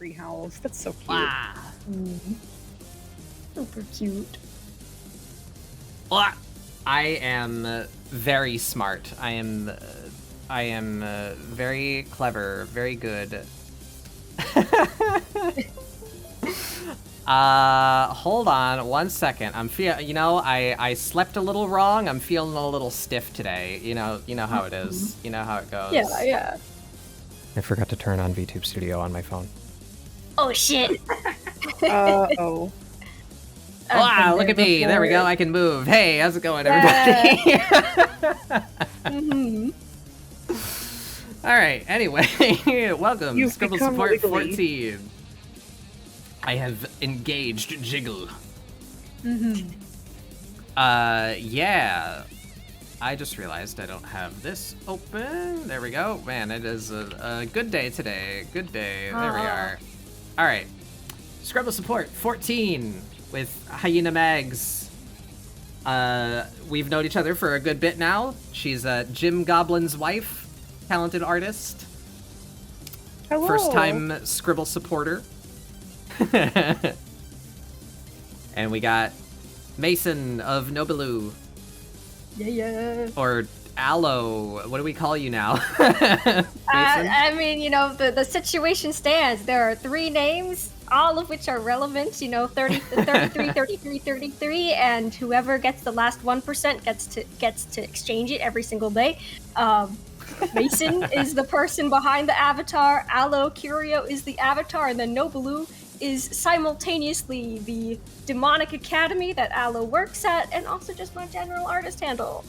treehouse. That's so cute. Wow. Super cute. I am very smart. I am very clever, very good. Hold on 1 second. I slept a little wrong. I'm feeling a little stiff today. You know how it is. You know how it goes. Yeah. I forgot to turn on VTube Studio on my phone. Oh shit. Oh. Wow, look at me. There we go. I can move. Hey, how's it going, everybody? All right. Anyway, welcome. You've Scribble become Support legally. 14. I have engaged Jiggle. Yeah. I just realized I don't have this open. There we go. Man, it is a good day today. Good day. There we are. All right. Scribble Support 14 with Hyena Mags. We've known each other for a good bit now. She's Jim Goblin's wife, talented artist. Hello. First time Scribble supporter. And we got Mason of Nobilou. Yeah. Or Aloe. What do we call you now? I mean, the situation stands. There are 3 names, all of which are relevant. 33, 33, 33, and whoever gets the last 1% gets to exchange it every single day. Mason is the person behind the avatar. Aloe Curio is the avatar, and then Nobilou is simultaneously the demonic academy that Aloe works at, and also just my general artist handle.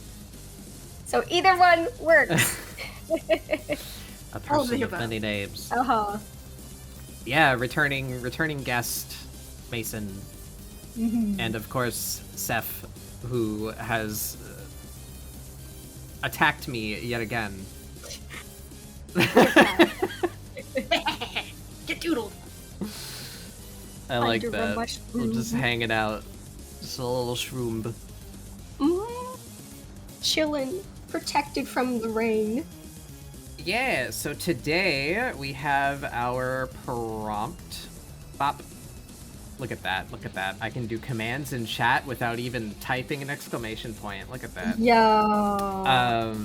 So either one works. A person of many names. Yeah, returning guest, Mason. And of course, Seth, who has attacked me yet again. Get doodled. I like that. I'm just hanging out. Just a little shroom. Chilling, protected from the rain. Yeah, so today we have our prompt. Bop. Look at that, look at that. I can do commands in chat without even typing an exclamation point. Look at that. Yo.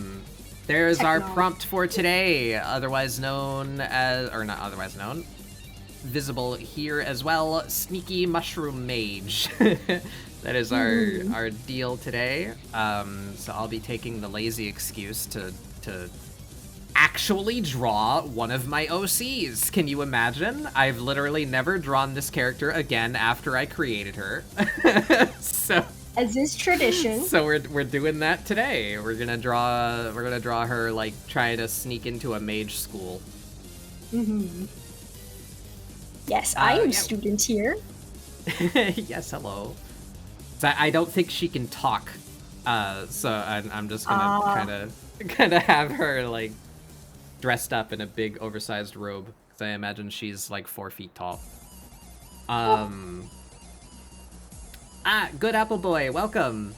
There's our prompt for today, otherwise known as, or not otherwise known, visible here as well, Sneaky Mushroom Mage. That is our deal today. So I'll be taking the lazy excuse to actually draw one of my OCs. Can you imagine? I've literally never drawn this character again after I created her. So as is tradition. So we're doing that today. We're gonna draw her like trying to sneak into a mage school. Yes, I am student here. Yes, hello. So I don't think she can talk. So I'm just gonna kind of have her like dressed up in a big oversized robe, because I imagine she's like 4 feet tall. Good Apple Boy, welcome.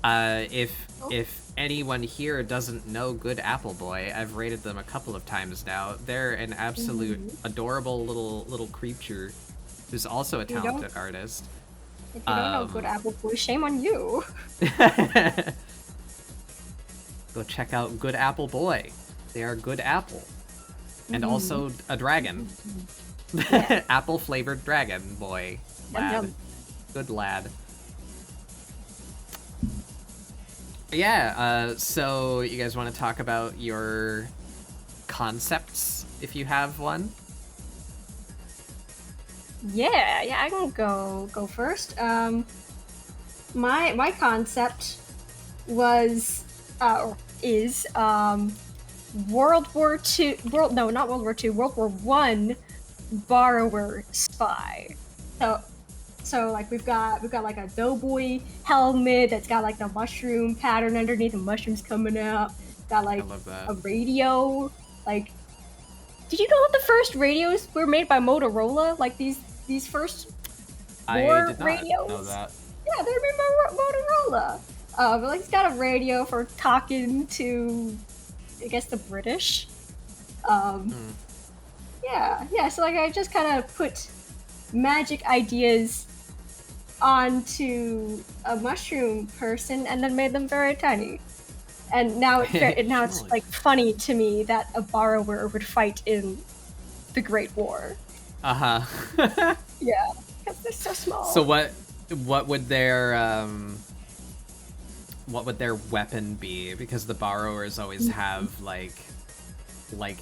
If anyone here doesn't know Good Apple Boy, I've rated them a couple of times now. They're an absolute adorable little creature who's also a talented artist. If you don't know Good Apple Boy, shame on you. Go check out Good Apple Boy. They are good apple. And also a dragon. Yeah. Apple-flavored dragon boy. Lad. Yum. Good lad. Yeah, so you guys want to talk about your concepts, if you have one? Yeah, I can go first. My concept was is World War I borrower spy. So like we've got like a doughboy helmet that's got like the mushroom pattern underneath, the mushrooms coming out. Got like a radio. Like, did you know that the first radios were made by Motorola? Like these first war radios. I did not know that. Yeah, they're made by Motorola. But like it's got a radio for talking to, I guess, the British. Yeah. So like I just kind of put magic ideas onto a mushroom person and then made them very tiny. And now it's Surely. like funny to me that a borrower would fight in the Great War. Uh-huh. Yeah, because they're so small. So what would their weapon be? Because the borrowers always have like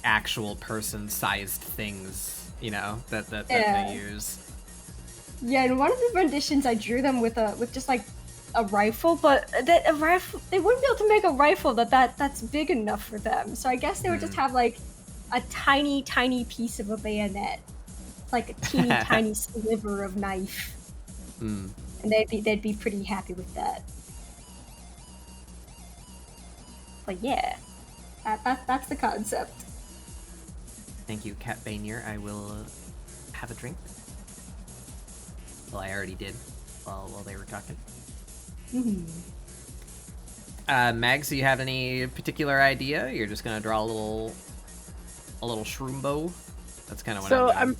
actual person-sized things, you know, that they use. Yeah, in one of the renditions, I drew them with just like a rifle, but they wouldn't be able to make a rifle that's big enough for them. So I guess they would just have like a tiny piece of a bayonet, like a teeny tiny sliver of knife, and they'd be pretty happy with that. But yeah, that's the concept. Thank you, Cat Banier. I will have a drink. Well, I already did while they were talking. Mags, do you have any particular idea? You're just gonna draw a little shroombo? That's kind of what I'm doing.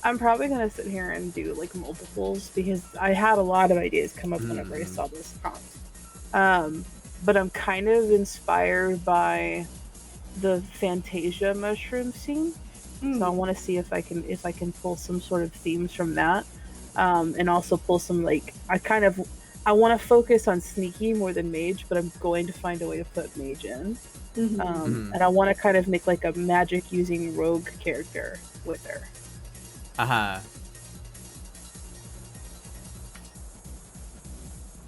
I'm probably gonna sit here and do like multiples because I had a lot of ideas come up whenever I saw this prompt. But I'm kind of inspired by the Fantasia mushroom scene, so I want to see if I can pull some sort of themes from that, and also pull some like I want to focus on sneaky more than mage, but I'm going to find a way to put mage in, and I want to kind of make like a magic using rogue character with her.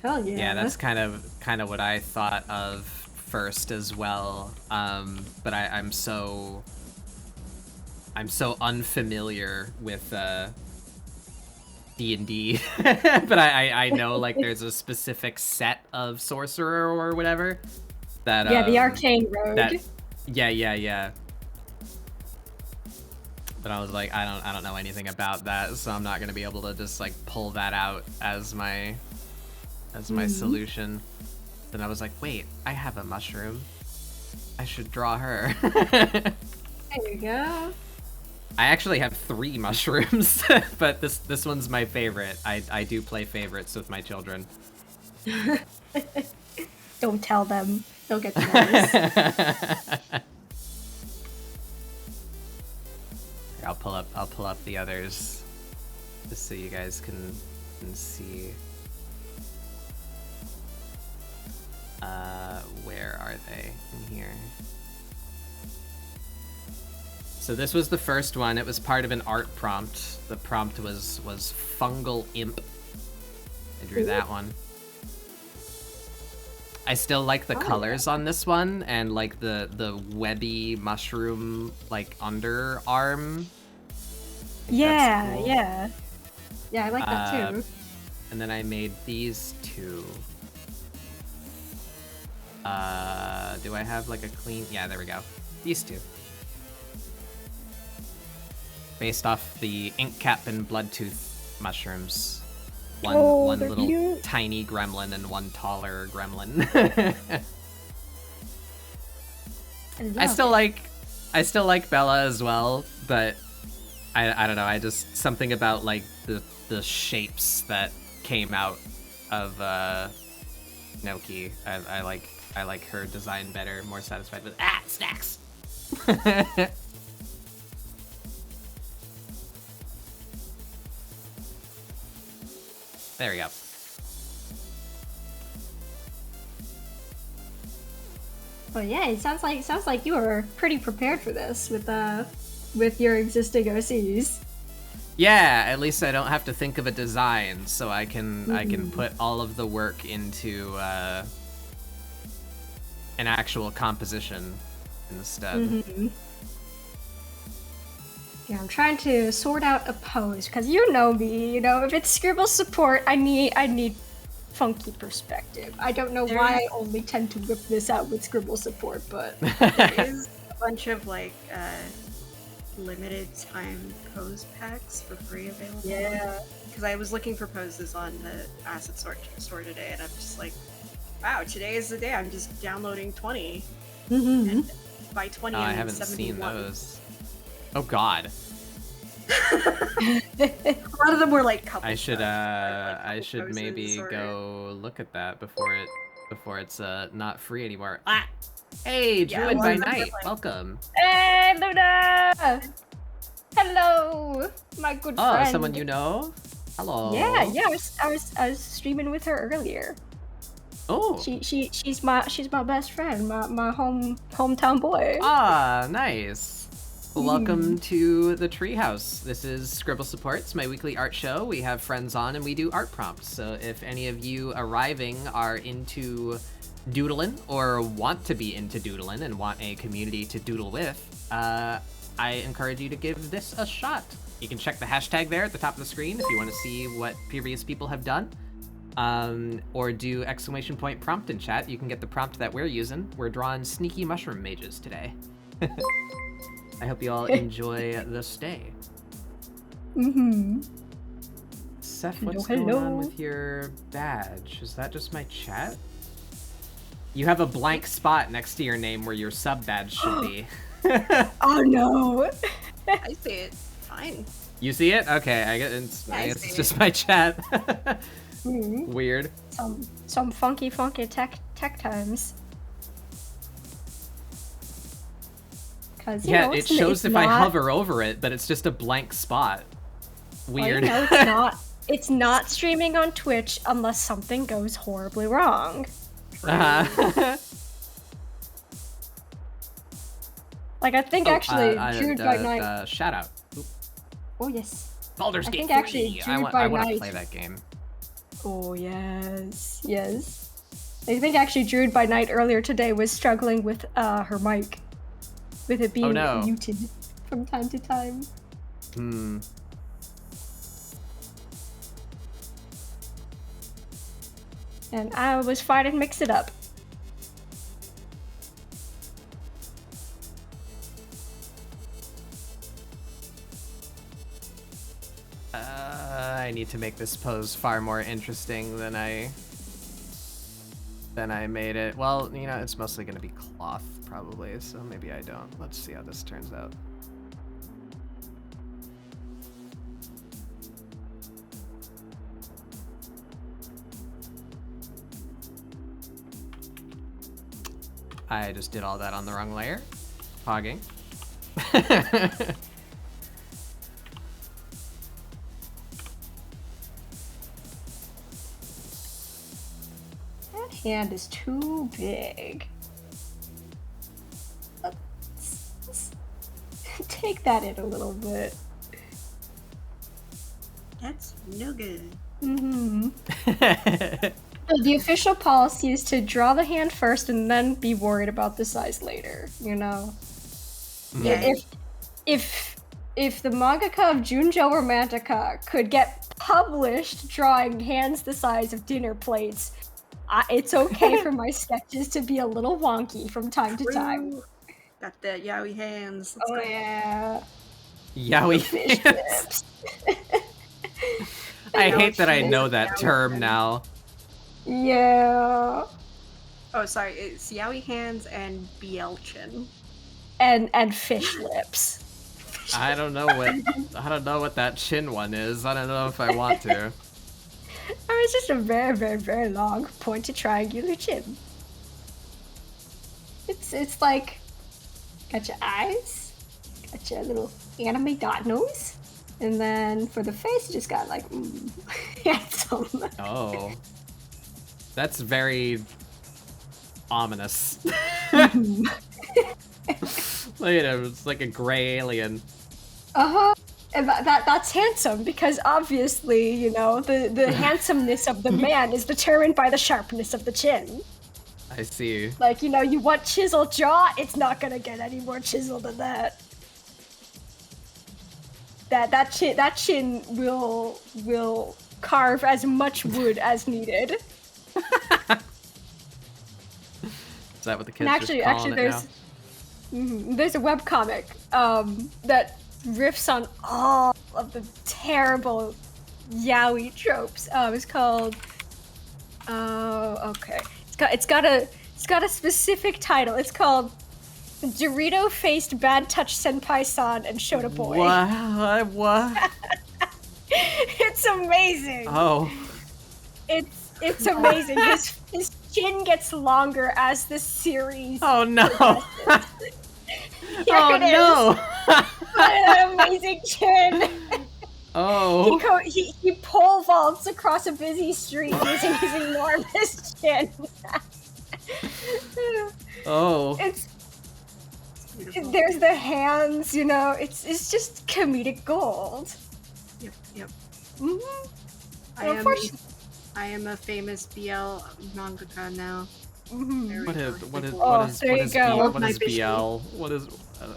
Hell yeah! Yeah, that's kind of what I thought of first as well. But I'm so unfamiliar with D&D, but I know like there's a specific set of sorcerer or whatever that the arcane rogue. Yeah. But I was like, I don't know anything about that, so I'm not gonna be able to just like pull that out as my solution. Then I was like, wait, I have a mushroom. I should draw her. There you go. I actually have 3 mushrooms, but this one's my favorite. I do play favorites with my children. Don't tell them. They'll get nervous. I'll pull up the others just so you guys can see. Where are they? In here. So this was the first one. It was part of an art prompt. The prompt was fungal imp. I drew that one. I still like the colors on this one, and like the webby mushroom like underarm. Yeah, cool. yeah, I like that too. And then I made these 2. Do I have like a clean? Yeah, there we go. These 2. Based off the ink cap and bloodtooth mushrooms. One little cute. Tiny gremlin and one taller gremlin. I still like Bella as well, but I don't know. I just something about like the shapes that came out of Noki. I like her design better. More satisfied with snacks. There we go. Well, yeah, it sounds like you were pretty prepared for this with your existing OCs. Yeah, at least I don't have to think of a design, so I can put all of the work into an actual composition instead. Yeah, I'm trying to sort out a pose because you know me. You know, if it's ScribbleSupport, I need funky perspective. I don't know why I only tend to whip this out with ScribbleSupport, but there is a bunch of like limited time pose packs for free available. Yeah, because I was looking for poses on the asset store today, and I'm just like, wow, today is the day. I'm just downloading 20. And by 20, I I haven't 71. seen those. Oh God. A lot of them were like couple. I should poses maybe or- go look at that before it's not free anymore. Ah! Hey, Yeah, Druid a lot by of them were, Night, like- welcome. Hey, Luna! Hello, my good Oh, friend. someone you know? Hello. Yeah. I was streaming with her earlier. Oh. She's my best friend, my hometown boy. Ah, nice. Well, welcome to the Treehouse. This is ScribbleSupport. It's my weekly art show. We have friends on and we do art prompts. So if any of you arriving are into doodling or want to be into doodling and want a community to doodle with, I encourage you to give this a shot. You can check the hashtag there at the top of the screen if you want to see what previous people have done. Or do !! prompt in chat. You can get the prompt that we're using. We're drawing sneaky mushroom mages today. I hope you all enjoy the stay. Seth, what's going on with your badge? Is that just my chat? You have a blank spot next to your name where your sub badge should be. Oh no! I see it. Fine. You see it? Okay, I guess it's just my chat. Weird. Some funky tech times. Cause Yeah, it shows if I hover over it, but it's just a blank spot. Weird. Well, it's not. It's not streaming on Twitch unless something goes horribly wrong. Uh-huh. Like I think actually, Druid by Night. Shout out. Oop. Oh yes. Baldur's Gate 3. think actually Druid by I want to Night- play that game. Oh yes. I think actually Druid by Night earlier today was struggling with her mic, with it being muted from time to time. And I was fine and mix it up. I need to make this pose far more interesting than I made it. Well, you know, it's mostly going to be cloth, probably, so maybe I don't. Let's see how this turns out. I just did all that on the wrong layer. Hogging. That hand is too big. Let's take that in a little bit. That's no good. The official policy is to draw the hand first and then be worried about the size later, you know? Yeah. If the mangaka of Junjo Romantica could get published drawing hands the size of dinner plates, it's okay for my sketches to be a little wonky from time to time. Got the yaoi hands. Let's go. Yeah. Yaoi Fish hands. lips. I hate that I know that term now. Yeah. Oh, sorry. It's yaoi hands and Bielchin. And fish lips. I don't know what that chin one is. I don't know if I want to. It's just a very, very, very long pointed triangular chin. It's like got your eyes, got your little anime dot nose, and then for the face you just got like handsome. Oh. That's very ominous. Look at him, it's like a gray alien. And that's handsome because obviously, you know, the handsomeness of the man is determined by the sharpness of the chin. I see. Like, you know, you want chiseled jaw, it's not gonna get any more chiseled than that. That chin will carve as much wood as needed. Is that what the kids And are calling it there's a webcomic that riffs on all of the terrible yaoi tropes. It's called okay. It's got a specific title. It's called Dorito faced Bad Touch Senpai-san and Shota Boy. What? It's amazing. Oh. It's amazing. His chin gets longer as this series. Oh no. Here Oh it is. no. Look at that amazing chin. Oh. He pole vaults across a busy street using his enormous chin. Oh. There's the hands, you know. It's just comedic gold. Yep. Mm-hmm. I am a famous BL mangaka now. Mm-hmm. What is there you go. BL? What is?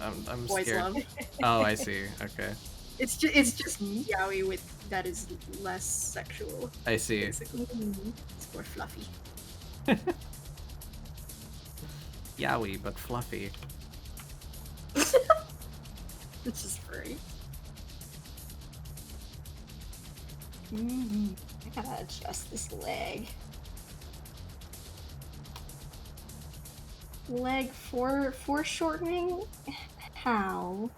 I'm Boys scared. love. Oh, I see. Okay. It's just yaoi with that is less sexual. I see. Basically, it's more fluffy. Yaoi, but fluffy. It's just furry. Mm-hmm. I gotta adjust this leg. Leg foreshortening? How?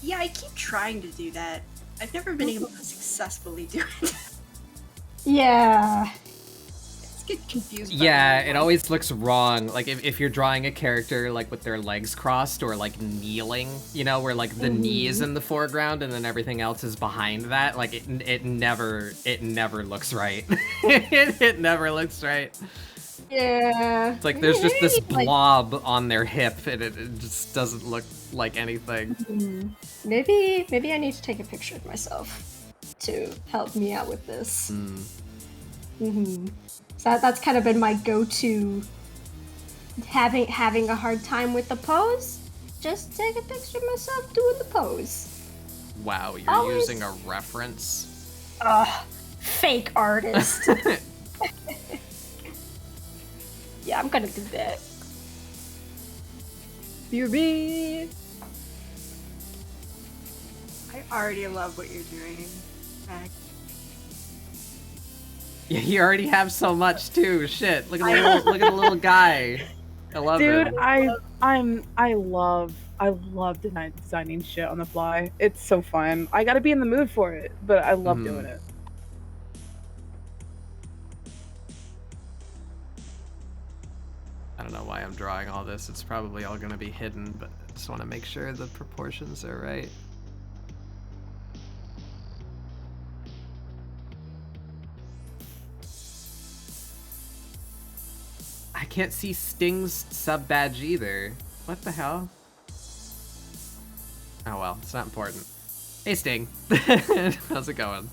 Yeah, I keep trying to do that. I've never been able to successfully do it. Yeah. Get confused. Yeah, it always looks wrong. Like if you're drawing a character like with their legs crossed or like kneeling, you know, where like the knee is in the foreground and then everything else is behind that. Like it never looks right. it never looks right. Yeah. It's like there's just this blob on their hip and it just doesn't look like anything. Maybe I need to take a picture of myself to help me out with this. So that's kind of been my go-to. Having a hard time with the pose, just take a picture of myself doing the pose. Wow, you're using a reference? Fake artist. Yeah, I'm gonna do that. BRB. I already love what you're doing. Mac. Yeah, you already have so much too. Shit, look at the little guy. I love Dude, him. I love designing shit on the fly. It's so fun. I gotta be in the mood for it, but I love doing it. I don't know why I'm drawing all this. It's probably all gonna be hidden, but I just want to make sure the proportions are right. I can't see Sting's sub badge either. What the hell? Oh well, it's not important. Hey Sting, how's it going?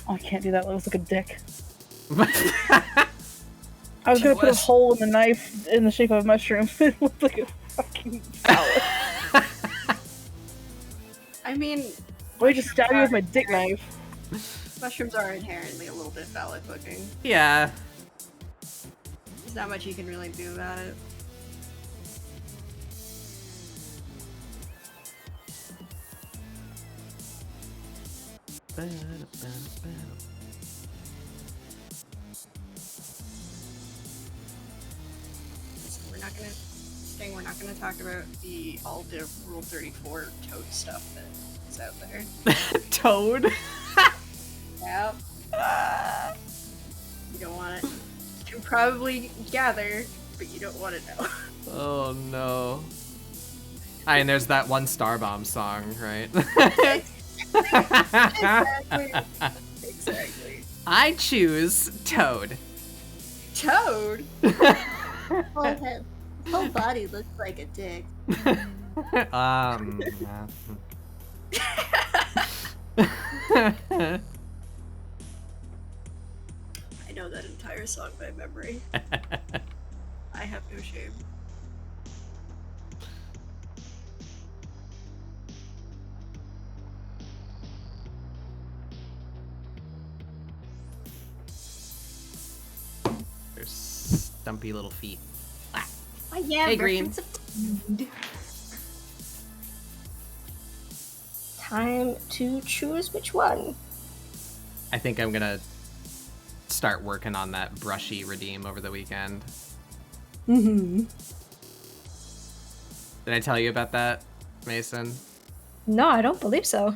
Oh, I can't do that. It looks like a dick. I was gonna put a hole in the knife in the shape of a mushroom. It looked like a fucking salad. I mean, Or I just stab you with my dick knife. Mushrooms are inherently a little bit phallic looking. Yeah. There's not much you can really do about it. We're not gonna talk about the all the Rule 34 Toad stuff that's out there. Toad? Yep. You don't want it. You can probably gather, but you don't want to know. Oh no. And there's that one Starbomb song, right? Exactly. I choose Toad. Toad? Whole body looks like a dick. Yeah. I know that entire song by memory. I have no shame. There's stumpy little feet. Oh yeah, Hey, Green. reference of Toad. Time to choose which one. I think I'm gonna start working on that brushy redeem over the weekend. Mm-hmm. Did I tell you about that, Mason? No, I don't believe so.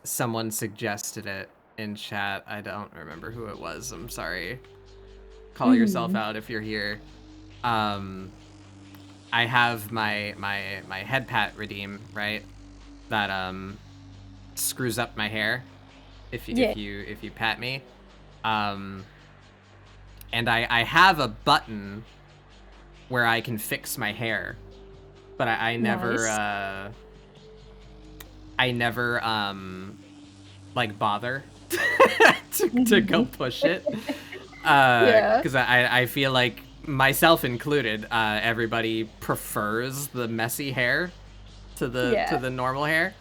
Someone suggested it in chat. I don't remember who it was. I'm sorry. Call yourself out if you're here. I have my head pat redeem, right? That screws up my hair if you pat me. And I have a button where I can fix my hair, but I never like bother to go push it. Because I feel like, myself included, everybody prefers the messy hair to the normal hair.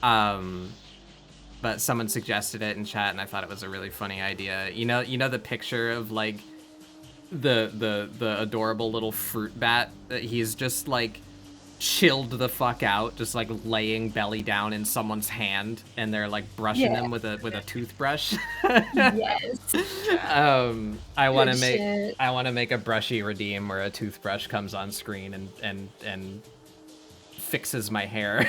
But someone suggested it in chat, and I thought it was a really funny idea. You know the picture of like the adorable little fruit bat that he's just like chilled the fuck out, just like laying belly down in someone's hand, and they're like brushing him with a toothbrush. Yes. I want to make a brushy redeem where a toothbrush comes on screen and fixes my hair.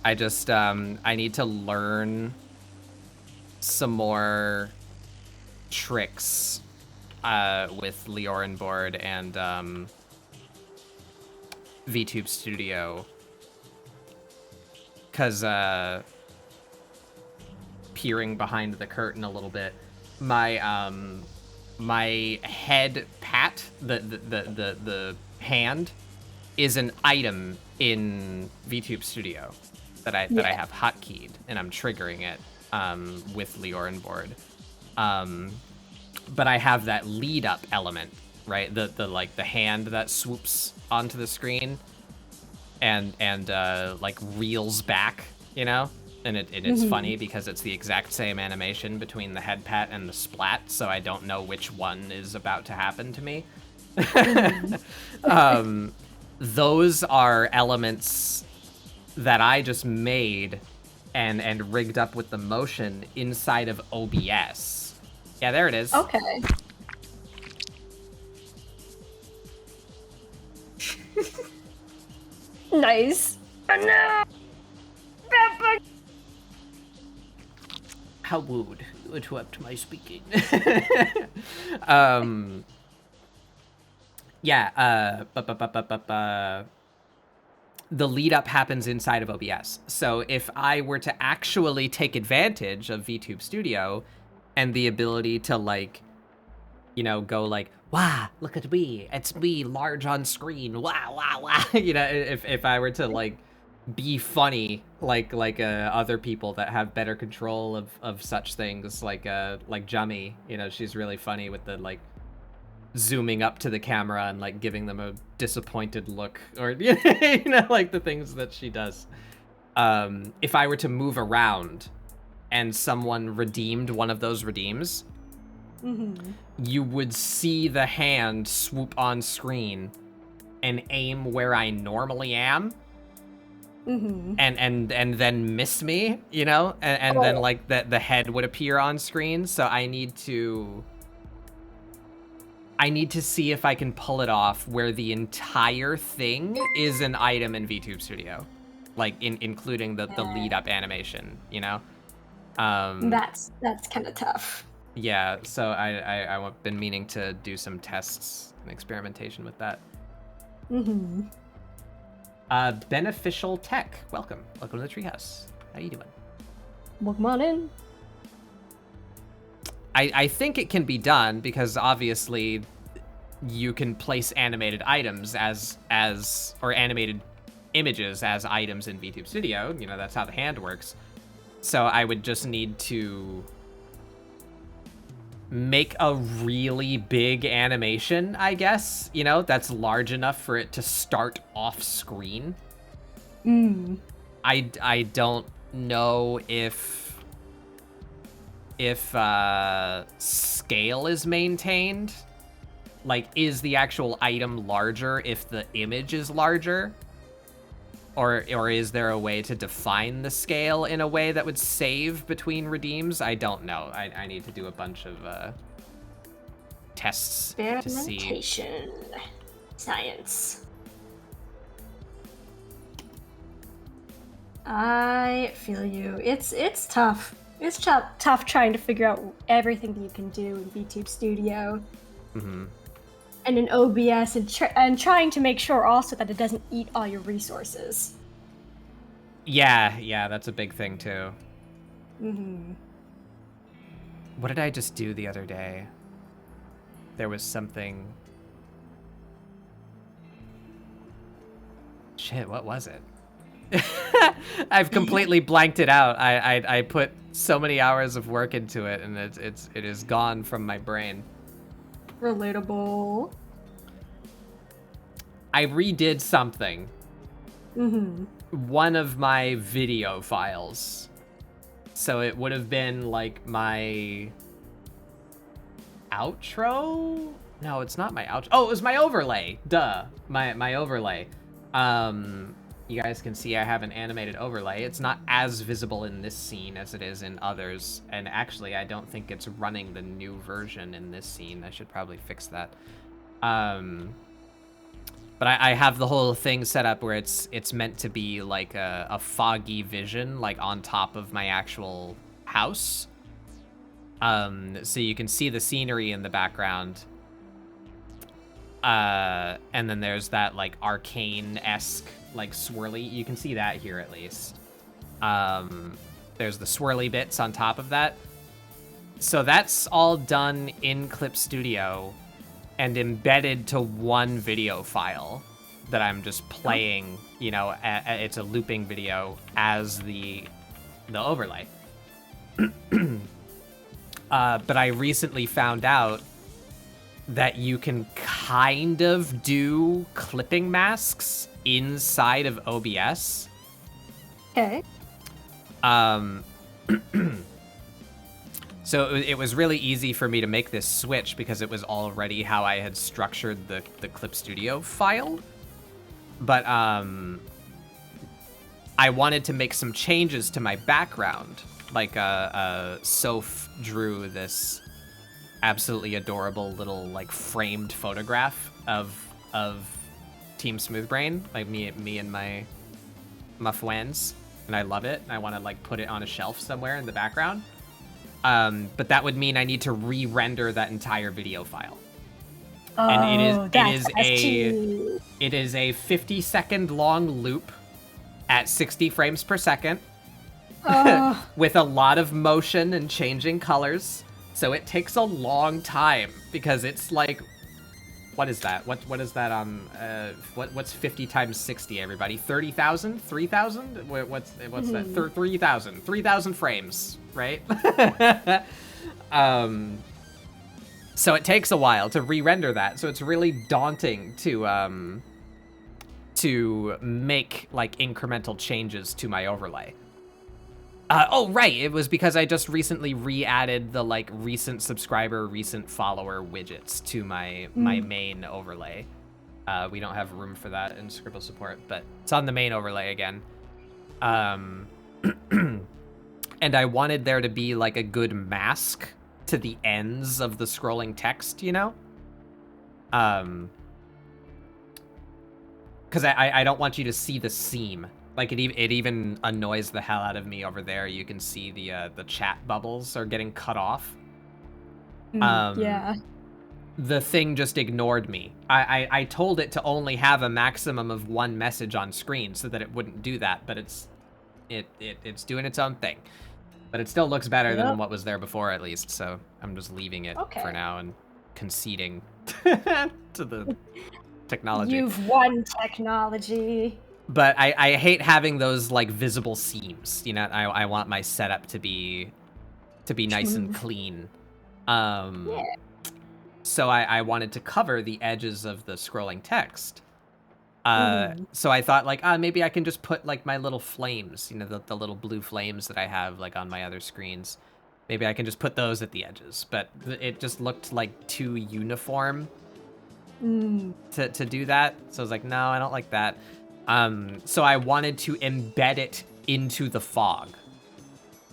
I just I need to learn some more tricks with Leorin board and VTube Studio, because peering behind the curtain a little bit, my my head pat, the hand, is an item in VTube Studio that I have hotkeyed, and I'm triggering it with Leorin board. But I have that lead up element, right? The like the hand that swoops onto the screen and like reels back, you know? And it's funny because it's the exact same animation between the head pat and the splat, so I don't know which one is about to happen to me. Those are elements that I just made and rigged up with the motion inside of OBS. Yeah, there it is. Okay. Nice. Oh, no. How rude. You interrupt my speaking. The lead up happens inside of OBS. So if I were to actually take advantage of VTube Studio and the ability to, like, you know, go like, wow, look at me, it's me large on screen, wow, wow, wow. You know, if I were to, like, be funny like other people that have better control of such things, like Jummy, you know, she's really funny with the, like, zooming up to the camera and, like, giving them a disappointed look, or you know, like the things that she does. If I were to move around and someone redeemed one of those redeems, you would see the hand swoop on screen and aim where I normally am, and then miss me, you know, and then, like, the head would appear on screen. So I need to see if I can pull it off where the entire thing is an item in VTube Studio, like including the lead up animation, you know. That's kind of tough. Yeah, so I've been meaning to do some tests and experimentation with that. Beneficial Tech, welcome to the treehouse. How you doing? Welcome on in. I think it can be done because obviously you can place animated items or animated images as items in VTube Studio. You know, that's how the hand works. So I would just need to make a really big animation, I guess, you know, that's large enough for it to start off screen. I don't know if scale is maintained. Like, is the actual item larger if the image is larger? Or is there a way to define the scale in a way that would save between redeems? I don't know. I need to do a bunch of tests to see. Experimentation. Science. I feel you. It's tough. It's tough trying to figure out everything that you can do in VTube Studio. Mm-hmm. And in OBS, and trying to make sure also that it doesn't eat all your resources. Yeah, that's a big thing too. Mm-hmm. What did I just do the other day? There was something... Shit, what was it? I've completely blanked it out. I put so many hours of work into it, and it is gone from my brain. Relatable. I redid something. Mm-hmm. One of my video files. So it would have been like my outro? No, it's not my outro. Oh, it was my overlay. Duh. My overlay. You guys can see I have an animated overlay. It's not as visible in this scene as it is in others. And actually, I don't think it's running the new version in this scene. I should probably fix that. But I have the whole thing set up where it's meant to be like a foggy vision, like on top of my actual house. So you can see the scenery in the background. And then there's that like arcane-esque like swirly. You can see that here at least. There's the swirly bits on top of that. So that's all done in Clip Studio and embedded to one video file that I'm just playing, you know, it's a looping video as the overlay. But I recently found out that you can kind of do clipping masks inside of OBS. Okay. So it was really easy for me to make this switch because it was already how I had structured the Clip Studio file. But I wanted to make some changes to my background. Like Soph drew this absolutely adorable little like framed photograph of Team Smoothbrain, like me and my friends, and I love it. I want to like put it on a shelf somewhere in the background. But that would mean I need to re-render that entire video file. Oh, And it is a 50-second long loop at 60 frames per second with a lot of motion and changing colors. So it takes a long time because it's like, what is that? What is that on? What's 50 times 60? Everybody, 30,000, 3,000? What's that? 3,000 frames, right? So it takes a while to re-render that. So it's really daunting to make like incremental changes to my overlay. Oh, right. It was because I just recently re-added the like recent subscriber, recent follower widgets to my main overlay. We don't have room for that in ScribbleSupport, but it's on the main overlay again. And I wanted there to be like a good mask to the ends of the scrolling text, you know? Because I don't want you to see the seam. Like it even annoys the hell out of me over there. You can see the chat bubbles are getting cut off. Yeah. The thing just ignored me. I told it to only have a maximum of one message on screen so that it wouldn't do that, but it's doing its own thing. But it still looks better than what was there before, at least. So I'm just leaving it for now and conceding to the technology. You've won, technology. But I hate having those like visible seams. You know, I want my setup to be nice and clean. So I wanted to cover the edges of the scrolling text. So I thought like, maybe I can just put like my little flames, you know, the little blue flames that I have like on my other screens. Maybe I can just put those at the edges, but it just looked like too uniform to do that. So I was like, no, I don't like that. So I wanted to embed it into the fog,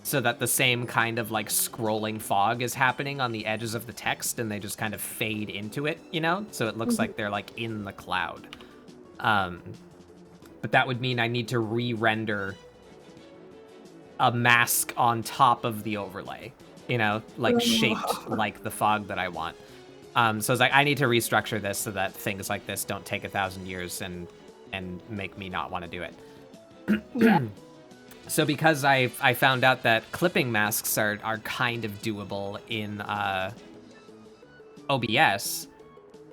so that the same kind of like scrolling fog is happening on the edges of the text, and they just kind of fade into it, you know? So it looks like they're like in the cloud. But that would mean I need to re-render a mask on top of the overlay, you know, like shaped like the fog that I want. So it's like, I need to restructure this so that things like this don't take 1,000 years and make me not want to do it. Yeah. So because I found out that clipping masks are kind of doable in OBS,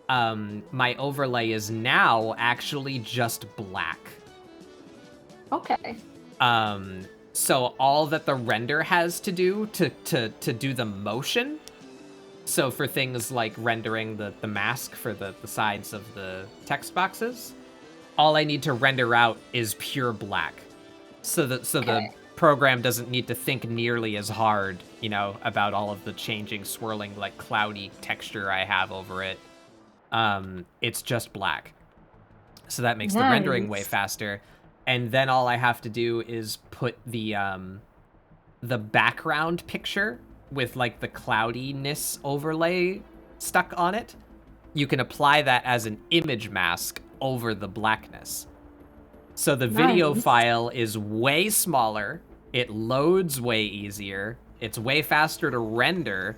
my overlay is now actually just black. Okay. So all that the render has to do to do the motion, so for things like rendering the mask for the sides of the text boxes, all I need to render out is pure black. So the program doesn't need to think nearly as hard, you know, about all of the changing, swirling, like cloudy texture I have over it. It's just black. So that makes the rendering way faster. And then all I have to do is put the background picture with like the cloudiness overlay stuck on it. You can apply that as an image mask over the blackness. So the video file is way smaller, it loads way easier, it's way faster to render.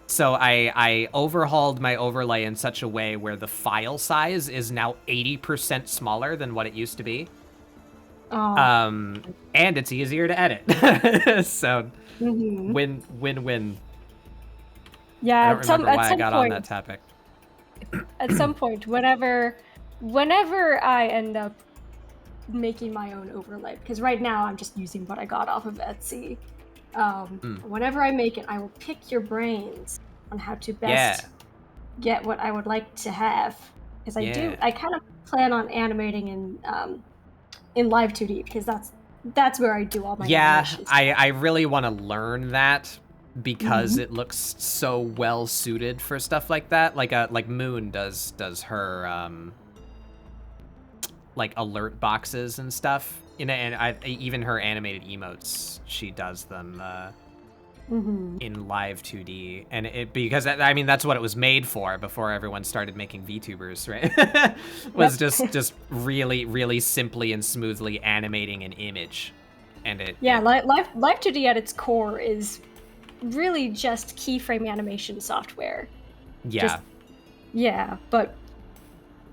So I overhauled my overlay in such a way where the file size is now 80% smaller than what it used to be. And it's easier to edit. So win. Yeah, I don't remember why I got on that topic. At some point, whenever I end up making my own overlay, because right now I'm just using what I got off of Etsy. Whenever I make it, I will pick your brains on how to best get what I would like to have. Because I kind of plan on animating in Live 2D, because that's where I do all my animations. I really want to learn that, because it looks so well suited for stuff like that. Like Moon does her like alert boxes and stuff, you know, and even her animated emotes, she does them in Live 2D, and because I mean that's what it was made for before everyone started making VTubers, right? Was just really simply and smoothly animating an image, and Live 2D at its core is really just keyframe animation software. But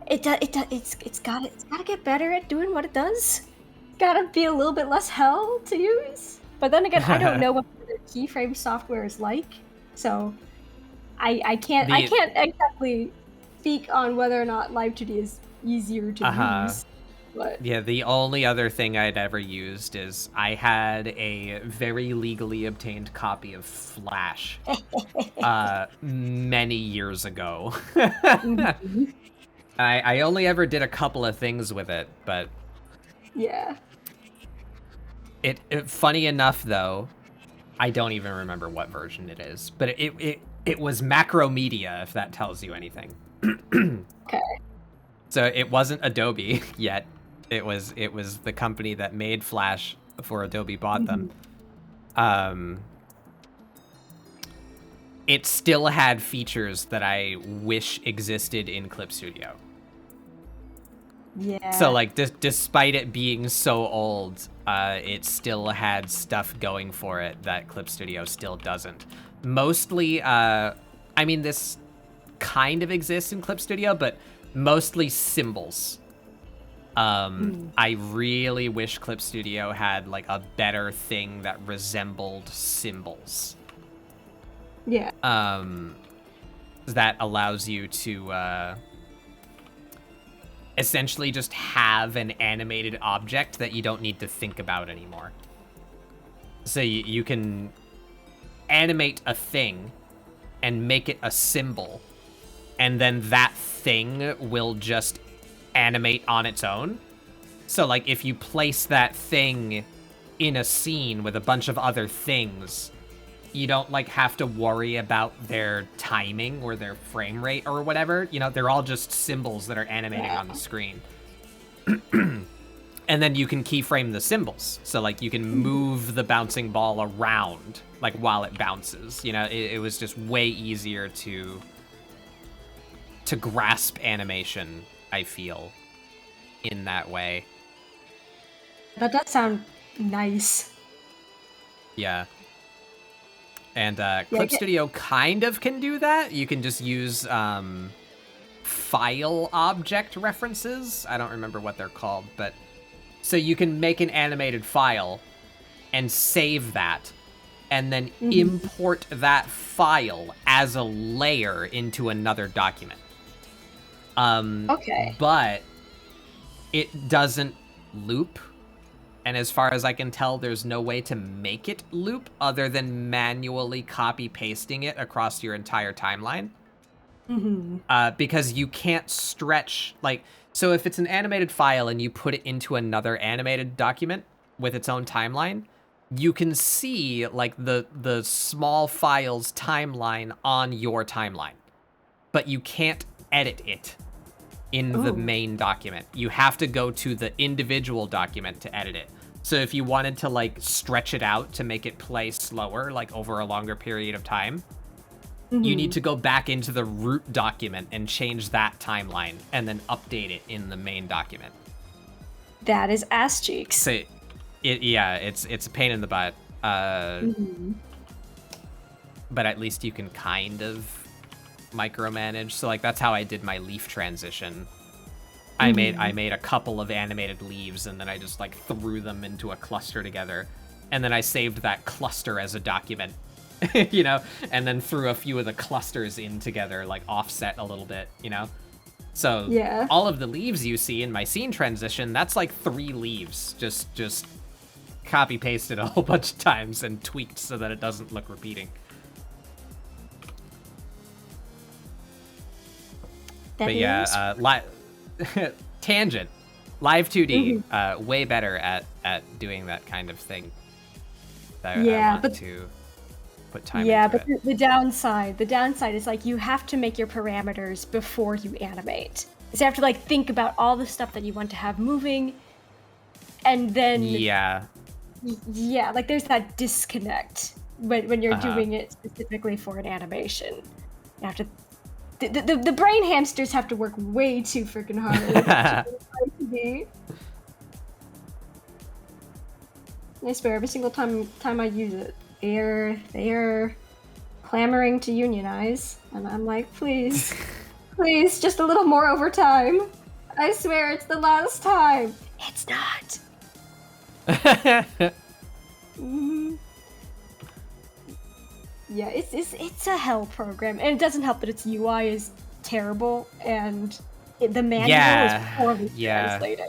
it's gotta get better at doing what it does. Gotta be a little bit less hell to use. But then again, I don't know what the keyframe software is like, so I can't exactly speak on whether or not Live 2D is easier to use. But yeah, the only other thing I'd ever used is I had a very legally obtained copy of Flash many years ago. I only ever did a couple of things with it, but yeah. It funny enough though, I don't even remember what version it is, but it was Macromedia, if that tells you anything. Okay. So it wasn't Adobe yet. It was the company that made Flash before Adobe bought them. It still had features that I wish existed in Clip Studio. Yeah. So like, despite it being so old, it still had stuff going for it that Clip Studio still doesn't. Mostly, I mean, this kind of exists in Clip Studio, but mostly symbols. I really wish Clip Studio had like a better thing that resembled symbols. Yeah. That allows you to essentially just have an animated object that you don't need to think about anymore. So you can animate a thing and make it a symbol, and then that thing will just animate on its own. So like if you place that thing in a scene with a bunch of other things, you don't like have to worry about their timing or their frame rate or whatever. You know, they're all just symbols that are animating on the screen. And then you can keyframe the symbols. So like you can move the bouncing ball around like while it bounces. You know, it was just way easier to grasp animation, I feel, in that way. That does sound nice. Yeah. And Clip Studio kind of can do that. You can just use file object references. I don't remember what they're called, but so you can make an animated file and save that and then import that file as a layer into another document. Okay. But it doesn't loop. And as far as I can tell, there's no way to make it loop other than manually copy-pasting it across your entire timeline. Because you can't stretch, like, so if it's an animated file and you put it into another animated document with its own timeline, you can see, like, the small file's timeline on your timeline. But you can't edit it in the main document. You have to go to the individual document to edit it. So if you wanted to like stretch it out to make it play slower, like over a longer period of time, you need to go back into the root document and change that timeline and then update it in the main document. That is ass cheeks. So it's a pain in the butt. But at least you can kind of micromanage. So like that's how I did my leaf transition. I made a couple of animated leaves and then I just like threw them into a cluster together, and then I saved that cluster as a document, you know, and then threw a few of the clusters in together, like offset a little bit, you know. So all of the leaves you see in my scene transition, that's like 3 leaves just copy pasted a whole bunch of times and tweaked so that it doesn't look repeating. But yeah, tangent, live 2D, way better at doing that kind of thing. I want to put time into but it. the downside is like you have to make your parameters before you animate. So you have to like think about all the stuff that you want to have moving, and then like there's that disconnect when you're doing it specifically for an animation. You have to. The brain hamsters have to work way too freaking hard. I swear, every single time I use it, they are clamoring to unionize, and I'm like, please, just a little more overtime. I swear, it's the last time. It's not. Yeah, it's a hell program, and it doesn't help that its UI is terrible, and the manual is poorly translated.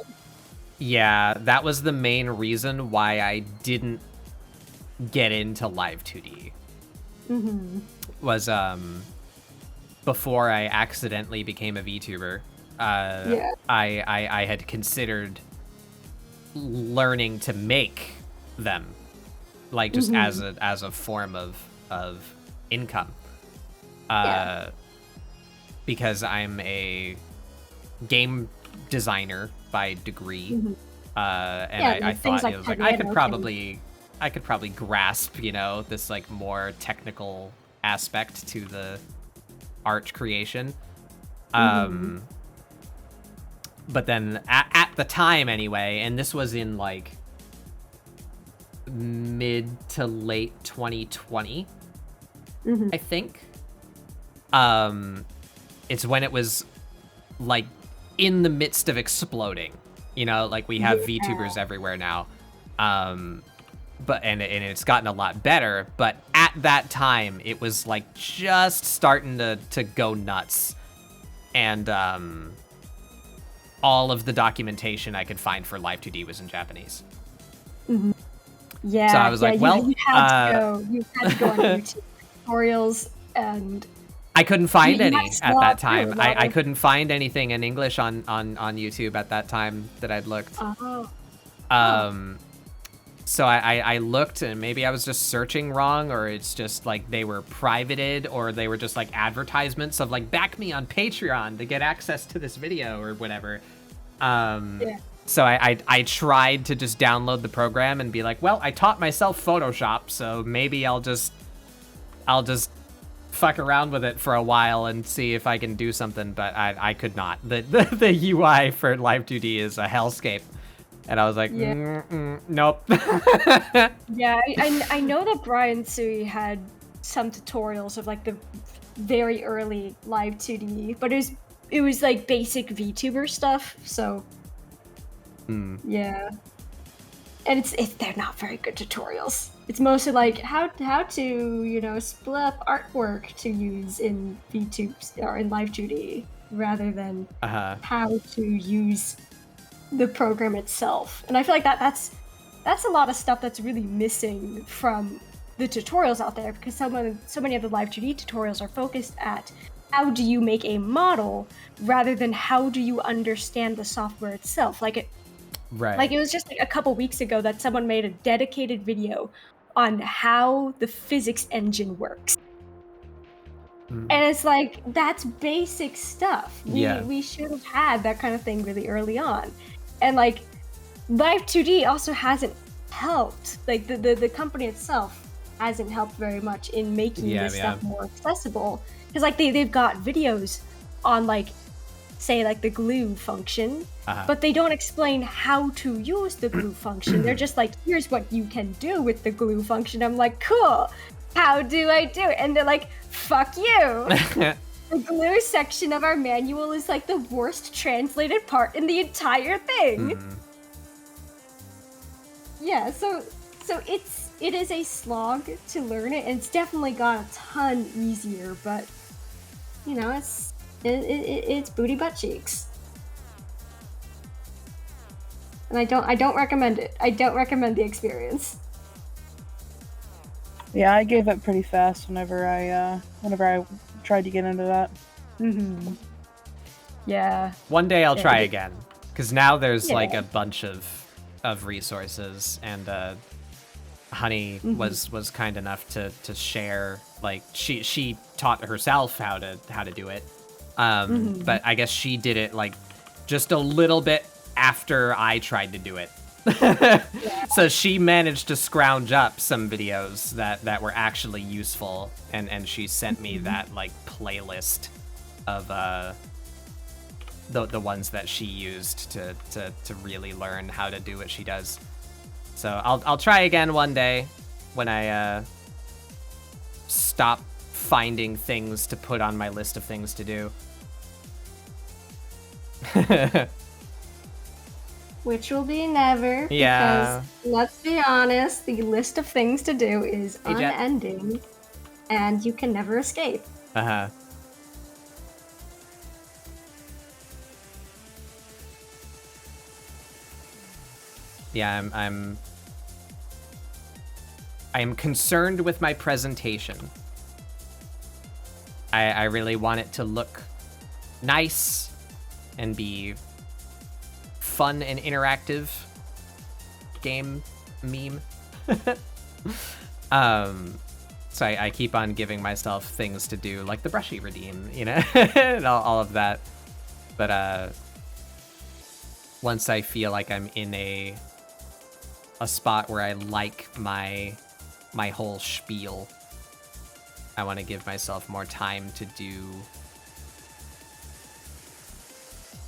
Yeah, that was the main reason why I didn't get into live 2D. Was before I accidentally became a VTuber, I had considered learning to make them, like just as a form of income, because I'm a game designer by degree, and I thought it was like I could probably grasp, you know, this like more technical aspect to the art creation. But then at the time anyway, and this was in like mid to late 2020, I think. It's when it was like in the midst of exploding, you know, like we have VTubers everywhere now. But it's gotten a lot better, but at that time it was like just starting to go nuts. And all of the documentation I could find for Live 2D was in Japanese. Yeah. So I was like, well, you had to go on YouTube tutorials, and I couldn't find any at that time. I couldn't find anything in English on YouTube at that time that I'd looked. So I looked, and maybe I was just searching wrong, or it's just like they were privated, or they were just like advertisements of like, back me on Patreon to get access to this video or whatever. So I tried to just download the program and be like, well, I taught myself Photoshop, so maybe I'll just fuck around with it for a while and see if I can do something, but I could not. The UI for Live 2D is a hellscape. And I was like, nope. Yeah, I know that Brian Sui had some tutorials of like the very early Live 2D, but it was like basic VTuber stuff, so yeah. And they're not very good tutorials. It's mostly like how to, you know, split up artwork to use in VTubes or in Live 2D rather than how to use the program itself. And I feel like that's a lot of stuff that's really missing from the tutorials out there, because so many of the Live 2D tutorials are focused at how do you make a model rather than how do you understand the software itself. Like it was just like a couple weeks ago that someone made a dedicated video on how the physics engine works. And it's like, that's basic stuff. We should have had that kind of thing really early on. And like, Live 2D also hasn't helped. Like the company itself hasn't helped very much in making this stuff more accessible. Because like they've got videos on like, say like the glue function, but they don't explain how to use the glue function. They're just like, here's what you can do with the glue function. I'm like, cool. How do I do it? And they're like, fuck you. The glue section of our manual is like the worst translated part in the entire thing. Yeah, so it is a slog to learn it, and it's definitely got a ton easier, but you know, it's booty butt cheeks. And I don't recommend it. I don't recommend the experience. Yeah, I gave up pretty fast whenever I tried to get into that. Yeah. One day I'll try again, because now there's like a bunch of resources, and Honey was kind enough to share. Like she taught herself how to do it, but I guess she did it like just a little bit after I tried to do it. So she managed to scrounge up some videos that were actually useful, and she sent me that like playlist of the ones that she used to really learn how to do what she does. So I'll try again one day when I stop finding things to put on my list of things to do. Which will be never. Yeah. Because, let's be honest, the list of things to do is unending, and you can never escape. Yeah, I am concerned with my presentation. I really want it to look nice and be fun and interactive game meme. So I keep on giving myself things to do, like the brushy redeem, you know, and all of that. But once I feel like I'm in a spot where I like my whole spiel, I want to give myself more time to do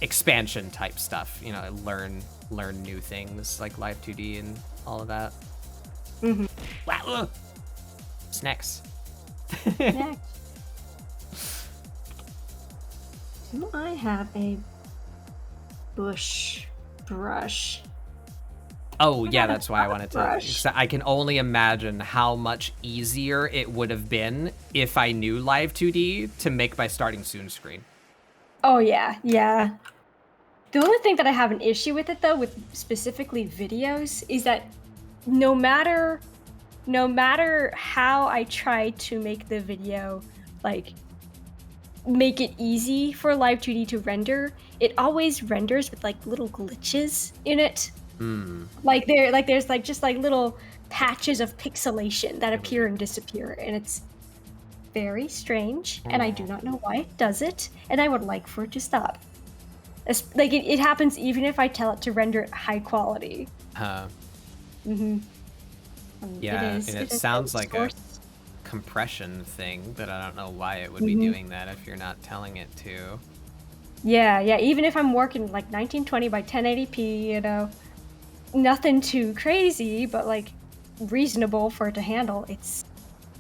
expansion type stuff, you know, learn new things like Live 2D and all of that. Wow. Snacks. Next. Do I have a bush brush? Oh yeah, that's why I wanted to. I can only imagine how much easier it would have been if I knew Live 2D to make my starting soon screen. Oh yeah. The only thing that I have an issue with it though, with specifically videos, is that no matter how I try to make the video, like, make it easy for Live 2D to render, it always renders with like little glitches in it. Like there's like just like little patches of pixelation that appear and disappear, and it's very strange, and I do not know why it does it, and I would like for it to stop. Like it happens even if I tell it to render it high quality. Yeah, It and it is sounds like a source. compression thing, but I don't know why it would be Mm-hmm. doing that if you're not telling it to. Yeah, even if I'm working like 1920 by 1080p, you know, nothing too crazy, but like reasonable for it to handle,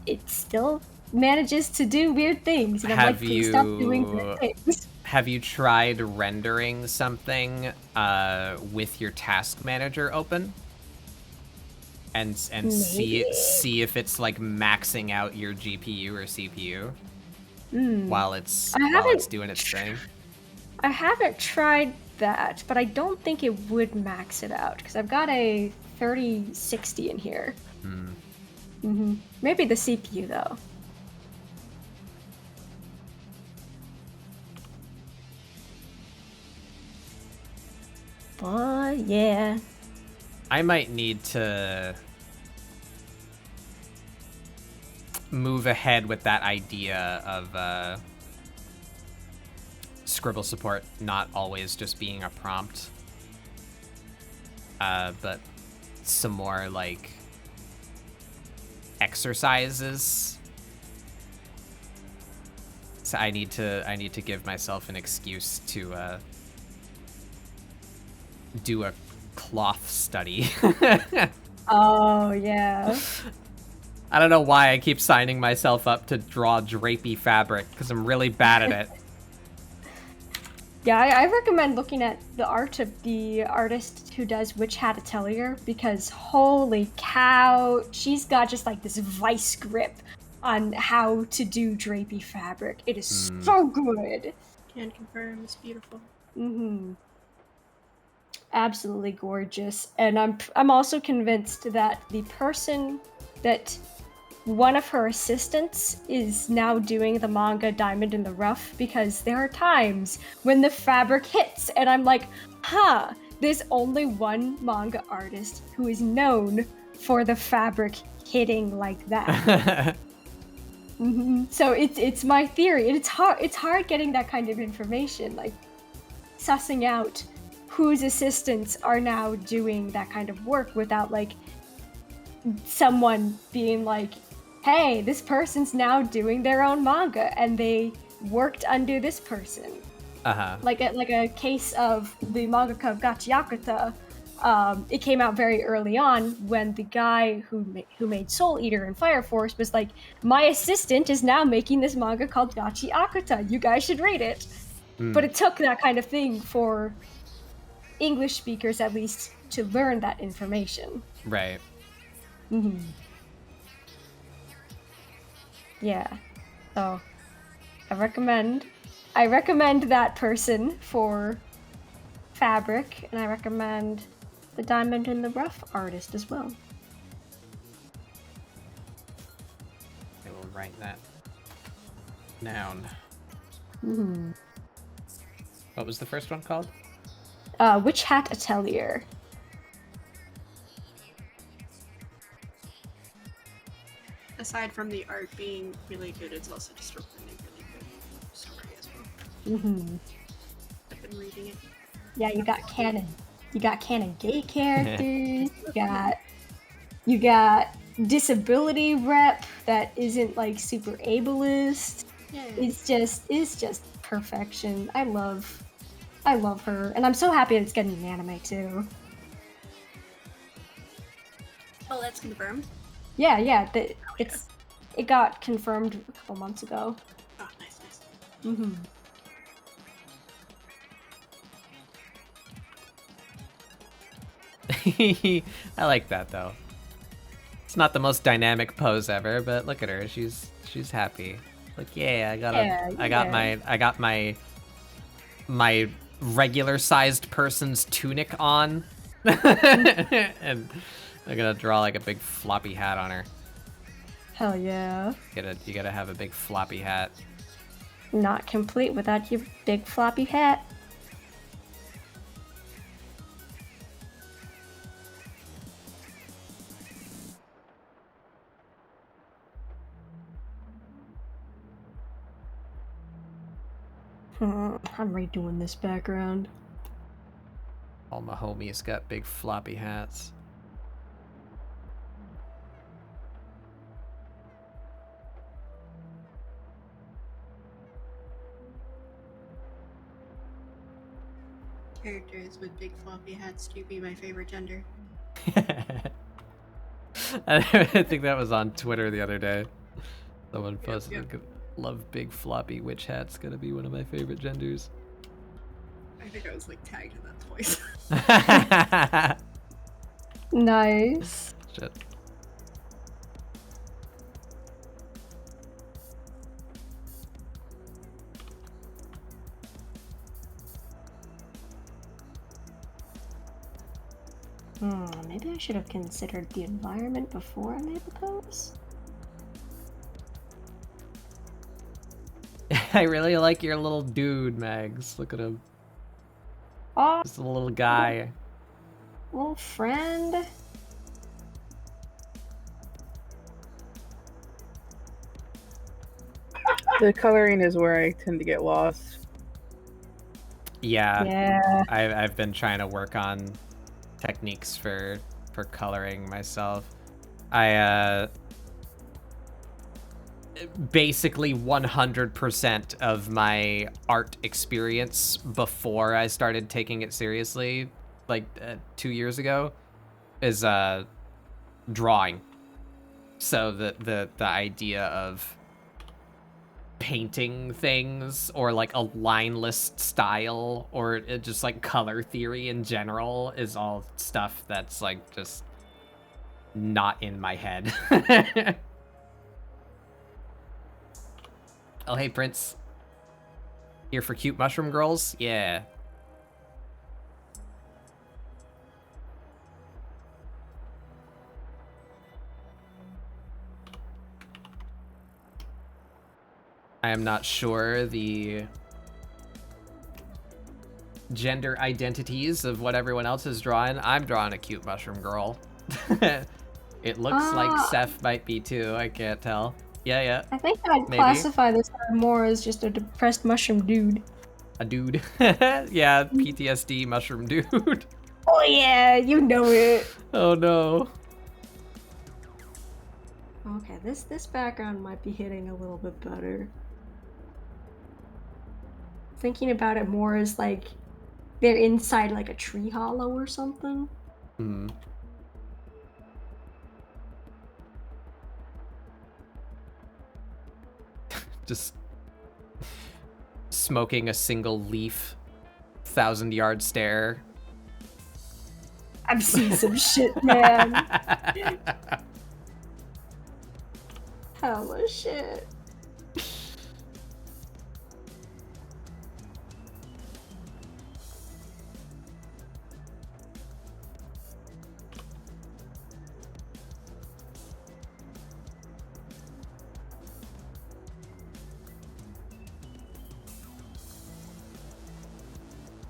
it still manages to do weird things, and I'm like, please stop doing weird things. Have you tried rendering something with your task manager open? And Maybe. see if it's like maxing out your GPU or CPU while it's doing its thing? I haven't tried that, but I don't think it would max it out because I've got a 3060 in here. Maybe the CPU though. But yeah. I might need to move ahead with that idea of ScribbleSupport not always just being a prompt, but some more like exercises. So I need to give myself an excuse to do a cloth study. Oh yeah. I don't know why I keep signing myself up to draw drapey fabric, because I'm really bad at it. Yeah, I recommend looking at the art of the artist who does Witch Hat Atelier, because holy cow, she's got just like this vice grip on how to do drapey fabric. It is so good. Can confirm, it's beautiful. Absolutely gorgeous. And I'm also convinced that the person that one of her assistants is now doing the manga Diamond in the Rough, because there are times when the fabric hits and I'm like, there's only one manga artist who is known for the fabric hitting like that. So it's my theory, and it's hard getting that kind of information, like sussing out whose assistants are now doing that kind of work without like someone being like, hey, this person's now doing their own manga and they worked under this person. Like a case of the mangaka of Gachi Yakuta. It came out very early on when the guy who made Soul Eater and Fire Force was like, my assistant is now making this manga called Gachi Yakuta. You guys should read it. But it took that kind of thing for English speakers, at least, to learn that information. Right. Yeah. So I recommend that person for fabric, and I recommend the Diamond in the Rough artist as well. I will write that down. What was the first one called? Witch Hat Atelier. Aside from the art being really good, it's also just a really good story as well. I've been reading it. Yeah, you got canon gay characters. you got disability rep that isn't like super ableist. Yeah. It's just perfection. I love her, and I'm so happy it's getting an anime too. Oh, that's confirmed? Yeah, it got confirmed a couple months ago. Oh, nice. I like that though. It's not the most dynamic pose ever, but look at her. She's happy. Like, yeah, I got my regular sized person's tunic on. And I'm gonna draw like a big floppy hat on her. Hell yeah. You gotta have a big floppy hat. Not complete without your big floppy hat. I'm redoing this background. All my homies got big floppy hats. Characters with big floppy hats do be my favorite gender. I think that was on Twitter the other day. Someone posted, Yep. love big floppy witch hats, gonna be one of my favorite genders. I think I was like tagged in that twice. Nice. Shit. Maybe I should have considered the environment before I made the pose. I really like your little dude, Mags. Look at him. Oh, Just a little guy. little friend. The coloring is where I tend to get lost. Yeah. I've been trying to work on techniques for coloring myself. I basically 100% of my art experience before I started taking it seriously, like 2 years ago, is drawing. So the idea of painting things or like a lineless style or just like color theory in general is all stuff that's like just not in my head. Oh, hey, Prince. Here for cute mushroom girls? Yeah. I am not sure the gender identities of what everyone else is drawing. I'm drawing a cute mushroom girl. It looks like Seth might be too. I can't tell. Yeah. I think I'd Maybe. classify this more as just a depressed mushroom dude. A dude. Yeah, PTSD mushroom dude. Oh yeah, you know it. Oh no. Okay, this background might be hitting a little bit better. Thinking about it more as like they're inside like a tree hollow or something. Hmm. Just smoking a single leaf, 1,000-yard stare. I've seen some shit, man. Hella shit.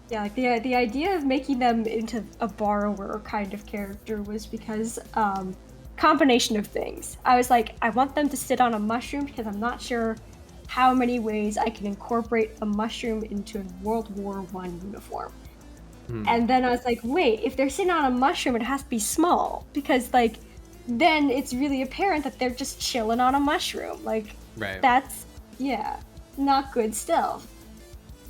Yeah, like the idea of making them into a borrower kind of character was because combination of things. I was like, I want them to sit on a mushroom because I'm not sure how many ways I can incorporate a mushroom into a World War I uniform. And then I was like, wait, if they're sitting on a mushroom, it has to be small because like then it's really apparent that they're just chilling on a mushroom. Like Right. that's not good stuff.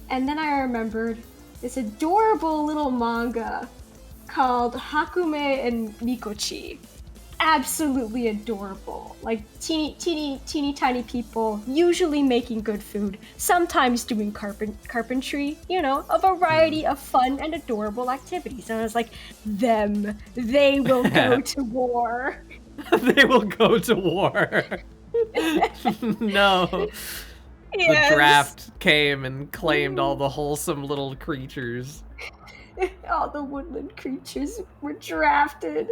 And then I remembered this adorable little manga called Hakume and Mikochi. Absolutely adorable. Like teeny tiny people, usually making good food, sometimes doing carpentry, you know, a variety of fun and adorable activities. And I was like, they will go to war. They will go to war. No. Yes. The draft came and claimed all the wholesome little creatures. All the woodland creatures were drafted.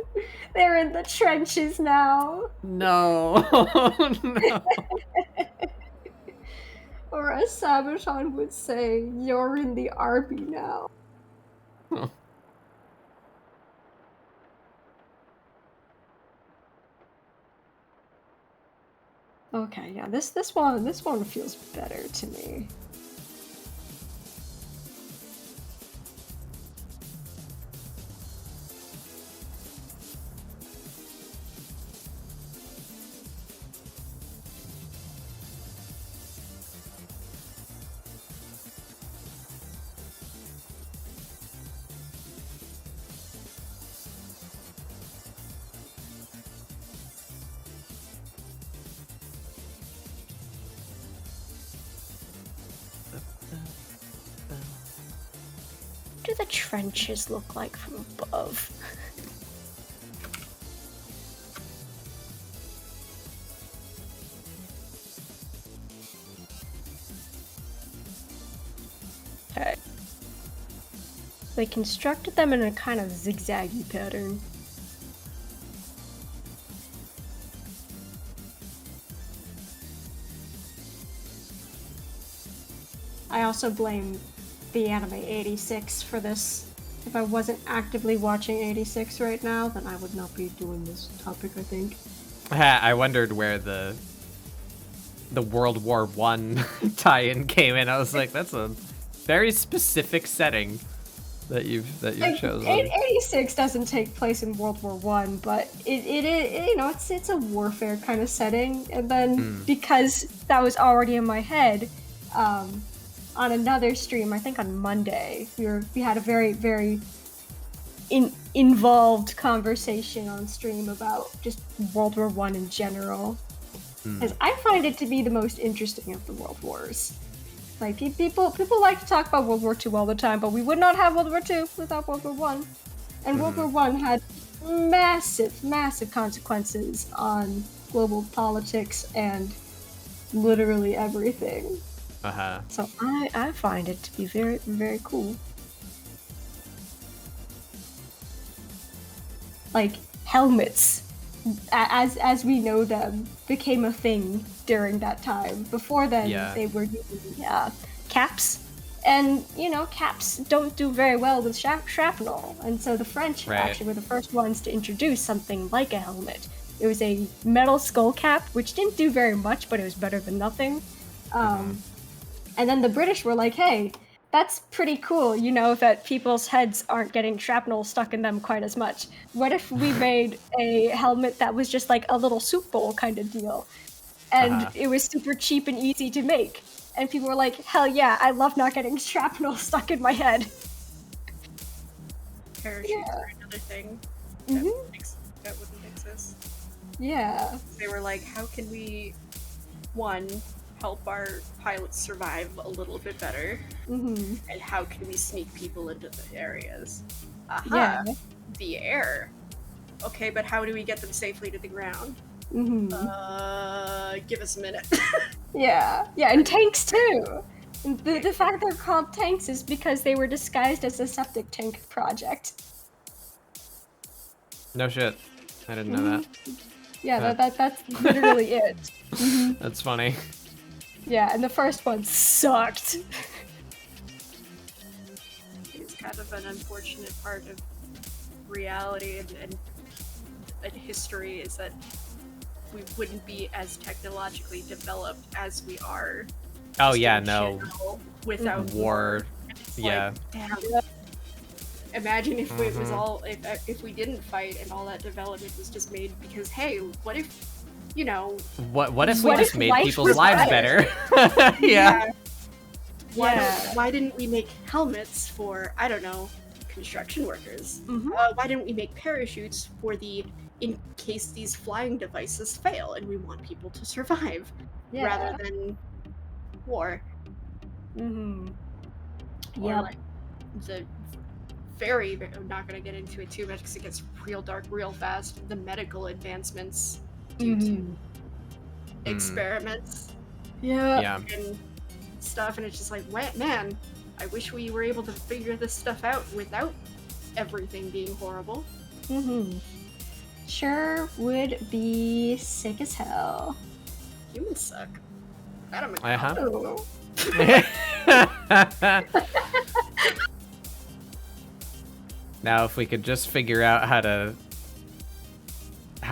They're in the trenches now. No. No. Or as Sabaton would say, you're in the army now. Huh. Okay, yeah, this one feels better to me. do the trenches look like from above? Okay. They constructed them in a kind of zigzaggy pattern. I also blame the anime 86 for this. If I wasn't actively watching 86 right now, then I would not be doing this topic, I think. I wondered where the World War I tie-in came in. I was like, that's a very specific setting that you've chosen. 86 doesn't take place in World War I, but it's a warfare kind of setting. And then because that was already in my head, on another stream, I think on Monday, we had a very, very involved conversation on stream about just World War I in general. Because I find it to be the most interesting of the World Wars. Like, people like to talk about World War II all the time, but we would not have World War II without World War I. And World War I had massive, massive consequences on global politics and literally everything. Uh-huh. So I find it to be very, very cool. Like, helmets, as we know them, became a thing during that time. Before then, they were using caps. And, caps don't do very well with shrapnel. And so the French actually were the first ones to introduce something like a helmet. It was a metal skull cap, which didn't do very much, but it was better than nothing. And then the British were like, hey, that's pretty cool, that people's heads aren't getting shrapnel stuck in them quite as much. What if we made a helmet that was just like a little soup bowl kind of deal? And it was super cheap and easy to make. And people were like, hell yeah, I love not getting shrapnel stuck in my head. Parachutes are another thing that wouldn't exist. Yeah. They were like, how can we, one, help our pilots survive a little bit better, and how can we sneak people into the areas? The air. Okay, but how do we get them safely to the ground? Give us a minute. Yeah, and tanks too. The fact they're called tanks is because they were disguised as a septic tank project. No shit. I didn't know that. Yeah, that's literally it. That's funny. Yeah, and the first one sucked. It's kind of an unfortunate part of reality and history is that we wouldn't be as technologically developed as we are. Oh yeah, no. Without war. Yeah. Like, damn. Imagine if it was all if we didn't fight and all that development was just made because hey, what if What if we just made people's lives better? Yeah. Why didn't we make helmets for, I don't know, construction workers? Why didn't we make parachutes for in case these flying devices fail and we want people to survive rather than war? Or like the I'm not going to get into it too much because it gets real dark real fast. The medical advancements due to experiments and stuff, and it's just like, man, I wish we were able to figure this stuff out without everything being horrible. Sure would be sick as hell. Humans suck. That Now if we could just figure out how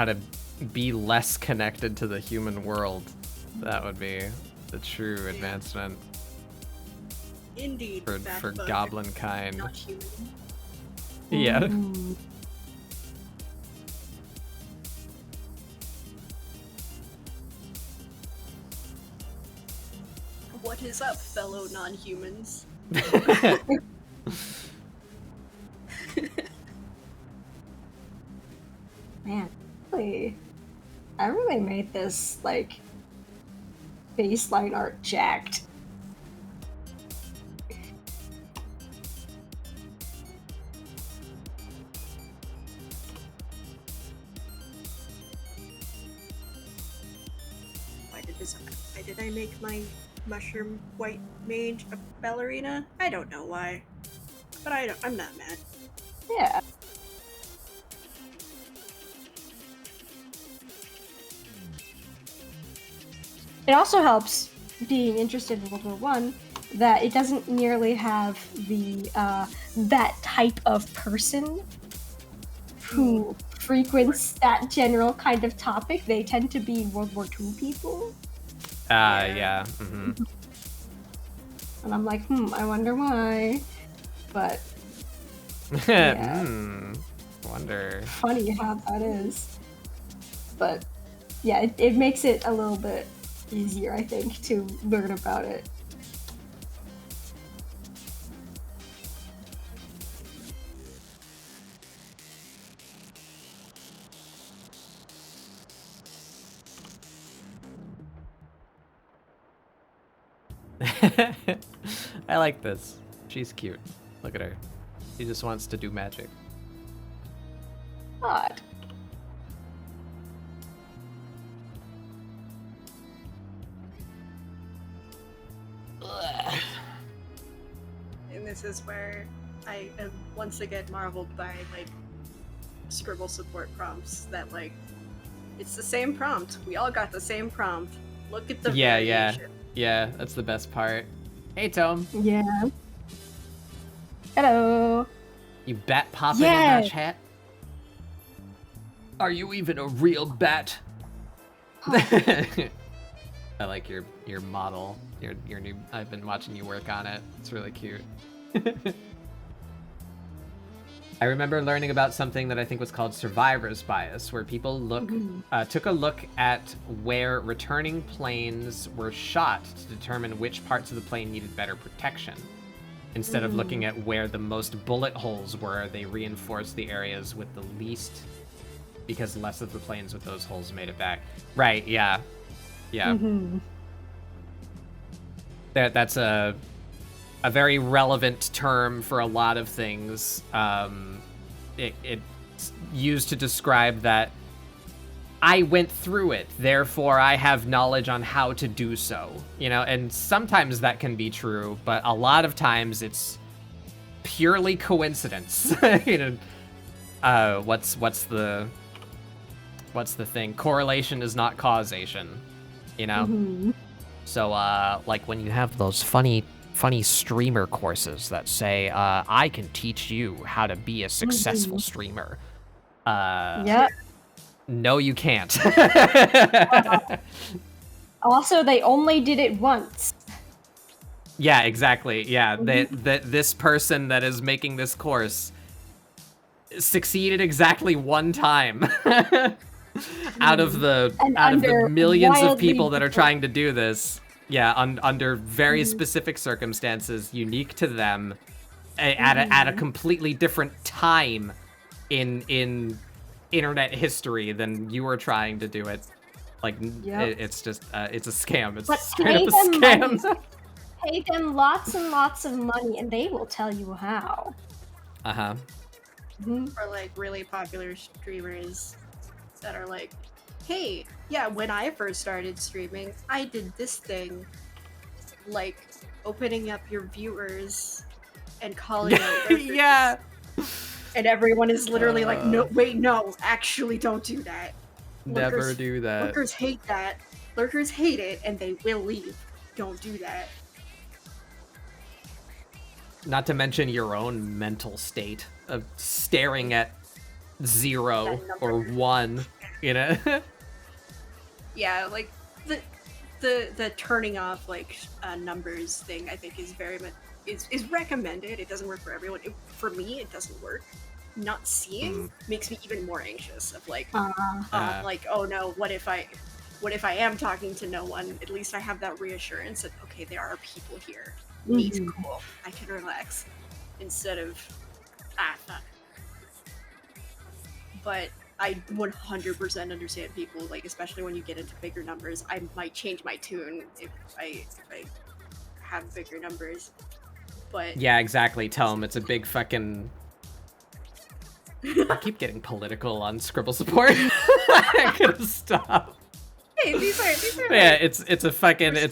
to be less connected to the human world, that would be the true advancement. Indeed. For goblin kind. Not human. Yeah. What is up, fellow non-humans? Man, I really made this, like, baseline art jacked. Why did I make my mushroom white mage a ballerina? I don't know why. But I'm not mad. Yeah. It also helps being interested in World War One that it doesn't nearly have the that type of person who frequents that general kind of topic. They tend to be World War II people. Yeah. Mm-hmm. And I'm like, I wonder why. But yeah. Wonder. Funny how that is. But yeah, it makes it a little bit easier, I think, to learn about it. I like this. She's cute. Look at her. She just wants to do magic. Odd. And this is where I am once again marveled by, like, ScribbleSupport prompts that, like, it's the same prompt. We all got the same prompt. Look at the variation. Yeah, that's the best part. Hey, Tome. Yeah. Hello. You bat popping in that chat? Are you even a real bat? I like your model. Your new. I've been watching you work on it. It's really cute. I remember learning about something that I think was called survivor's bias, where people took a look at where returning planes were shot to determine which parts of the plane needed better protection. Instead of looking at where the most bullet holes were, they reinforced the areas with the least, because less of the planes with those holes made it back. Right, yeah. Yeah. That's a very relevant term for a lot of things. It's used to describe that I went through it, therefore I have knowledge on how to do so. You know, and sometimes that can be true, but a lot of times it's purely coincidence. You know, what's the thing? Correlation is not causation. You know. So like when you have those funny streamer courses that say, I can teach you how to be a successful streamer. Yep. No, you can't. Also, they only did it once. Yeah, exactly. Yeah, this person that is making this course succeeded exactly one time. out of the millions of people that are trying to do this. Yeah, under very specific circumstances, unique to them, at a completely different time in internet history than you were trying to do it. Like, it's just it's a scam. It's straight up a scam. Pay them lots and lots of money, and they will tell you how. Or like really popular streamers that are like, hey, yeah, when I first started streaming, I did this thing, like opening up your viewers and calling out lurkers. Yeah. And everyone is literally like, no, wait, no, actually don't do that. Never do that. Lurkers hate that. Lurkers hate it, and they will leave. Don't do that. Not to mention your own mental state of staring at 0 or 1, you know? Yeah, like the turning off like numbers thing, I think is very much is recommended. It doesn't work for everyone. For me, it doesn't work. Not seeing makes me even more anxious. Of like, like, oh no, what if I am talking to no one? At least I have that reassurance that okay, there are people here. Neat, cool. I can relax instead of fuck. But I 100% understand people, like, especially when you get into bigger numbers. I might change my tune if I have bigger numbers. But yeah, exactly. Tell them it's a big fucking. I keep getting political on ScribbleSupport. I gotta stop. Hey, these are Yeah, it's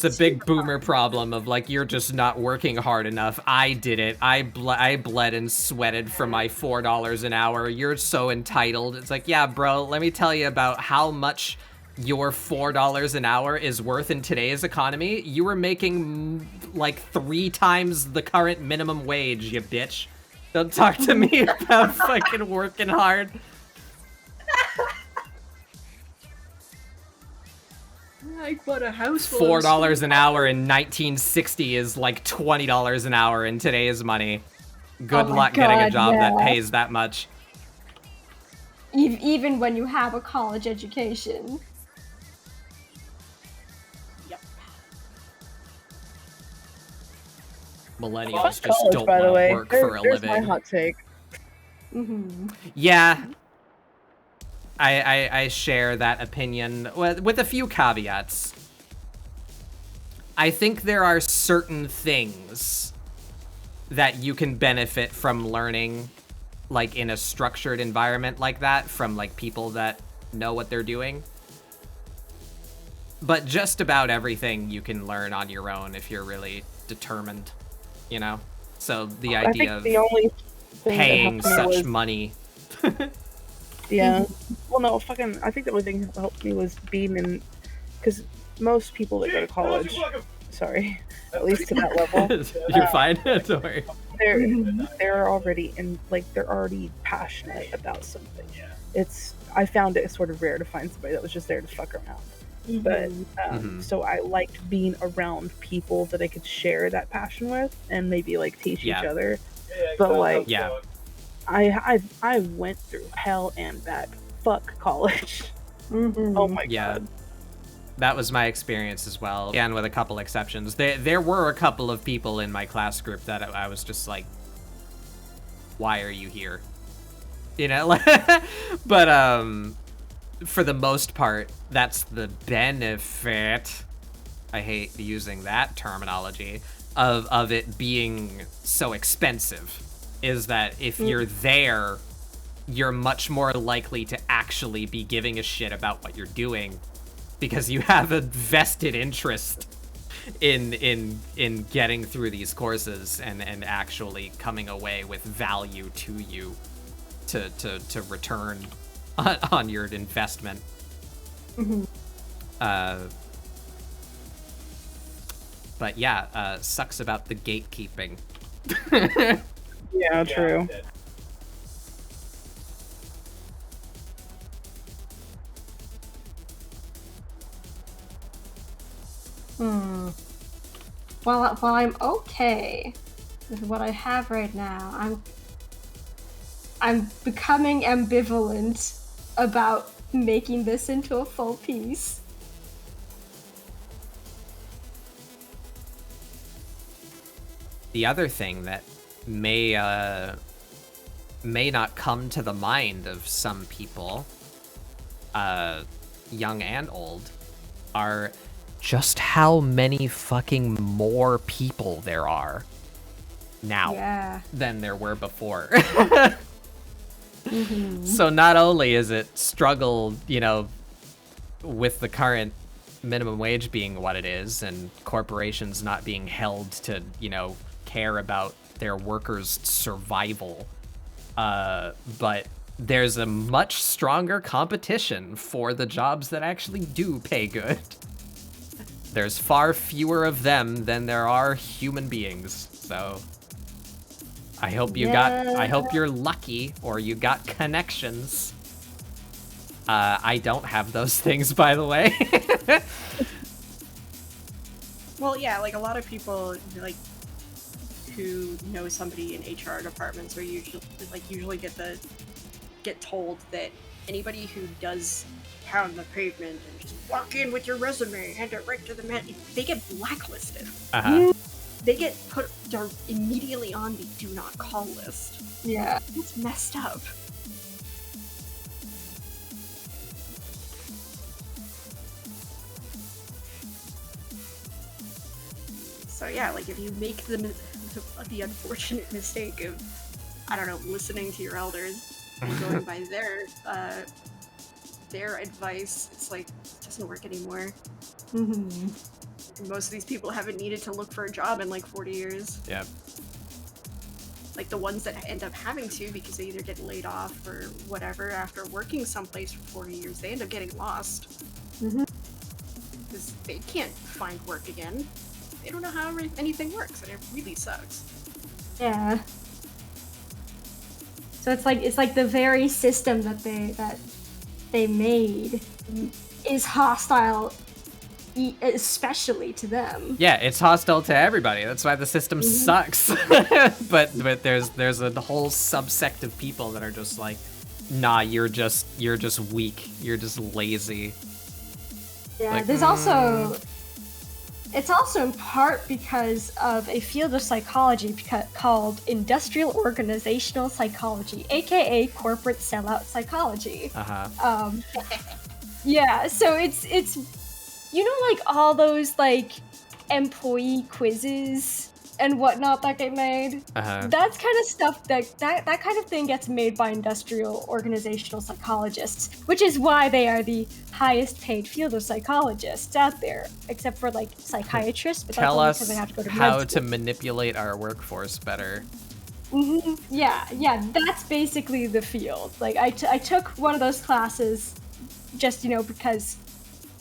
a big boomer problem of like, you're just not working hard enough. I did it. I bled and sweated for my $4 an hour. You're so entitled. It's like, yeah, bro, let me tell you about how much your $4 an hour is worth in today's economy. You were making like 3 times the current minimum wage, you bitch. Don't talk to me about fucking working hard. like what a house. $4 an hour in 1960 is like $20 an hour in today's money. Good luck getting a job that pays that much. Even when you have a college education. Yep. Millennials just don't want to work for a living. Here's my hot take. Yeah. I share that opinion with a few caveats. I think there are certain things that you can benefit from learning, like in a structured environment like that, from like people that know what they're doing. But just about everything you can learn on your own if you're really determined, you know? So the idea of paying such money. Yeah. Well, no, I think the only thing that helped me was being in, because most people that go to college, sorry, at least to that level. You're fine, don't worry. They're already they're already passionate about something. I found it sort of rare to find somebody that was just there to fuck around. But so I liked being around people that I could share that passion with and maybe like teach each other. But like, I went through hell and back. Fuck college. Oh my god. That was my experience as well. Again, with a couple exceptions. There were a couple of people in my class group that I was just like, why are you here? You know? But for the most part, that's the benefit. I hate using that terminology of it being so expensive. Is that if you're there, you're much more likely to actually be giving a shit about what you're doing because you have a vested interest in getting through these courses and actually coming away with value to you to return on your investment. But yeah, sucks about the gatekeeping. Yeah, true. Well, I'm okay with what I have right now. I'm becoming ambivalent about making this into a full piece. The other thing that may not come to the mind of some people, young and old, are just how many fucking more people there are now than there were before. So not only is it struggle, you know, with the current minimum wage being what it is and corporations not being held to, you know, care about their workers' survival, but there's a much stronger competition for the jobs that actually do pay good. There's far fewer of them than there are human beings, so I hope I hope you're lucky or you got connections. I don't have those things, by the way. Well, yeah, like a lot of people, like, who know somebody in HR departments are usually get told that anybody who does pound the pavement and just walk in with your resume, hand it right to the man, they get blacklisted. They're immediately on the do not call list. Yeah. It's messed up. So yeah, like if you make the unfortunate mistake of, I don't know, listening to your elders and going by their their advice, it's like, it doesn't work anymore. Mm-hmm. Most of these people haven't needed to look for a job in like 40 years. Yeah. Like the ones that end up having to because they either get laid off or whatever after working someplace for 40 years, they end up getting lost. Mm-hmm. Because they can't find work again. They don't know how anything works, and it really sucks. Yeah. So it's like the very system that they made is hostile, especially to them. Yeah, it's hostile to everybody. That's why the system sucks. but there's a whole subsect of people that are just like, nah, you're just weak. You're just lazy. Yeah, like, there's also. It's also in part because of a field of psychology called industrial organizational psychology, aka corporate sellout psychology. Yeah, so it's like all those like employee quizzes and whatnot that get made. That's kind of stuff that kind of thing gets made by industrial organizational psychologists, which is why they are the highest paid field of psychologists out there, except for like psychiatrists. But Tell that's us only 'cause they have to go to how med to school. manipulate our workforce better. Yeah, that's basically the field. Like I took one of those classes just because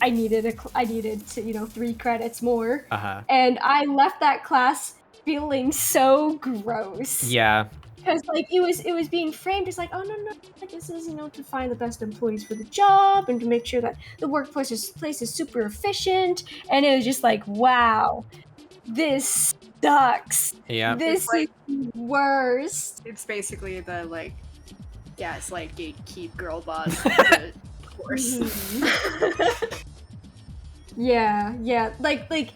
I needed to 3 credits more, and I left that class feeling so gross. Yeah. Because like it was being framed as like, oh no, like this is to find the best employees for the job and to make sure that the place is super efficient, and it was just like, wow, this sucks. Yeah. This is the worst. It's basically the like gaslight gatekeep girl boss the course. Yeah, like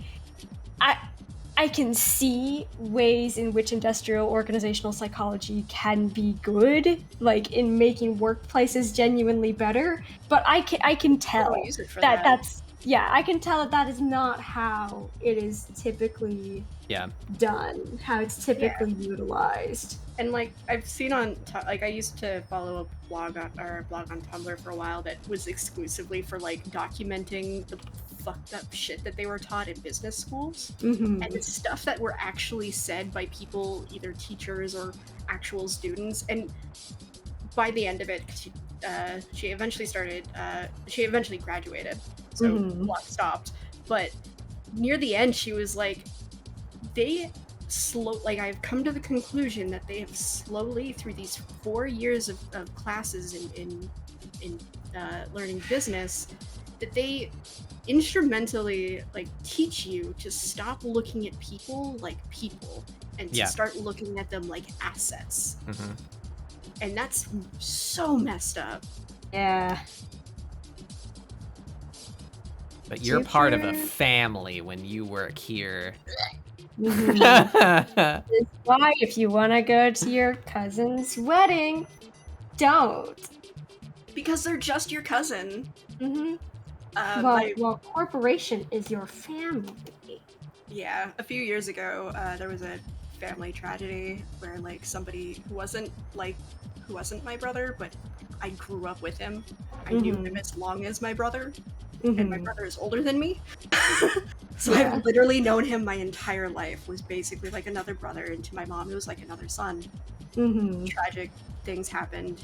I can see ways in which industrial organizational psychology can be good, like in making workplaces genuinely better, but I can tell use it for I can tell that is not how it is typically done, how it's typically utilized. And like I've seen on I used to follow a blog on Tumblr for a while that was exclusively for like documenting the fucked up shit that they were taught in business schools, and the stuff that were actually said by people, either teachers or actual students. And by the end of it, she eventually graduated, so a lot stopped. But near the end, she was like, I've come to the conclusion that they have slowly, through these 4 years of classes in learning business, that they instrumentally like teach you to stop looking at people like people and to start looking at them like assets. And that's so messed up. Yeah. But you're part of a family when you work here. That's why if you want to go to your cousin's wedding, don't. Because they're just your cousin. Well, corporation is your family. Yeah, a few years ago, there was a family tragedy where like somebody who wasn't my brother, but I grew up with him. I knew him as long as my brother, and my brother is older than me. So I've literally known him my entire life. Was basically like another brother, and to my mom, it was like another son. Tragic things happened,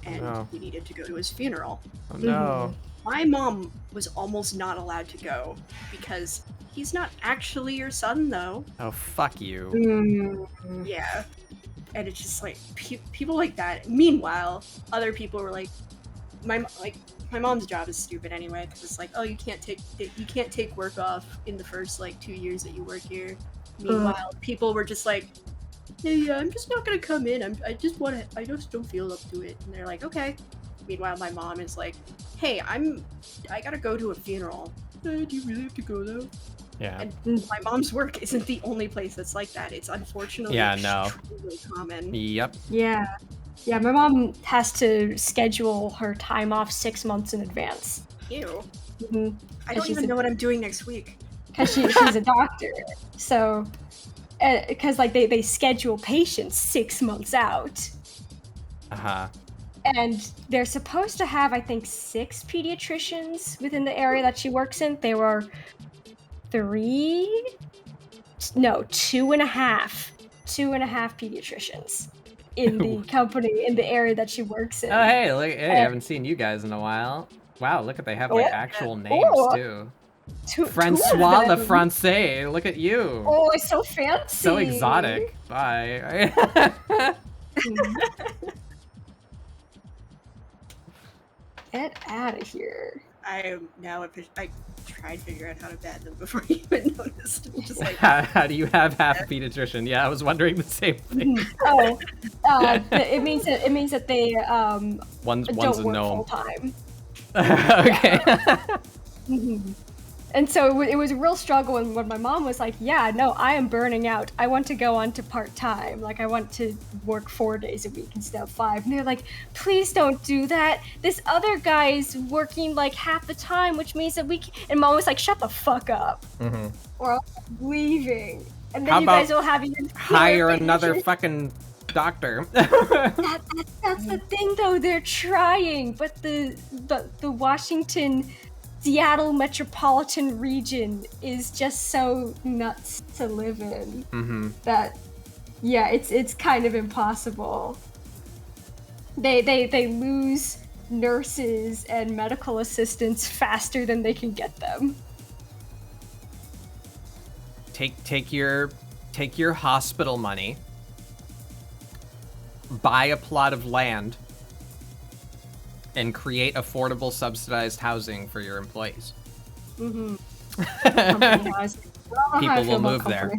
and we needed to go to his funeral. Oh no. My mom was almost not allowed to go because he's not actually your son, though. Oh, fuck you. Yeah. And it's just like people like that. Meanwhile, other people were like, my mom's job is stupid anyway, because it's like, oh, you can't take work off in the first like 2 years that you work here. Meanwhile, people were just like, hey, I'm just not gonna come in. I just don't feel up to it. And they're like, okay. Meanwhile, my mom is like, hey, I gotta go to a funeral. Do you really have to go though? Yeah. And my mom's work isn't the only place that's like that. It's unfortunately extremely common. Yep. Yeah, my mom has to schedule her time off 6 months in advance. Ew. I don't even know what I'm doing next week. Because she's a doctor. So, because like they schedule patients 6 months out. And they're supposed to have, I think, 6 pediatricians within the area that she works in. There were 2.5 pediatricians in the company, in the area that she works in. Oh, hey, look, hey, I haven't seen you guys in a while. Wow, look at they have like actual names too. Francois the Francais, look at you. Oh, it's so fancy. So exotic. Bye. Get out of here. I tried to figure out how to ban them before you even noticed. Just like, how do you have half a pediatrician? Yeah, I was wondering the same thing. It means that they one's don't a work gnome. full time. Okay. And so it was a real struggle when my mom was like, yeah, no, I am burning out. I want to go on to part-time. Like, I want to work 4 days a week instead of 5. And they're like, please don't do that. This other guy is working like half the time, which means that and mom was like, shut the fuck up. Or I'm leaving. And then How you guys will have your hire another fucking doctor. That's the thing, though. They're trying, but the Washington Seattle metropolitan region is just so nuts to live in that, yeah, it's kind of impossible. They lose nurses and medical assistants faster than they can get them. Take your hospital money, buy a plot of land, and create affordable subsidized housing for your employees. Company housing. People will move there.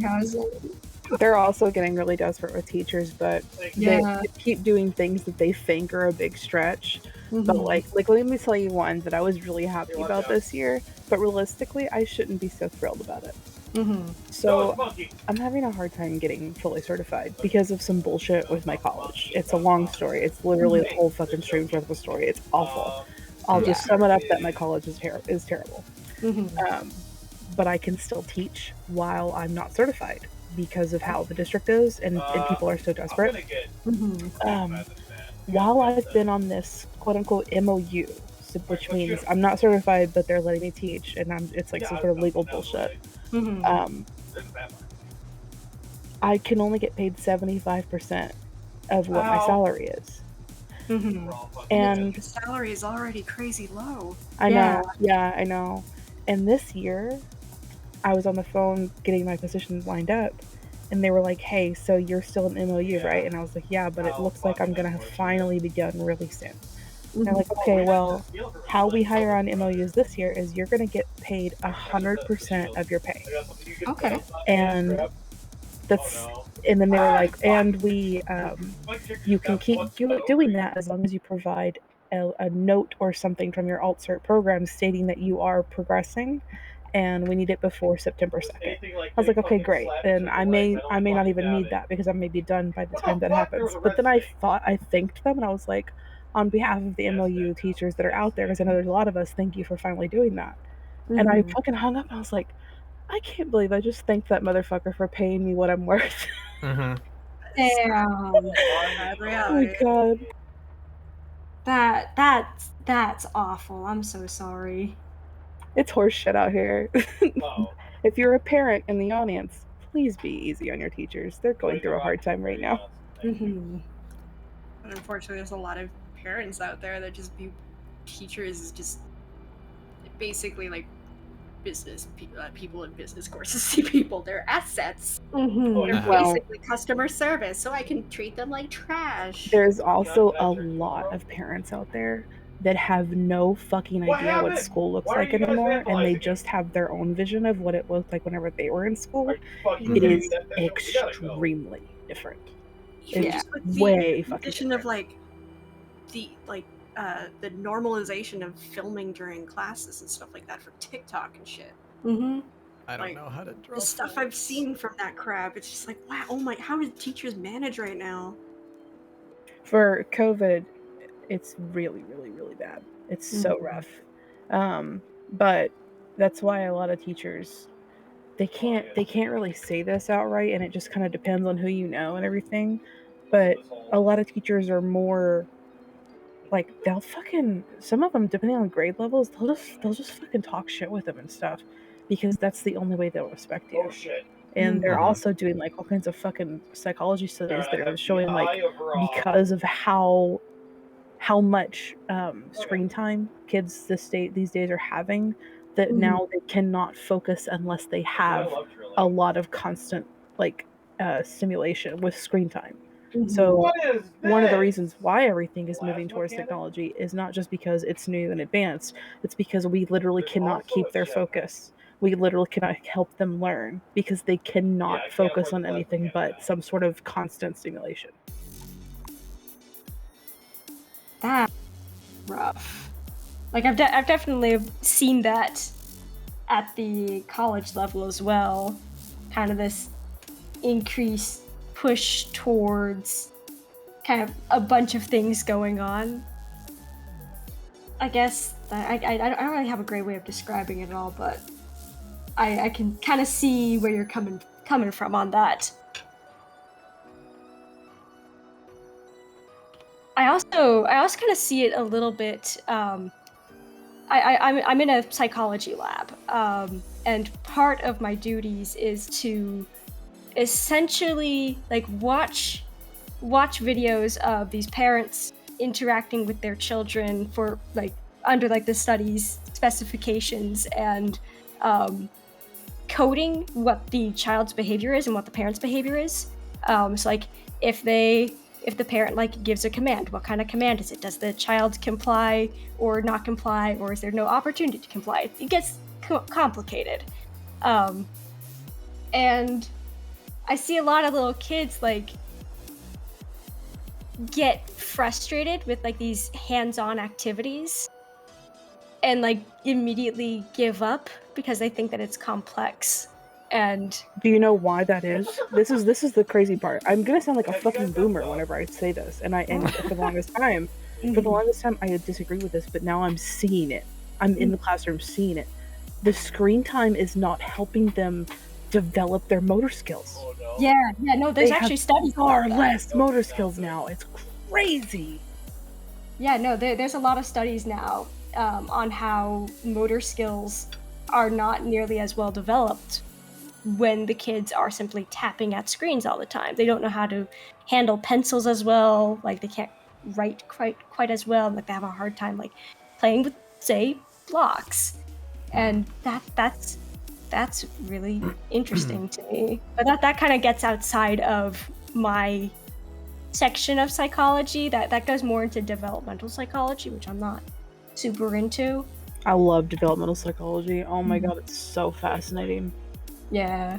They're also getting really desperate with teachers, but they keep doing things that they think are a big stretch. But like let me tell you one that I was really happy about this year, but realistically I shouldn't be so thrilled about it. So I'm having a hard time getting fully certified because of some bullshit with my college. It's a long story. It's literally the whole fucking stream's worth of a story. It's awful. I'll just sum it up that my college is terrible. But I can still teach while I'm not certified because of how the district is and people are so desperate. While I've been on this quote-unquote MOU, which means I'm not certified, but they're letting me teach, and it's like some sort of legal bullshit. I can only get paid 75% of what my salary is. And the salary is already crazy low. I know. Yeah, I know. And this year, I was on the phone getting my positions lined up, and they were like, hey, so you're still an MOU, right? And I was like, yeah, but it looks like I'm going to finally be done really soon. And they're like, okay, well, how we hire on MOUs this year is you're going to get paid 100% of your pay. Okay. And and then they were like, and you can keep doing that as long as you provide a note or something from your alt-cert program stating that you are progressing, and we need it before September 2nd. I was like, okay, great. And I may not even need that because I may be done by the time that happens. But then I thanked them, and I was like, on behalf of the MOU teachers that are out there, because I know there's a lot of us, thank you for finally doing that. And I fucking hung up, and I was like, I can't believe I just thanked that motherfucker for paying me what I'm worth. Damn. Oh my god. That's awful. I'm so sorry. It's horse shit out here. If you're a parent in the audience, please be easy on your teachers. They're going through a hard time right now. But unfortunately, there's a lot of parents out there that just view teachers as just basically like business people in business courses see people. They're assets. They're basically customer service, so I can treat them like trash. There's also a lot of parents out there that have no fucking idea what school looks like anymore, and they just have their own vision of what it looked like whenever they were in school. It is extremely different. It's way fucking different. Of like the normalization of filming during classes and stuff like that for TikTok and shit. I don't know how to draw. The stuff I've seen from that crap, it's just like, wow, oh my, how do teachers manage right now? For COVID, it's really, really, really bad. It's so rough. But that's why a lot of teachers, they can't really say this outright, and it just kind of depends on who you know and everything. But a lot of teachers are more like they'll fucking, some of them, depending on grade levels, they'll just fucking talk shit with them and stuff, because that's the only way they'll respect you. And they're also doing like all kinds of fucking psychology studies that are showing like, because of how much screen time kids these days are having, that now they cannot focus unless they have a lot of constant like stimulation with screen time. So one of the reasons why everything is moving towards technology is not just because it's new and advanced, it's because we literally cannot keep their focus. We literally cannot help them learn because they cannot focus on anything but some sort of constant stimulation. That's rough. Like I've definitely seen that at the college level as well. Kind of this increased push towards kind of a bunch of things going on. I guess I don't really have a great way of describing it at all, but I can kind of see where you're coming from on that. I also kind of see it a little bit. I'm in a psychology lab, and part of my duties is to essentially like watch videos of these parents interacting with their children for like under like the study's specifications, and coding what the child's behavior is and what the parent's behavior is. So like if the parent like gives a command, what kind of command is it? Does the child comply or not comply, or is there no opportunity to comply? It gets complicated. And I see a lot of little kids like get frustrated with like these hands-on activities and like immediately give up because they think that it's complex. And do you know why that is? This is the crazy part. I'm gonna sound like a fucking boomer whenever I say this, and for the longest time I disagree with this, but now I'm seeing it. I'm in the classroom seeing it. The screen time is not helping them develop their motor skills. Yeah, no, there's actually studies far less motor skills now. It's crazy. Yeah, no, there's a lot of studies now on how motor skills are not nearly as well developed when the kids are simply tapping at screens all the time. They don't know how to handle pencils as well. Like they can't write quite as well. Like they have a hard time like playing with, say, blocks, and that's really interesting to me. But that kind of gets outside of my section of psychology. That goes more into developmental psychology, which I'm not super into. I love developmental psychology. Oh my god, it's so fascinating. Yeah.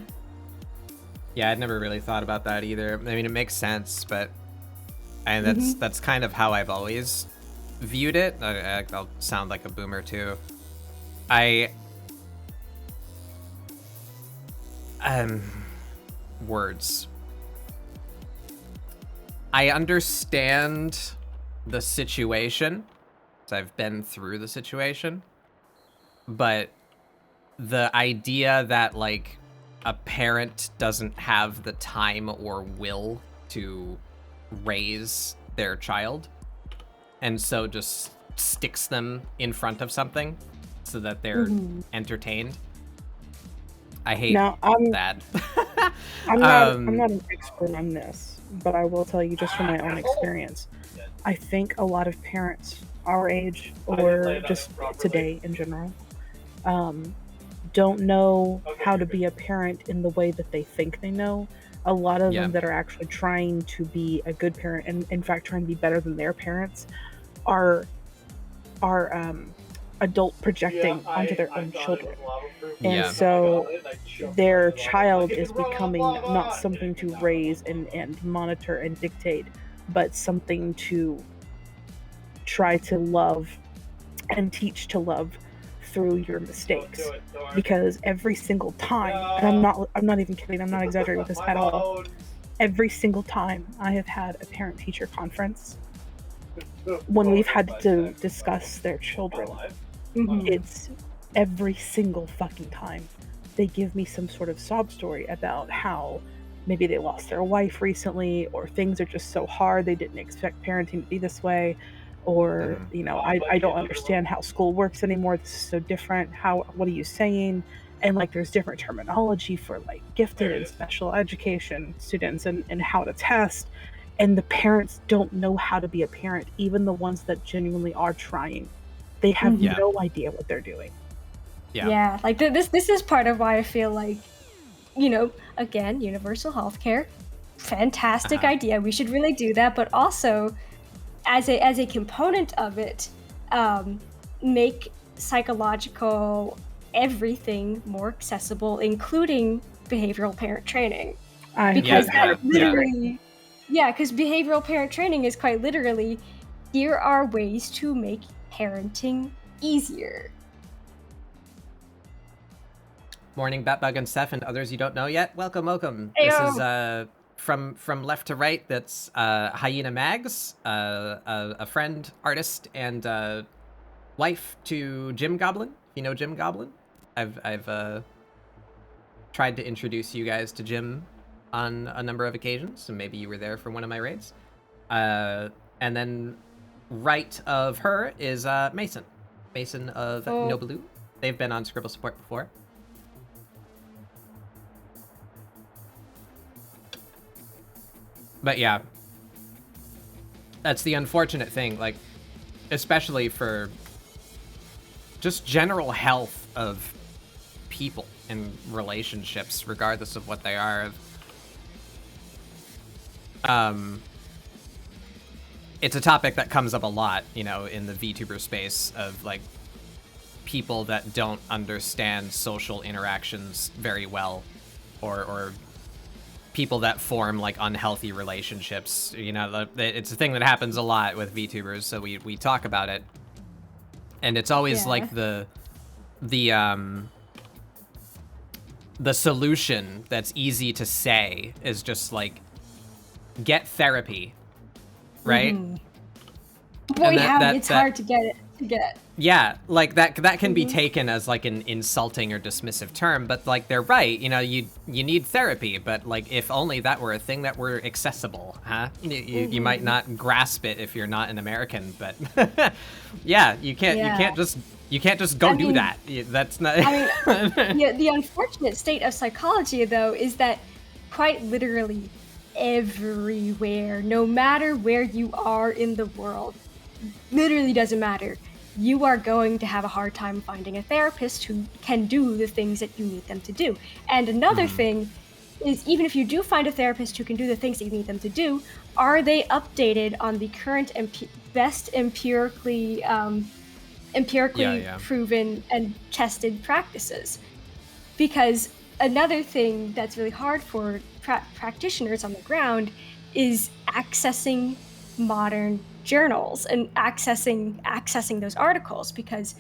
Yeah, I'd never really thought about that either. I mean, it makes sense, but that's kind of how I've always viewed it. I'll sound like a boomer too. Words. I understand the situation. I've been through the situation, but the idea that like a parent doesn't have the time or will to raise their child, and so just sticks them in front of something so that they're entertained. I hate that. I'm not an expert on this, but I will tell you just from my own experience. I think a lot of parents our age, or just today in general, don't know how to be a parent in the way that they think they know. A lot of them that are actually trying to be a good parent, and in fact trying to be better than their parents, are adult projecting onto their own children. And so their child is becoming not something to raise and monitor and dictate, but something to try to love and teach to love through your mistakes. Because every single time, and I'm not even kidding, I'm not exaggerating with this at all, every single time I have had a parent-teacher conference, when we've had to discuss their children, it's every single fucking time they give me some sort of sob story about how maybe they lost their wife recently, or things are just so hard they didn't expect parenting to be this way, or I don't understand how school works anymore. This is so different. What are you saying? And like there's different terminology for like gifted and special education students and how to test, and the parents don't know how to be a parent, even the ones that genuinely are trying. They have no idea what they're doing. Yeah, like this is part of why I feel like, again, universal healthcare, fantastic idea. We should really do that, but also as a component of it, make psychological everything more accessible, including behavioral parent training. Because behavioral parent training is quite literally, here are ways to make parenting easier. Morning, Batbug and Steph, and others you don't know yet. Welcome. Ayo. This is from left to right. That's Hyena Mags, a friend, artist, and wife to Jim Goblin. You know Jim Goblin? I've tried to introduce you guys to Jim on a number of occasions, so maybe you were there for one of my raids. And then right of her is Mason of Nobleu. They've been on ScribbleSupport before. But yeah, that's the unfortunate thing, like, especially for just general health of people and relationships, regardless of what they are. It's a topic that comes up a lot, in the VTuber space, of like people that don't understand social interactions very well, or people that form like unhealthy relationships. It's a thing that happens a lot with VTubers, so we talk about it, and it's always like the solution that's easy to say is just like, get therapy, right? Boy, it's hard to get it. Yeah, like that can be taken as like an insulting or dismissive term, but like they're right. You need therapy, but like if only that were a thing that were accessible, huh? You might not grasp it if you're not an American, but yeah, you can't just go do that. That's not. The unfortunate state of psychology, though, is that quite literally everywhere, no matter where you are in the world, literally doesn't matter, you are going to have a hard time finding a therapist who can do the things that you need them to do. And another thing is, even if you do find a therapist who can do the things that you need them to do, are they updated on the current best empirically proven and tested practices? Because another thing that's really hard for practitioners on the ground is accessing modern journals and accessing those articles, because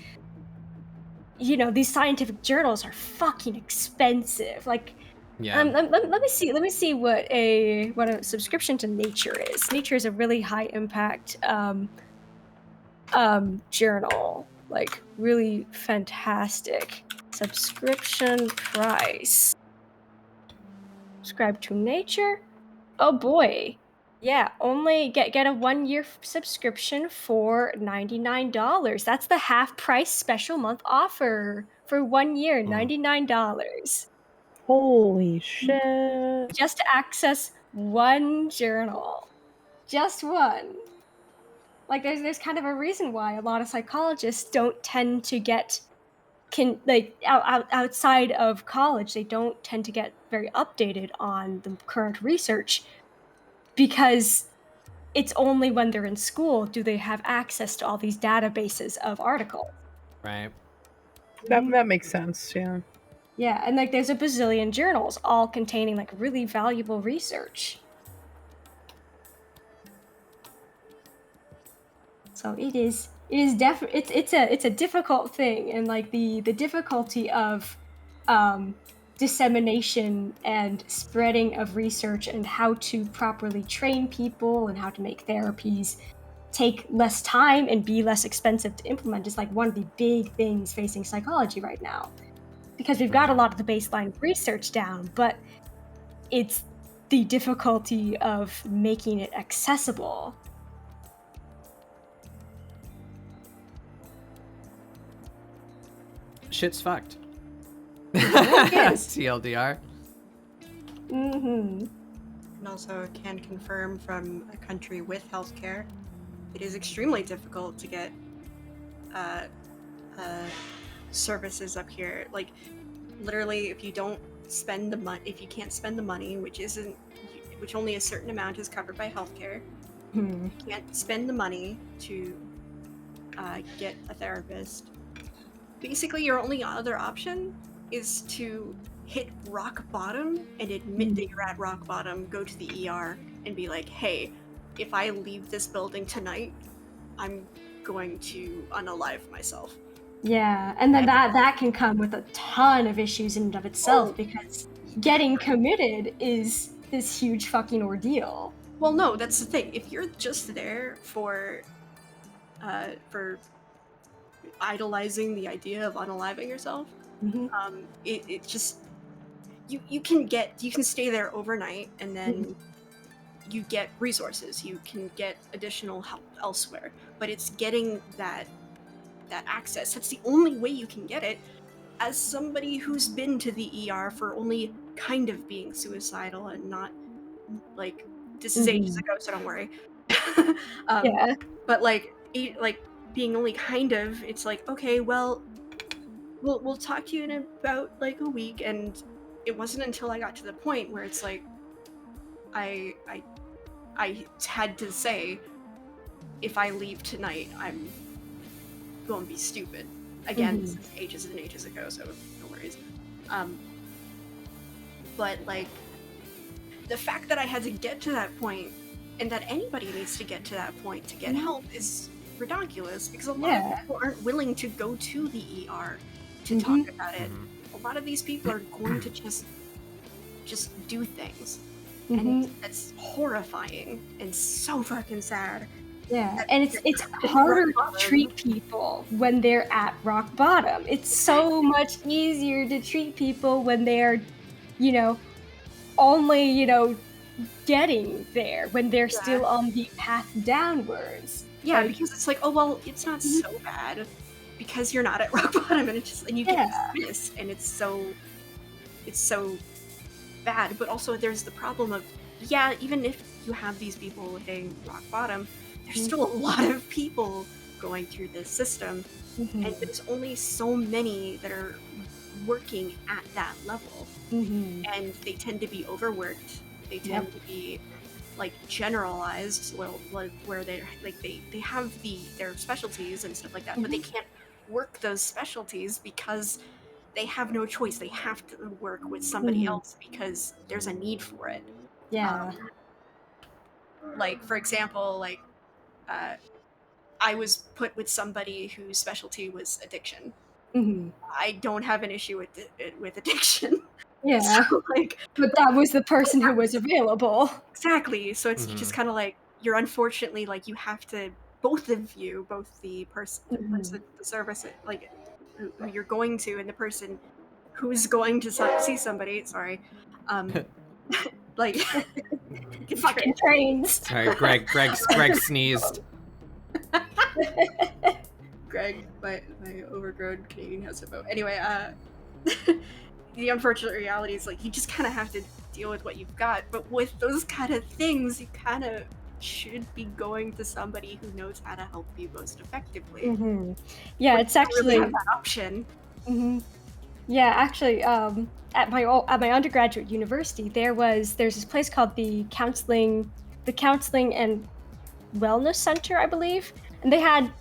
these scientific journals are fucking expensive. Like, let me see what a subscription to Nature is. Nature is a really high impact journal, like really fantastic. Subscription price. Subscribe to Nature. Oh boy. Yeah, only get a 1-year subscription for $99. That's the half price special month offer for 1 year, $99. Holy shit. Just to access one journal. Just one. Like there's kind of a reason why a lot of psychologists don't tend to get outside of college, they don't tend to get very updated on the current research, because it's only when they're in school do they have access to all these databases of articles. Right. That makes sense, yeah. Yeah, and like there's a bazillion journals all containing like really valuable research. So it's a difficult thing, and like the difficulty of dissemination and spreading of research and how to properly train people and how to make therapies take less time and be less expensive to implement is like one of the big things facing psychology right now, because we've got a lot of the baseline research down, but it's the difficulty of making it accessible. shit's fucked. Yes. TLDR. Mm-hmm. And also can confirm from a country with healthcare, it is extremely difficult to get services up here. Like, literally, if you don't spend the money, if you can't spend the money, which only a certain amount is covered by healthcare, you can't spend the money to get a therapist. Basically, your only other option is to hit rock bottom and admit that you're at rock bottom, go to the ER, and be like, hey, if I leave this building tonight, I'm going to unalive myself. Yeah, and then that can come with a ton of issues in and of itself, because getting committed is this huge fucking ordeal. Well, no, that's the thing. If you're just there for idolizing the idea of unaliving yourself, it just you can stay there overnight, and then you get resources, you can get additional help elsewhere, but it's getting that access. That's the only way you can get it. As somebody who's been to the ER for only kind of being suicidal and not like, this is ages ago, so don't worry. Yeah. But like being only kind of, it's like, okay, well, we'll talk to you in about like a week. And it wasn't until I got to the point where it's like I had to say, if I leave tonight, I'm going to be stupid. Again, this is ages and ages ago, so no worries. But like, the fact that I had to get to that point, and that anybody needs to get to that point to get help, is ridiculous, because a lot of people aren't willing to go to the ER to talk about it. A lot of these people are going to just do things. And it's horrifying and so fucking sad. Yeah, and it's harder to treat people when they're at rock bottom. It's so much easier to treat people when they're, only, getting there, when they're still on the path downwards. Yeah, because it's like, oh, well, it's not so bad because you're not at rock bottom, and you get dismissed, and it's so bad. But also there's the problem of, even if you have these people hitting rock bottom, there's still a lot of people going through this system, and there's only so many that are working at that level, and they tend to be overworked. They tend to be like generalized, where they're like they have their specialties and stuff like that, but they can't work those specialties because they have no choice. They have to work with somebody else because there's a need for it. Yeah. Like, for example, like I was put with somebody whose specialty was addiction. I don't have an issue with addiction. Yeah. So, like, but that was the person who was available. Exactly. So it's just kind of like, you're unfortunately, like, you have to, both the person, the service, like, who you're going to, and the person who's going to see somebody, sorry, like, fucking trains. Sorry, Greg sneezed. Greg, my overgrown Canadian has a vote. Anyway, the unfortunate reality is, like, you just kind of have to deal with what you've got. But with those kind of things, you kind of should be going to somebody who knows how to help you most effectively. Yeah, it's actually really have that option. Yeah, actually, at my undergraduate university, there's this place called the Counseling and Wellness Center, I believe, and they had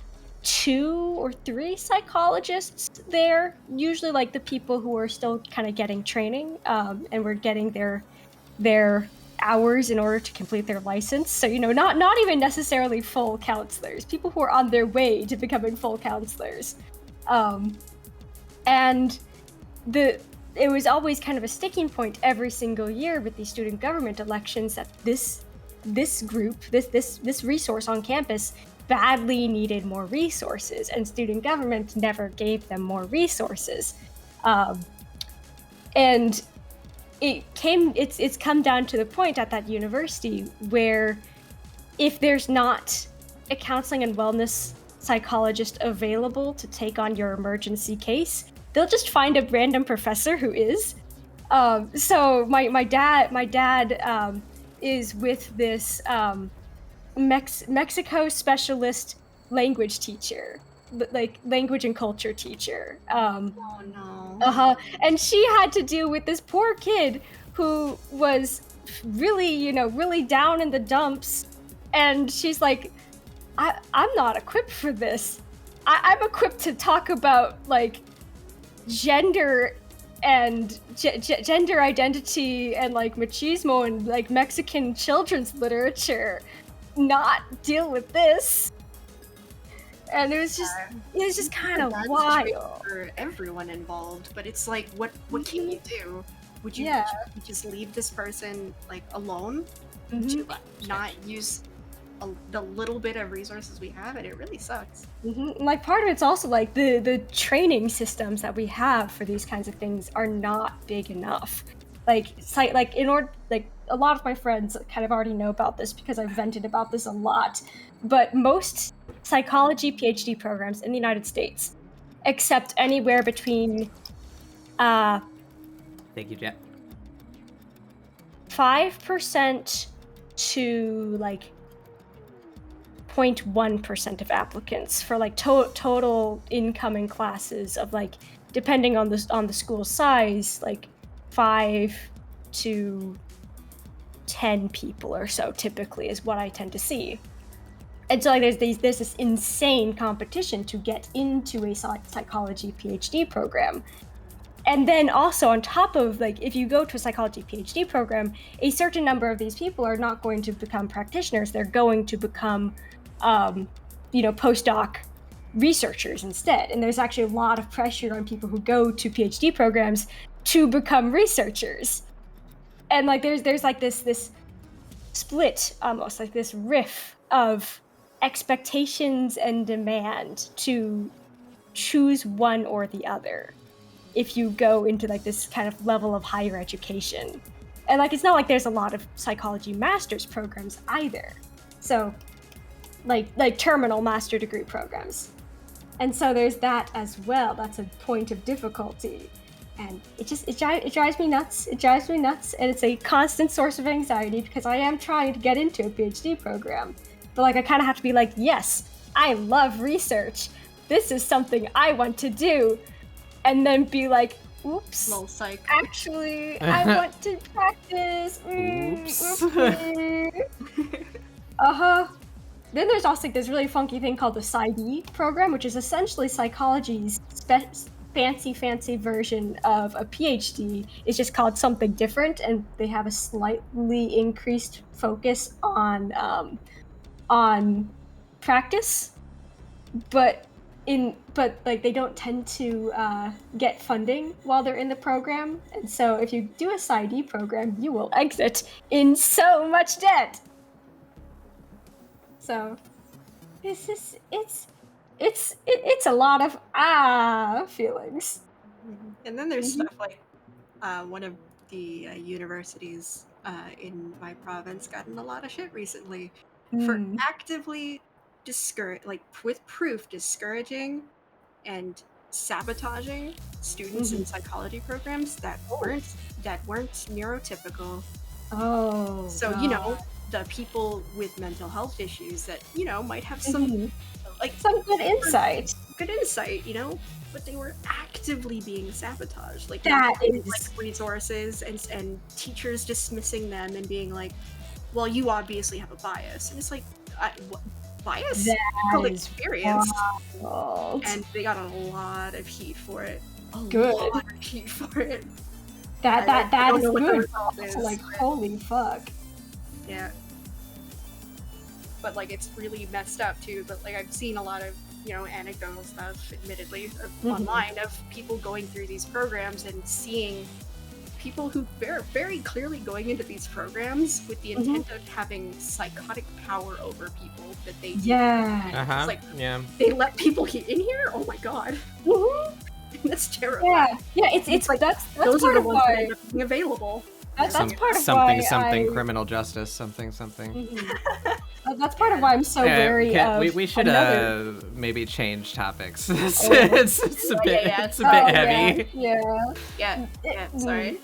2 or 3 psychologists there, usually like the people who are still kind of getting training, and were getting their hours in order to complete their license. So, not even necessarily full counselors, people who are on their way to becoming full counselors. And it was always kind of a sticking point every single year with the student government elections that this group, this resource on campus badly needed more resources, and student government never gave them more resources. And it's come down to the point at that university where if there's not a counseling and wellness psychologist available to take on your emergency case, they'll just find a random professor who is. So my dad is with this Mexico specialist language teacher, like language and culture teacher. Oh no. And she had to deal with this poor kid who was really, really down in the dumps. And she's like, I'm not equipped for this. I'm equipped to talk about like gender and gender identity and like machismo and like Mexican children's literature, not deal with this. And it was just kind of wild for everyone involved. But it's like, what can you do? Would you just leave this person like alone to not use the little bit of resources we have? And it really sucks. Like part of it's also like the training systems that we have for these kinds of things are not big enough. Like a lot of my friends kind of already know about this because I've vented about this a lot. But most psychology PhD programs in the United States accept anywhere between Thank you, Jet. 5% to like 0.1% of applicants for like total incoming classes of like, depending on the school size, like 5 to 10 people or so typically is what I tend to see. And so like there's this insane competition to get into a psychology PhD program. And then also on top of like, if you go to a psychology PhD program, a certain number of these people are not going to become practitioners. They're going to become, postdoc researchers instead. And there's actually a lot of pressure on people who go to PhD programs to become researchers. And like there's like this split, almost like this riff of expectations and demand to choose one or the other if you go into like this kind of level of higher education. And like it's not like there's a lot of psychology master's programs either. So like terminal master degree programs. And so there's that as well. That's a point of difficulty. And it drives me nuts. It drives me nuts. And it's a constant source of anxiety because I am trying to get into a PhD program. But like I kind of have to be like, yes, I love research. This is something I want to do. And then be like, oops, actually, I want to practice. Oops. Then there's also like this really funky thing called the PsyD program, which is essentially psychology's fancy version of a PhD. It's just called something different, and they have a slightly increased focus on practice, but like they don't tend to get funding while they're in the program. And so if you do a PsyD program, you will exit in so much debt. So it's a lot of feelings. And then there's stuff like one of the universities in my province gotten a lot of shit recently for actively discouraging and sabotaging students in psychology programs that weren't neurotypical. Oh, so God. The people with mental health issues that might have some some good insight, but they were actively being sabotaged, like that is like resources and teachers dismissing them and being like, well, you obviously have a bias. And it's like, what bias? That is experience. Wild. And they got a lot of heat for it. That is good. So, like, holy fuck. Yeah. But like it's really messed up too. But like I've seen a lot of anecdotal stuff, admittedly, online of people going through these programs and seeing people who are very clearly going into these programs with the intent of having psychotic power over people that they they let people get in here. Oh my god. That's terrible. Yeah, it's like that's those part are the of ones why that end up being available. that's part of something why criminal justice something. That's part of why I'm so wary of. We should maybe change topics. It's a bit heavy. Yeah. Sorry.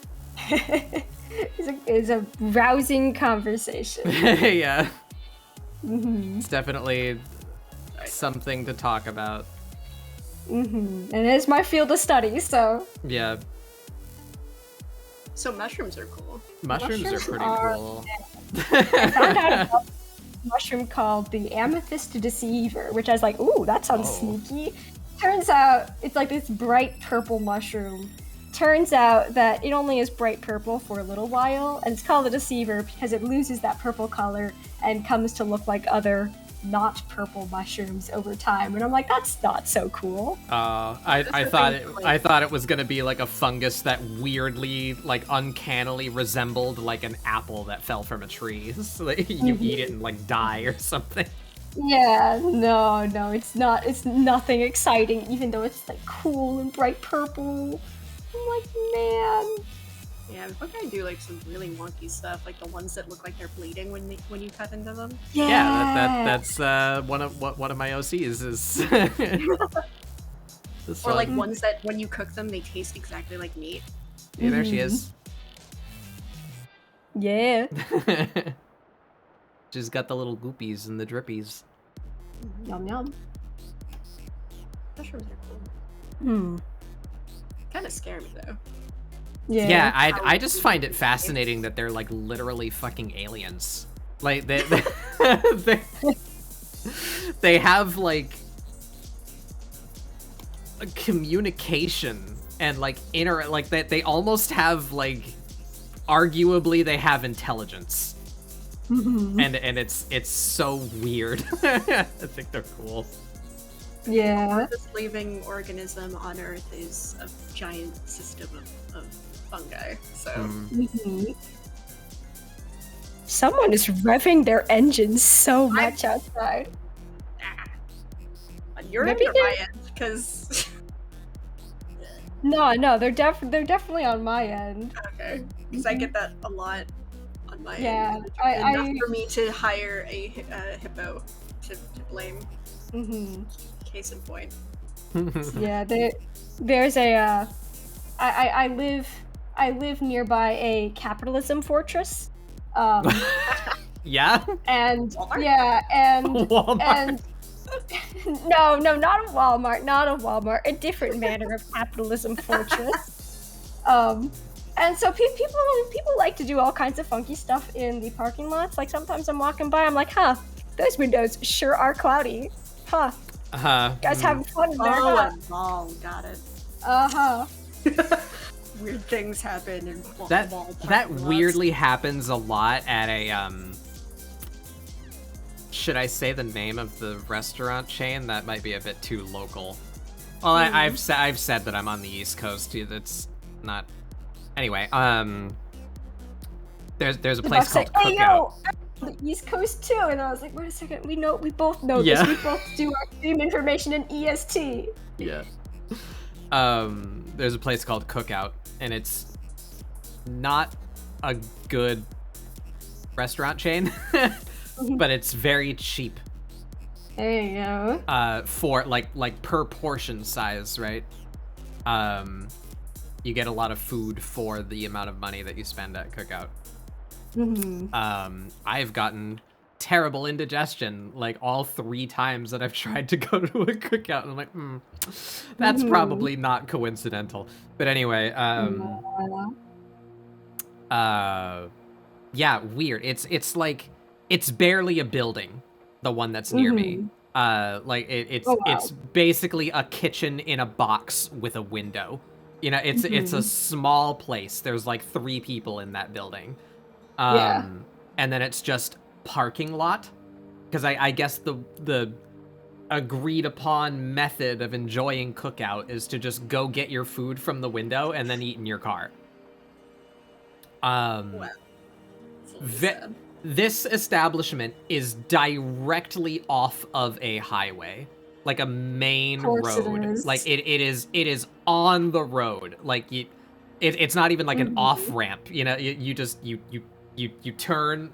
It's a rousing conversation. Yeah. Mm-hmm. It's definitely something to talk about. Mm-hmm. And it's my field of study, so. Yeah. So mushrooms are cool. Mushrooms are pretty cool. I found out about a mushroom called the Amethyst Deceiver, which I was like, ooh, that sounds sneaky. Turns out it's like this bright purple mushroom. Turns out that it only is bright purple for a little while, and it's called the Deceiver because it loses that purple color and comes to look like other not purple mushrooms over time. And I'm like, that's not so cool. I thought it was gonna be like a fungus that weirdly, like uncannily resembled like an apple that fell from a tree. So that you eat it and like die or something. Yeah, no, it's not. It's nothing exciting, even though it's like cool and bright purple. I'm like, man. Yeah, but I do like some really wonky stuff, like the ones that look like they're bleeding when you cut into them. Yeah, that's one of my OCs is. Or like ones that when you cook them, they taste exactly like meat. Yeah, there she is. Yeah. She's got the little goopies and the drippies. Yum yum. Mushrooms are cool. Hmm. Kind of scare me though. Yeah, I just find it fascinating that they're like literally fucking aliens. Like they they have like a communication and like they almost have like arguably they have intelligence. And it's so weird. I think they're cool. Yeah. This living organism on Earth is a giant system of fungi, so. Someone is revving their engines so much outside. On your end or my end? Because. No, they're definitely on my end. Okay, because I get that a lot on my end. Yeah, enough for me to hire a hippo to blame. Case in point. Yeah, there's a I live nearby a capitalism fortress. Yeah? And Walmart? yeah, and Walmart. and no, not a Walmart, a different manner of capitalism fortress. And so people like to do all kinds of funky stuff in the parking lots. Like sometimes I'm walking by, I'm like, huh, those windows sure are cloudy. Huh. Uh-huh. You guys having fun in there? Oh, got it. Uh-huh. Weird things happen in that weirdly happens a lot at a should I say the name of the restaurant chain? That might be a bit too local. Well, I've said that I'm on the East Coast. That's not. Anyway, there's a place called Cookout. Hey, yo, the East Coast too, and I was like, wait a second, we both know this. We both do our stream information in EST. Yeah. There's a place called Cookout, and it's not a good restaurant chain, but it's very cheap. There you go. For like per portion size, right? You get a lot of food for the amount of money that you spend at Cookout. I've gotten terrible indigestion like all 3 times that I've tried to go to a Cookout, and I'm like, that's probably not coincidental. But anyway, yeah, weird. It's like it's barely a building, the one that's near me. Like it's basically a kitchen in a box with a window. You know, it's a small place. There's like 3 people in that building. And then it's just parking lot, because I guess the agreed upon method of enjoying Cookout is to just go get your food from the window and then eat in your car. This establishment is directly off of a highway, like a main road. Like it is on the road. Like it's not even like an off ramp. You know, you turn.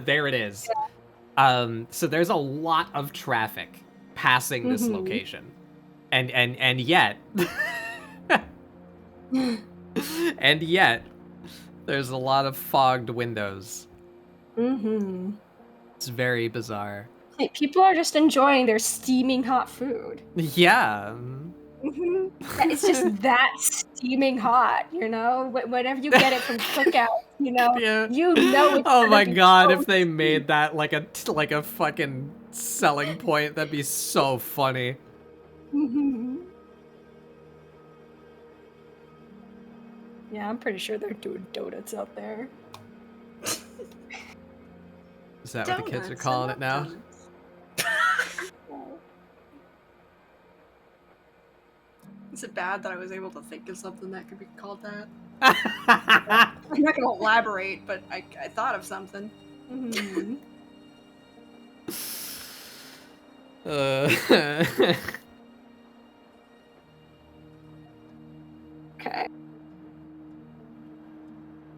There it is. So there's a lot of traffic passing this location. And yet and yet there's a lot of fogged windows. It's very bizarre. People are just enjoying their steaming hot food. Yeah. It's just that steaming hot, you know? Whenever you get it from Cookout, you know, Yeah. you know it's Oh my god, so if they made that like a fucking selling point, that'd be so funny. Yeah, I'm pretty sure they're doing donuts out there. Is that what the kids are calling it now? Is it bad that I was able to think of something that could be called that? I'm not gonna elaborate, but I thought of something. Okay.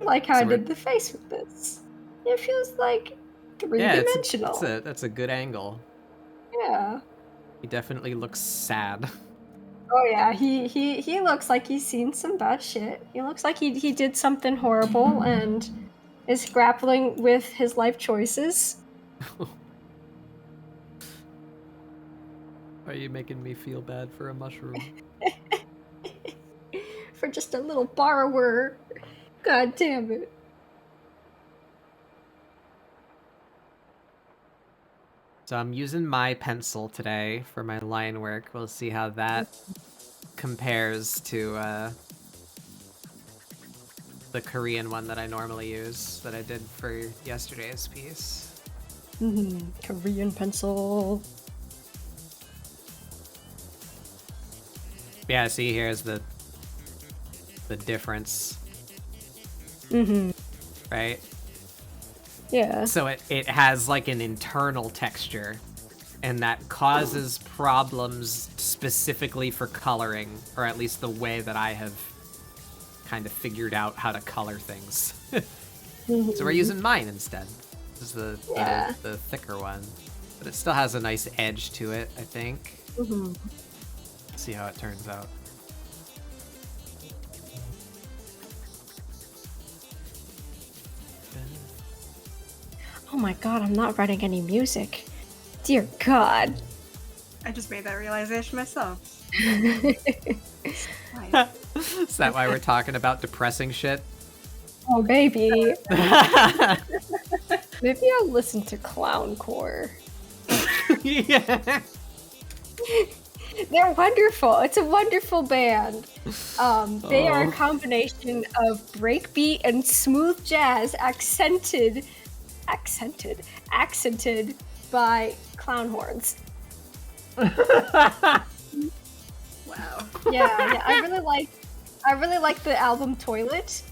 I like how I did the face with this. It feels like three-dimensional. Yeah, that's a good angle. Yeah. He definitely looks sad. Oh yeah, he looks like he's seen some bad shit. He looks like he did something horrible and is grappling with his life choices. Are you making me feel bad for a mushroom? For just a little borrower. God damn it. So I'm using my pencil today for my line work. We'll see how that compares to the Korean one that I normally use, that I did for yesterday's piece. Korean pencil. Yeah, see, here's the difference. Right? Yeah. So it has like an internal texture, and that causes problems specifically for coloring, or at least the way that I have kind of figured out how to color things. So we're using mine instead. This is the thicker one, but it still has a nice edge to it, I think. See how it turns out. Oh my god, I'm not writing any music. Dear God. I just made that realization myself. Is that why we're talking about depressing shit? Oh, baby. Maybe I'll listen to Clowncore. Yeah. They're wonderful. It's a wonderful band. They are a combination of breakbeat and smooth jazz accented by clown horns. Wow. Yeah, I really like the album Toilet,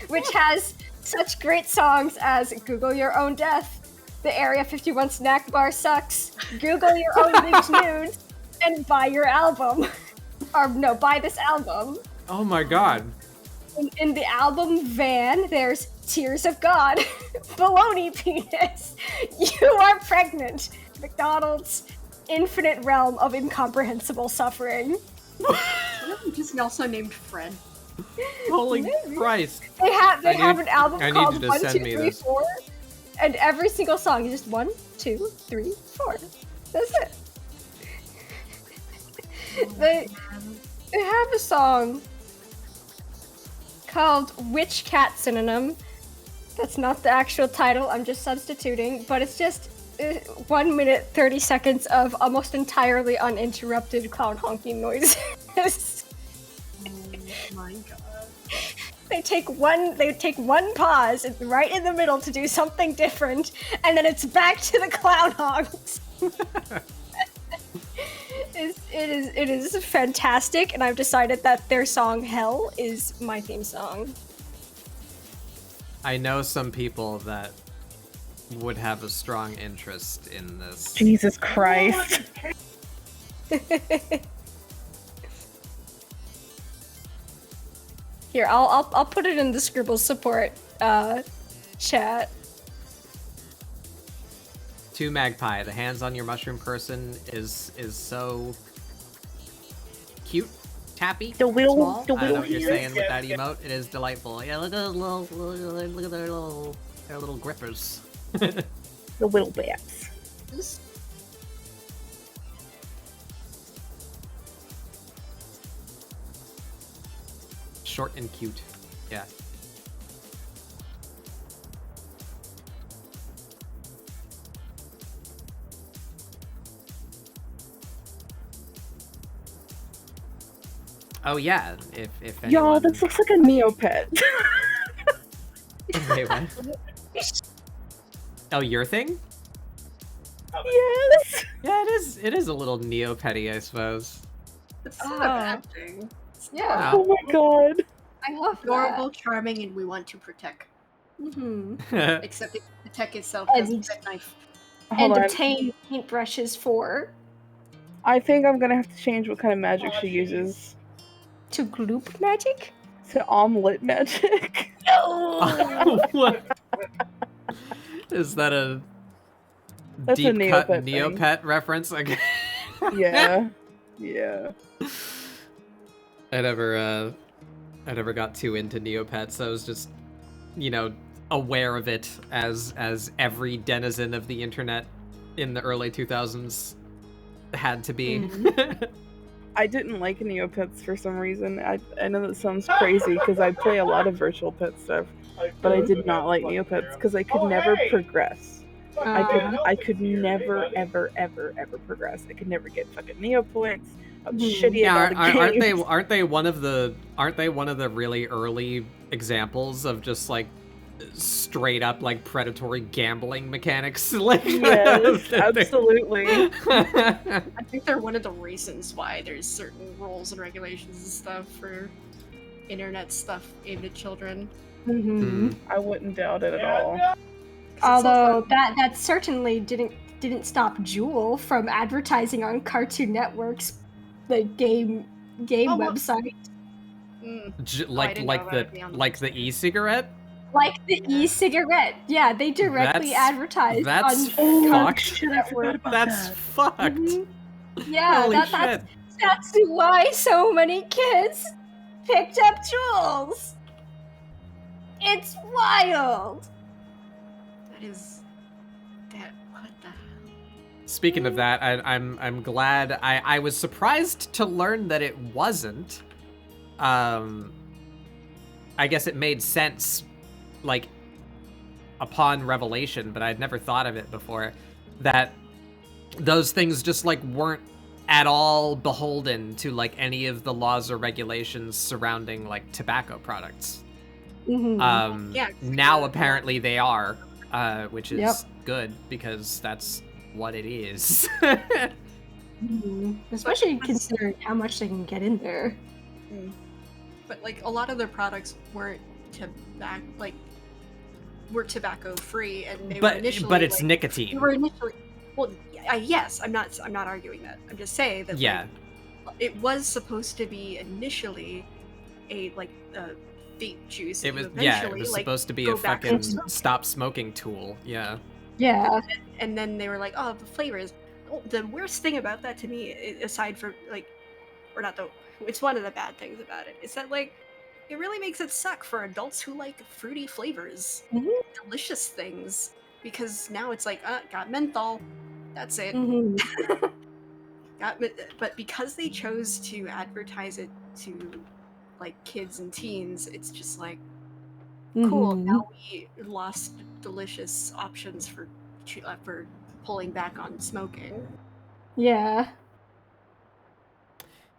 which has such great songs as Google Your Own Death, The Area 51 Snack Bar Sucks, Google Your Own Leech Nudes, and Buy Your Album. Or no, Buy This Album. Oh my god. In the album Van, there's Tears of God, Baloney Penis, You Are Pregnant, McDonald's, Infinite Realm of Incomprehensible Suffering. Just also named Fred. Holy Christ. They have an album called 1, 2, 3, 4, and every single song is just 1, 2, 3, 4. That's it. They have a song called Witch Cat Synonym. That's not the actual title, I'm just substituting, but it's just 1 minute 30 seconds of almost entirely uninterrupted clown honking noises. Oh my god. They take one pause right in the middle to do something different, and then it's back to the clown honks. It is fantastic, and I've decided that their song Hell is my theme song. I know some people that would have a strong interest in this. Jesus Christ. Here, I'll put it in the ScribbleSupport chat. To Magpie, the hands on your mushroom person is so cute, tappy, The little- small. the I don't know little what you're hands. saying with that emote. It is delightful. Yeah, look at their little grippers. The little bats. Short and cute. Yeah. Oh yeah, if anyone... Y'all, this looks like a Neopet. Wait, what? Oh, your thing? Yes. Yeah, it is a little Neopetty, I suppose. It's not a bad thing. Yeah, Oh my god. I love Adorable, charming, and we want to protect. that. Except it protect itself And- as a knife. Hold And on. obtain paintbrushes for I think I'm gonna have to change what kind of magic she uses to gloop magic. to omelet magic. What? Is that a That's a deep cut Neopet thing. Neopet reference? Okay. Yeah. Yeah. I never got too into Neopets. I was just, aware of it as every denizen of the internet in the early 2000s had to be. I didn't like Neopets for some reason. I know that sounds crazy because I play a lot of virtual pet stuff, but I did not like Neopets because I could never progress. I could never ever progress. I could never get fucking Neo points. I'm shitty Yeah, at all the games. aren't they one of the really early examples of just like straight up like predatory gambling mechanics? Like, Yes, absolutely. I think they're one of the reasons why there's certain rules and regulations and stuff for internet stuff aimed at children. I wouldn't doubt it at all. Although that certainly didn't stop Jewel from advertising on Cartoon Network's the game website, like the e-cigarette. like the e-cigarette. Yeah, they directly advertised that's on fucked. Cartoon Network. That's fucked. Yeah, Holy shit. that's why so many kids picked up Jules. It's wild. What the hell? Speaking of that, I'm glad. I was surprised to learn that it wasn't. I guess it made sense, like, upon revelation, but I'd never thought of it before, that those things just, like, weren't at all beholden to, like, any of the laws or regulations surrounding, like, tobacco products. Now apparently they are, which is good, because that's what it is. Especially considering how much they can get in there. But like a lot of their products weren't tobacco free, and they were initially. But it's like, nicotine. They were initially. Well, yes, I'm not arguing that. I'm just saying that. Yeah. Like, it was supposed to be initially a vape juice. It was eventually, it was like, supposed to be go a back fucking to smoking. stop smoking tool. Yeah. Yeah. And then they were like, oh, the flavors. Oh, the worst thing about that to me, aside from like, or not the, it's one of the bad things about it, is that like, it really makes it suck for adults who like fruity flavors, delicious things, because now it's like, got menthol, that's it. But because they chose to advertise it to like kids and teens, it's just like, cool. Now we lost delicious options for pulling back on smoking. Yeah.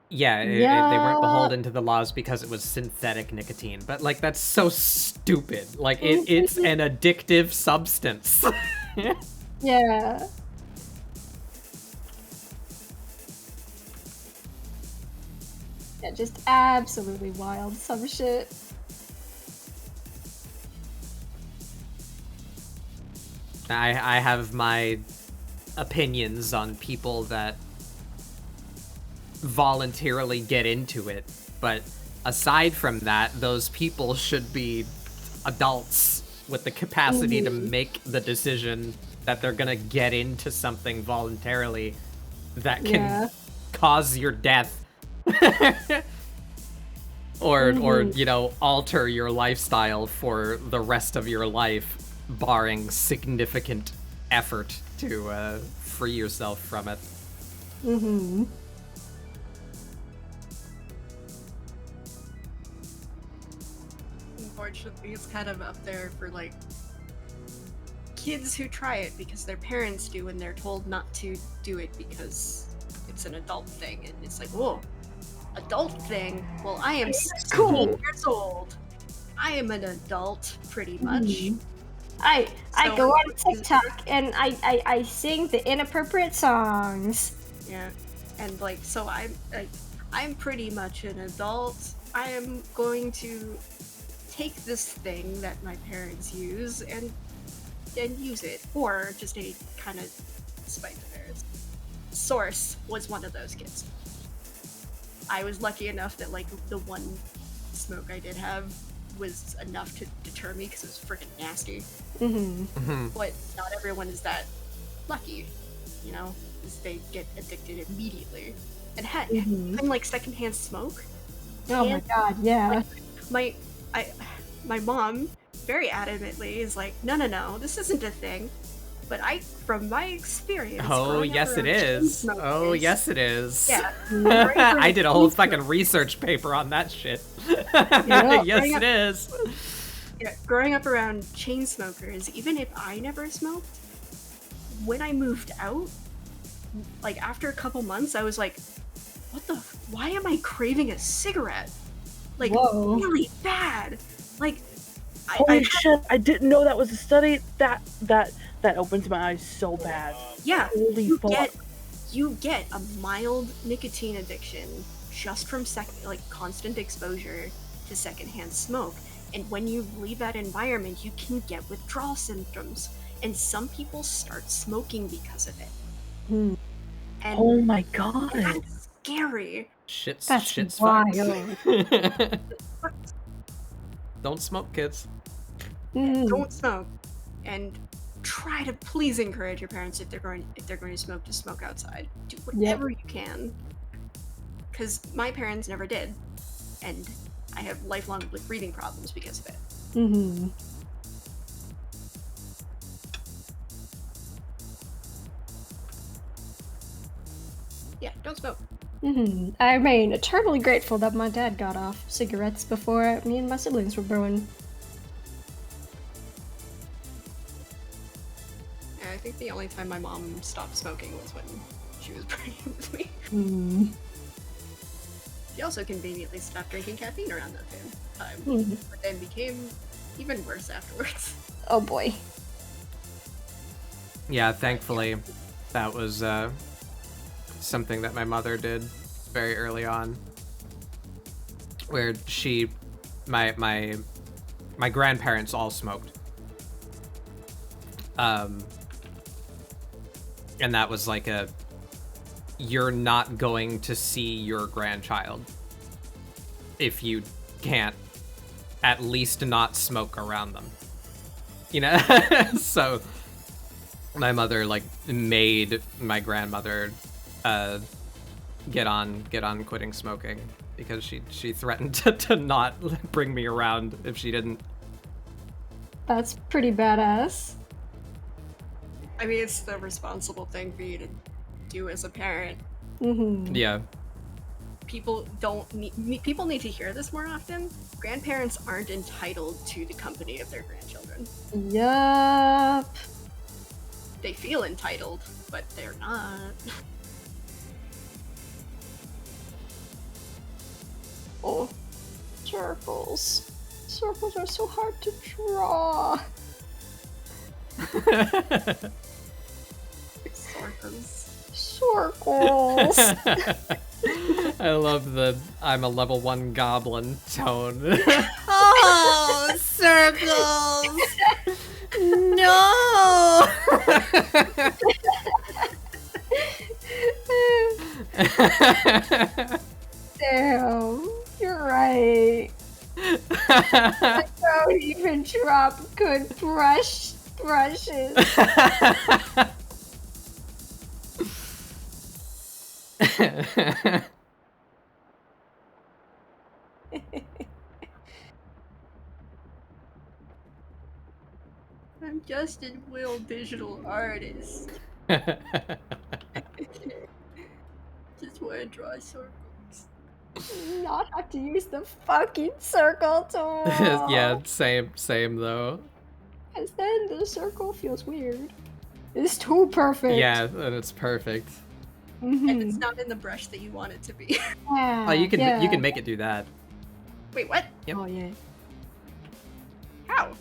Yeah, they weren't beholden to the laws because it was synthetic nicotine. But, like, that's so stupid. Like, it's an addictive substance. Yeah. Yeah, just absolutely wild some shit. I have my opinions on people that voluntarily get into it, but aside from that, those people should be adults with the capacity to make the decision that they're gonna get into something voluntarily that can cause your death. or you know, alter your lifestyle for the rest of your life, barring significant effort to free yourself from it. Unfortunately, it's kind of up there for like kids who try it because their parents do and they're told not to do it because it's an adult thing, and it's like, whoa, adult thing? Well, I am 16 years old. I am an adult, pretty much. I go on TikTok and I sing the inappropriate songs. Yeah, and like, so I'm pretty much an adult. I am going to take this thing that my parents use and use it, or just a kind of spite the parents. Source was one of those kids. I was lucky enough that like the one smoke I did have was enough to deter me because it was freaking nasty. But not everyone is that lucky, you know, because they get addicted immediately. And heck, I'm like secondhand smoke. Oh my god, yeah. Like, my mom very adamantly is like, no, this isn't a thing. But from my experience, oh yes it is. Oh yes it is. Yeah, I did a whole fucking research paper on that shit. Yes it is. Yeah, growing up around chain smokers, even if I never smoked, when I moved out, like after a couple months, I was like, why am I craving a cigarette? Like, really bad. Like, holy shit, I didn't know that was a study. That opens my eyes so bad. Yeah, holy you get a mild nicotine addiction just from constant exposure to secondhand smoke. And when you leave that environment, you can get withdrawal symptoms. And some people start smoking because of it. And oh my god. That's scary. Shit's wild. Don't smoke, kids. Don't smoke. And try to please encourage your parents if they're going to smoke, to smoke outside. Do whatever you can. Because my parents never did. And I have lifelong breathing problems because of it. Yeah, don't smoke. I remain eternally grateful that my dad got off cigarettes before me and my siblings were born. Yeah, I think the only time my mom stopped smoking was when she was pregnant with me. She also conveniently stopped drinking caffeine around that same time, but then became even worse afterwards. Oh boy. Yeah, thankfully, that was something that my mother did very early on, where my grandparents all smoked, and that was like you're not going to see your grandchild if you can't at least not smoke around them, you know. So my mother made my grandmother get on quitting smoking because she threatened to not bring me around if she didn't. That's pretty badass. I mean, it's the responsible thing for you to do as a parent. Yeah. People need to hear this more often. Grandparents aren't entitled to the company of their grandchildren. Yup. They feel entitled, but they're not. Oh, circles. Circles are so hard to draw. Circles. I love the I'm a level 1 goblin tone. Oh, circles! No! Damn, you're right. I don't even drop good brush brushes. I'm just a real digital artist. Just want to draw circles. Not have to use the fucking circle tool. Yeah, same though. Because then the circle feels weird. It's too perfect. Yeah, and it's perfect. And it's not in the brush that you want it to be. Yeah, Oh, you can make it do that. Wait, what? Yep. Oh yeah. How?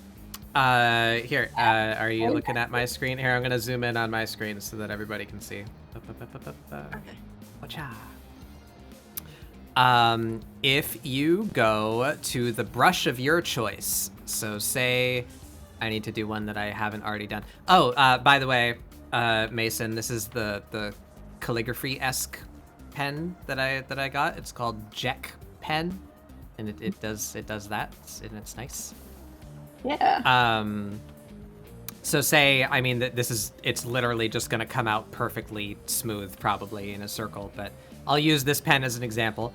Here, are you looking at my screen? Here, I'm gonna zoom in on my screen so that everybody can see. Okay. Watcha. If you go to the brush of your choice, so say I need to do one that I haven't already done. Oh, by the way, Mason, this is the calligraphy-esque pen that I got. It's called Jack pen, and it does that, and it's nice. Yeah. So say, I mean, it's literally just gonna come out perfectly smooth, probably in a circle, but I'll use this pen as an example.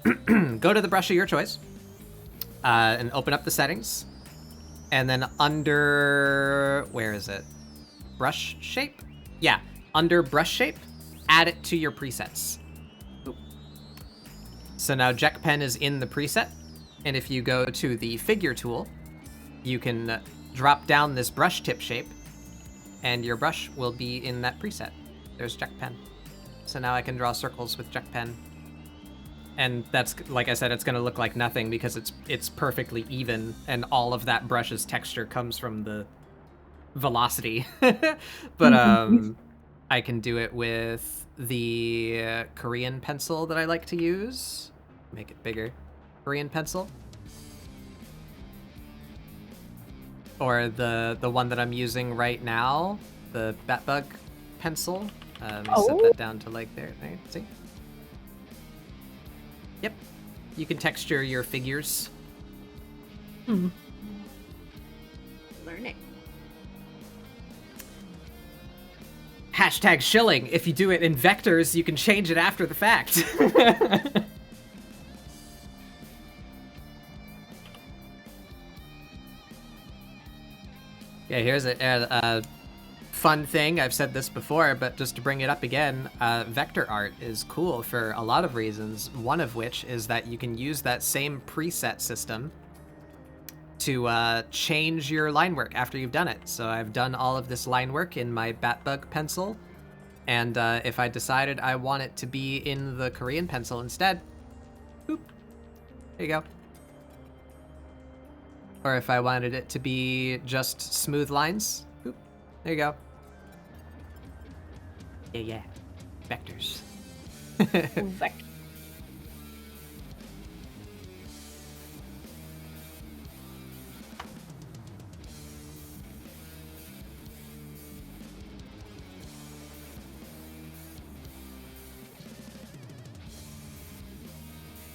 Go to the brush of your choice, and open up the settings, and then under, where is it? Brush shape? Yeah, under brush shape, add it to your presets. Oop. So now Jack pen is in the preset, and if you go to the figure tool, you can drop down this brush tip shape, and your brush will be in that preset. There's Jack pen. So now I can draw circles with Jack pen. And that's, like I said, it's gonna look like nothing because it's perfectly even, and all of that brush's texture comes from the velocity. But I can do it with the Korean pencil that I like to use. Make it bigger. Korean pencil. Or the one that I'm using right now, the Batbug pencil. Let me set that down to like there. See? Yep. You can texture your figures. Learning. Hashtag shilling. If you do it in vectors, you can change it after the fact. Yeah, here's a fun thing. I've said this before, but just to bring it up again, vector art is cool for a lot of reasons, one of which is that you can use that same preset system to change your line work after you've done it. So I've done all of this line work in my Batbug pencil, and if I decided I want it to be in the Korean pencil instead, boop, there you go. Or if I wanted it to be just smooth lines, boop, there you go. Yeah. Vectors. Vector.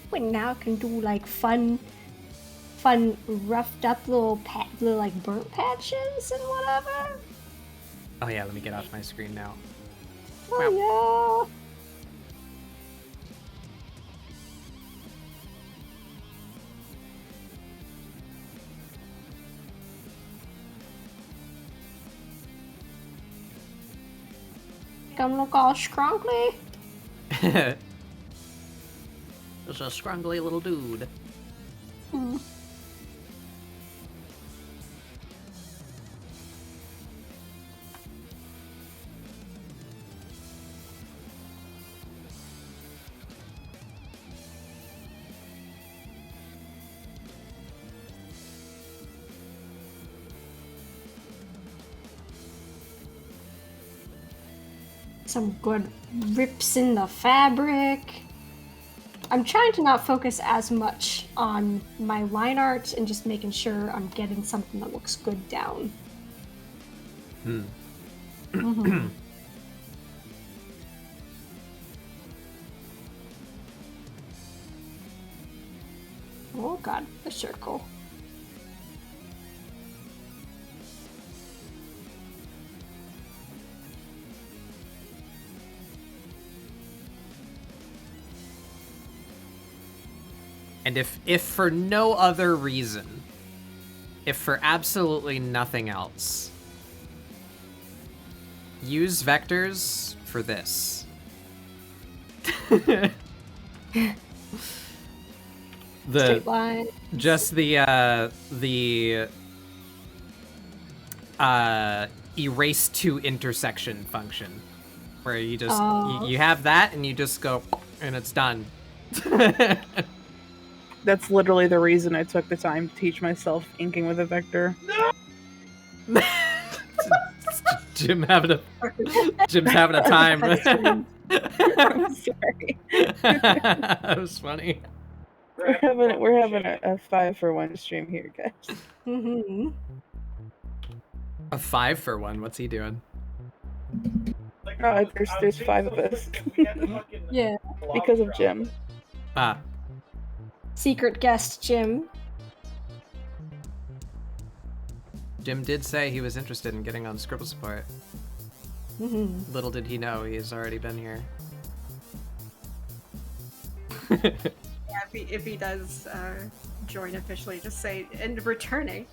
We now can do like fun roughed up little like burnt patches and whatever. Oh yeah, let me get off my screen now. Oh yeah. Come look all scrunkly. There's a scrungly little dude. Some good rips in the fabric. I'm trying to not focus as much on my line art and just making sure I'm getting something that looks good down. Oh god, the circle. And if for no other reason, if for absolutely nothing else, use vectors for this. Straight line. Just the erase to intersection function, where you just you have that and you just go and it's done. That's literally the reason I took the time to teach myself inking with a vector. Jim's having a time. I'm sorry. That was funny. We're having a 5-for-1 stream here, guys. Mm-hmm. A 5-for-1. What's he doing? Oh, there's 5 of us. Yeah. Because of Jim. Ah. Secret guest Jim. Jim did say he was interested in getting on ScribbleSupport. Mm-hmm. Little did he know he has already been here. Yeah, if he does join officially, just say, and returning.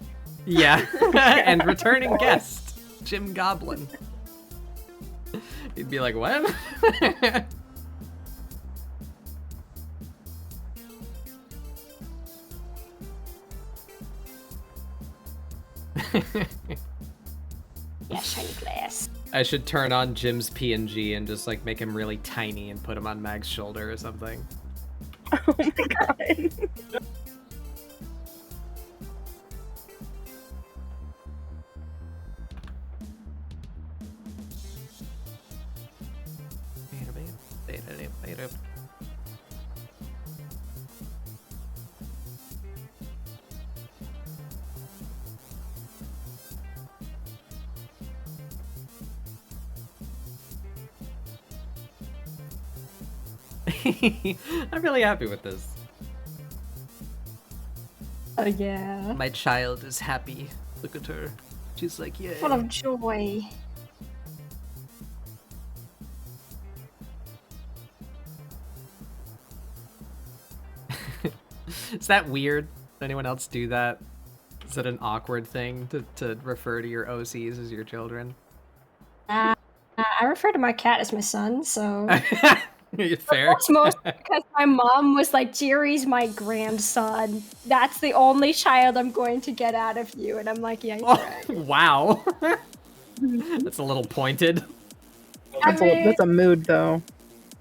Yeah, and returning guest, Jim Goblin. He'd be like, what? Yeah, shiny glass. I should turn on Jim's PNG and just like make him really tiny and put him on Mag's shoulder or something. Oh my god. I'm really happy with this. Oh yeah. My child is happy. Look at her. She's like, yeah. Full of joy. Is that weird? Does anyone else do that? Is it an awkward thing to refer to your OCs as your children? I refer to my cat as my son, so... Fair. That's most because my mom was like, Jerry's my grandson. That's the only child I'm going to get out of you. And I'm like, yeah, you're right. Wow. That's a little pointed. That's a mood, though.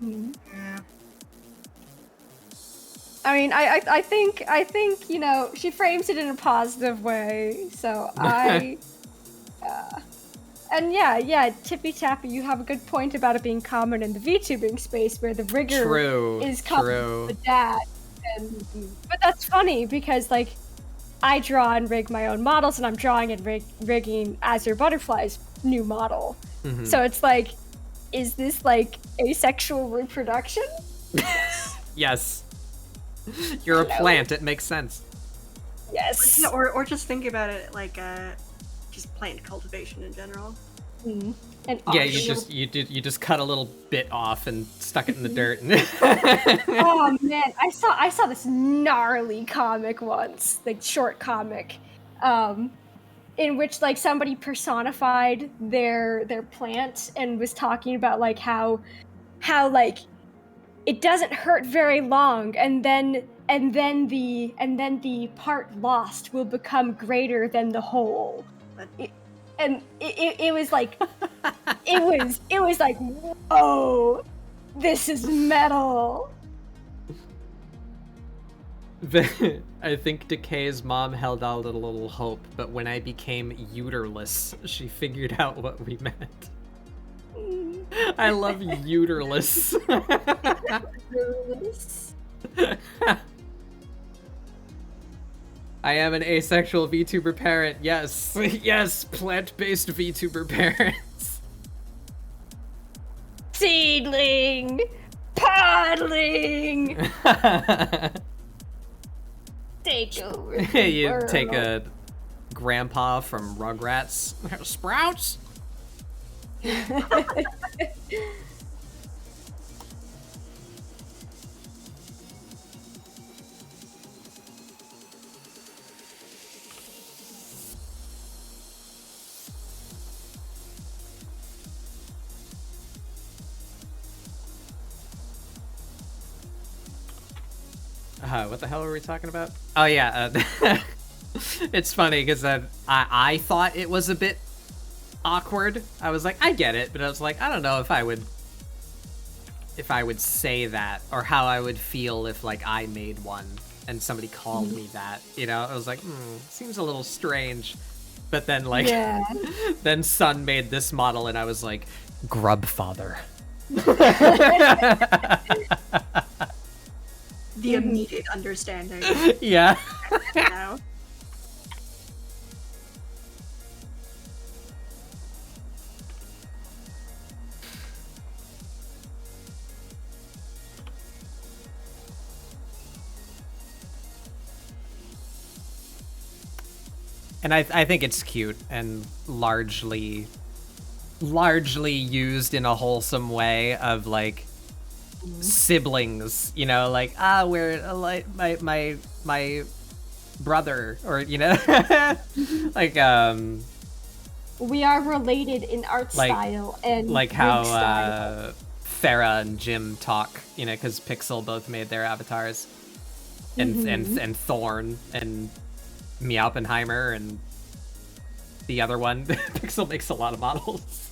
Yeah. I mean, I think, you know, she frames it in a positive way. So and yeah, Tippy Tappy, you have a good point about it being common in the VTubing space where the rigger is common with that. But that's funny because, like, I draw and rig my own models and I'm drawing and rigging Azure Butterfly's new model. Mm-hmm. So it's like, is this, like, asexual reproduction? Yes. You're a plant, it makes sense. Yes. Yeah, or just think about it like just plant cultivation in general. Mm. And yeah, you just cut a little bit off and stuck it in the dirt. Oh man, I saw this gnarly comic once, like short comic, in which like somebody personified their plant and was talking about like how like it doesn't hurt very long, and then the part lost will become greater than the whole. It was like it was like, whoa, this is metal. I think Decay's mom held out a little hope, but when I became uterless, she figured out what we meant. I love uterless. I am an asexual VTuber parent. Yes, yes, plant-based VTuber parents. Seedling, podling. Take over. You world. take a grandpa from Rugrats. Sprouts. What the hell were we talking about? Oh yeah, it's funny because I thought it was a bit awkward. I was like, I get it, but I was like, I don't know if I would say that, or how I would feel if like I made one and somebody called me that. You know, I was like, seems a little strange. But then like, then Sun made this model, and I was like, Grub Father. The immediate understanding. Yeah. Now. And I think it's cute and largely used in a wholesome way of like siblings, you know, like we're like my brother, or you know, like we are related in art style and like how Farah and Jim talk, you know, because Pixel both made their avatars, and Thorn and Meowpenheimer and the other one. Pixel makes a lot of models.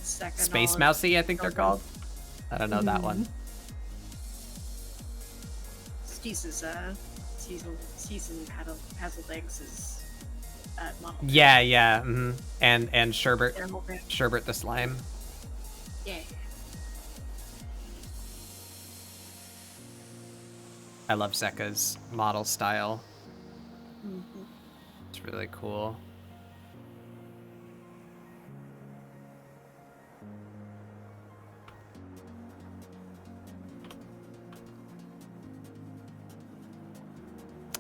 Space Mousy, I think they're called. I don't know that one. Stee's season Hazeldegs is model. Yeah. And Sherbert the Slime. Yeah. I love Zeka's model style. It's really cool.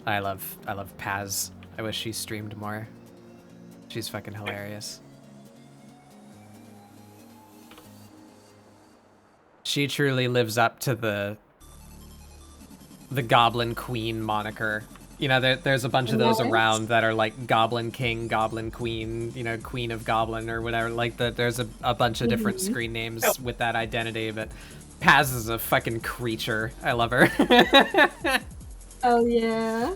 I love Paz. I wish she streamed more. She's fucking hilarious. She truly lives up to the Goblin Queen moniker. You know, there's a bunch of those around that are like Goblin King, Goblin Queen, you know, Queen of Goblin or whatever. Like there's a bunch of different screen names with that identity, but Paz is a fucking creature. I love her. Oh yeah.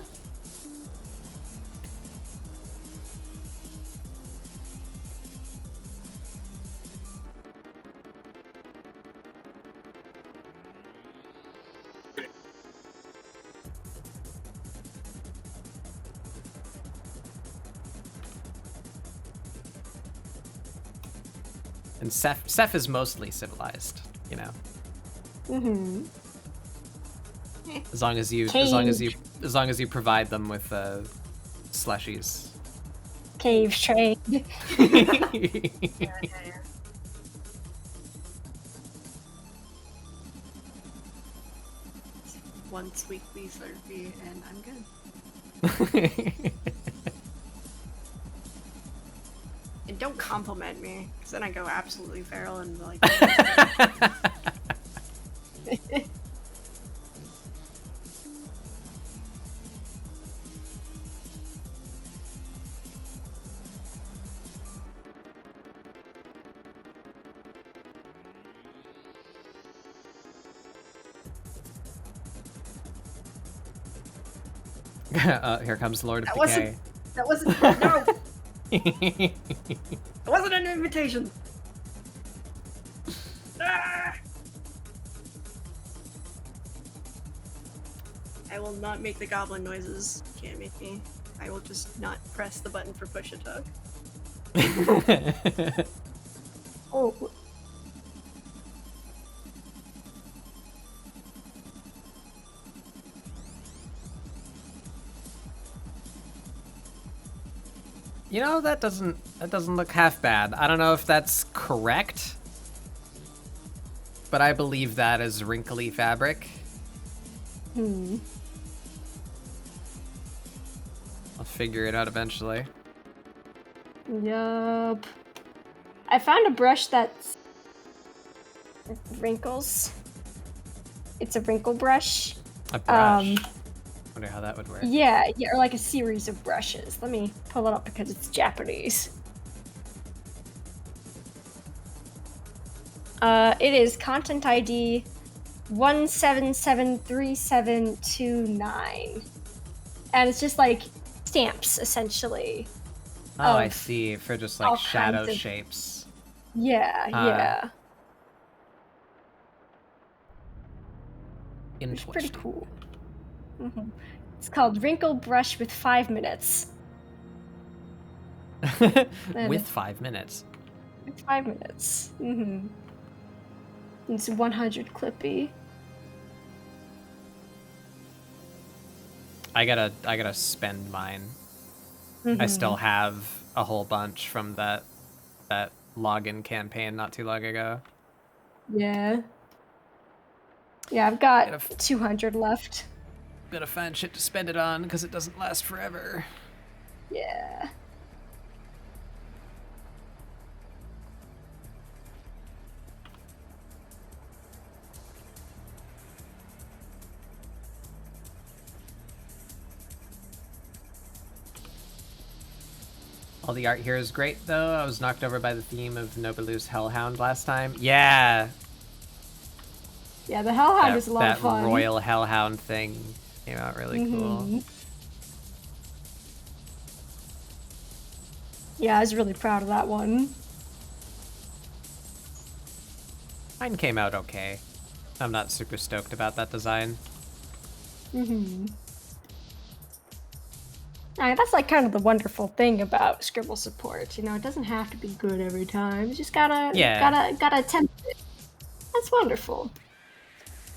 And Seth is mostly civilized, you know. As long as you provide them with slushies. Cave trade. Once weekly Slurpee and I'm good. And don't compliment me, because then I go absolutely feral and like. Here comes Lord of Decay. That wasn't. No. It wasn't an invitation. Ah! I will not make the goblin noises. Can't make me. I will just not press the button for push a tug. Oh. You know, that doesn't look half bad. I don't know if that's correct, but I believe that is wrinkly fabric. I'll figure it out eventually. Yup. I found a brush that's wrinkles. It's a wrinkle brush. A brush. Wonder how that would work. Yeah, or like a series of brushes. Let me pull it up because it's Japanese. It is content ID 177379. And it's just like stamps, essentially. Oh, I see. For just like shadow of... shapes. Yeah, yeah. It's pretty cool. Mm-hmm. It's called Wrinkle Brush with 5 minutes. With 5 minutes. With 5 minutes. Mm-hmm. It's 100 clippy. I gotta spend mine. I still have a whole bunch from that login campaign not too long ago. Yeah. Yeah, I've got 200 left. Gotta find shit to spend it on because it doesn't last forever. Yeah. All the art here is great, though. I was knocked over by the theme of Nobilu's Hellhound last time. Yeah! Yeah, the Hellhound is a lot of fun. That Royal Hellhound thing came out really cool. Yeah, I was really proud of that one. Mine came out okay. I'm not super stoked about that design. That's like kind of the wonderful thing about ScribbleSupport. You know, it doesn't have to be good every time. You just gotta attempt it. That's wonderful.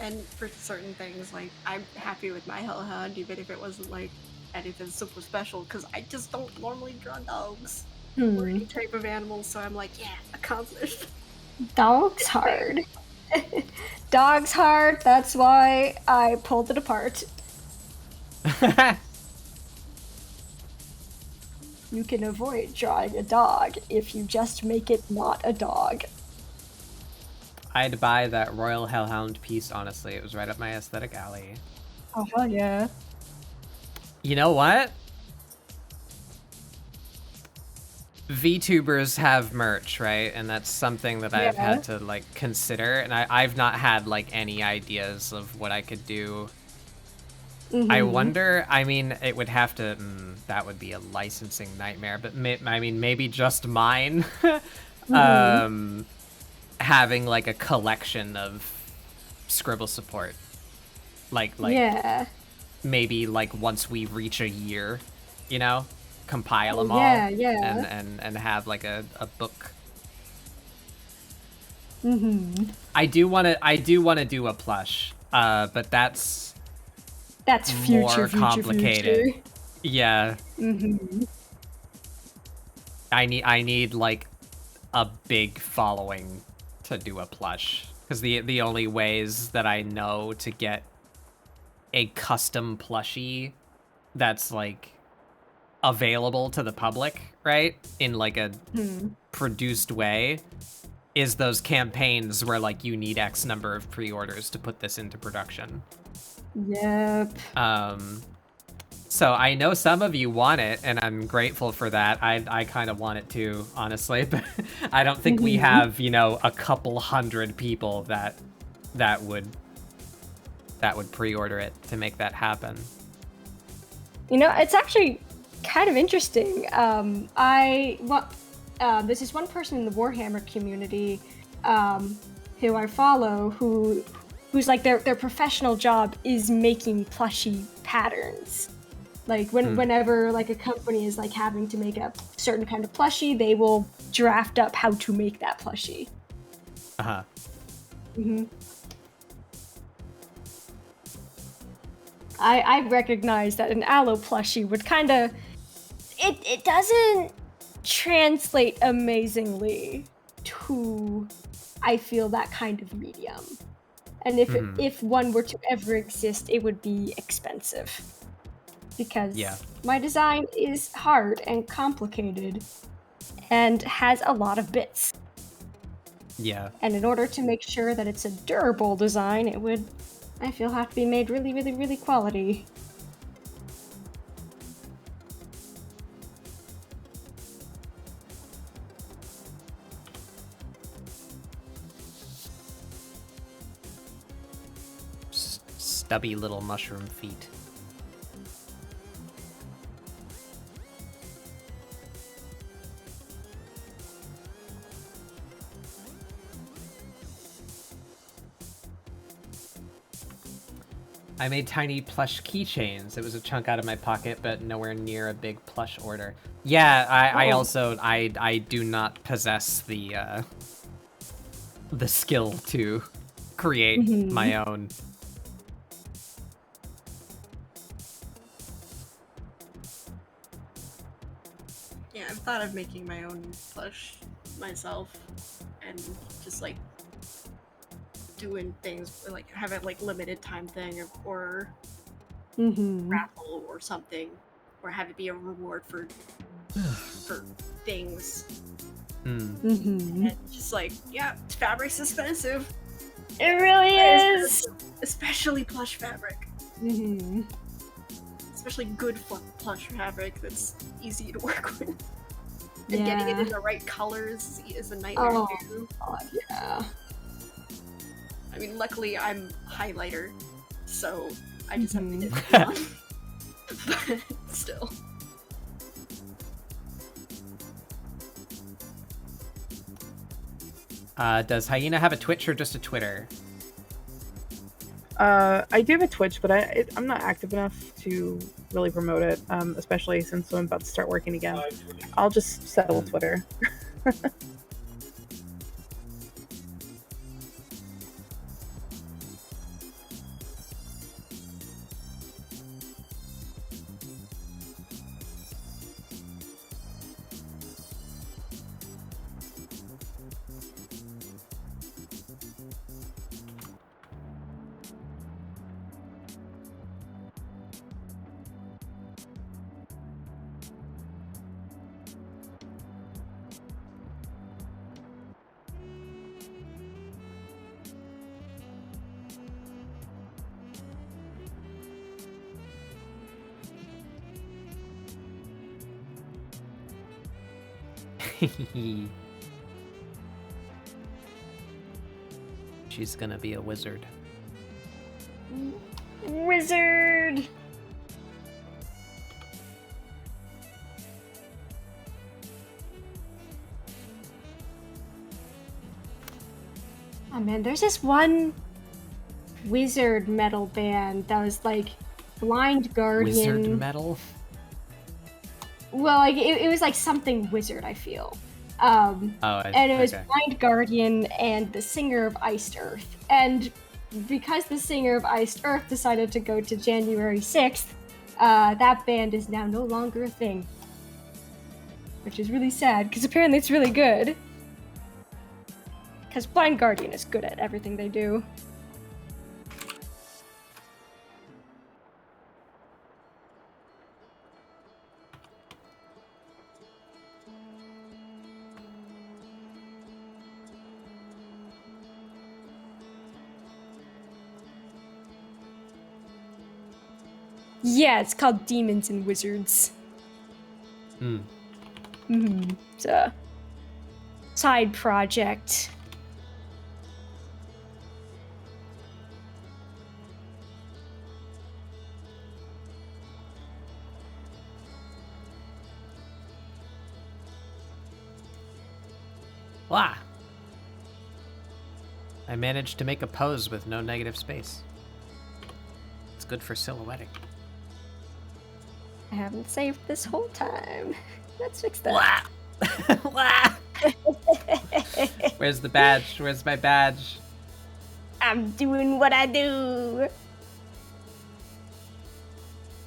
And for certain things, like, I'm happy with my Hellhound, even if it wasn't like anything super special, because I just don't normally draw dogs or any type of animals. So I'm like, yeah, accomplished. Dog's hard. Dog's hard. That's why I pulled it apart. You can avoid drawing a dog if you just make it not a dog. I'd buy that Royal Hellhound piece, honestly. It was right up my aesthetic alley. Oh, hell yeah. You know what? VTubers have merch, right? And that's something that I've had to, like, consider. And I've not had, like, any ideas of what I could do. I wonder, I mean, it would have to, that would be a licensing nightmare, but I mean, maybe just mine. Having, like, a collection of ScribbleSupport. Like, maybe, like, once we reach a year, you know? Compile them all. And have, like, a book. I do want to do a plush, but that's future, more complicated. Future. Yeah. I need like a big following to do a plush, because the only ways that I know to get a custom plushie that's like available to the public, right, in like a produced way, is those campaigns where like you need X number of pre-orders to put this into production. Yep. So I know some of you want it, and I'm grateful for that. I kind of want it too, honestly, but I don't think we have, you know, a couple hundred people that would pre-order it to make that happen. You know, it's actually kind of interesting. There's this one person in the Warhammer community who I follow who's like their professional job is making plushie patterns. Like whenever like a company is like having to make a certain kind of plushie, they will draft up how to make that plushie. I recognize that an aloe plushie would kind of it doesn't translate amazingly to, I feel, that kind of medium. And if one were to ever exist, it would be expensive. Because my design is hard and complicated and has a lot of bits. Yeah. And in order to make sure that it's a durable design, it would, I feel, have to be made really, really, really quality. stubby little mushroom feet. I made tiny plush keychains. It was a chunk out of my pocket, but nowhere near a big plush order. Yeah, I also do not possess the skill to create my own. Yeah, I've thought of making my own plush myself, and just like doing things like have it like limited time thing or raffle or something, or have it be a reward for things. And just like, yeah, fabric's expensive. It really is. Especially plush fabric. Especially good plush fabric that's easy to work with. And getting it in the right colors is a nightmare too. God, yeah. I mean, luckily I'm a highlighter, so I just have to get it on. But still. Does Hyena have a Twitch or just a Twitter? I do have a Twitch, but I'm not active enough to really promote it, especially since I'm about to start working again. I'll just settle Twitter. She's gonna be a wizard. Wizard! Oh man, there's this one wizard metal band that was like Blind Guardian. Wizard metal? Well, like it was like something wizard, I feel. And it was Blind Guardian and the singer of Iced Earth. And because the singer of Iced Earth decided to go to January 6th, that band is now no longer a thing. Which is really sad, because apparently it's really good. Because Blind Guardian is good at everything they do. Yeah, it's called Demons and Wizards. It's a side project. Wow. I managed to make a pose with no negative space. It's good for silhouetting. I haven't saved this whole time. Let's fix that. Where's the badge? Where's my badge? I'm doing what I do.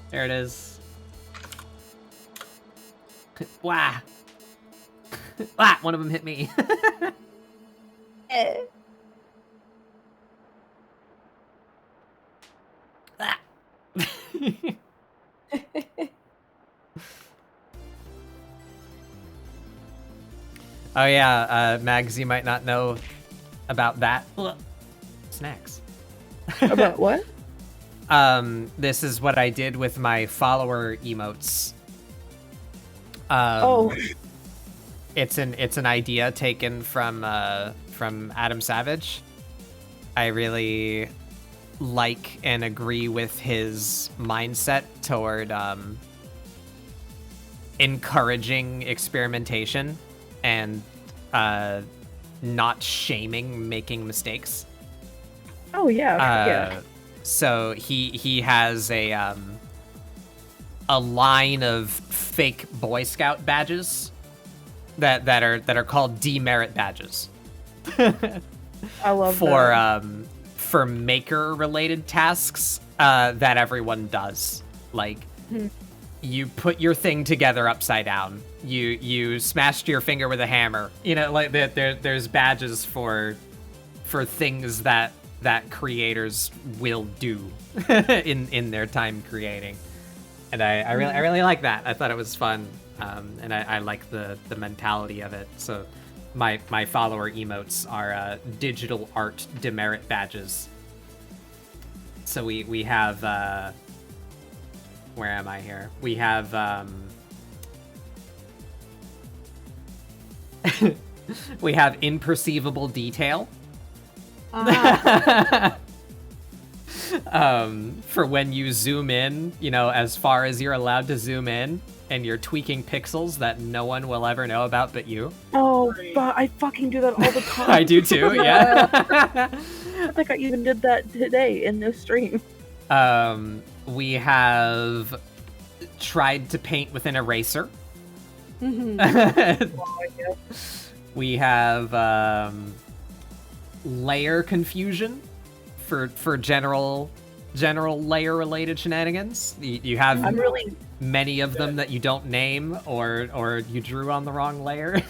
There it is. Wah. Wah, one of them hit me. Oh yeah, Mags, you might not know about that. Snacks. About what? This is what I did with my follower emotes. It's an idea taken from Adam Savage. I really like and agree with his mindset toward encouraging experimentation and not shaming making mistakes. Oh yeah. So he has a line of fake Boy Scout badges that are called demerit badges. I love that. For maker related tasks that everyone does. Like you put your thing together upside down. You smashed your finger with a hammer. You know, like there's badges for things that creators will do in their time creating. And I really like that. I thought it was fun. And I like the mentality of it. So my follower emotes are digital art demerit badges. So we have where am I here? We have we have imperceivable detail. For when you zoom in, you know, as far as you're allowed to zoom in, and you're tweaking pixels that no one will ever know about but you. Oh, but I fucking do that all the time. I do too, yeah. I think I even did that today in this stream. We have tried to paint with an eraser. We have layer confusion for general layer related shenanigans. You have many of them that you don't name or you drew on the wrong layer.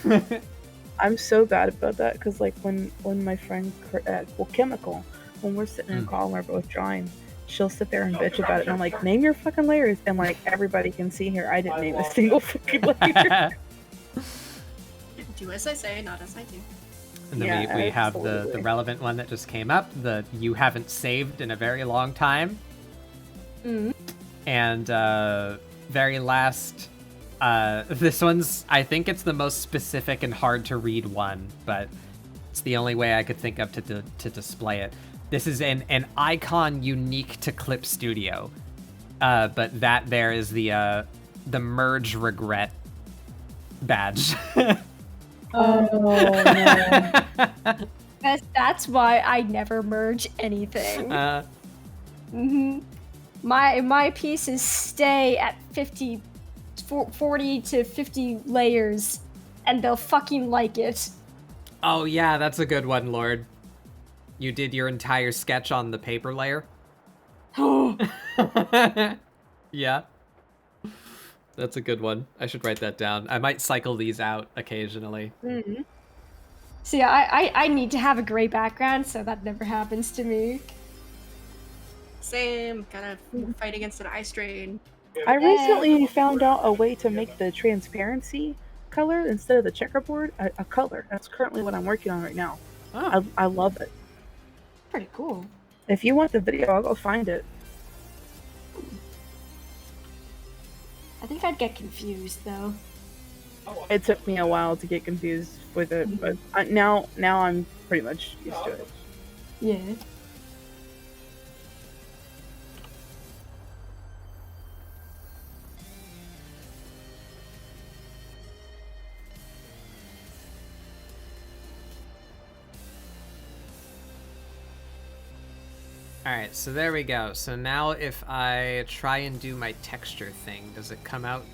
I'm so bad about that because like when my friend Chemical, when we're sitting in a call and we're both drawing, she'll sit there and bitch about it, and I'm like, name your fucking layers, and like everybody can see here I didn't name a single fucking layer. Do as I say, not as I do. And then we have the relevant one that just came up, the you haven't saved in a very long time. And very last, this one's, I think it's the most specific and hard to read one, but it's the only way I could think of to display it. This is an icon unique to Clip Studio, but that there is the merge regret badge. Oh no. That's why I never merge anything. My pieces stay at 40 to 50 layers, and they'll fucking like it. Oh yeah, that's a good one, Lord. You did your entire sketch on the paper layer? Yeah. That's a good one. I should write that down. I might cycle these out occasionally. See, I need to have a gray background, so that never happens to me. Same. Gotta fight against an eye strain. I recently found out a way to make the transparency color instead of the checkerboard a color. That's currently what I'm working on right now. Oh. I love it. Pretty cool. If you want the video, I'll go find it. I think I'd get confused though. It took me a while to get confused with it, but now I'm pretty much used to it. Yeah. Alright, so there we go. So now if I try and do my texture thing, does it come out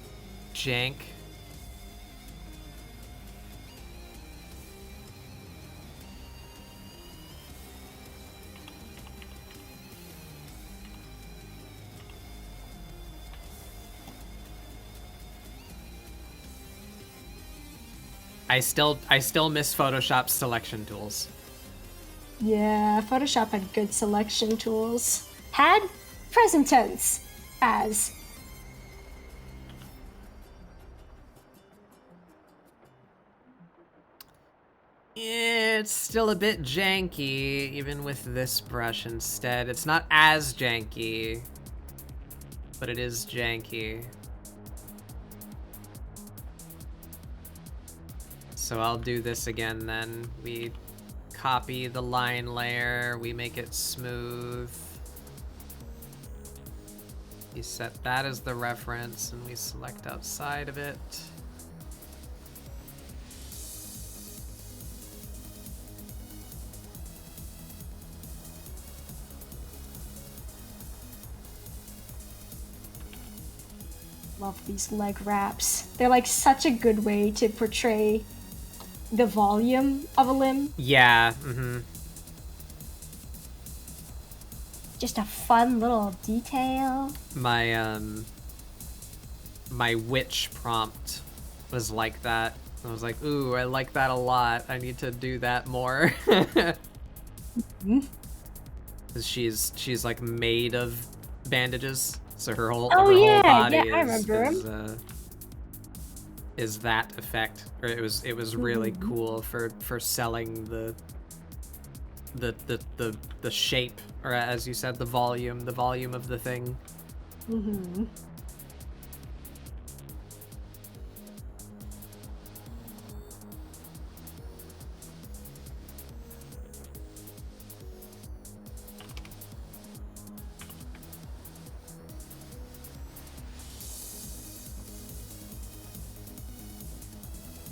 jank? I still miss Photoshop's selection tools. Yeah, Photoshop had good selection tools. Had? Present tense. As. It's still a bit janky, even with this brush instead. It's not as janky, but it is janky. So I'll do this again then. We copy the line layer, we make it smooth. You set that as the reference, and we select outside of it. Love these leg wraps. They're like such a good way to portray the volume of a limb. Yeah, Just a fun little detail. My my witch prompt was like that. I was like, ooh, I like that a lot. I need to do that more. She's like made of bandages, so her whole whole body is that effect. Or it was really cool for selling the shape, or as you said, the volume of the thing.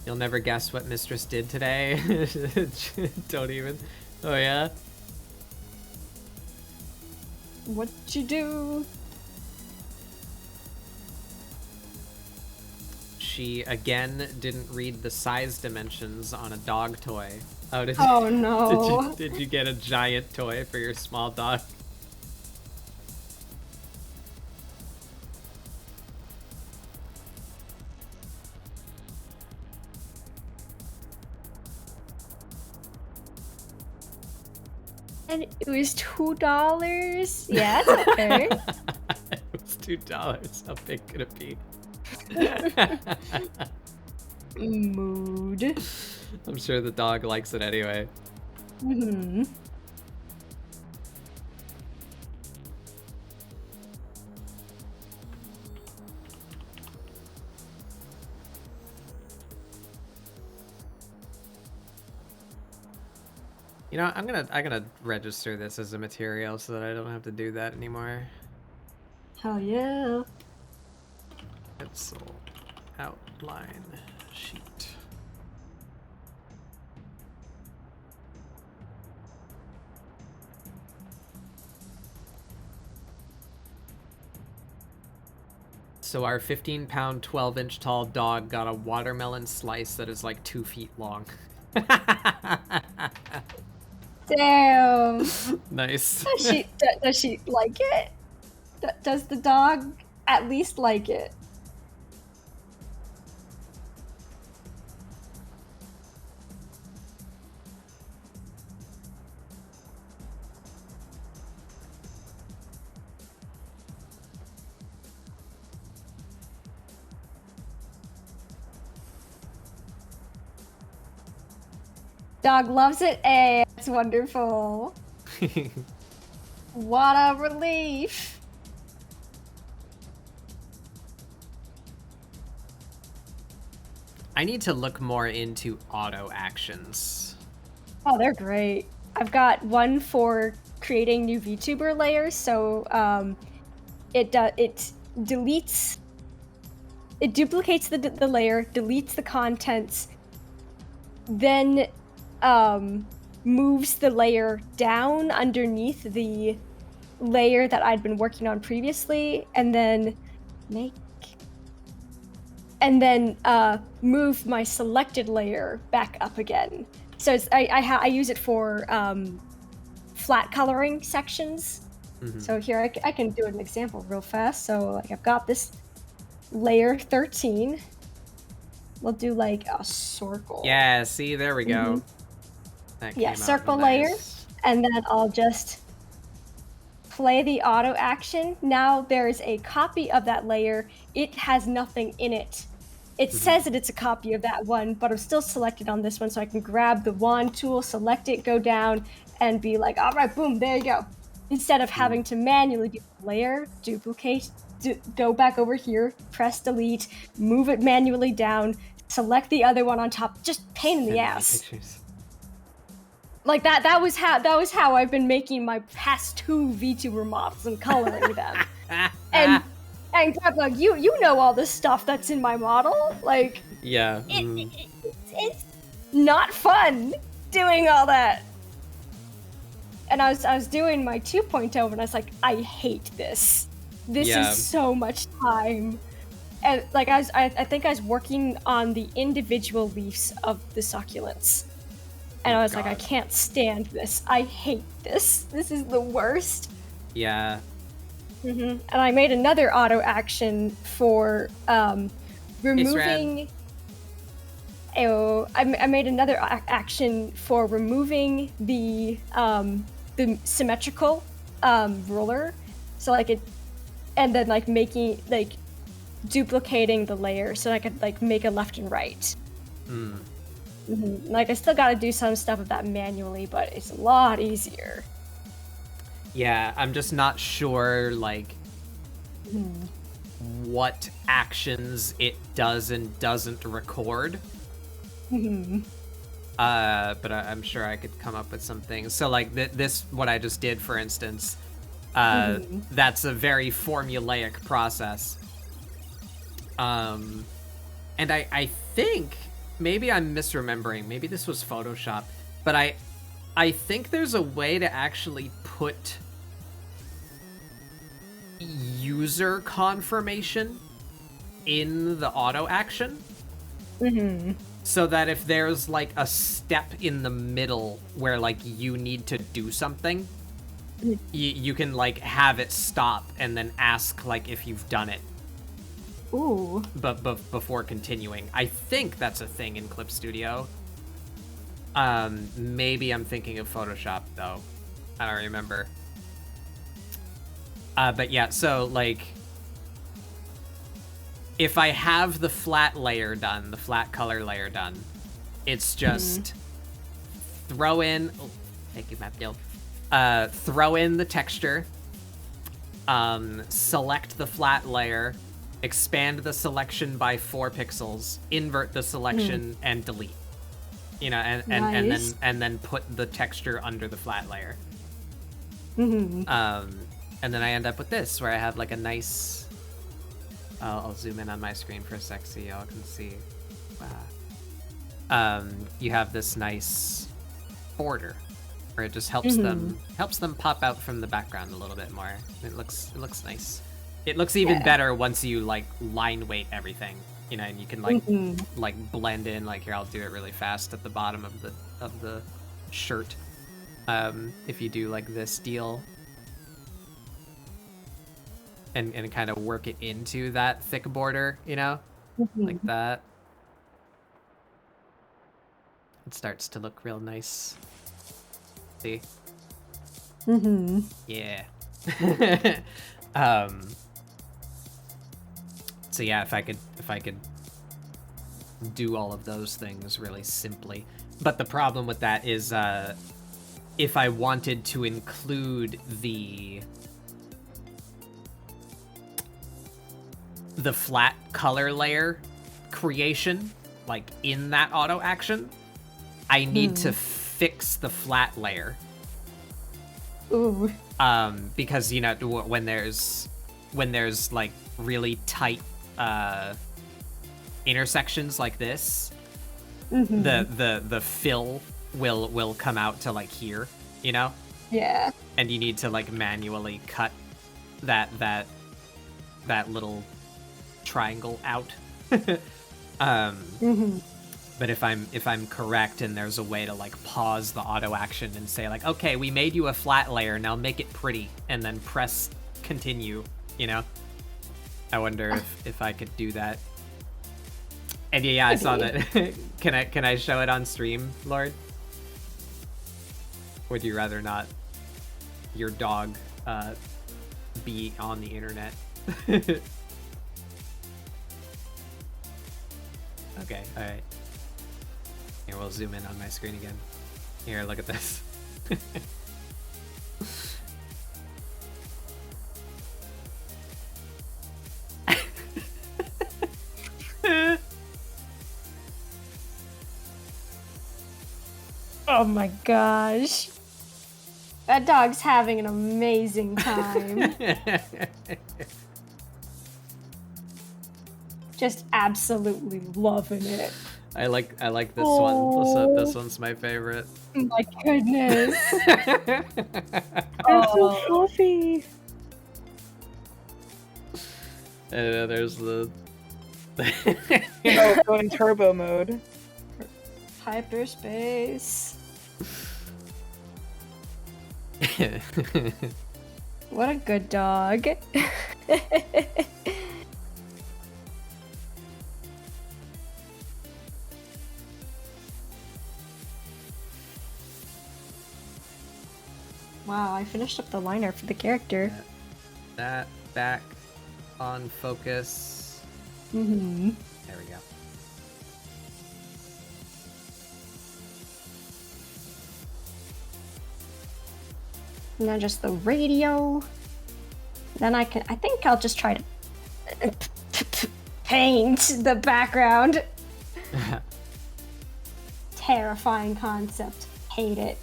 You'll never guess what Mistress did today. Don't even. Oh yeah? What'd you do? She again didn't read the size dimensions on a dog toy. Oh no. Did you get a giant toy for your small dog? And it was $2? Yeah, that's okay. It was $2. How big could it be? Mood. I'm sure the dog likes it anyway. You know, I'm gonna register this as a material so that I don't have to do that anymore. Hell yeah. Pencil outline sheet. So our 15-pound, 12-inch tall dog got a watermelon slice that is like 2 feet long. Damn. Nice. Does she like it? Does the dog at least like it? Dog loves it. Hey, it's wonderful. What a relief. I need to look more into auto actions. Oh, they're great. I've got one for creating new VTuber layers, so it duplicates the layer, deletes the contents, then moves the layer down underneath the layer that I'd been working on previously, and then move my selected layer back up again. So I use it for flat coloring sections. So here I can do an example real fast. So like I've got this layer 13. We'll do like a circle. Yeah, see, there we go. That came out circle nice. layer, and then I'll just play the auto action. Now there's a copy of that layer. It has nothing in it. It says that it's a copy of that one, but I'm still selected on this one, so I can grab the wand tool, select it, go down, and be like, all right, boom, there you go. Instead of having to manually do the layer, duplicate, go back over here, press delete, move it manually down, select the other one on top. Just pain in the ass. Pictures. Like that was how I've been making my past 2 VTuber models and coloring them. And And Grubhub, you know all the stuff that's in my model. Like, yeah, it's not fun doing all that. And I was doing my 2.0 and I was like, I hate this. This is so much time. And like I think I was working on the individual leaves of the succulents. And I was like, I can't stand this. I hate this. This is the worst. Yeah. And I made another auto action for removing. I made another action for removing the symmetrical ruler, so like it, and then like making like duplicating the layer so I could like make a left and right. Like I still got to do some stuff of that manually, but it's a lot easier. Yeah, I'm just not sure like what actions it does and doesn't record. But I'm sure I could come up with some things. So like this, what I just did, for instance, that's a very formulaic process. And I think, maybe I'm misremembering, maybe this was Photoshop, but I think there's a way to actually put user confirmation in the auto action. So that if there's like a step in the middle where like you need to do something, you can like have it stop and then ask like if you've done it. Ooh. But before continuing. I think that's a thing in Clip Studio. Maybe I'm thinking of Photoshop though. I don't remember. But yeah, so like if I have the flat layer done, the flat color layer done, it's just throw in, thank you, Matt, throw in the texture, select the flat layer, expand the selection by 4 pixels, invert the selection, and delete. You know, and then put the texture under the flat layer. And then I end up with this, where I have like a nice. I'll zoom in on my screen for a sec so y'all can see. You have this nice border, where it just helps them pop out from the background a little bit more. It looks nice. It looks even better once you like line weight everything, you know, and you can like like blend in. Like here, I'll do it really fast at the bottom of the shirt. If you do like this deal. And kind of work it into that thick border, you know, like that. It starts to look real nice. See? Yeah. So yeah, if I could do all of those things really simply, but the problem with that is, if I wanted to include the flat color layer creation, like in that auto action, I need to fix the flat layer. Ooh. Because you know when there's like really tight intersections like this, the fill will come out to like here, you know? Yeah. And you need to like manually cut that little triangle out. But if I'm correct and there's a way to like pause the auto action and say like, okay, we made you a flat layer, now make it pretty, and then press continue, you know? I wonder if I could do that. And yeah, I saw that. Can I show it on stream, Lord? Would you rather not your dog be on the internet? Okay, alright. Here, we'll zoom in on my screen again. Here, look at this. Oh my gosh. That dog's having an amazing time. Just absolutely loving it. I like this one. This one's my favorite. My goodness. They're so fluffy. And there's the going turbo mode. Hyperspace. What a good dog. Wow, I finished up the liner for the character. that back on focus. Mm-hmm. There we go. And then just the radio. Then I think I'll just try to paint the background. Terrifying concept. Hate it.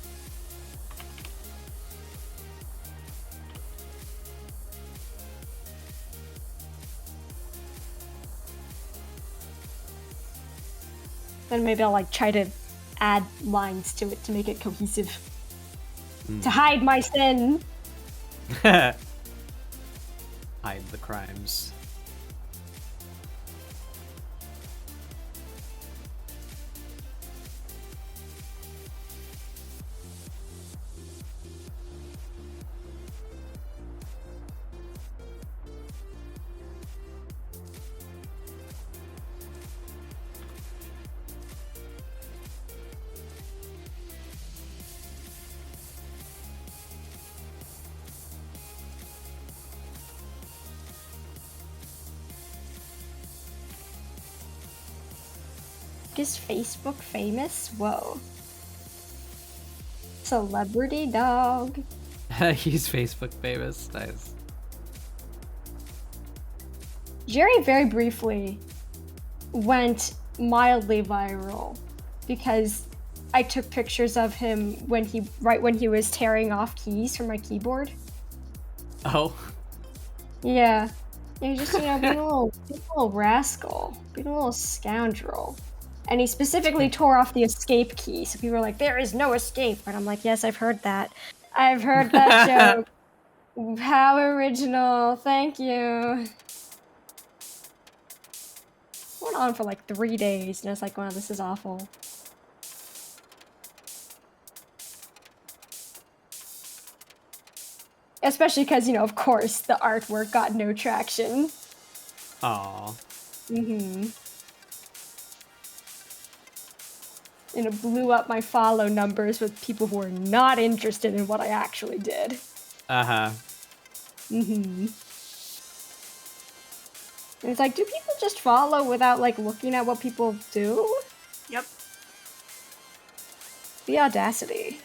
Then maybe I'll like try to add lines to it to make it cohesive. To hide my sin. Hide the crimes. Is Facebook famous? Whoa. Celebrity dog. He's Facebook famous. Nice. Jerry very briefly went mildly viral because I took pictures of him when he was tearing off keys from my keyboard. Oh. Yeah. He was just, being a little rascal, being a little scoundrel. And he specifically tore off the escape key, so people were like, there is no escape. And I'm like, yes, I've heard that. I've heard that joke. How original. Thank you. Went on for like 3 days, and I was like, wow, this is awful. Especially because, of course, the artwork got no traction. Aww. Mm-hmm. And it blew up my follow numbers with people who were not interested in what I actually did. Uh-huh. Mm-hmm. And it's like, do people just follow without, like, looking at what people do? Yep. The audacity.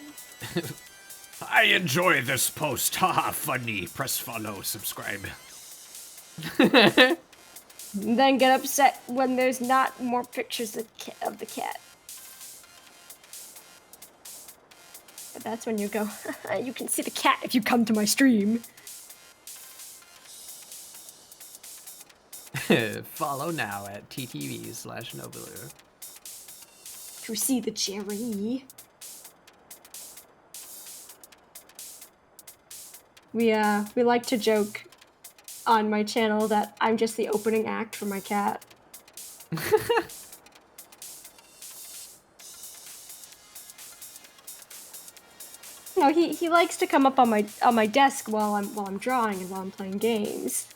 I enjoy this post. Haha, funny. Press follow, subscribe. And then get upset when there's not more pictures of the cat. But that's when you go, you can see the cat if you come to my stream. Follow now at ttv/Novalu. To see the cherry. We like to joke on my channel that I'm just the opening act for my cat. He likes to come up on my desk while I'm drawing and while I'm playing games.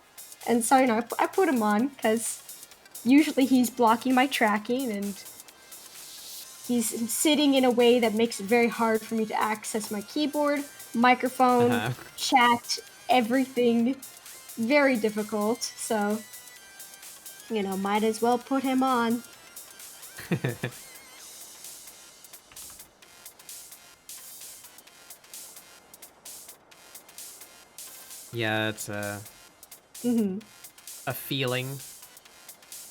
And so, I put him on because usually he's blocking my tracking and he's sitting in a way that makes it very hard for me to access my keyboard, microphone, chat, everything. Very difficult. So, might as well put him on. Yeah, it's a feeling.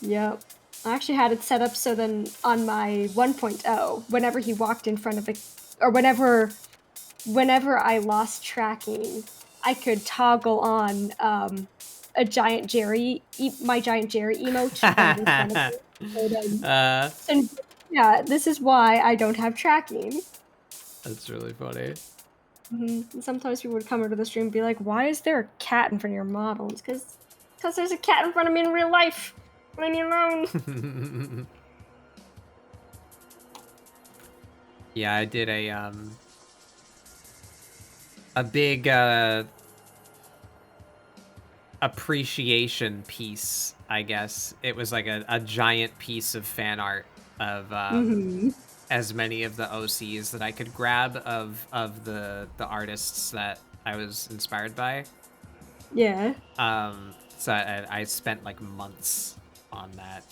Yep. I actually had it set up so then on my 1.0, whenever he walked in front of it, or whenever I lost tracking, I could toggle on a giant Jerry, my giant Jerry emote. And yeah, this is why I don't have tracking. That's really funny. Mm-hmm. Sometimes people would come into the stream and be like, "Why is there a cat in front of your model?" It's because there's a cat in front of me in real life. Leave me alone. Yeah, I did a big appreciation piece, I guess. It was like a giant piece of fan art of as many of the OCs that I could grab of the artists that I was inspired by. Yeah. So I spent like months on that.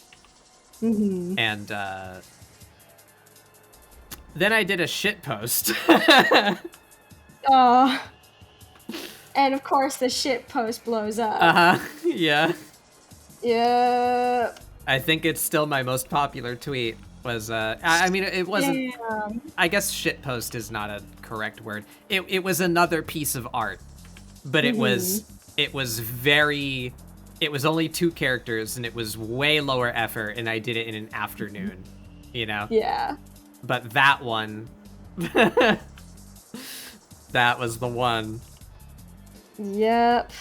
And then I did a shit post. Oh. And of course the shit post blows up. Yeah. Yeah. I think it's still my most popular tweet. Was I mean, it wasn't. Damn. I guess shit post is not a correct word. It was another piece of art, but it was very. It was only 2 characters, and it was way lower effort, and I did it in an afternoon. You know. Yeah. But that one. That was the one. Yep.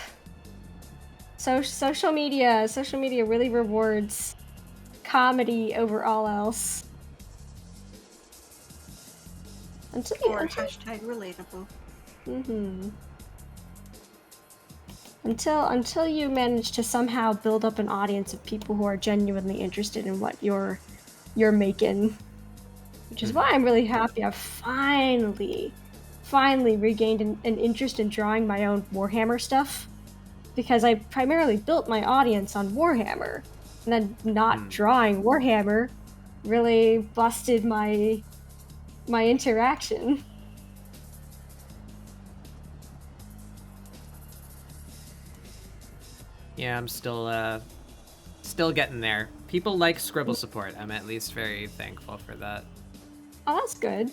So social media really rewards comedy over all else. Or hashtag relatable. Until you manage to somehow build up an audience of people who are genuinely interested in what you're making, which is why I'm really happy I've finally regained an interest in drawing my own Warhammer stuff, because I primarily built my audience on Warhammer, and then not drawing Warhammer really busted my interaction. Yeah, I'm still getting there. People like ScribbleSupport. I'm at least very thankful for that. Oh, that's good.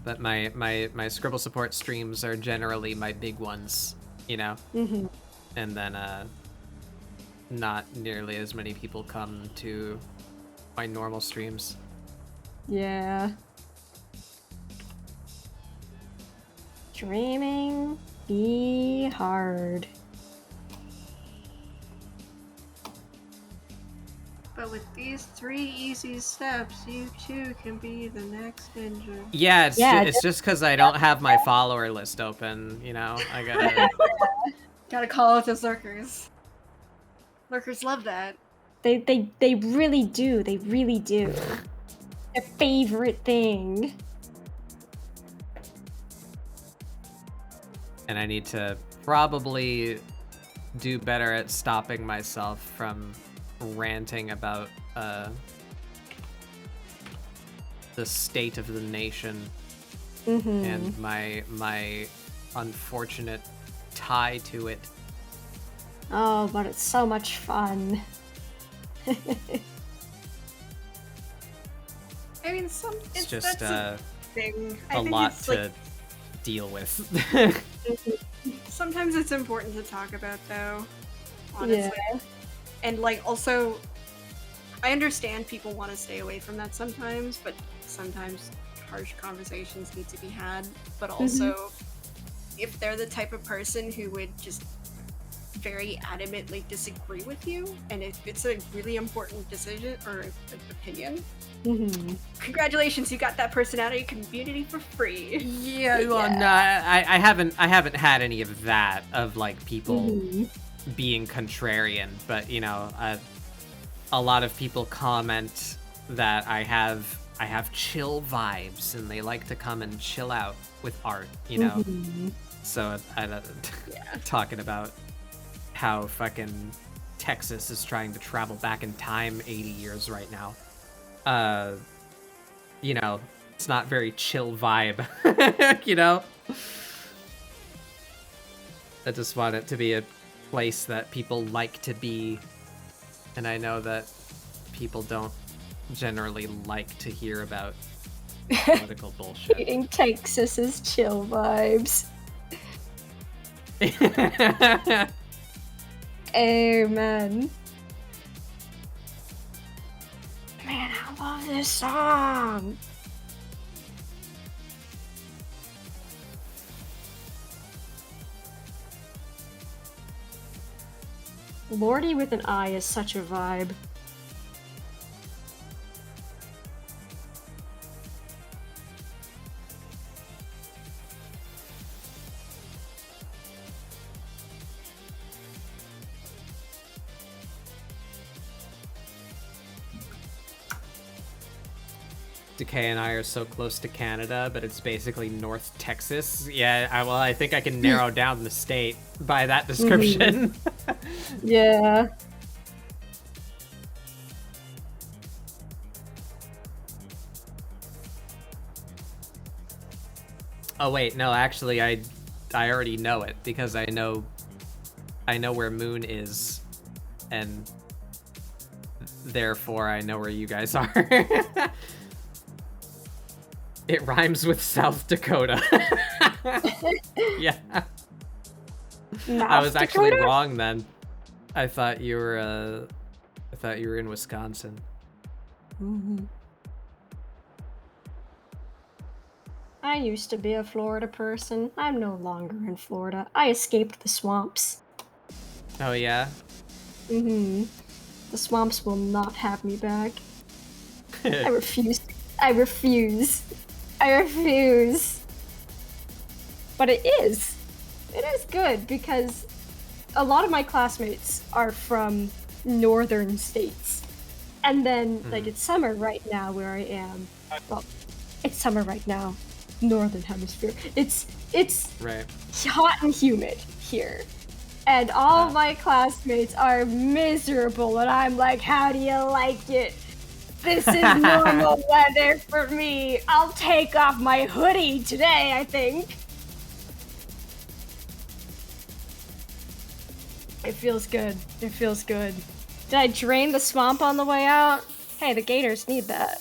But my ScribbleSupport streams are generally my big ones, you know? And then not nearly as many people come to my normal streams. Yeah. Dreaming be hard. But with these 3 easy steps, you too can be the next ninja. Yeah, it's just because I don't have my follower list open, you know? I gotta... Gotta call out those lurkers. Lurkers love that. They really do. They really do. Their favorite thing. And I need to probably do better at stopping myself from ranting about the state of the nation and my unfortunate tie to it. Oh, but it's so much fun. I mean, it's just a thing. a lot to deal with. Sometimes it's important to talk about, though. Honestly. Yeah. And also, I understand people want to stay away from that sometimes, but sometimes harsh conversations need to be had. But also, if they're the type of person who would just very adamantly disagree with you, and if it's a really important decision or opinion, congratulations, you got that person out of your community for free. Yeah, well, no, I haven't had any of that, of like people being contrarian, but you know, a lot of people comment that I have chill vibes, and they like to come and chill out with art, you know. So talking about how fucking Texas is trying to travel back in time 80 years right now. You know, it's not very chill vibe, you know? I just want it to be a place that people like to be, and I know that people don't generally like to hear about political bullshit. Eating Texas's chill vibes. Amen. Man, I love this song. Lordy with an I is such a vibe. Decay and I are so close to Canada, but it's basically North Texas. Yeah, I think I can narrow down the state by that description. Yeah. Oh wait, no, actually I already know it because I know where Moon is, and therefore I know where you guys are. It rhymes with South Dakota. Yeah. I was actually wrong then. I thought you were in Wisconsin. Mm-hmm. I used to be a Florida person. I'm no longer in Florida. I escaped the swamps. Oh yeah? Mm-hmm. The swamps will not have me back. I refuse. I refuse. I refuse. But it is good because a lot of my classmates are from northern states. And then, like, it's summer right now where I am. Well, it's summer right now. Northern hemisphere. It's right. hot and humid here. And all my classmates are miserable, and I'm like, how do you like it? This is normal weather for me. I'll take off my hoodie today, I think. It feels good. It feels good. Did I drain the swamp on the way out? Hey, the gators need that.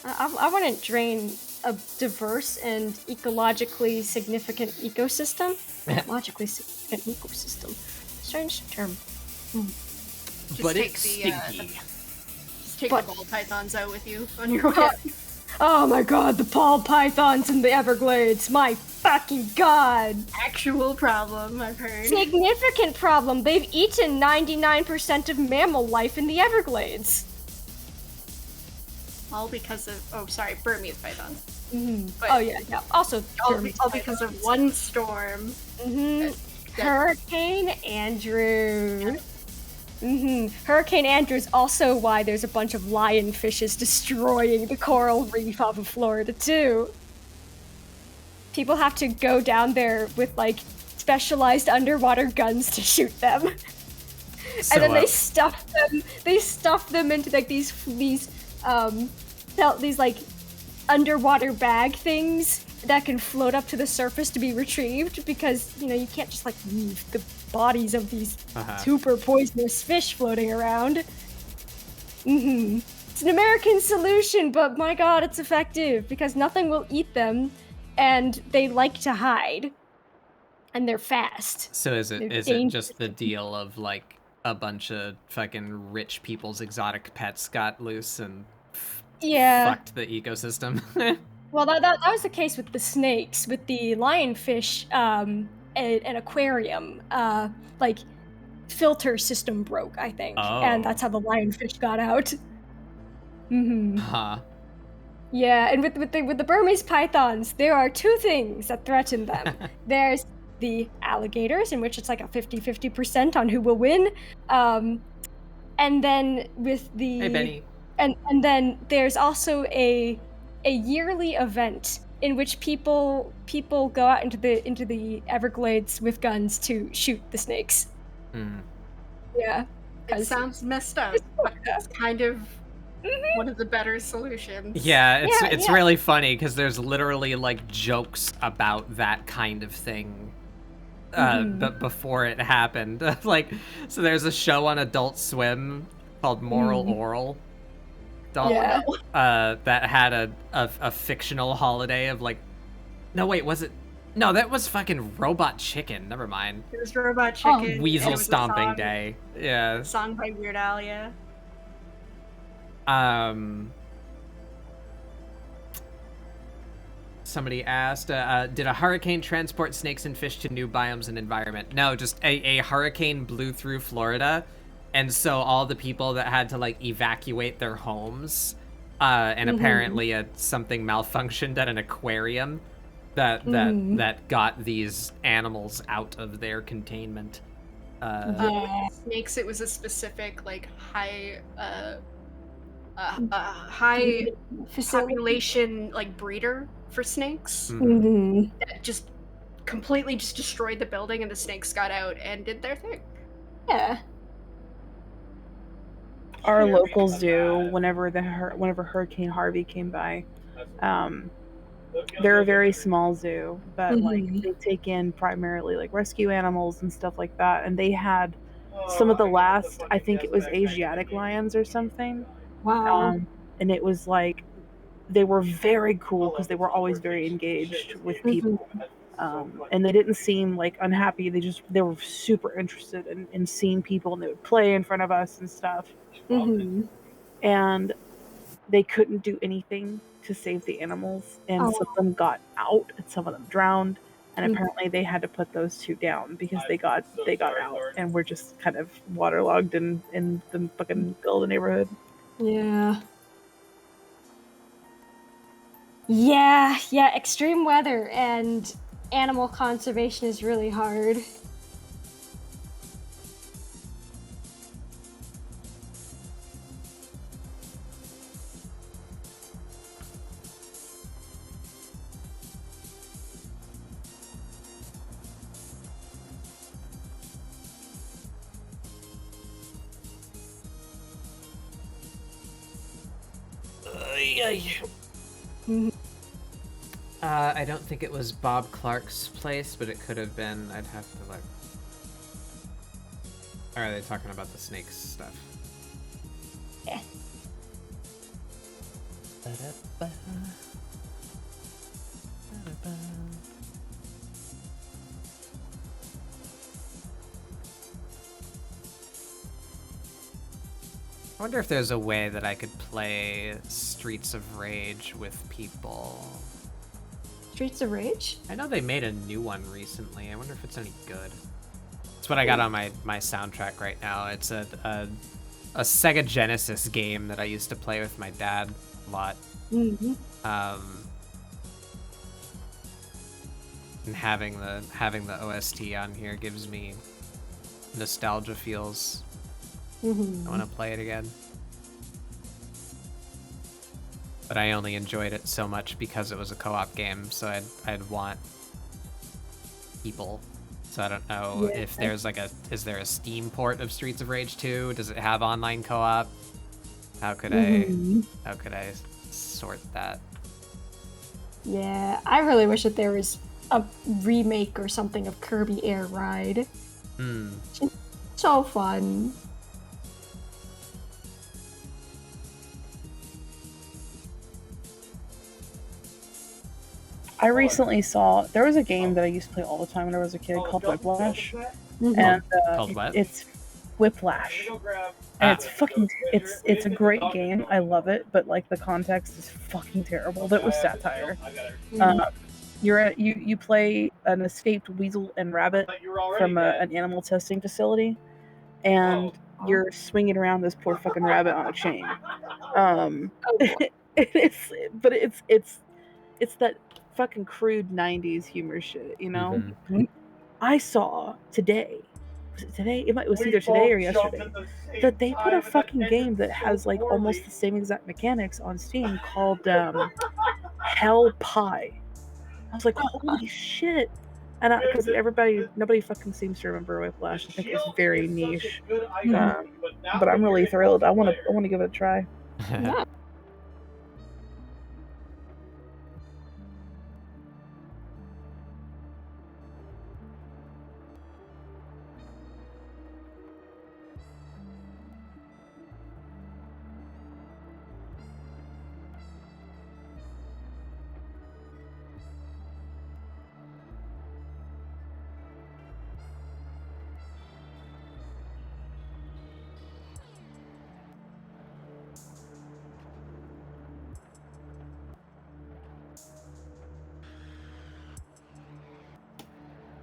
I wouldn't drain a diverse and ecologically significant ecosystem. Ecologically significant ecosystem. Strange term. But it's stinky. Just take the ball pythons out with you on your way. Oh my god, the ball pythons in the Everglades. My fucking god. Actual problem, I've heard. Significant problem. They've eaten 99% of mammal life in the Everglades. All because of, Burmese pythons. Mm-hmm. Oh yeah. Also, all because of one storm. Mm-hmm. Hurricane Andrew. Mm-hmm. Hurricane Andrew is also why there's a bunch of lionfishes destroying the coral reef off of Florida too. People have to go down there with like specialized underwater guns to shoot them, and then they stuff them. They stuff them into like these like underwater bag things that can float up to the surface to be retrieved, because you can't just like leave the bodies of these super poisonous fish floating around. It's an American solution, but my god, it's effective because nothing will eat them, and they like to hide, and they're fast. So is it just the deal of like a bunch of fucking rich people's exotic pets got loose and fucked the ecosystem? Well, that was the case with the snakes. With the lionfish, an aquarium, like, filter system broke, I think. Oh. And that's how the lionfish got out. Mm-hmm. Huh. Yeah, and with the Burmese pythons, there are two things that threaten them. There's the alligators, in which it's like a 50-50% on who will win. And then with the... Hey, Benny. And then there's also a yearly event in which people go out into the Everglades with guns to shoot the snakes. Mm. Yeah. It sounds messed up, but it's kind of one of the better solutions. Yeah, it's really funny because there's literally like jokes about that kind of thing. But before it happened, like, so there's a show on Adult Swim called Moral Oral. That had a fictional holiday of like, no wait, was it No, that was fucking Robot Chicken. Never mind. It was Robot Chicken. Weasel Stomping Day. Yeah. Song by Weird Al, yeah. Somebody asked, did a hurricane transport snakes and fish to new biomes and environment? No, just a hurricane blew through Florida, and so all the people that had to like evacuate their homes, and apparently something malfunctioned at an aquarium that got these animals out of their containment. Snakes, it was a specific like high high population like breeder for snakes that just completely just destroyed the building, and the snakes got out and did their thing. Yeah. Our local zoo, whenever Hurricane Harvey came by, they're a very small zoo, but like they take in primarily like rescue animals and stuff like that, and they had some of the last, I think it was Asiatic lions or something. Wow. And it was like they were very cool because they were always very engaged with people. And they didn't seem like unhappy. They were super interested in seeing people, and they would play in front of us and stuff. And they couldn't do anything to save the animals, and some of them got out and some of them drowned, and apparently they had to put those two down because they got out and were just kind of waterlogged in the fucking middle of the neighborhood. Yeah, extreme weather and animal conservation is really hard. I don't think it was Bob Clark's place, but it could have been. I'd have to look. Or are they talking about the snakes stuff? Yeah. I wonder if there's a way that I could play Streets of Rage with people. Streets of Rage? I know they made a new one recently. I wonder if it's any good. That's what I got on my soundtrack right now. It's a Sega Genesis game that I used to play with my dad a lot. And having the OST on here gives me nostalgia feels. I want to play it again. But I only enjoyed it so much because it was a co-op game, so I'd want people. So I don't know if there's like is there a Steam port of Streets of Rage 2? Does it have online co-op? How could I sort that? Yeah, I really wish that there was a remake or something of Kirby Air Ride. So fun. I recently saw there was a game that I used to play all the time when I was a kid called Whiplash, and Called what? it's Whiplash, and it's fucking it's a great game. I love it, but like the context is fucking terrible. That was satire. You play an escaped weasel and rabbit from an animal testing facility, and you're swinging around this poor fucking rabbit on a chain. It's that fucking crude 90s humor shit, you know? I saw today, was it today? It was either today or yesterday, that they put a fucking game that has like almost the same exact mechanics on Steam called Hell Pie. I was like, holy shit. And because nobody fucking seems to remember Whiplash. I think it's very niche. But I'm really thrilled. I want to give it a try. Yeah.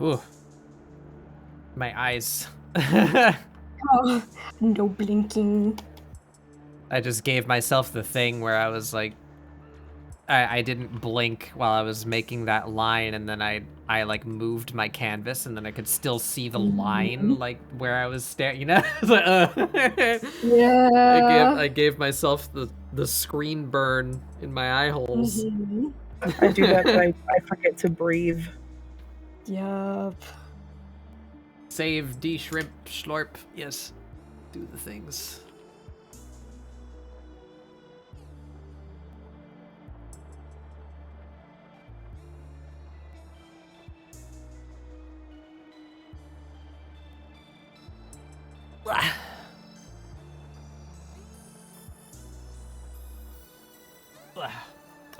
Ooh. My eyes. Oh, no blinking. I just gave myself the thing where I was like, I didn't blink while I was making that line, and then I like moved my canvas, and then I could still see the line like where I was staring. You know, Yeah. I gave myself the screen burn in my eye holes. I do that, but I forget to breathe. Yup. Save D shrimp slorp. Yes, do the things.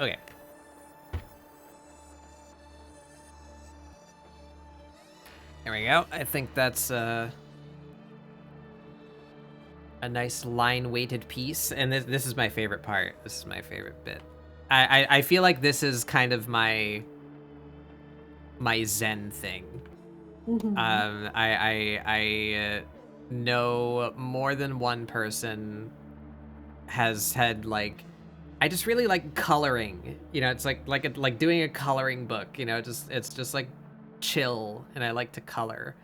Okay. There we go. I think that's a nice line-weighted piece, and this is my favorite part. This is my favorite bit. I feel like this is kind of my zen thing. I know more than one person has had like, I just really like coloring. You know, it's like doing a coloring book. You know, it's just like chill, and I like to color.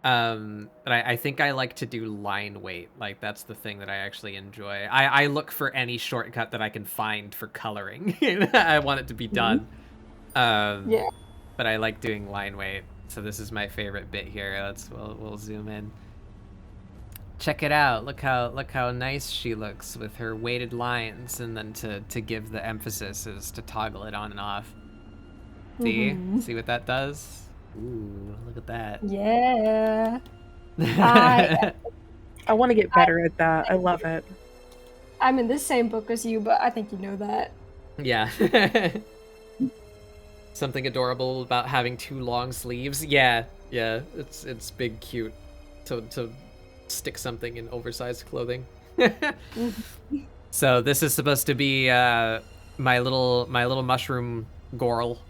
But I think I like to do line weight. Like, that's the thing that I actually enjoy. I look for any shortcut that I can find for coloring. I want it to be done. Yeah. But I like doing line weight. So this is my favorite bit here. We'll zoom in. Check it out. Look how nice she looks with her weighted lines, and then to give the emphasis is to toggle it on and off. See? See what that does? Ooh, look at that. Yeah. I want to get better at that. I love it. I'm in the same book as you, but I think you know that. Yeah. Something adorable about having 2 long sleeves. Yeah, it's big cute to stick something in oversized clothing. So this is supposed to be my little mushroom girl.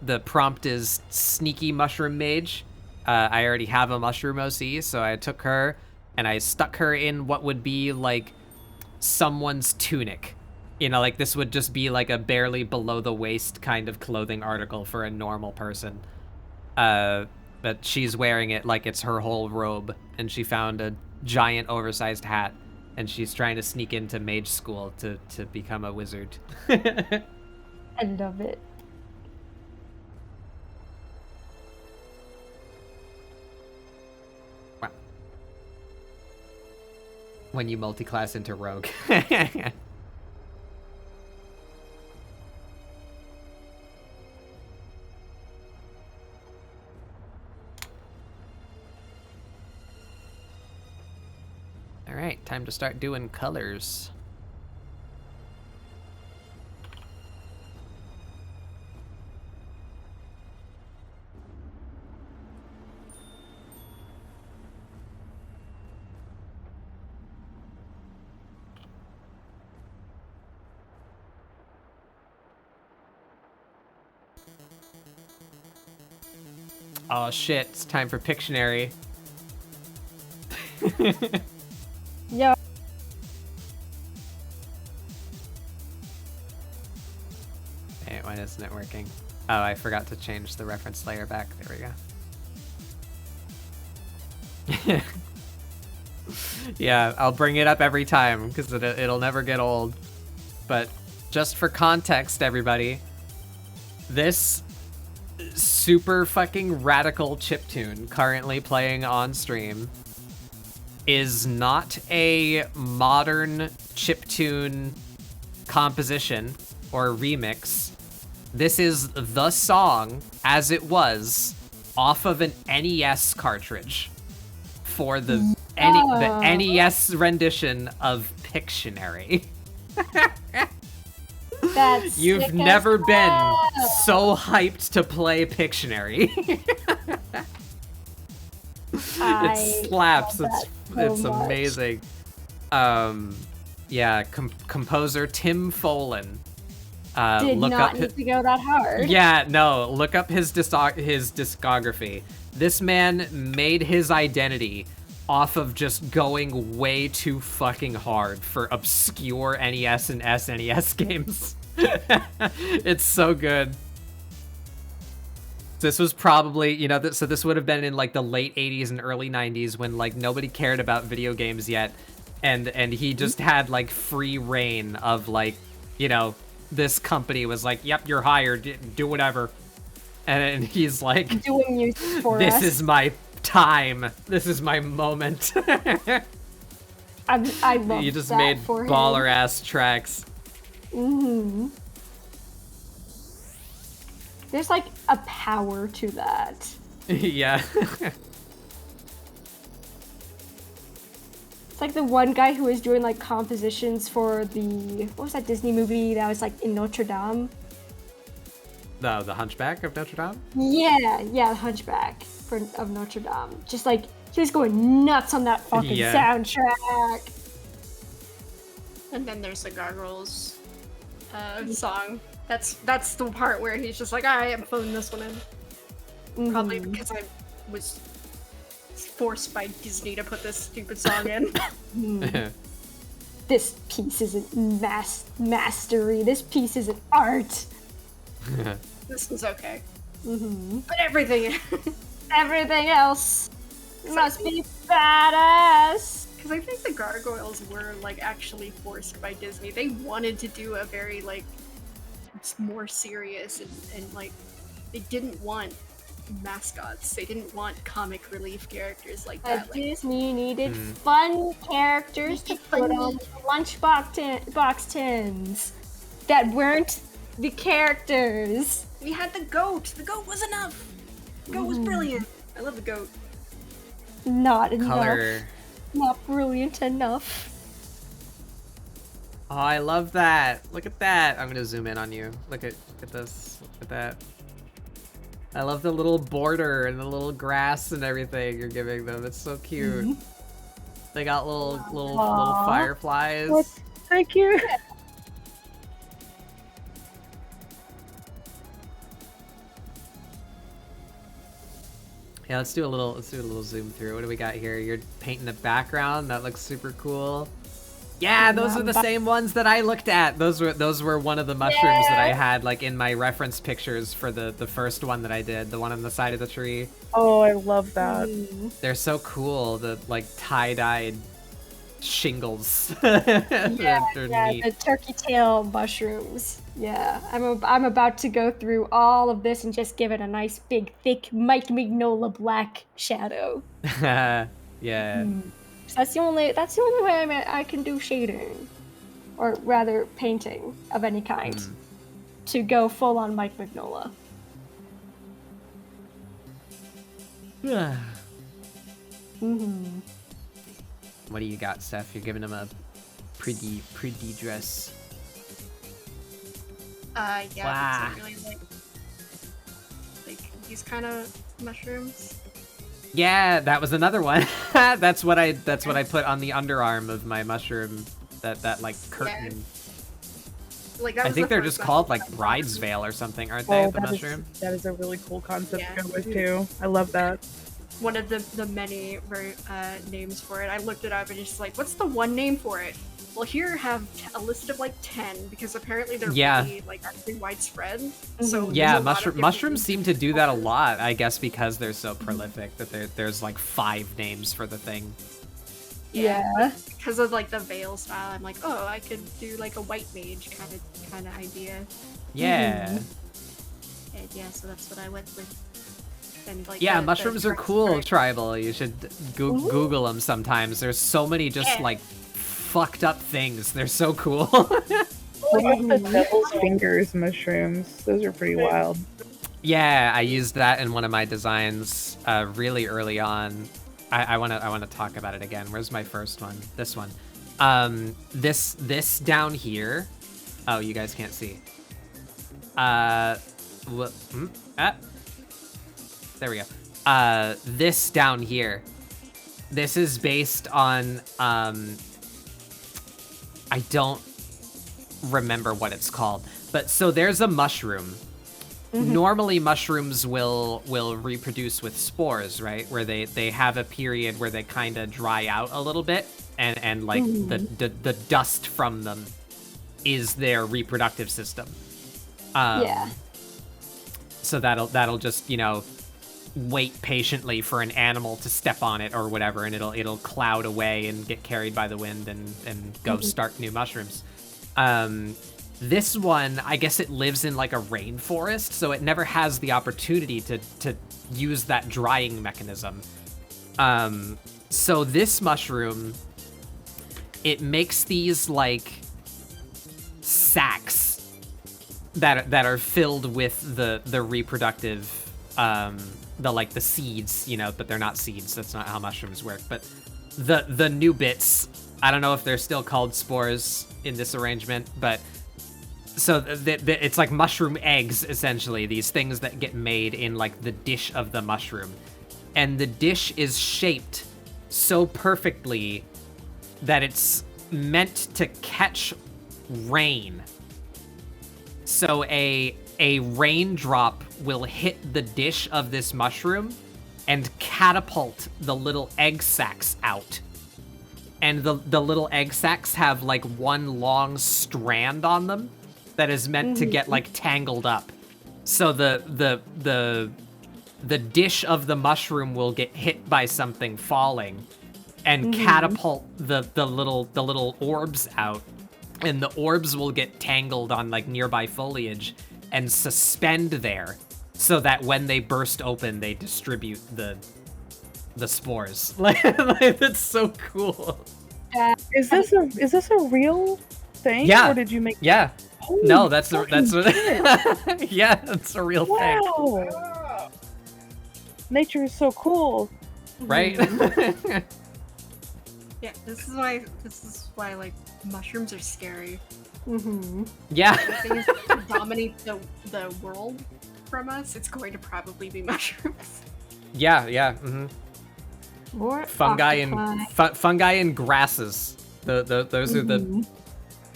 The prompt is sneaky mushroom mage. I already have a mushroom OC, so I took her and I stuck her in what would be like someone's tunic. You know, like this would just be like a barely below the waist kind of clothing article for a normal person. But she's wearing it like it's her whole robe, and she found a giant oversized hat, and she's trying to sneak into mage school to become a wizard. I love it. Wow. When you multi-class into rogue. All right, time to start doing colors. Oh shit, it's time for Pictionary. Yeah. Hey, why isn't it working? Oh, I forgot to change the reference layer back. There we go. Yeah, I'll bring it up every time because it'll never get old. But just for context, everybody, this super fucking radical chiptune currently playing on stream is not a modern chiptune composition or remix. This is the song as it was off of an NES cartridge for the NES rendition of Pictionary. That's You've never been so hyped to play Pictionary. It slaps. It's amazing. Yeah, composer Tim Follin Did look not up need to go that hard. Yeah, no, look up his discography. This man made his identity off of just going way too fucking hard for obscure NES and SNES games. It's so good. This was probably, you know, so this would have been in like the late 80s and early 90s when like nobody cared about video games yet. And he just had like free reign of like, you know, this company was like, yep, you're hired, do whatever. And he's like, doing you for this us. is my time. This is my moment. I love You just that made for him. baller ass tracks. Mm-hmm. There's like a power to that. Yeah. It's like the one guy who was doing like compositions for what was that Disney movie that was like in Notre Dame? The Hunchback of Notre Dame? Yeah, the Hunchback of Notre Dame. Just like, he was going nuts on that fucking soundtrack. And then there's the Gargoyles song. That's the part where he's just like, I am phoning this one in. Probably because I was forced by Disney to put this stupid song in. This piece isn't mastery. This piece isn't art. This is okay. But everything else must be badass. Because I think the Gargoyles were like actually forced by Disney. They wanted to do a very like more serious and like they didn't want mascots. They didn't want comic relief characters like that. Disney needed fun characters to put on lunchbox tins that weren't the characters. We had the goat. The goat was enough. The goat was brilliant. I love the goat. Not enough. Color. Not brilliant enough. Oh, I love that. Look at that. I'm gonna zoom in on you. Look at this. Look at that. I love the little border and the little grass and everything you're giving them. It's so cute. They got little fireflies. That's so cute. Yeah, let's do a little zoom through. What do we got here? You're painting the background. That looks super cool. Yeah, those are the same ones that I looked at. Those were one of the mushrooms that I had like in my reference pictures for the first one that I did, the one on the side of the tree. Oh, I love that. They're so cool. The like tie-dyed shingles. Yeah, They're neat. the turkey tail mushrooms. Yeah, I'm about to go through all of this and just give it a nice big thick Mike Mignola black shadow. Yeah. So that's the only way I can do shading, or rather painting of any kind, to go full on Mike Mignola. What do you got, Steph? You're giving him a pretty dress. Yeah, Wow. I really like these kind of mushrooms. Yeah, that was another one. That's what I put on the underarm of my mushroom. That like curtain. Like that I was think the they're first just called mushroom like bride's veil or something, aren't they? The mushroom. That is a really cool concept Yeah. to go with too. I love that. One of the many names for it. I looked it up and it's like, what's the one name for it? Well, here have a list of like 10 because apparently they're really like actually widespread. So yeah, there's a lot of mushrooms seem to do that a different- lot. I guess because they're so prolific that there's like 5 names for the thing. Yeah. Because of like the veil style, I'm like, oh, I could do like a white mage kind of idea. Yeah. And yeah, so that's what I went with. And, like, Yeah, the mushrooms are dark cool, skirt. Tribal. You should Google them sometimes. There's so many just like fucked up things. They're so cool. What about the devil's fingers mushrooms? Those are pretty wild. Yeah, I used that in one of my designs really early on. I wanna talk about it again. Where's my first one? This one. This down here. Oh, you guys can't see. There we go. This down here. This is based on I don't remember what it's called, But so there's a mushroom. Normally mushrooms will reproduce with spores, right? Where they have a period where they kind of dry out a little bit, and like the dust from them is their reproductive system. Yeah. So that'll just, you know, wait patiently for an animal to step on it or whatever, and it'll cloud away and get carried by the wind and go start new mushrooms. This one, I guess it lives in like a rainforest, so it never has the opportunity to use that drying mechanism. So this mushroom, it makes these like sacs that are filled with the reproductive, the seeds, you know, but they're not seeds. That's not how mushrooms work. But the new bits, I don't know if they're still called spores in this arrangement, but so it's like mushroom eggs, essentially, these things that get made in like the dish of the mushroom. And the dish is shaped so perfectly that it's meant to catch rain. So a raindrop will hit the dish of this mushroom and catapult the little egg sacs out. And the little egg sacs have like one long strand on them that is meant to get like tangled up. So the dish of the mushroom will get hit by something falling and catapult the little orbs out. And the orbs will get tangled on like nearby foliage and suspend there, so that when they burst open, they distribute the spores. Like that's so cool. Is this a real thing? Yeah. Or did you make? Yeah. Holy No, that's fucking shit. yeah, that's a real thing. Wow. Nature is so cool. Right? Yeah, this is why like mushrooms are scary. Yeah. Things that dominate the world from us, it's going to probably be mushrooms. Yeah. Or Fungi octopi. and fungi and grasses. Those are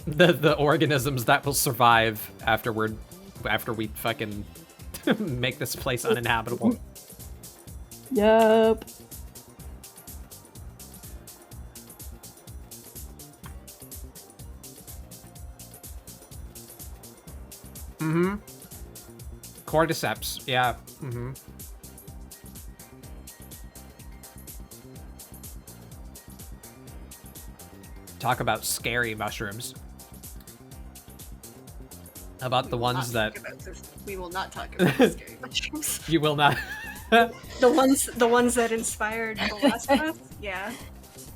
the organisms that will survive after we fucking make this place uninhabitable. Yup. Cordyceps, yeah. Talk about scary mushrooms. How about the ones that We will not talk about the scary mushrooms. you will not? The ones that inspired The Last of Us? Yeah.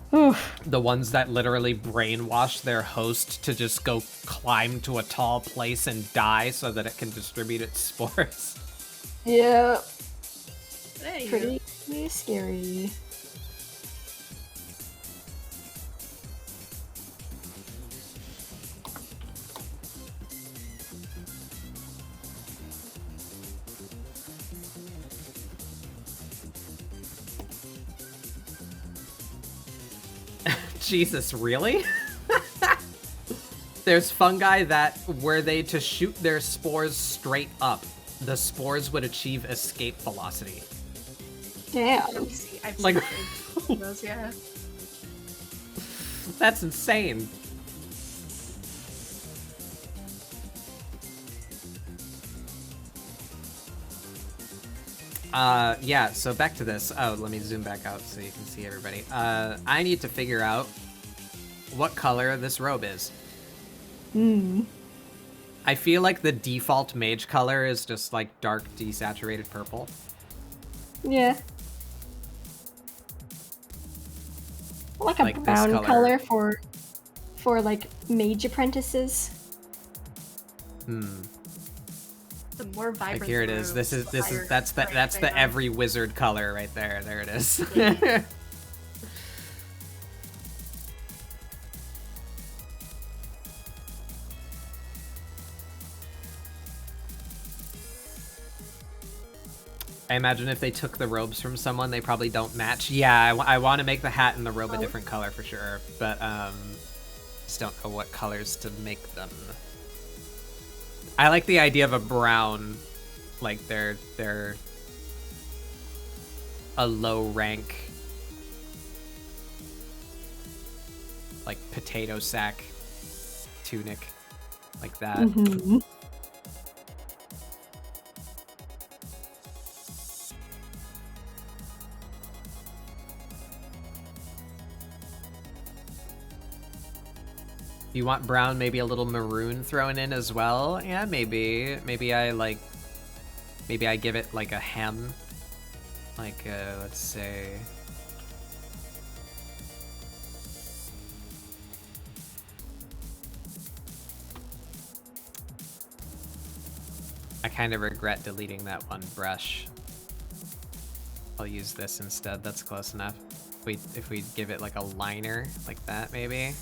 The ones that literally brainwash their host to just go climb to a tall place and die so that it can distribute its spores. Yeah. There you Pretty scary. Jesus, really? There's fungi that, were they to shoot their spores straight up, the spores would achieve escape velocity. Damn. I've seen Like- those, yeah. That's insane. Yeah, so back to this. Oh, let me zoom back out so you can see everybody. I need to figure out what color this robe is. I feel like the default mage color is just like dark desaturated purple. Yeah. Like a Like this brown color. color for like mage apprentices. The more vibrant. Like here it is. This is that's the every wizard color right there. There it is. I imagine if they took the robes from someone, they probably don't match. Yeah, I want to make the hat and the robe a different color for sure, but just don't know what colors to make them. I like the idea of a brown, like they're a low rank, like potato sack tunic, like that. Mm-hmm. You want brown, maybe a little maroon thrown in as well? Yeah, maybe. Maybe I give it like a hem. Like, let's say... I kind of regret deleting that one brush. I'll use this instead, that's close enough. If we give it like a liner, like that maybe?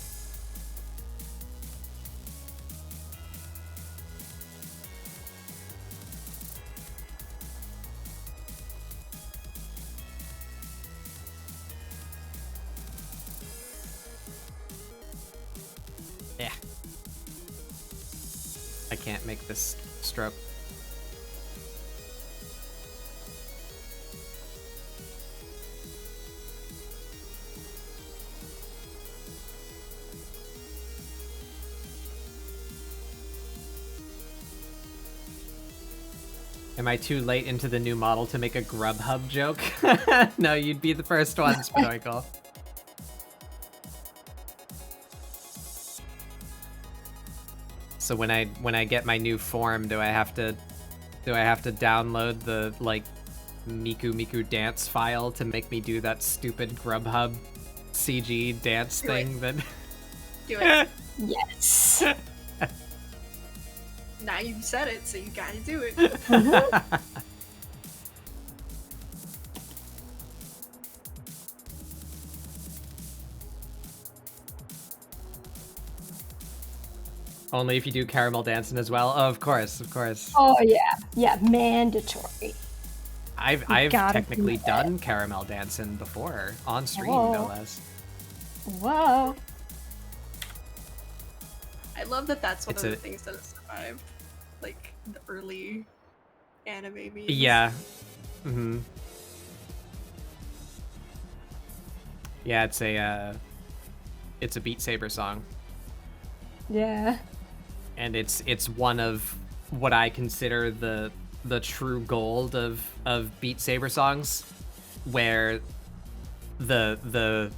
Yeah. I can't make this stroke. Am I too late into the new model to make a Grubhub joke? No, you'd be the first one, Spinoicle. So when I get my new form, do I have to download the like Miku dance file to make me do that stupid Grubhub CG dance thing that Do it. Yes. Now you've said it, so you gotta do it. Only if you do caramel dancing as well. Oh, of course, of course. Oh yeah, mandatory. I've technically done caramel dancing before on stream, no less. Whoa. I love that that's one of the things that has survived, like the early anime memes. Yeah. Mm-hmm. Yeah, it's a Beat Saber song. Yeah. And it's one of what I consider the true gold of Beat Saber songs, where the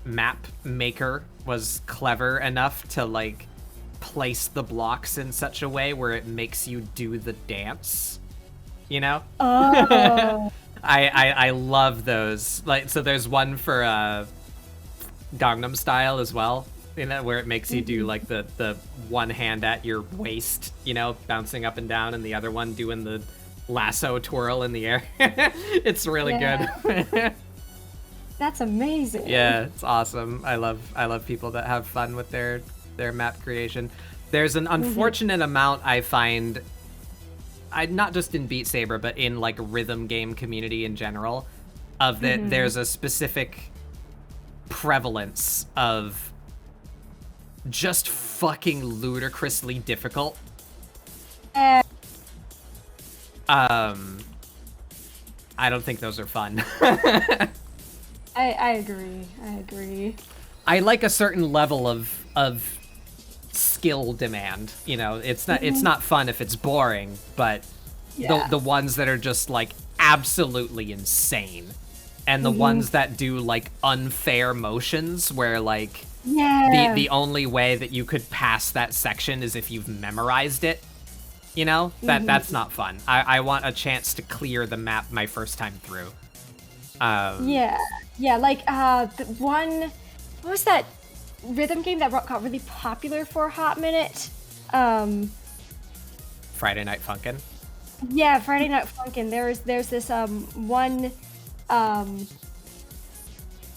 map maker was clever enough to like place the blocks in such a way where it makes you do the dance, you know? Oh. I love those. Like, so there's one for Gangnam Style as well, you know, where it makes you do like the one hand at your waist, you know, bouncing up and down, and the other one doing the lasso twirl in the air. It's really good. That's amazing. Yeah, it's awesome. I love people that have fun with their map creation. There's an unfortunate amount I find, not just in Beat Saber, but in like rhythm game community in general, of that there's a specific prevalence of just fucking ludicrously difficult. I don't think those are fun. I agree. I like a certain level of skill demand. You know, it's not fun if it's boring, but the ones that are just like absolutely insane, and the ones that do like unfair motions where like the only way that you could pass that section is if you've memorized it. You know, that's not fun. I want a chance to clear the map my first time through. Like the one, what was that rhythm game that got really popular for a hot minute? Friday Night Funkin'. Yeah, Friday Night Funkin'. There's this one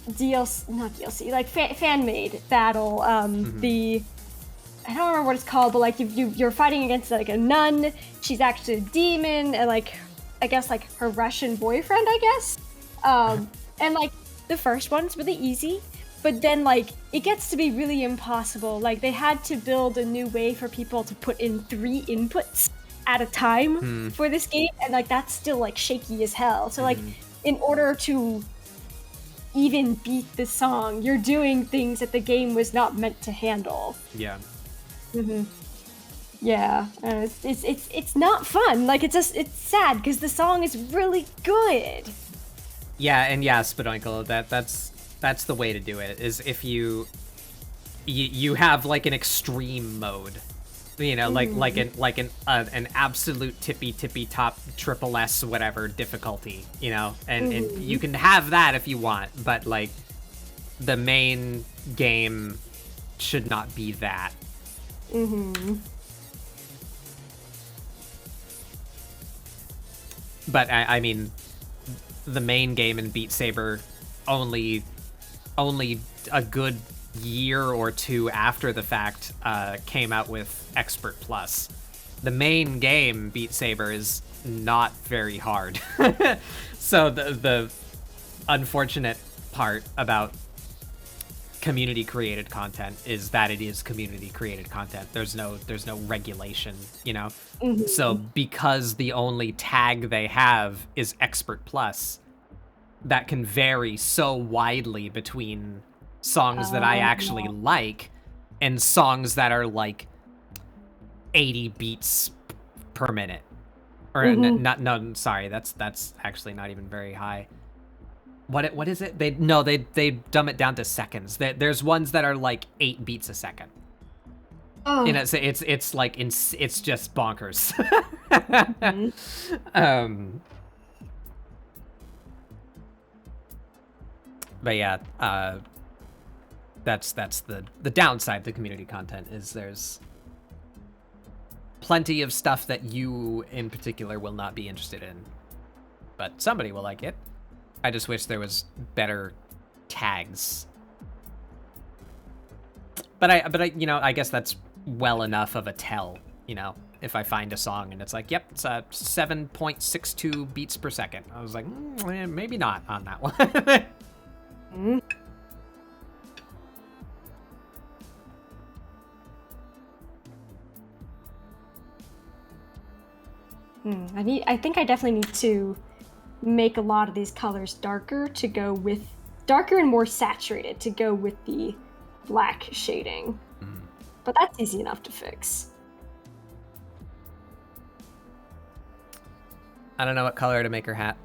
DLC, like fan made battle. I don't remember what it's called, but like you're fighting against like a nun. She's actually a demon, and like I guess like her Russian boyfriend, I guess. And like the first one's really easy, but then like it gets to be really impossible. Like they had to build a new way for people to put in 3 inputs at a time for this game, and like that's still like shaky as hell. So like in order to even beat the song, you're doing things that the game was not meant to handle. Yeah. Yeah, it's not fun. Like it's sad because the song is really good. Yeah, and yeah, Spadoinkle, that's the way to do it. Is if you have like an extreme mode, you know, like an absolute tippy top triple S whatever difficulty, you know, and you can have that if you want, but like the main game should not be that. But I mean, the main game in Beat Saber only a good year or 2 after the fact came out with Expert Plus. The main game, Beat Saber, is not very hard. So the unfortunate part about community created content is that it is community created content. There's no regulation, you know. So because the only tag they have is Expert Plus, that can vary so widely between songs that I actually like and songs that are like 80 beats per minute. Or sorry, that's actually not even very high. What is it? They dumb it down to seconds. There's ones that are like 8 beats a second. Oh. You know, so it's like it's just bonkers. But yeah, that's the downside to community content is there's plenty of stuff that you in particular will not be interested in, but somebody will like it. I just wish there was better tags. But I you know, I guess that's well enough of a tell, you know, if I find a song and it's like, yep, it's 7.62 beats per second. I was like, maybe not on that one. I think I definitely need to make a lot of these colors darker and more saturated to go with the black shading. But that's easy enough to fix. I don't know what color to make her hat.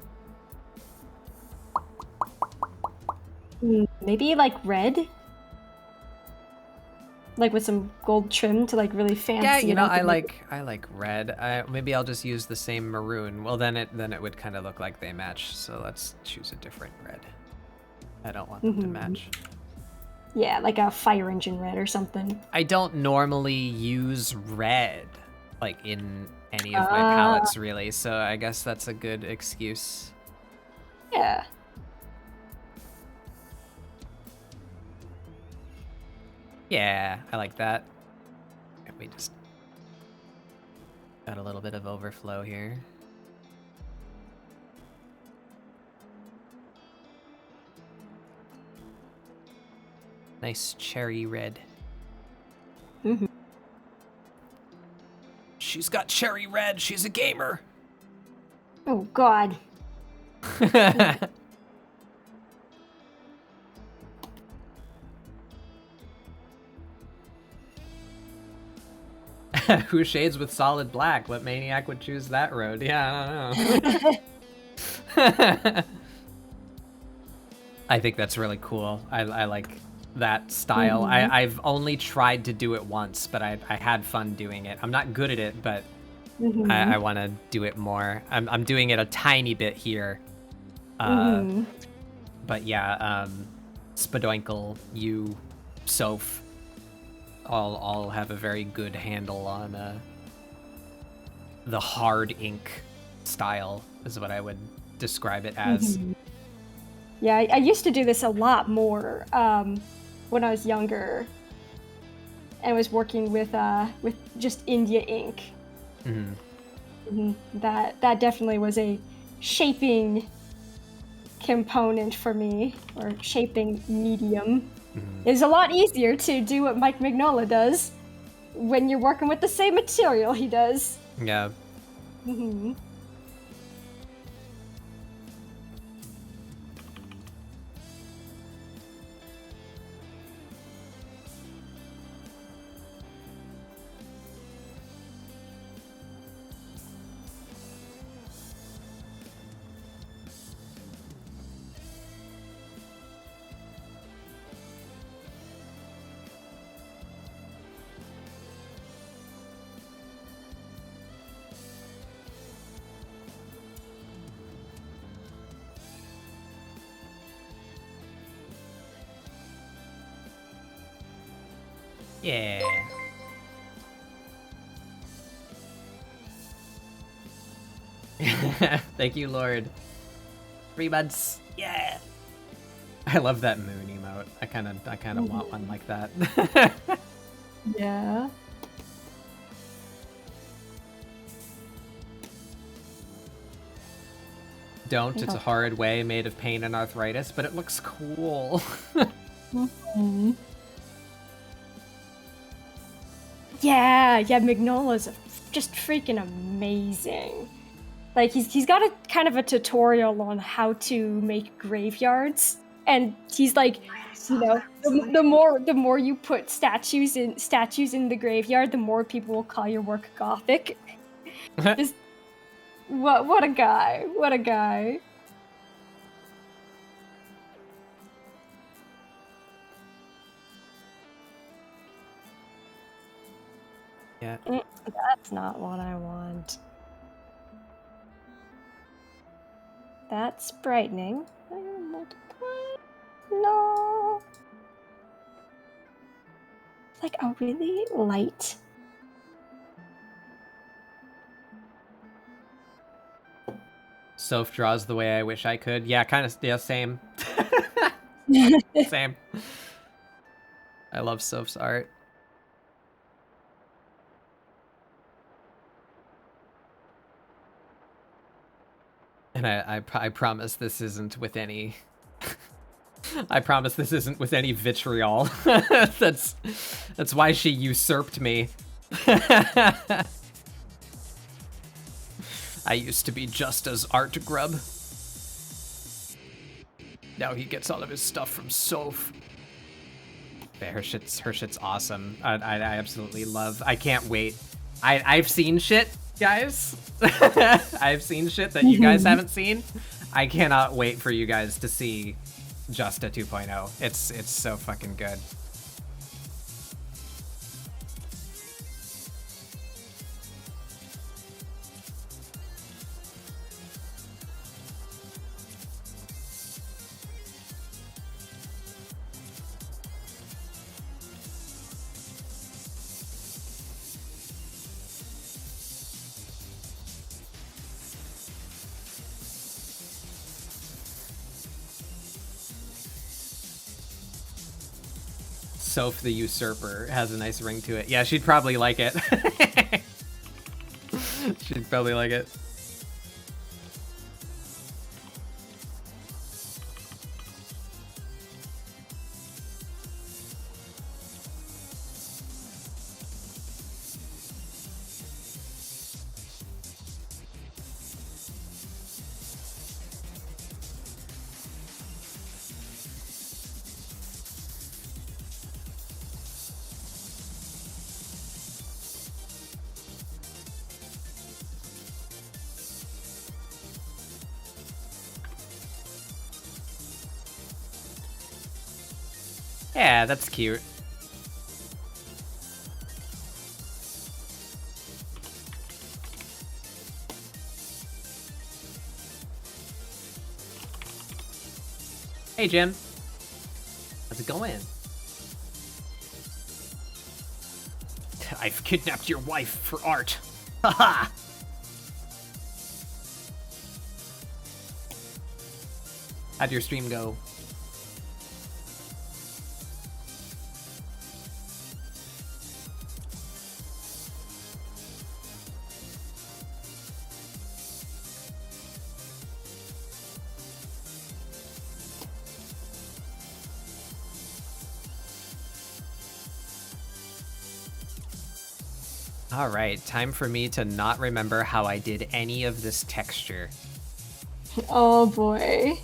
Maybe like red? Like with some gold trim to like really fancy. Yeah, you know, I like red. Maybe I'll just use the same maroon. Well, then it would kind of look like they match. So let's choose a different red. I don't want them to match. Yeah, like a fire engine red or something. I don't normally use red, like in any of my palettes really. So I guess that's a good excuse. Yeah. Yeah, I like that. We just got a little bit of overflow here. Nice cherry red. She's got cherry red. She's a gamer. Oh, God. Who shades with solid black? What maniac would choose that road? Yeah, I don't know. I think that's really cool. I like that style. I've only tried to do it once, but I had fun doing it. I'm not good at it, but I want to do it more. I'm doing it a tiny bit here. But yeah, Spadoinkle, you, Soph, all have a very good handle on the hard ink style, is what I would describe it as. Yeah, I used to do this a lot more when I was younger, and was working with just India ink. That definitely was a shaping component for me, or shaping medium. It's a lot easier to do what Mike Mignola does when you're working with the same material he does. Yeah. Mm-hmm. Yeah. Thank you, Lord. 3 months. Yeah. I love that moon emote. I kind of want one like that. Yeah. Don't. It's a horrid way made of pain and arthritis, but it looks cool. Mm-hmm. Yeah, Mignola's just freaking amazing. Like he's got a kind of a tutorial on how to make graveyards, and he's like, you know, the more you put statues in the graveyard, the more people will call your work gothic. Just what a guy! What a guy! Yeah. That's not what I want. That's brightening. No. It's like a really light. Soph draws the way I wish I could. Yeah, kind of. Yeah, same. Same. I love Soph's art. And I promise this isn't with any... I promise this isn't with any vitriol. That's why she usurped me. I used to be just as art grub. Now he gets all of his stuff from Soph. Yeah, her shit's awesome. I absolutely love. I can't wait. I've seen shit, guys. I've seen shit that you guys haven't seen. I cannot wait for you guys to see Justa 2.0. It's so fucking good. Soph the Usurper has a nice ring to it. Yeah, she'd probably like it. She'd probably like it. Yeah, that's cute. Hey, Jim. How's it going? I've kidnapped your wife for art. Haha! How'd your stream go? All right, time for me to not remember how I did any of this texture. Oh boy.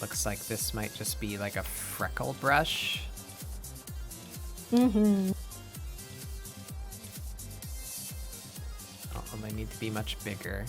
Looks like this might just be like a freckle brush. Mm-hmm. Oh, they need to be much bigger.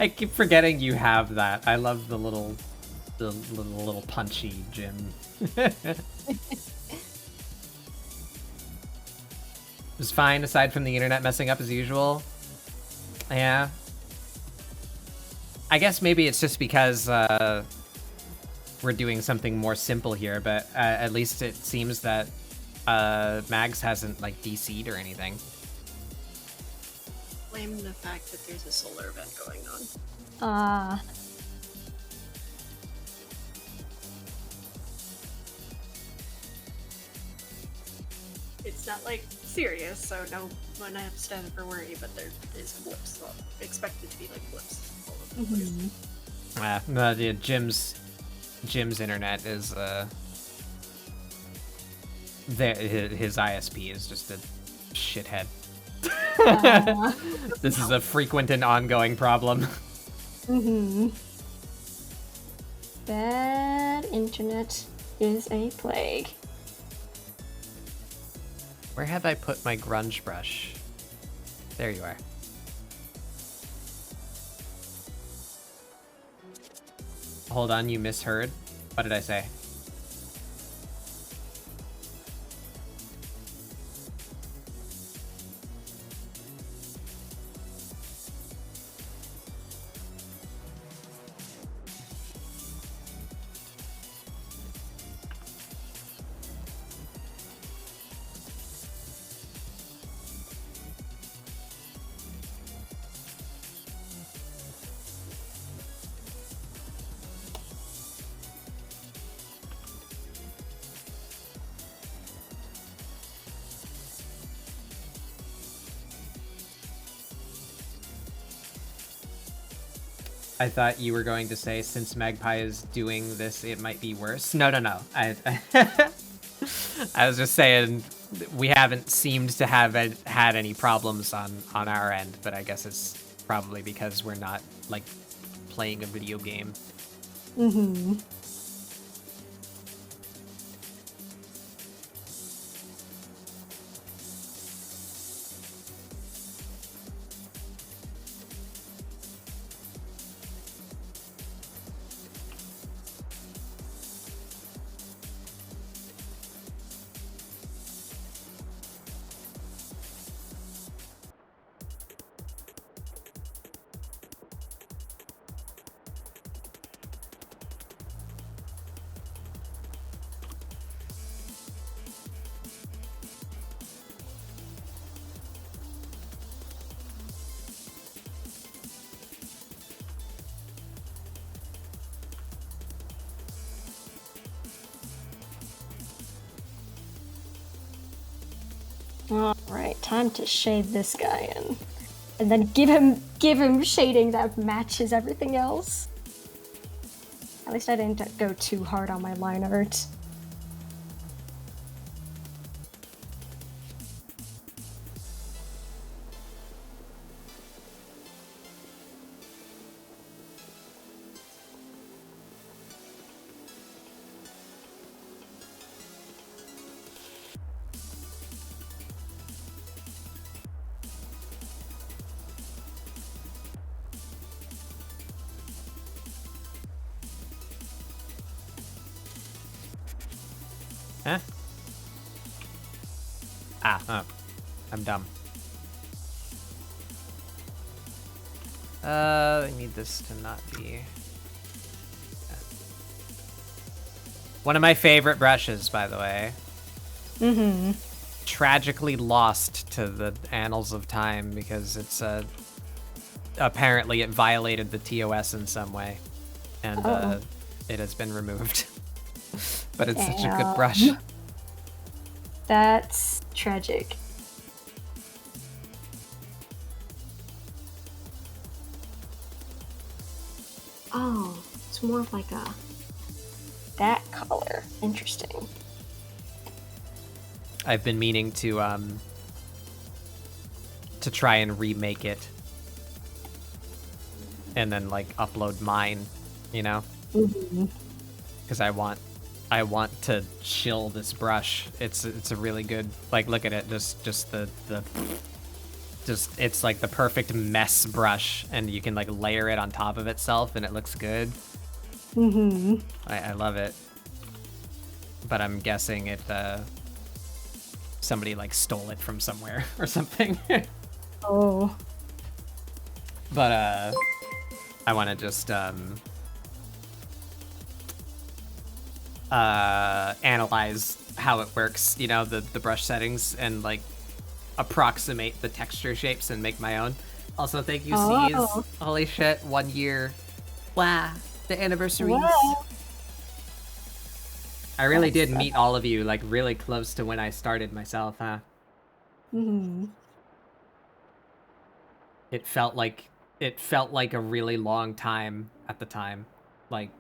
I keep forgetting you have that. I love the little punchy gym. It was fine aside from the internet messing up as usual. Yeah. I guess maybe it's just because we're doing something more simple here, but at least it seems that Mags hasn't like DC'd or anything. Blame the fact that there's a solar event going on. It's not like serious, so no one has to ever worry, but there is blips. Well, expected to be like blips all over the place. No, the Jim's internet is his ISP is just a shithead. This is a frequent and ongoing problem. Bad internet is a plague. Where have I put my grunge brush? There you are. Hold on, you misheard. What did I say? I thought you were going to say, since Magpie is doing this, it might be worse. No. I was just saying, we haven't seemed to have had any problems on our end, but I guess it's probably because we're not, like, playing a video game. Alright, time to shade this guy in. And then give him shading that matches everything else. At least I didn't go too hard on my line art. Huh? Oh. I'm dumb. I need this to not be... One of my favorite brushes, by the way. Mm-hmm. Tragically lost to the annals of time because it's apparently it violated the TOS in some way, and it has been removed. But it's such a good brush. That's tragic. Oh, it's more of like that color. Interesting. I've been meaning to try and remake it, and then like upload mine, you know, because I want to chill this brush. It's a really good, like, look at it, just it's like the perfect mess brush, and you can like layer it on top of itself, and it looks good. I love it, but I'm guessing it somebody like stole it from somewhere or something. Oh. But I want to just analyze how it works, you know, the brush settings, and like approximate the texture shapes and make my own. Also, thank you, C's. Holy shit, 1 year. Wow, the anniversaries. Wow. I really did meet all of you like really close to when I started myself, huh? It felt like a really long time at the time. Like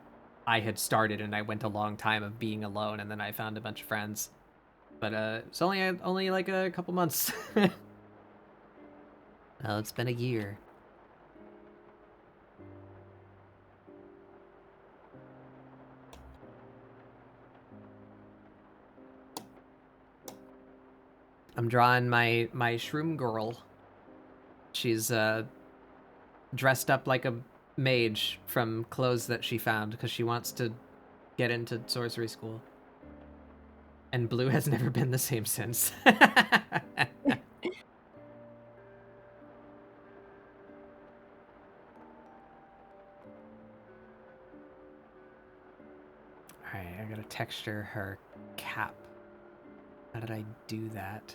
I had started and I went a long time of being alone, and then I found a bunch of friends. But it's only like a couple months. Well, it's been a year. I'm drawing my shroom girl. She's dressed up like a mage from clothes that she found because she wants to get into sorcery school. And Blue has never been the same since. Alright, I gotta texture her cap. How did I do that?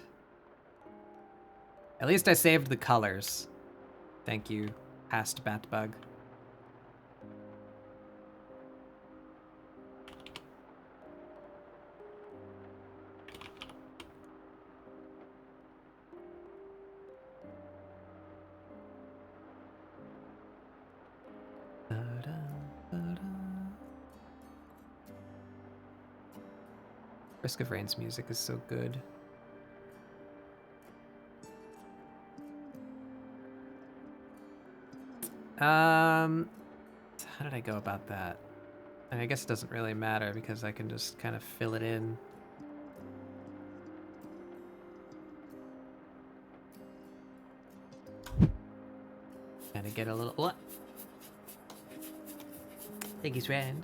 At least I saved the colors. Thank you, past Batbug. Risk of Rain's music is so good. How did I go about that? I guess it doesn't really matter because I can just kind of fill it in. Kind of get a little... What? Thank you, Strand.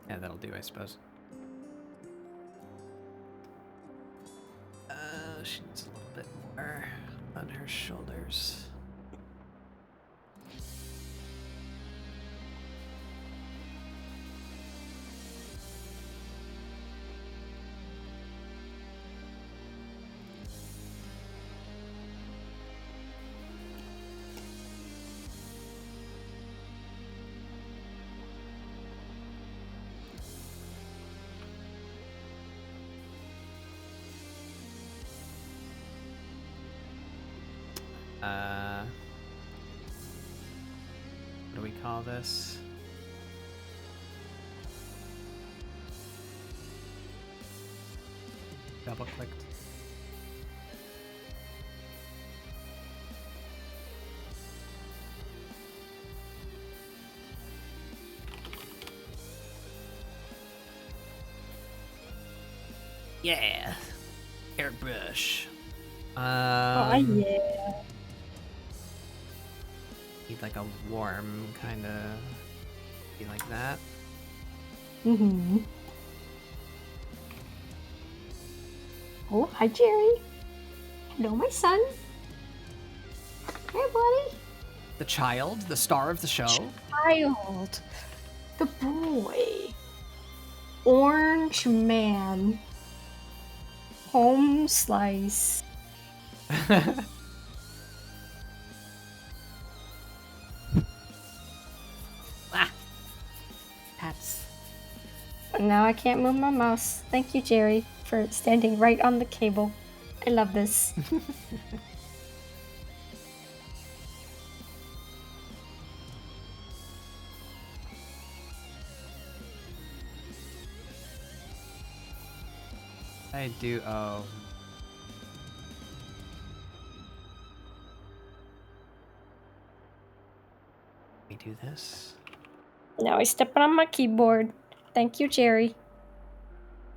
Yeah, that'll do, I suppose. She needs a little bit more on her shoulders. What do we call this? Double clicked. Yeah, airbrush. Oh yeah. Need like a warm kind of, be like that. Oh, hi, Jerry. Hello, my son. Hey, buddy. The child, the star of the show. Child. The boy. Orange man. Home slice. Pets. Now I can't move my mouse. Thank you, Jerry, for standing right on the cable. I love this. I do. Oh. We do this. Now I step on my keyboard. Thank you, Jerry.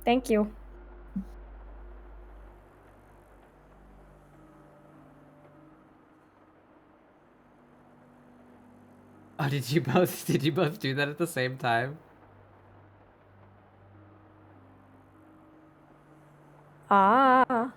Thank you. Oh, did you both do that at the same time? Ah.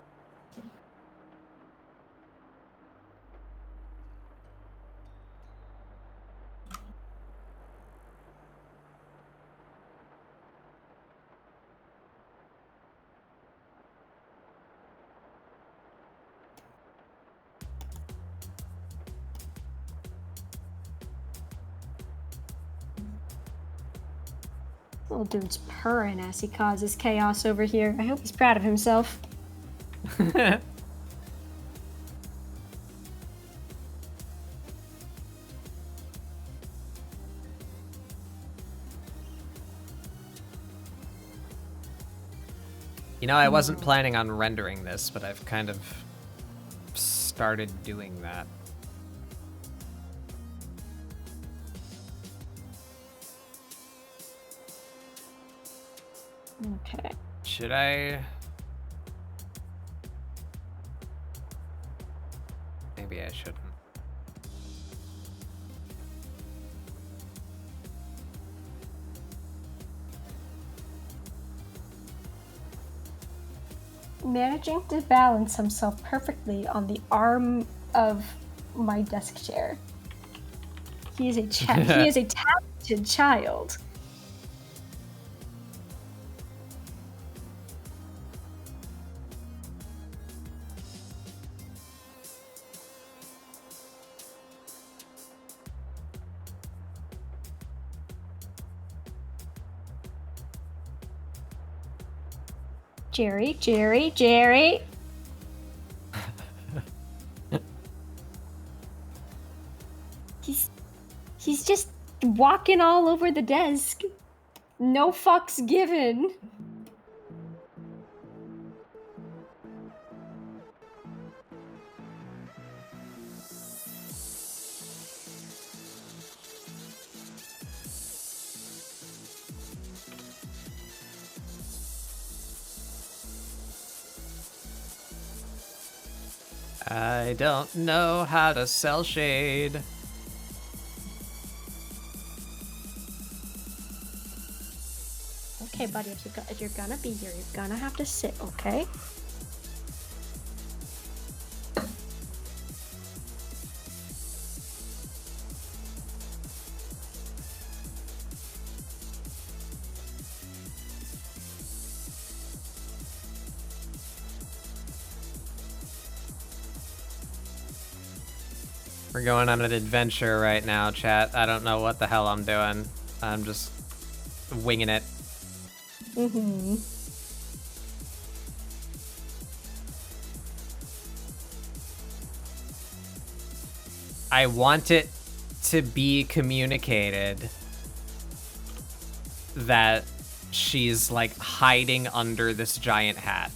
Little dude's purring as he causes chaos over here. I hope he's proud of himself. You know, I wasn't planning on rendering this, but I've kind of started doing that. Okay. Should I? Maybe I shouldn't. Managing to balance himself perfectly on the arm of my desk chair. He is a he is a talented child. Jerry, Jerry, Jerry. He's just walking all over the desk. No fucks given. I don't know how to sell shade. Okay, buddy, if you're gonna be here, you're gonna have to sit, okay? We're going on an adventure right now, chat. I don't know what the hell I'm doing. I'm just winging it. Mm-hmm. I want it to be communicated that she's like hiding under this giant hat.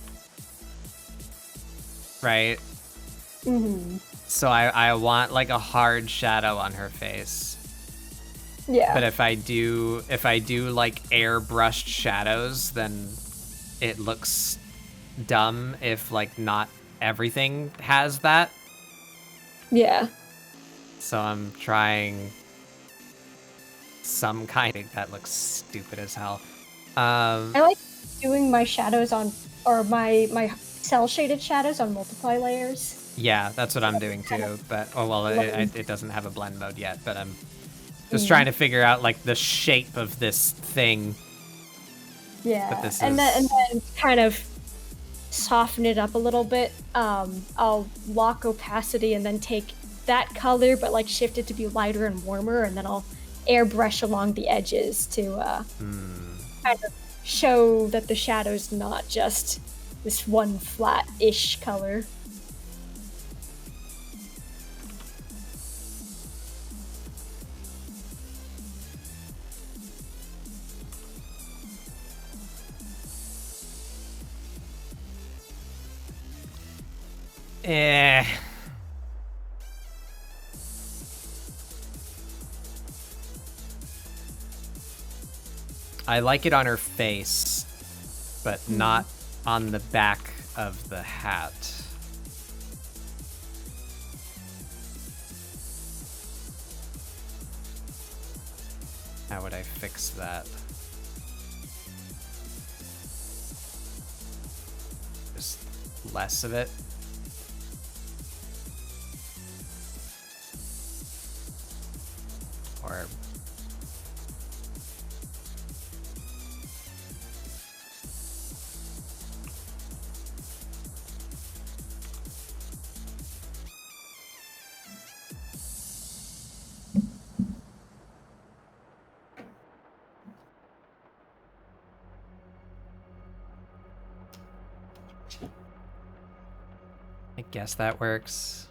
Right? Mm-hmm. So I want like a hard shadow on her face. Yeah. But if I do like airbrushed shadows, then it looks dumb if like not everything has that. Yeah. So I'm trying some kind of that looks stupid as hell. I like doing my shadows on, or my cell shaded shadows on multiply layers. Yeah, that's what I'm doing too. But it doesn't have a blend mode yet. But I'm just trying to figure out like the shape of this thing. Yeah, and then kind of soften it up a little bit. I'll lock opacity and then take that color, but like shift it to be lighter and warmer, and then I'll airbrush along the edges to kind of show that the shadow's not just this one flat-ish color. I like it on her face, but not on the back of the hat. How would I fix that? Just less of it. Or I guess that works.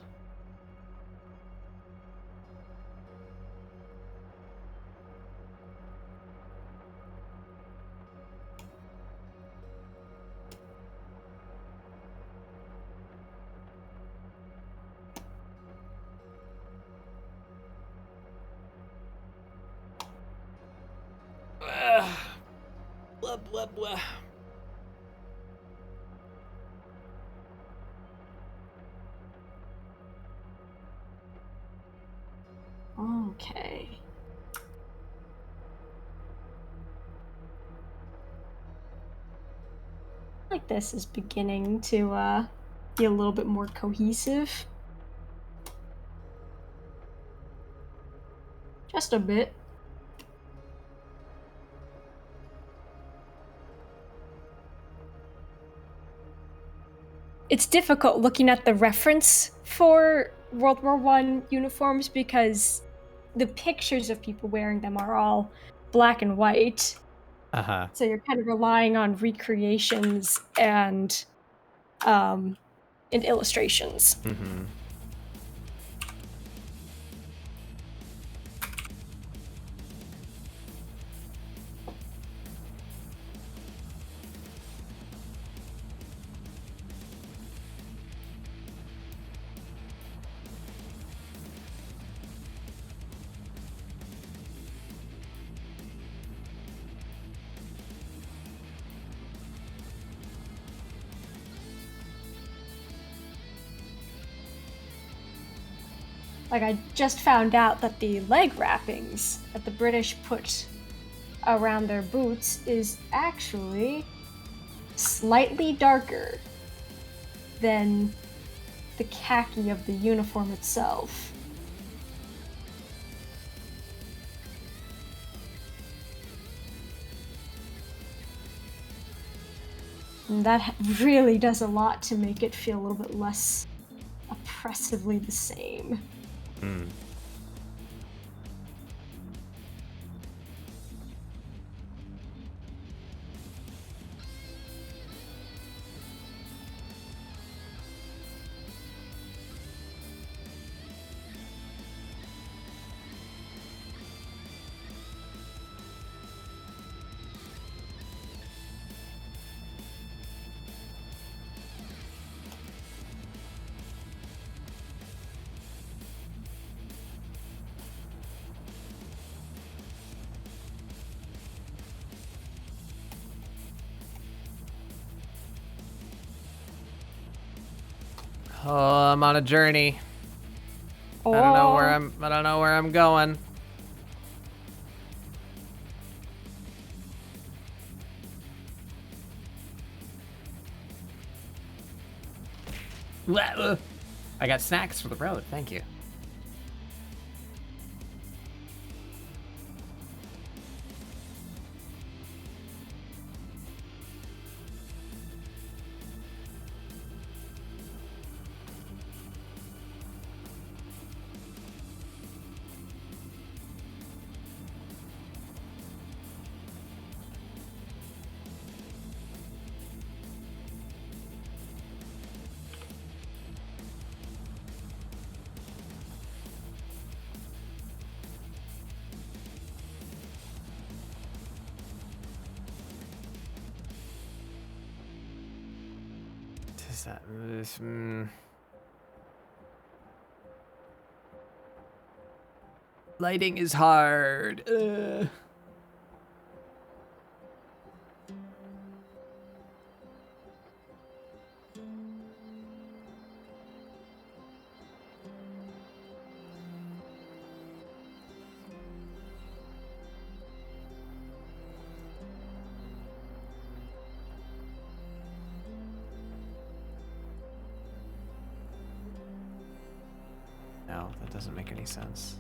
Blah, blah, blah. Okay. Like this is beginning to be a little bit more cohesive. Just a bit. It's difficult looking at the reference for World War I uniforms because the pictures of people wearing them are all black and white. So you're kind of relying on recreations and illustrations. Mm-hmm. Like, I just found out that the leg wrappings that the British put around their boots is actually slightly darker than the khaki of the uniform itself. And that really does a lot to make it feel a little bit less oppressively the same. Oh, I'm on a journey. I don't know where I'm going. I got snacks for the road. Thank you. Is that lighting is hard. No, that doesn't make any sense.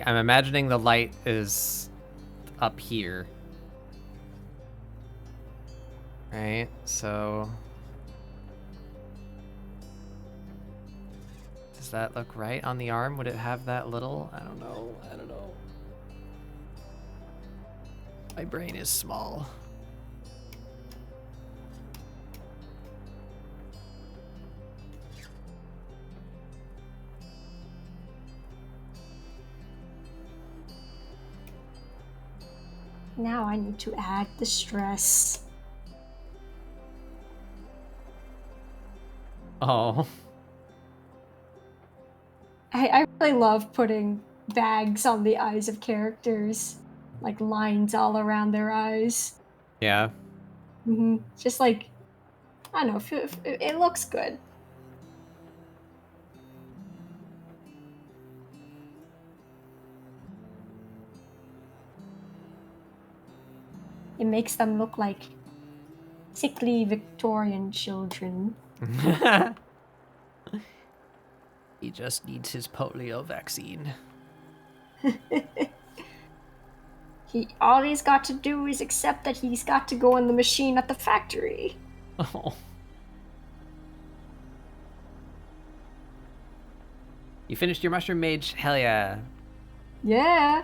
I'm imagining the light is up here. Right, so... Does that look right on the arm? Would it have that little? I don't know. My brain is small. Now I need to add the stress. Oh. I really love putting bags on the eyes of characters. Like lines all around their eyes. Yeah. Just like, I don't know, it looks good. It makes them look like sickly Victorian children. He just needs his polio vaccine. All he's got to do is accept that he's got to go in the machine at the factory. Oh. You finished your mushroom mage? Hell yeah. Yeah.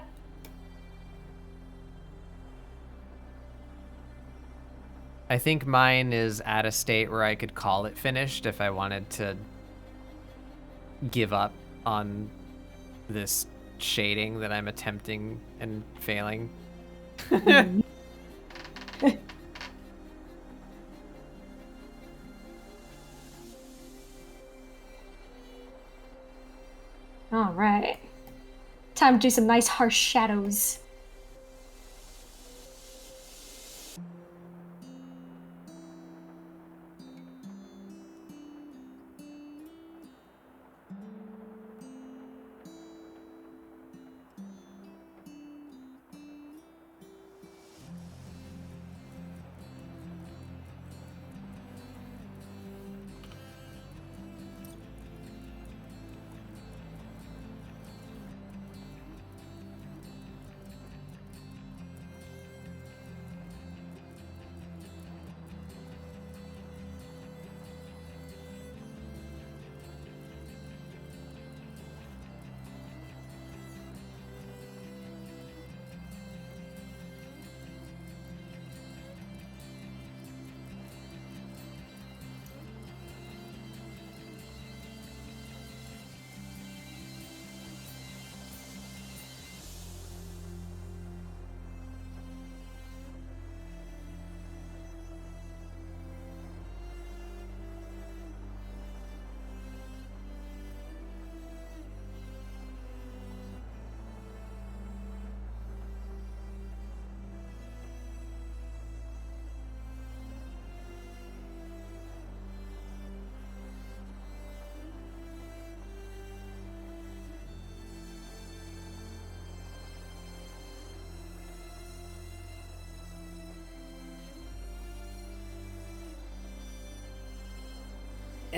I think mine is at a state where I could call it finished if I wanted to give up on this shading that I'm attempting and failing. All right. Time to do some nice harsh shadows.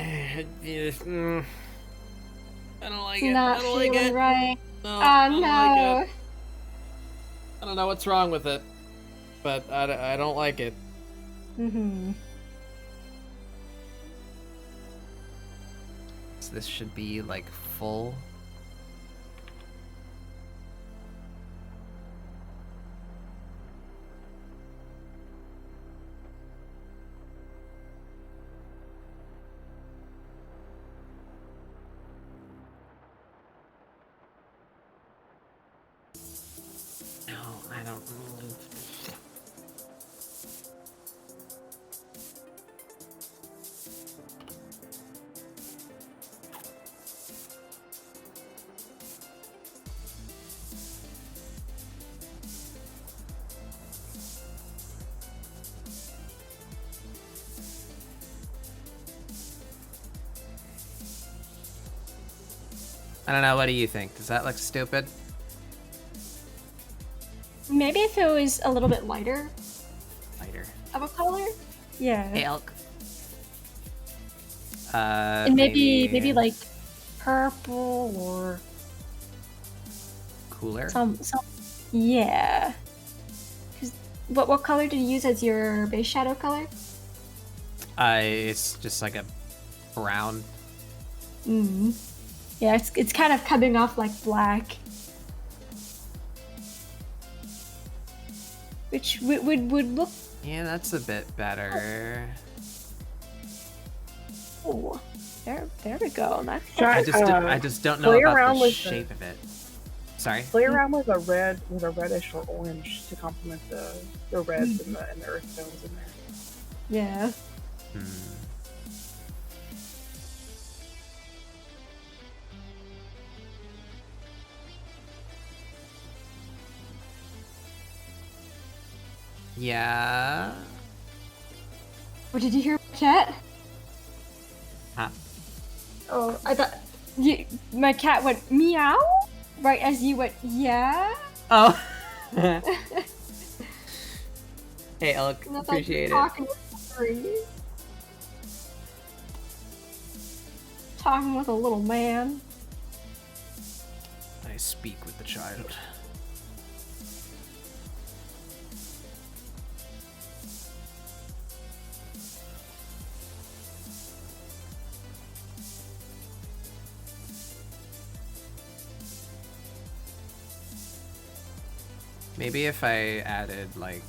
I don't like It's it. not I don't like feeling it. right. No, Oh I don't no. like it. I don't know what's wrong with it, but I don't like it. Mm-hmm. So this should be like full. No, I don't. I don't know. What do you think? Does that look stupid? Maybe if it was a little bit lighter Lighter. of a color. Yeah. Hey, Elk. And maybe like purple or cooler. some yeah. Cause what color did you use as your base shadow color? It's just like a brown. Mm. Yeah, it's kind of coming off like black. Which would look. Yeah, that's a bit better. Oh, there we go. That's Try- I just don't know play about around the with shape of it. Sorry. Play around with a reddish or orange to complement the reds and the earth tones in there. yeah. Yeah. What did you hear, cat? Huh. Oh, I thought my cat went meow right as you went yeah. Oh. Hey, Elk. And I thought Appreciate you were it. talking with a tree. Talking with a little man. I speak with the child. Maybe if I added like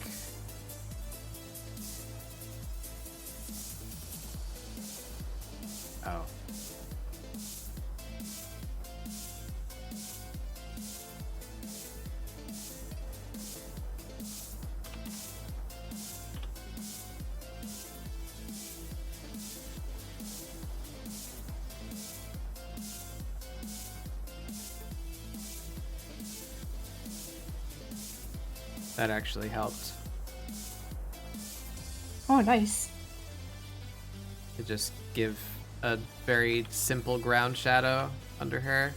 oh. That actually helped. Oh, nice. To just give a very simple ground shadow under her.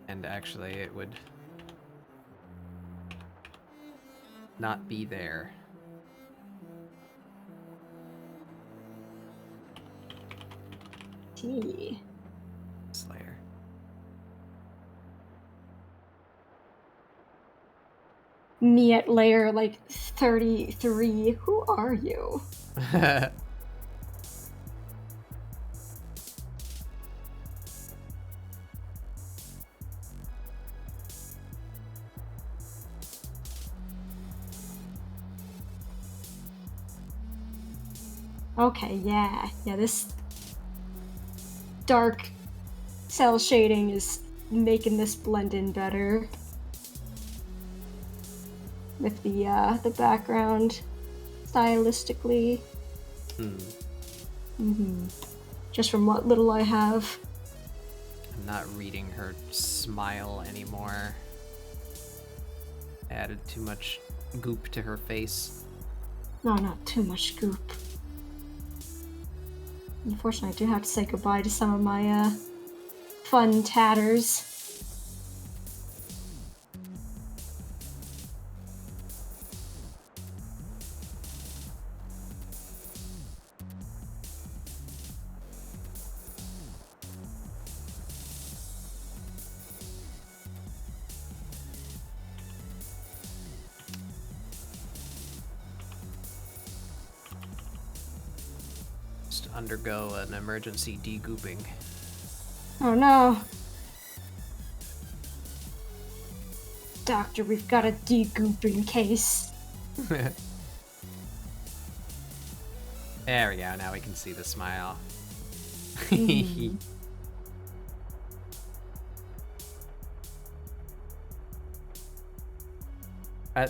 And actually it would not be there. Gee. Slayer. Me at layer like 33. Who are you? Okay, yeah. Yeah, this dark cell shading is making this blend in better. With the background stylistically. Just from what little I have. I'm not reading her smile anymore. Added too much goop to her face. No, not too much goop. Unfortunately, I do have to say goodbye to some of my fun tatters. Undergo an emergency degooping. Oh no. Doctor, we've got a degooping case. There we go, now we can see the smile.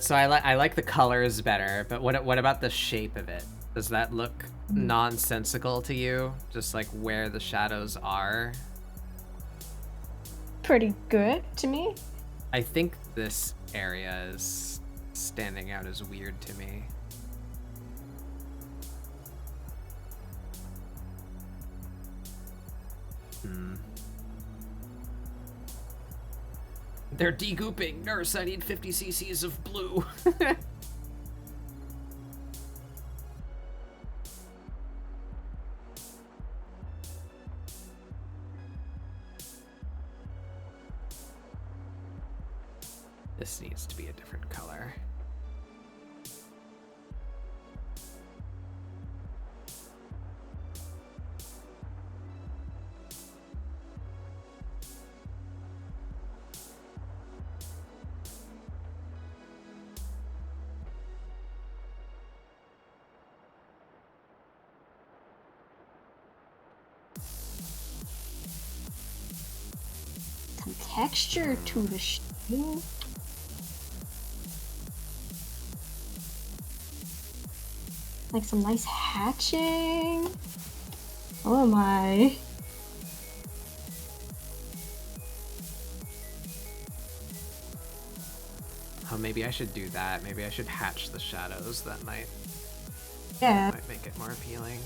So I like the colors better, but what about the shape of it? Does that look nonsensical to you? Just like where the shadows are? Pretty good to me. I think this area is standing out as weird to me. They're degooping. Nurse, I need 50 cc's of blue. This needs to be a different color. Some texture to the shape. Like some nice hatching. Oh my. Oh, maybe I should do that. Maybe I should hatch the shadows. That might make it more appealing.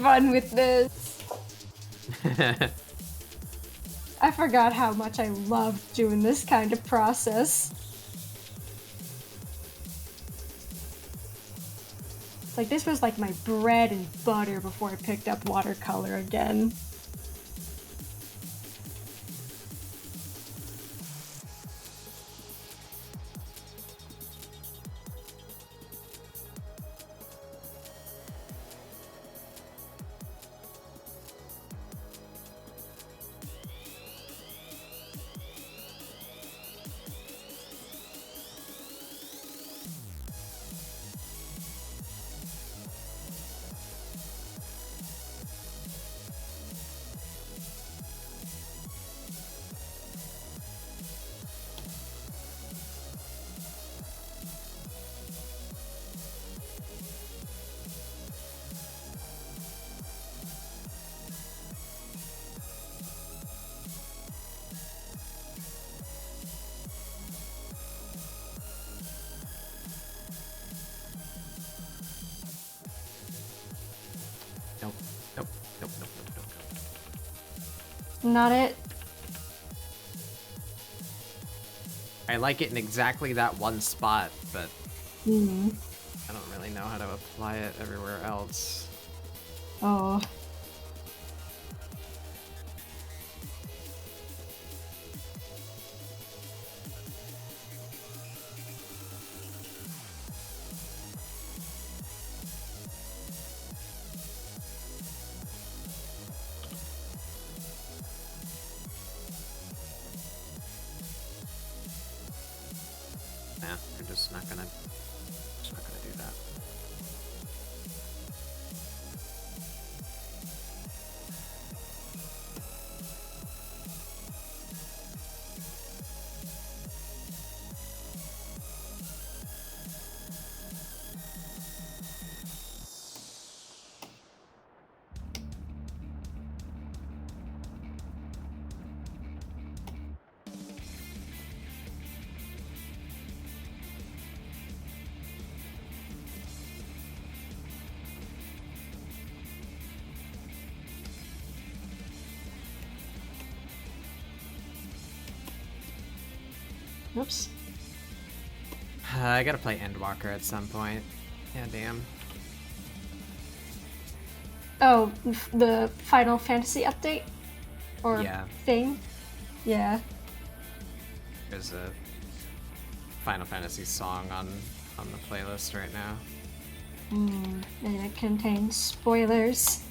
Fun with this. I forgot how much I loved doing this kind of process. Like, this was like my bread and butter before I picked up watercolor again. Not it. I like it in exactly that one spot, but I don't really know how to apply it everywhere else. Oh. Nah, I'm just not gonna do that. Oops. I gotta play Endwalker at some point. Yeah, damn. Oh, the Final Fantasy update? Or Yeah. thing? Yeah. There's a Final Fantasy song on the playlist right now. And it contains spoilers.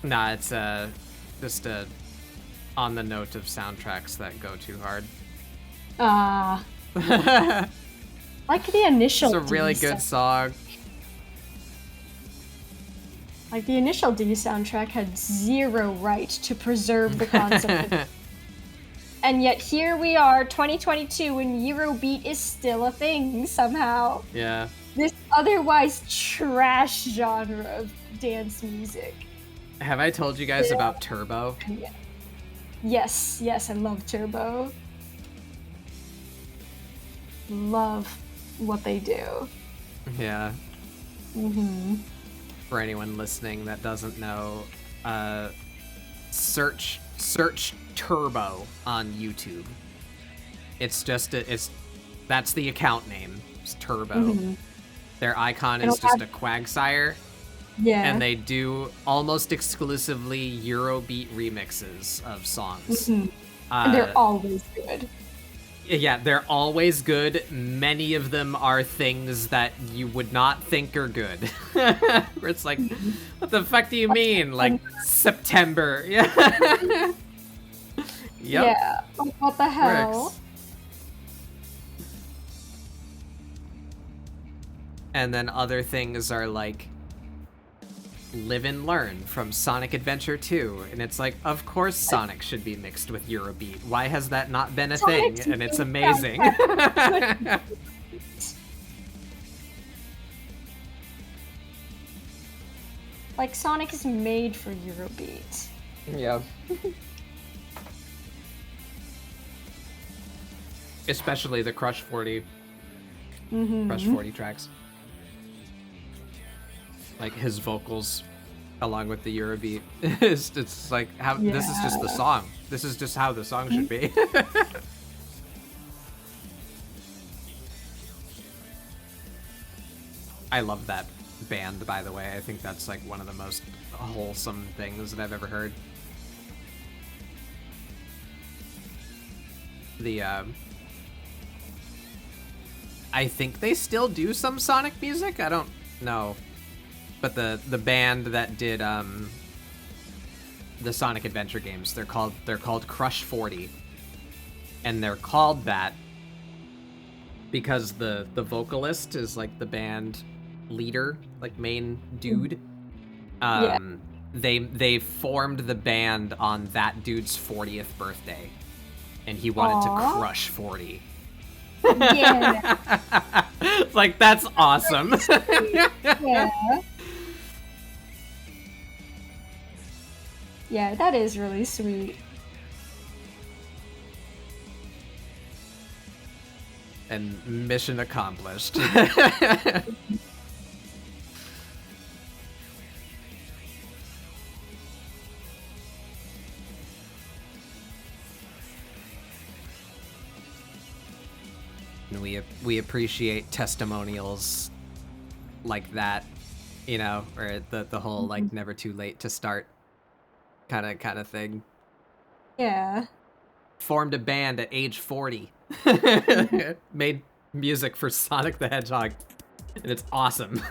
Nah, it's just on the note of soundtracks that go too hard. Like the initial It's a really good song. Like the initial D soundtrack had zero right to preserve the concept of and yet here we are, 2022, and Eurobeat is still a thing somehow. Yeah. This otherwise trash genre of dance music. Have I told you guys about Turbo? Yes, I love Turbo. Love what they do. Yeah. Mm-hmm. For anyone listening that doesn't know, search Turbo on YouTube. It's just that's the account name. It's Turbo. Mm-hmm. Their icon is just a Quagsire. Yeah. And they do almost exclusively Eurobeat remixes of songs. Mm-hmm. And they're always good. Yeah, they're always good. Many of them are things that you would not think are good. Where it's like, what the fuck do you mean? Like, September. Yeah. Yep. Yeah. Like, what the hell? Works. And then other things are like, Live and Learn from Sonic Adventure 2. And it's like, of course Sonic should be mixed with Eurobeat. Why has that not been a thing? And it's amazing. Like, Sonic is made for Eurobeat. Yeah. Especially the Crush 40. Mm-hmm. Crush 40 tracks. Like his vocals along with the Eurobeat. it's like how this is just the song. This is just how the song should be. I love that band, by the way. I think that's like one of the most wholesome things that I've ever heard. I think they still do some Sonic music. I don't know. But the band that did the Sonic Adventure games, they're called Crush 40. And they're called that because the vocalist is like the band leader, like main dude. They formed the band on that dude's 40th birthday. And he wanted to crush 40. Yeah. Like, that's awesome. Yeah. Yeah, that is really sweet. And mission accomplished. And we appreciate testimonials like that, you know, or the whole like never too late to start kind of thing. Yeah. Formed a band at age 40. Made music for Sonic the Hedgehog. And it's awesome.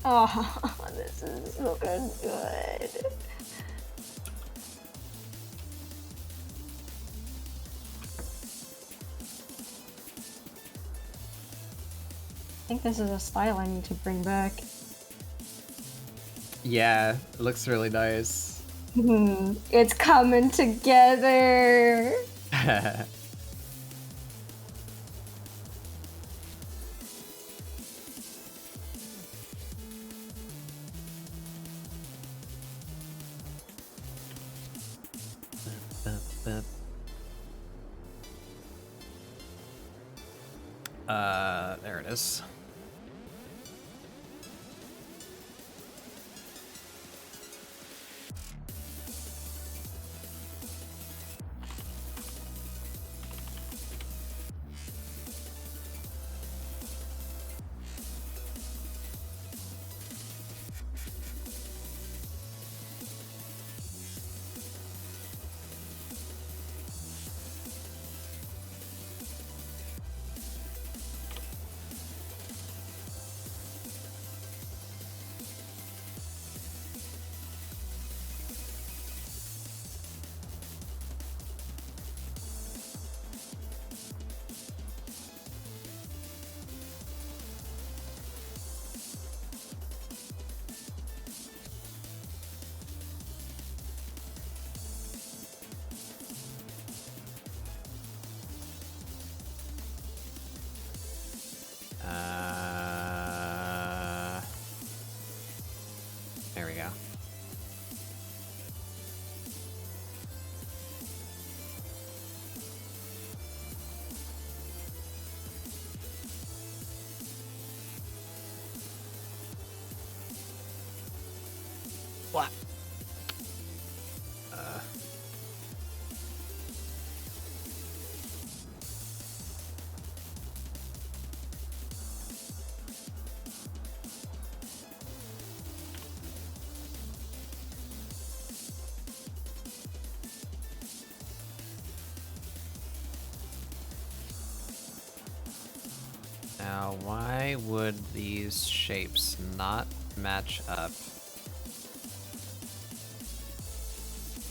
Oh, this is so good. I think this is a style I need to bring back. Yeah, it looks really nice. It's coming together. There it is. There we go. What? Now, why would these shapes not match up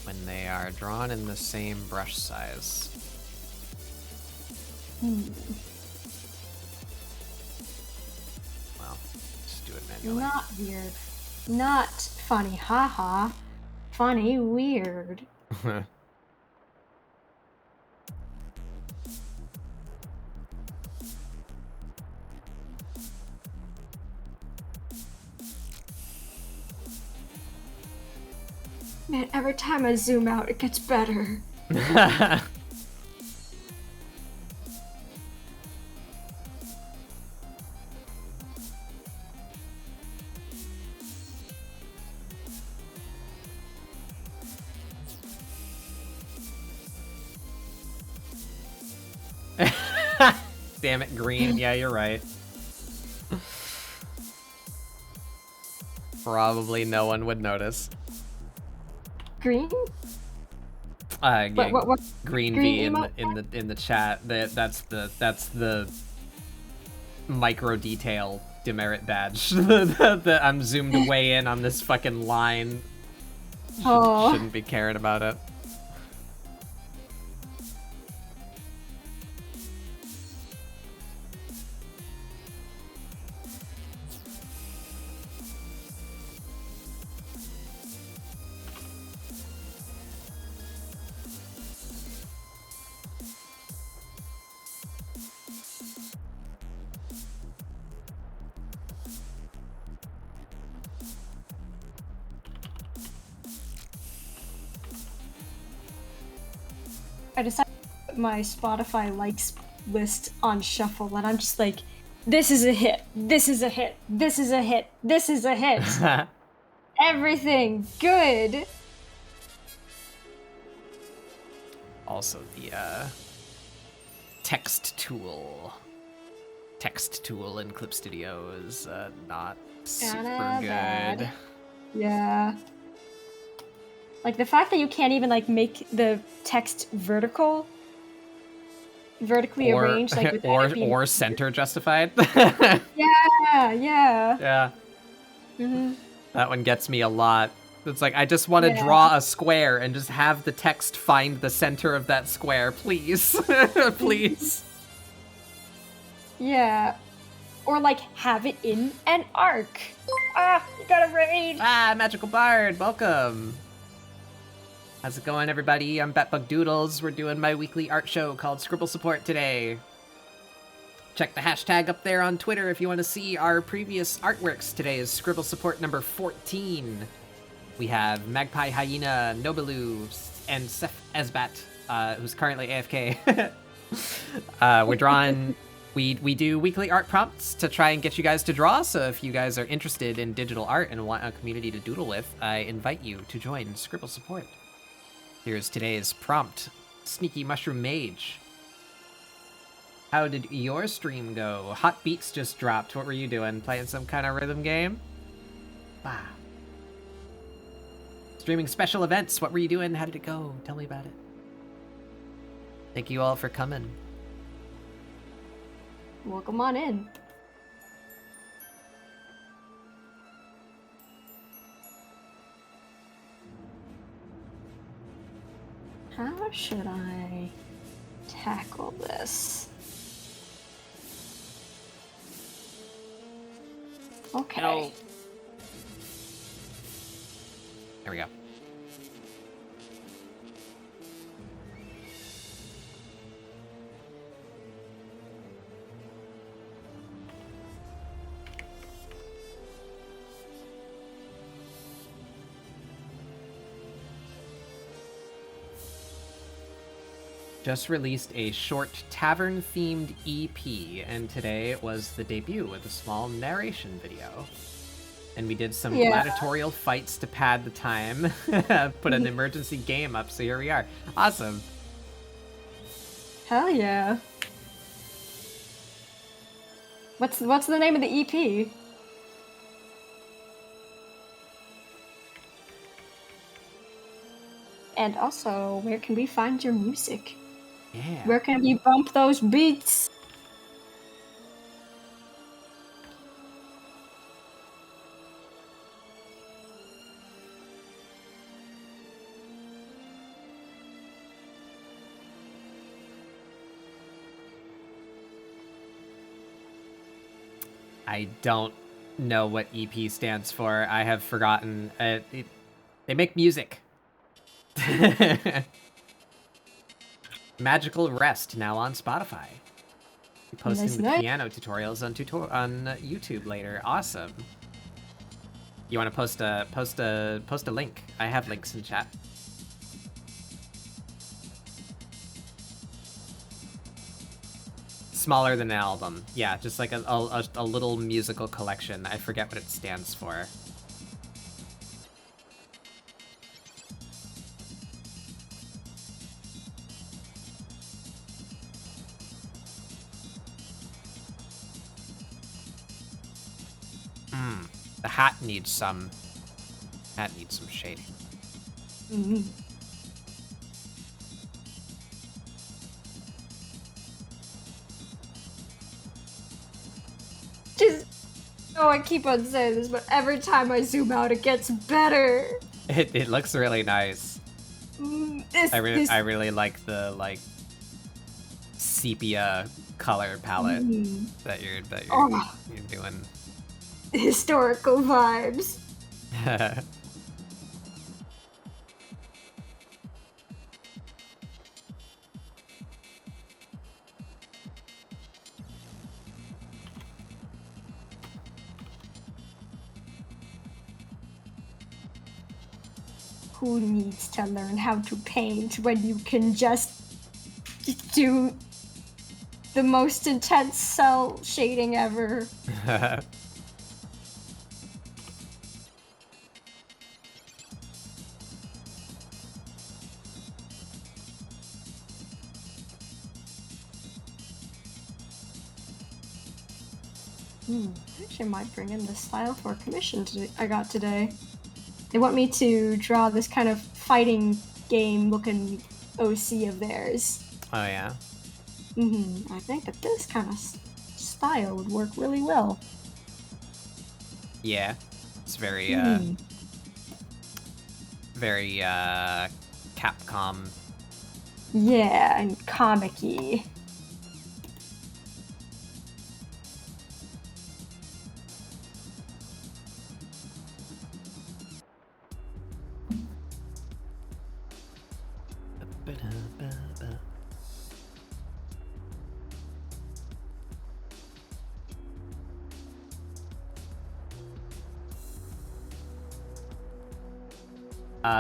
when they are drawn in the same brush size? Well, just do it manually. Not weird. Not funny, haha. Funny, weird. Man, every time I zoom out, it gets better. Damn it, green. Yeah, you're right. Probably no one would notice. Green? Yeah, What? green V in the chat. That's the micro detail demerit badge that I'm zoomed way in on this fucking line. Shouldn't be caring about it. I decided to put my Spotify likes list on shuffle, and I'm just like, this is a hit, this is a hit, this is a hit, this is a hit. Everything good. Also, the text tool in Clip Studio is not super good. Bad. Yeah. Like the fact that you can't even like make the text vertically arranged, like or center justified. Yeah. Yeah. Mm-hmm. That one gets me a lot. It's like, I just want to draw a square and just have the text find the center of that square, please. Please. Yeah. Or like have it in an arc. Ah, you got a raid. Ah, Magical Bard, welcome. How's it going, everybody? I'm Batbug Doodles. We're doing my weekly art show called ScribbleSupport today. Check the hashtag up there on Twitter if you want to see our previous artworks. Today is ScribbleSupport number 14. We have Magpie Hyena, Nobilu, and Seth Esbat, who's currently AFK. We're drawing... We do weekly art prompts to try and get you guys to draw, so if you guys are interested in digital art and want a community to doodle with, I invite you to join ScribbleSupport. Here's today's prompt. Sneaky Mushroom Mage. How did your stream go? Hot Beats just dropped. What were you doing? Playing some kind of rhythm game? Bah. Streaming special events. What were you doing? How did it go? Tell me about it. Thank you all for coming. Welcome on in. How should I tackle this? Okay. No. There we go. just released a short tavern-themed EP, and today was the debut with a small narration video. And we did some gladiatorial fights to pad the time, put an emergency game up, so here we are. Awesome. Hell yeah. What's the name of the EP? And also, where can we find your music? Yeah. Where can we bump those beats? I don't know what EP stands for. I have forgotten. They make music. Magical Rest, now on Spotify. Be posting the piano tutorials on YouTube later. Awesome. You want to post a link? I have links in chat. Smaller than an album. Yeah, just like a little musical collection. I forget what it stands for. The hat needs some shading. Mm-hmm. I keep on saying this, but every time I zoom out, it gets better. It looks really nice. I really like the sepia color palette that you're doing. Historical vibes. Who needs to learn how to paint when you can just do the most intense cell shading ever? Actually, I might bring in this style for a commission I got today. They want me to draw this kind of fighting game looking OC of theirs. Oh yeah? I think that this kind of style would work really well. Yeah. It's very, very, Capcom. Yeah, and comic-y.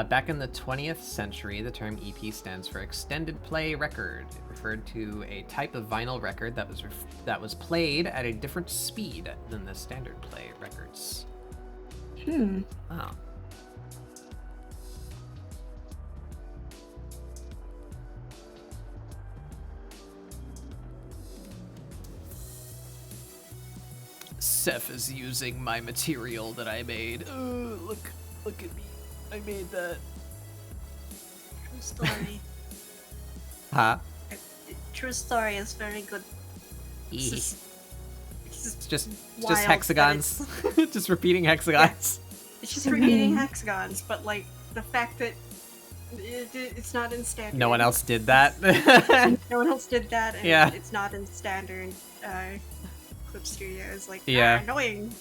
Back in the 20th century, the term EP stands for extended play record. It referred to a type of vinyl record that was played at a different speed than the standard play records. Oh. Seth is using my material that I made. Look at me. I made that. True story. Huh? True story is very good. It's just wild, hexagons. Just repeating hexagons. It's just repeating hexagons, but like the fact that it's not in standard. No one else did that. No one else did that, and it's not in standard Clip Studio is like annoying.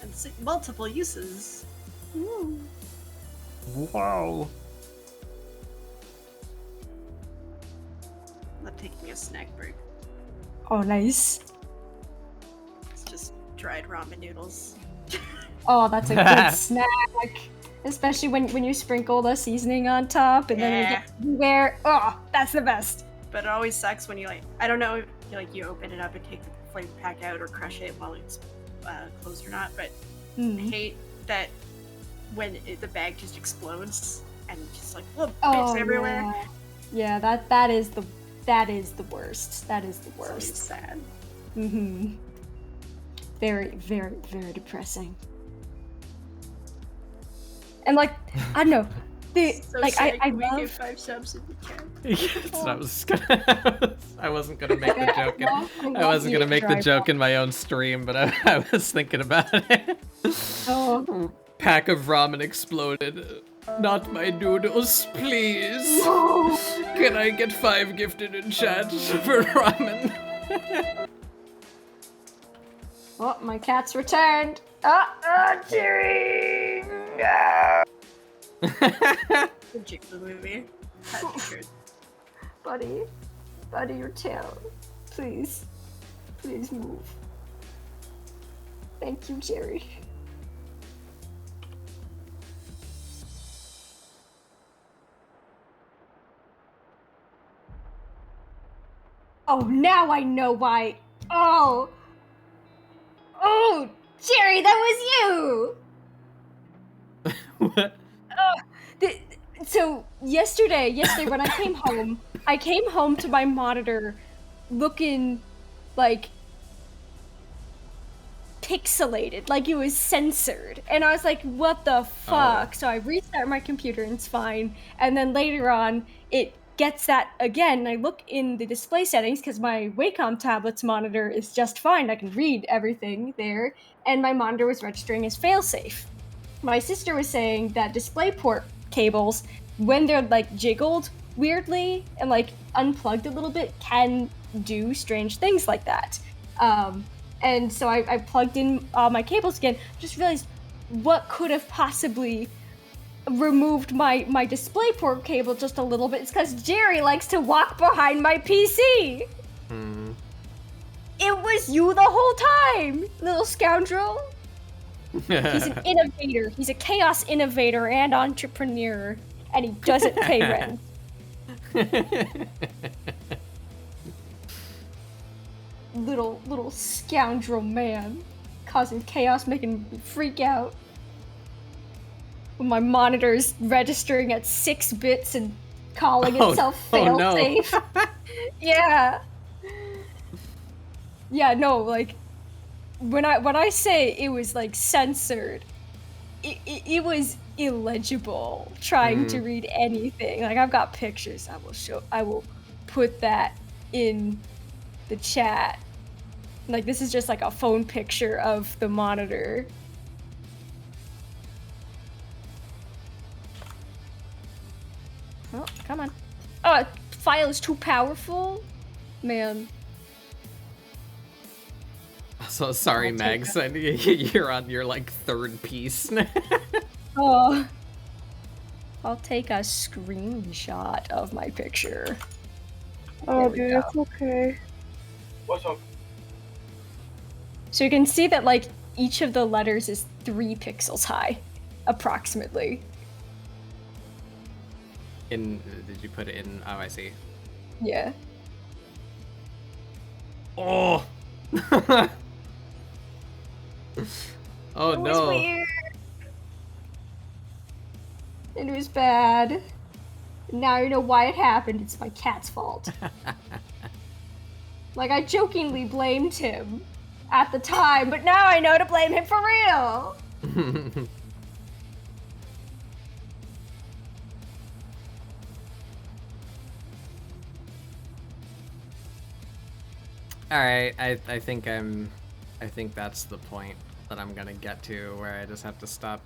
And multiple uses. Ooh. Wow. I'm taking a snack break. Oh, nice. It's just dried ramen noodles. Oh, that's a good snack. Especially when you sprinkle the seasoning on top and then you get everywhere. Oh, that's the best. But it always sucks when you I don't know if you open it up and take the flavor pack out or crush it while it's closed or not, but I hate that when the bag just explodes and just like bits everywhere. Yeah, that is the worst. That is the worst. It's sad. Very, very, very depressing. And like, I don't know. So like sad. I Can we love give 5 subs in the chat? I wasn't gonna make the joke. I wasn't gonna make the joke in my own stream, but I was thinking about it. Oh. Pack of ramen exploded. Not my noodles, please. No. Can I get 5 gifted in chat for ramen? Oh, my cat's returned. Jerry. The Jiggly movie. Buddy, your tail. Please move. Thank you, Jerry. Oh, now I know why. Oh, Jerry, that was you. What? So yesterday when I came home to my monitor looking like pixelated, like it was censored, and I was like, what the fuck? So I restart my computer and it's fine, and then later on it gets that again, and I look in the display settings because my Wacom tablet's monitor is just fine, I can read everything there, and my monitor was registering as failsafe. My sister was saying that DisplayPort cables, when they're like jiggled weirdly and like unplugged a little bit, can do strange things like that. And so I plugged in all my cables again, just realized what could have possibly removed my DisplayPort cable just a little bit. It's because Jerry likes to walk behind my PC. It was you the whole time, little scoundrel. He's an innovator. He's a chaos innovator and entrepreneur, and he doesn't pay rent. Little scoundrel man, causing chaos, making me freak out. When my monitor's registering at 6 bits and calling itself failsafe. Yeah. Yeah, no, like when I say it was like censored, it was illegible trying to read anything. Like I've got pictures I will put that in the chat. Like this is just like a phone picture of the monitor. Oh, come on. Oh, file is too powerful? Man. So sorry, Mags. You're on your like 3rd piece. Oh. I'll take a screenshot of my picture. Oh, dude, it's okay. What's up? So you can see that like each of the letters is 3 pixels high, approximately. Did you put it in? Oh, I see. Yeah. Oh. Oh It was no. weird. It was bad. Now you know why it happened. It's my cat's fault. Like, I jokingly blamed him at the time, but now I know to blame him for real. Alright, I think that's the point that I'm gonna get to, where I just have to stop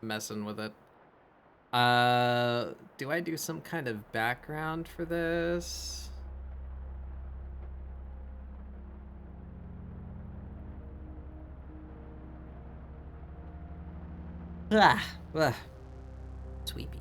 messing with it. Do I do some kind of background for this? Sweepy.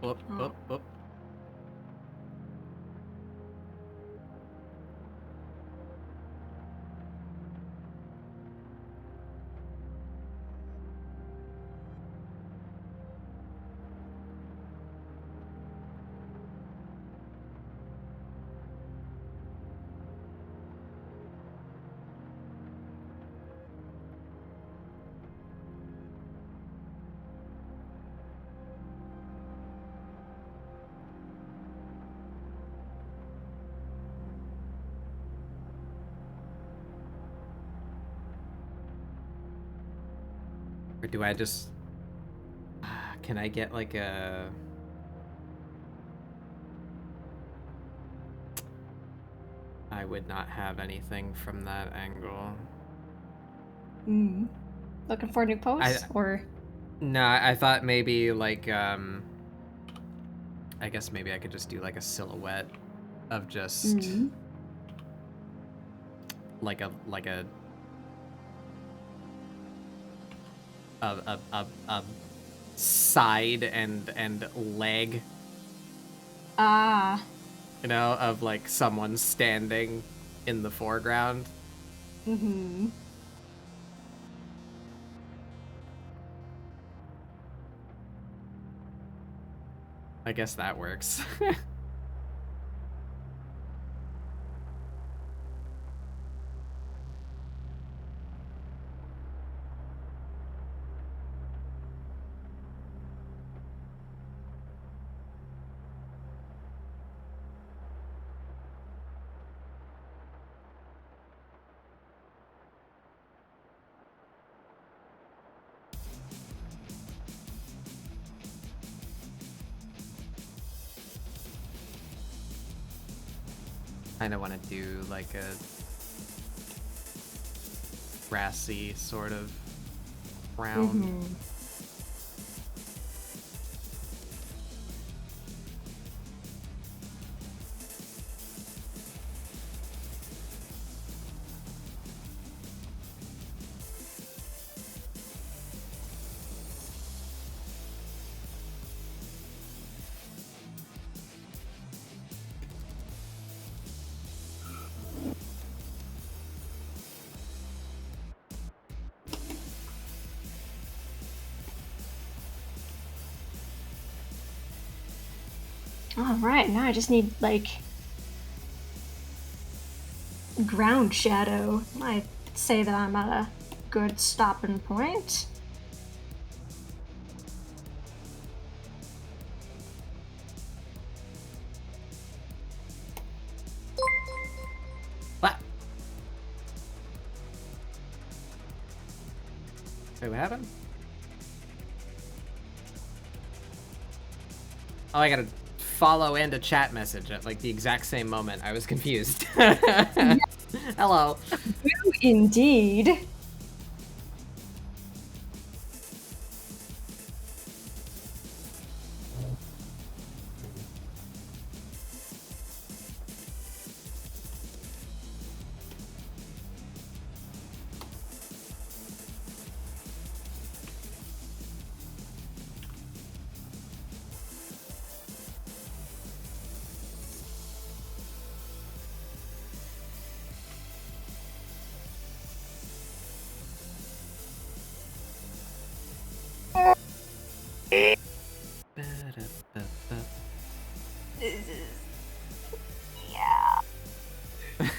Whoop, whoop, whoop. Or do I just... Can I get like a... I would not have anything from that angle. Looking for a new pose? Or... No, I thought maybe like, I guess maybe I could just do like a silhouette of just... like a side and leg, you know, of like someone standing in the foreground. I guess that works. Kind of want to do like a grassy sort of brown. Alright, now I just need, like, ground shadow. I'd say that I'm at a good stopping point. What? Wait, what happened? Oh, I gotta follow and a chat message at like the exact same moment. I was confused. Hello. Indeed.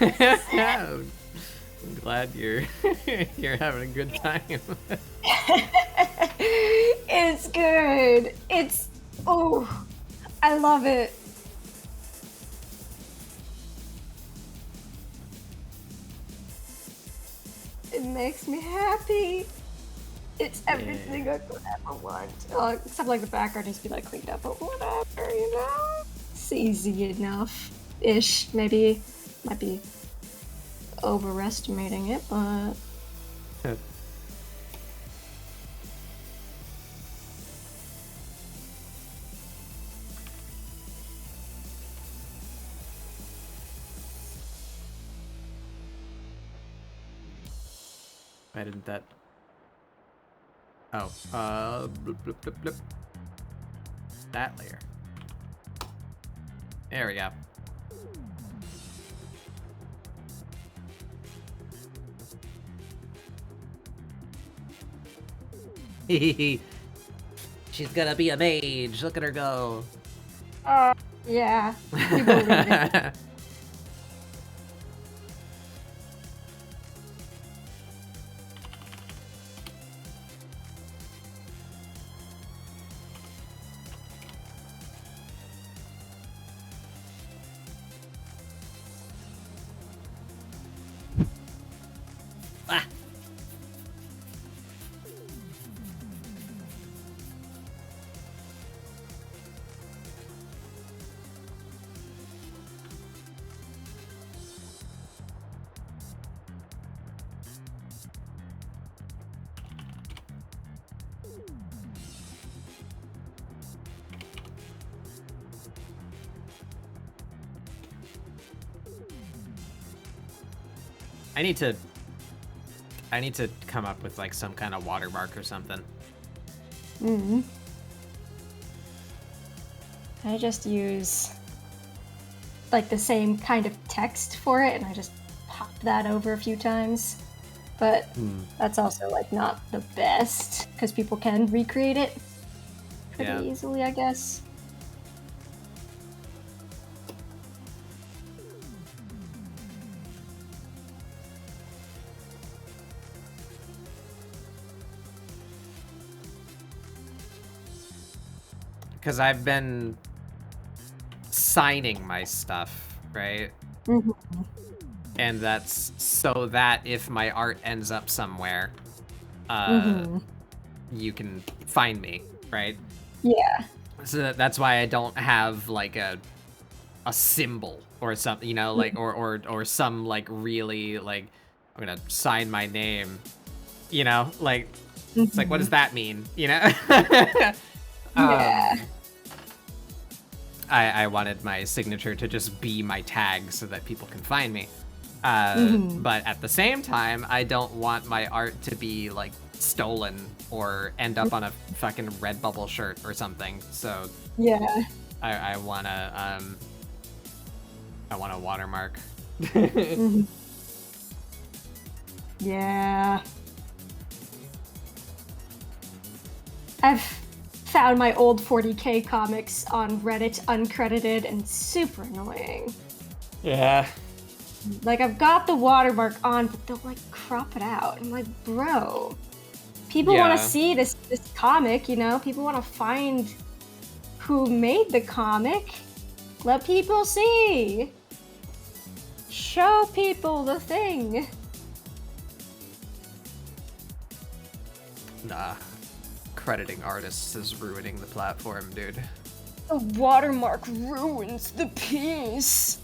I'm glad you're you're having a good time. It's good. It's I love it. It makes me happy. It's everything I could ever want. Except like the background needs to be like cleaned up, but whatever, you know? It's easy enough-ish. Maybe might be overestimating it, but why didn't that? Oh, blip, blip, blip, blip. That layer. There we go. She's gonna be a mage. Look at her go. Yeah. You believe it. Ah. I need to come up with like some kind of watermark or something. Mm-hmm. I just use like the same kind of text for it, and I just pop that over a few times. But that's also like not the best because people can recreate it pretty easily, I guess. Because I've been signing my stuff, right? Mm-hmm. And that's so that if my art ends up somewhere, you can find me, right? Yeah. So that's why I don't have like a symbol or something, you know, like or some like really like I'm gonna sign my name, you know, like it's like what does that mean, you know? Yeah. I wanted my signature to just be my tag so that people can find me. But at the same time, I don't want my art to be like stolen or end up on a fucking Redbubble shirt or something. So yeah, I want a watermark. Yeah. I've found my old 40K comics on Reddit uncredited and super annoying. Yeah. Like, I've got the watermark on, but they'll, like, crop it out. I'm like, bro, people want to see this comic, you know? People want to find who made the comic. Let people see. Show people the thing. Nah. Crediting artists is ruining the platform, dude. The watermark ruins the piece.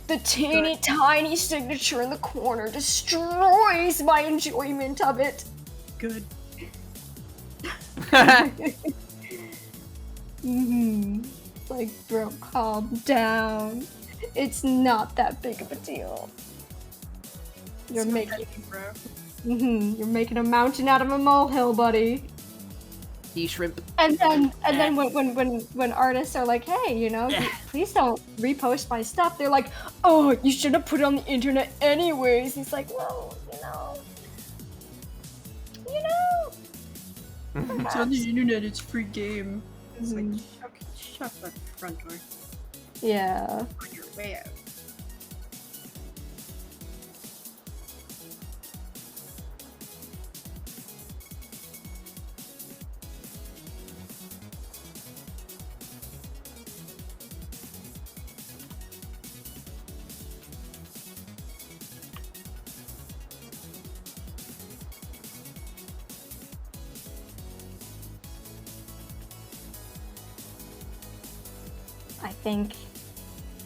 The teeny tiny signature in the corner destroys my enjoyment of it. Good. Like, bro, calm down. It's not that big of a deal. You're making, bro. You're making a mountain out of a molehill, buddy. Shrimp. And then when artists are like, hey, you know, please don't repost my stuff, they're like, oh, you should have put it on the internet anyways. It's like, well, you know. It's on the internet, it's free game. It's like, shut the front door. Yeah. On your way out.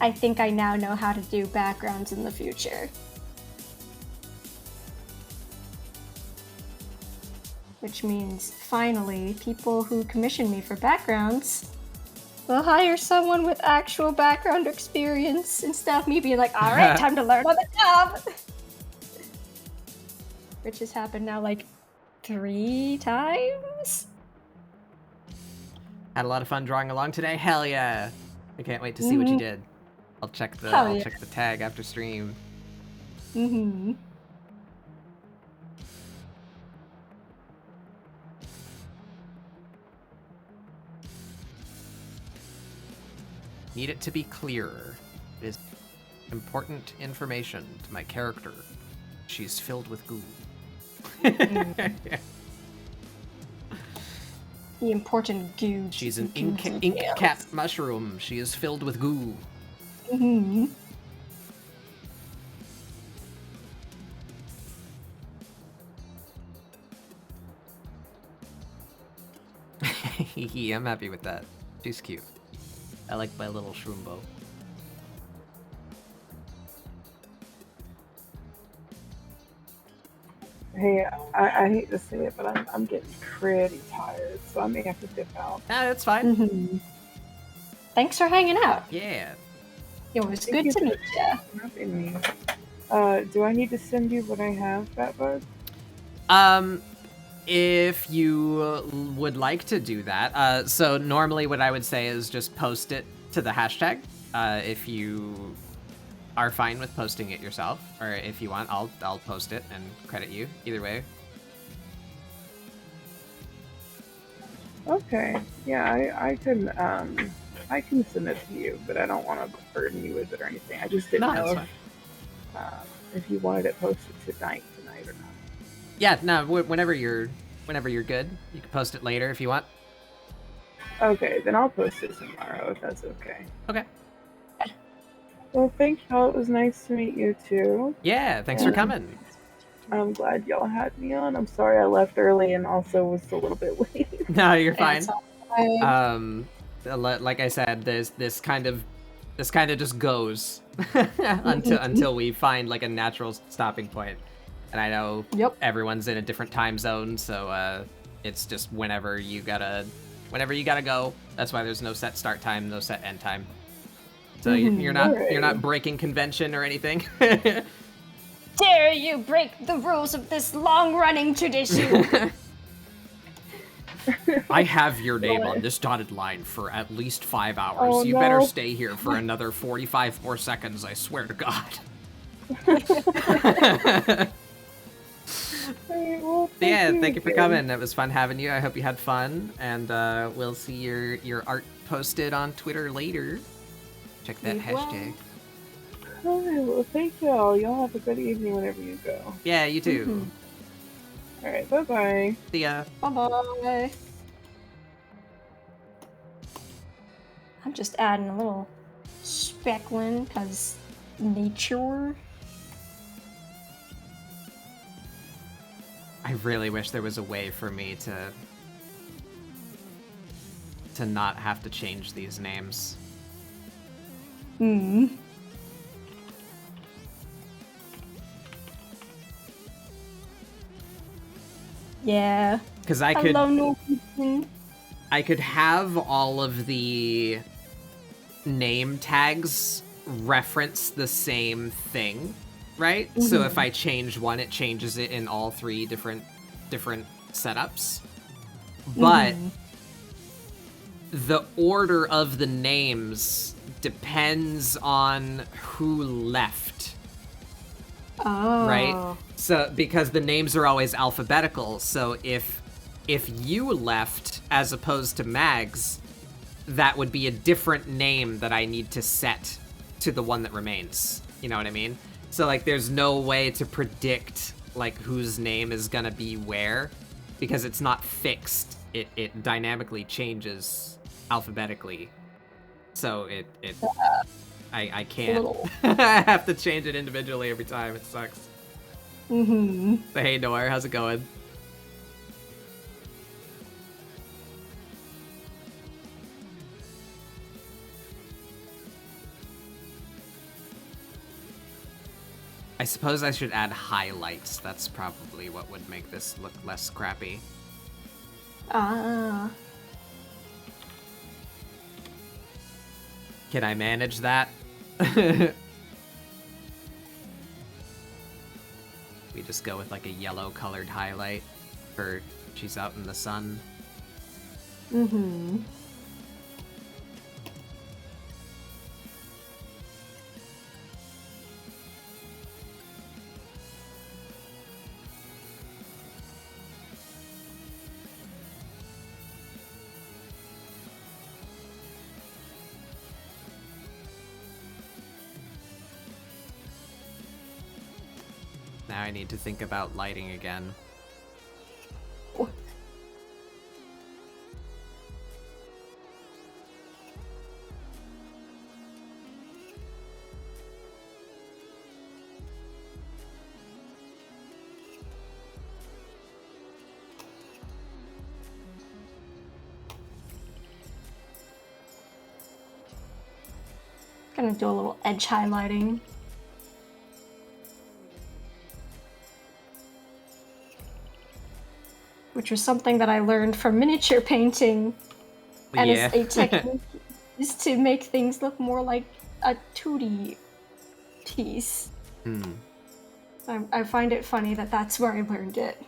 I think I now know how to do backgrounds in the future. Which means, finally, people who commission me for backgrounds will hire someone with actual background experience instead of me being like, alright, time to learn on the job! Which has happened now like 3 times? Had a lot of fun drawing along today. Hell yeah. I can't wait to see what you did. I'll check the check the tag after stream. Mm-hmm. Need it to be clearer. It is important information to my character. She's filled with goo. The important goo. She's an ink cap mushroom. She is filled with goo. Mm-hmm. I'm happy with that. She's cute. I like my little shroombo. Hey, I hate to say it, but I'm getting pretty tired, so I may have to dip out. Ah, that's fine. Mm-hmm. Thanks for hanging out. Yeah. It was good to meet you. Do I need to send you what I have, Fatbug? If you would like to do that, so normally what I would say is just post it to the hashtag. If you are fine with posting it yourself, or if you want, I'll post it and credit you. Either way. Okay. Yeah, I can send it to you, but I don't want to burden you with it or anything. I just didn't know if you wanted it posted tonight or not. Yeah, no. Whenever you're good, you can post it later if you want. Okay, then I'll post it tomorrow if that's okay. Okay. Well, thank y'all. It was nice to meet you too. Yeah, thanks for coming. I'm glad y'all had me on. I'm sorry I left early and also was a little bit late. No, you're fine. Like I said, this kind of just goes until we find like a natural stopping point. And I know everyone's in a different time zone, so it's just whenever you gotta go. That's why there's no set start time, no set end time. So you're not breaking convention or anything. Dare you break the rules of this long-running tradition? I have your name on this dotted line for at least 5 hours. Oh, You no. better stay here for another 45 more seconds, I swear to God. Well, Thank you for coming. It was fun having you. I hope you had fun, and we'll see your art posted on Twitter later. Check that hashtag. Alright, well, thank y'all. Y'all have a good evening whenever you go. Yeah, you too. Alright, bye-bye. See ya. Bye-bye. I'm just adding a little speckling, because nature. I really wish there was a way for me to not have to change these names. Yeah. Because I could have all of the name tags reference the same thing, right? So if I change one, it changes it in all three different setups. But the order of the names depends on who left. Oh. Right? So because the names are always alphabetical, so if you left as opposed to Mags, that would be a different name that I need to set to the one that remains. You know what I mean? So like there's no way to predict like whose name is gonna be where, because it's not fixed. It dynamically changes alphabetically. So I can't. I have to change it individually every time. It sucks. So hey Noir, how's it going? I suppose I should add highlights. That's probably what would make this look less crappy. Ah. Can I manage that? We just go with like a yellow colored highlight for she's out in the sun. I need to think about lighting again. Gonna do a little edge highlighting. Which was something that I learned from miniature painting. And Yeah. is a technique is to make things look more like a 2D piece. I find it funny that that's where I learned it.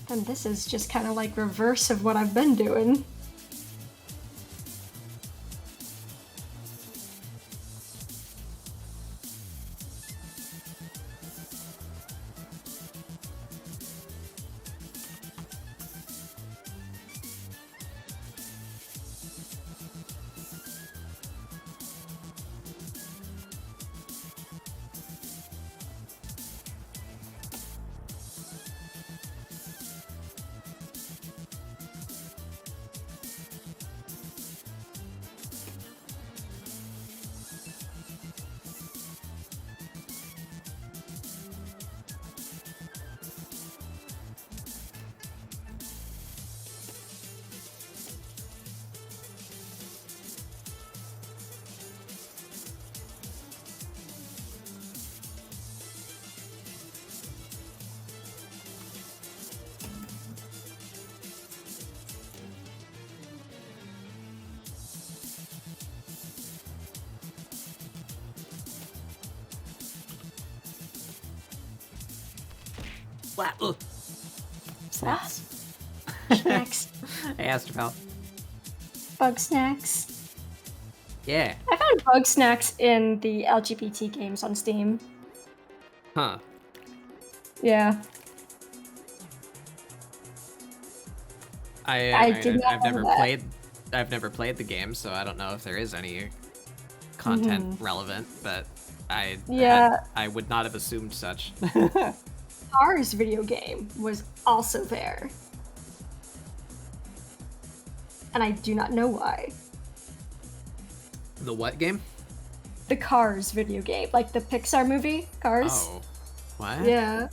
And this is just kind of like reverse of what I've been doing. Flat. Ugh. Snacks. Snacks. I asked about. Bug snacks. Yeah. I found bug snacks in the LGBT games on Steam. Huh. Yeah. I've never played the game, so I don't know if there is any content relevant, but I would not have assumed such. Cars video game was also there. And I do not know why. The what game? The Cars video game, like the Pixar movie, Cars. Oh. What? Yeah.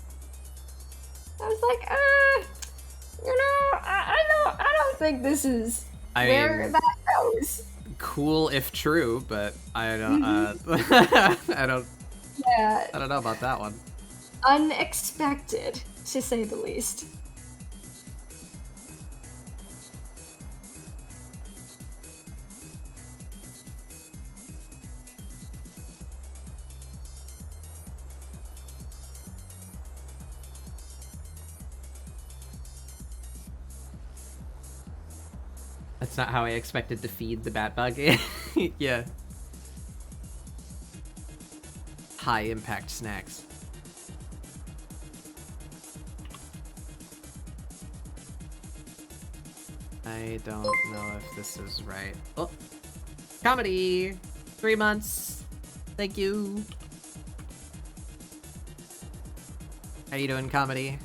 I was like, I don't think this is where that goes. Cool if true, but I don't, I don't know about that one. Unexpected, to say the least. That's not how I expected to feed the bat bug. Yeah. High impact snacks. I don't know if this is right. Oh, comedy! 3 months. Thank you. How you doing, comedy?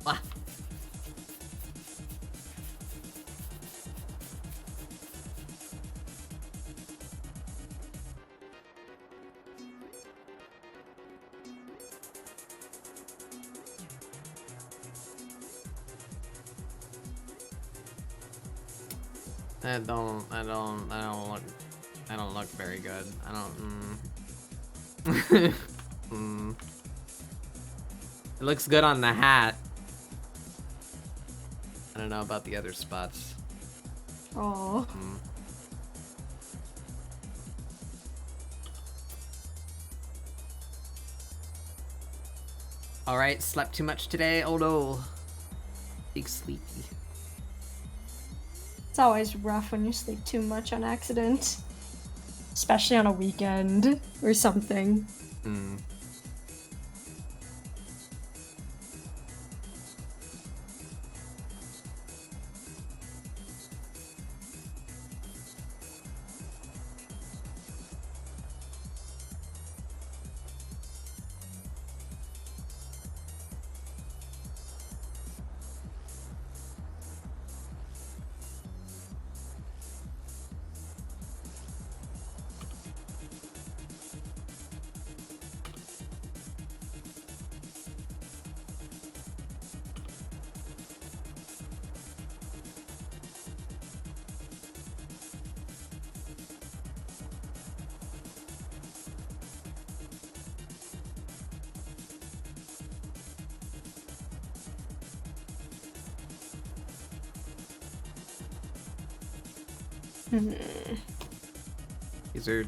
Ah. I don't look very good. I don't, It looks good on the hat. I don't know about the other spots. Oh. Alright, slept too much today? Oh no. Big sleepy. It's always rough when you sleep too much on accident. Especially on a weekend or something.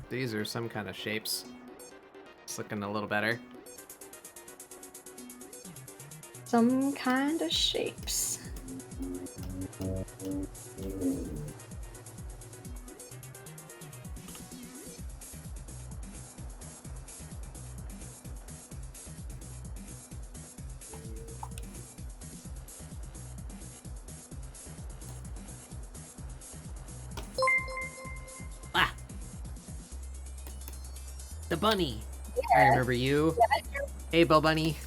These are some kind of shapes. It's looking a little better. Some kind of shapes. The bunny. I remember you. Hey, Bo Bunny.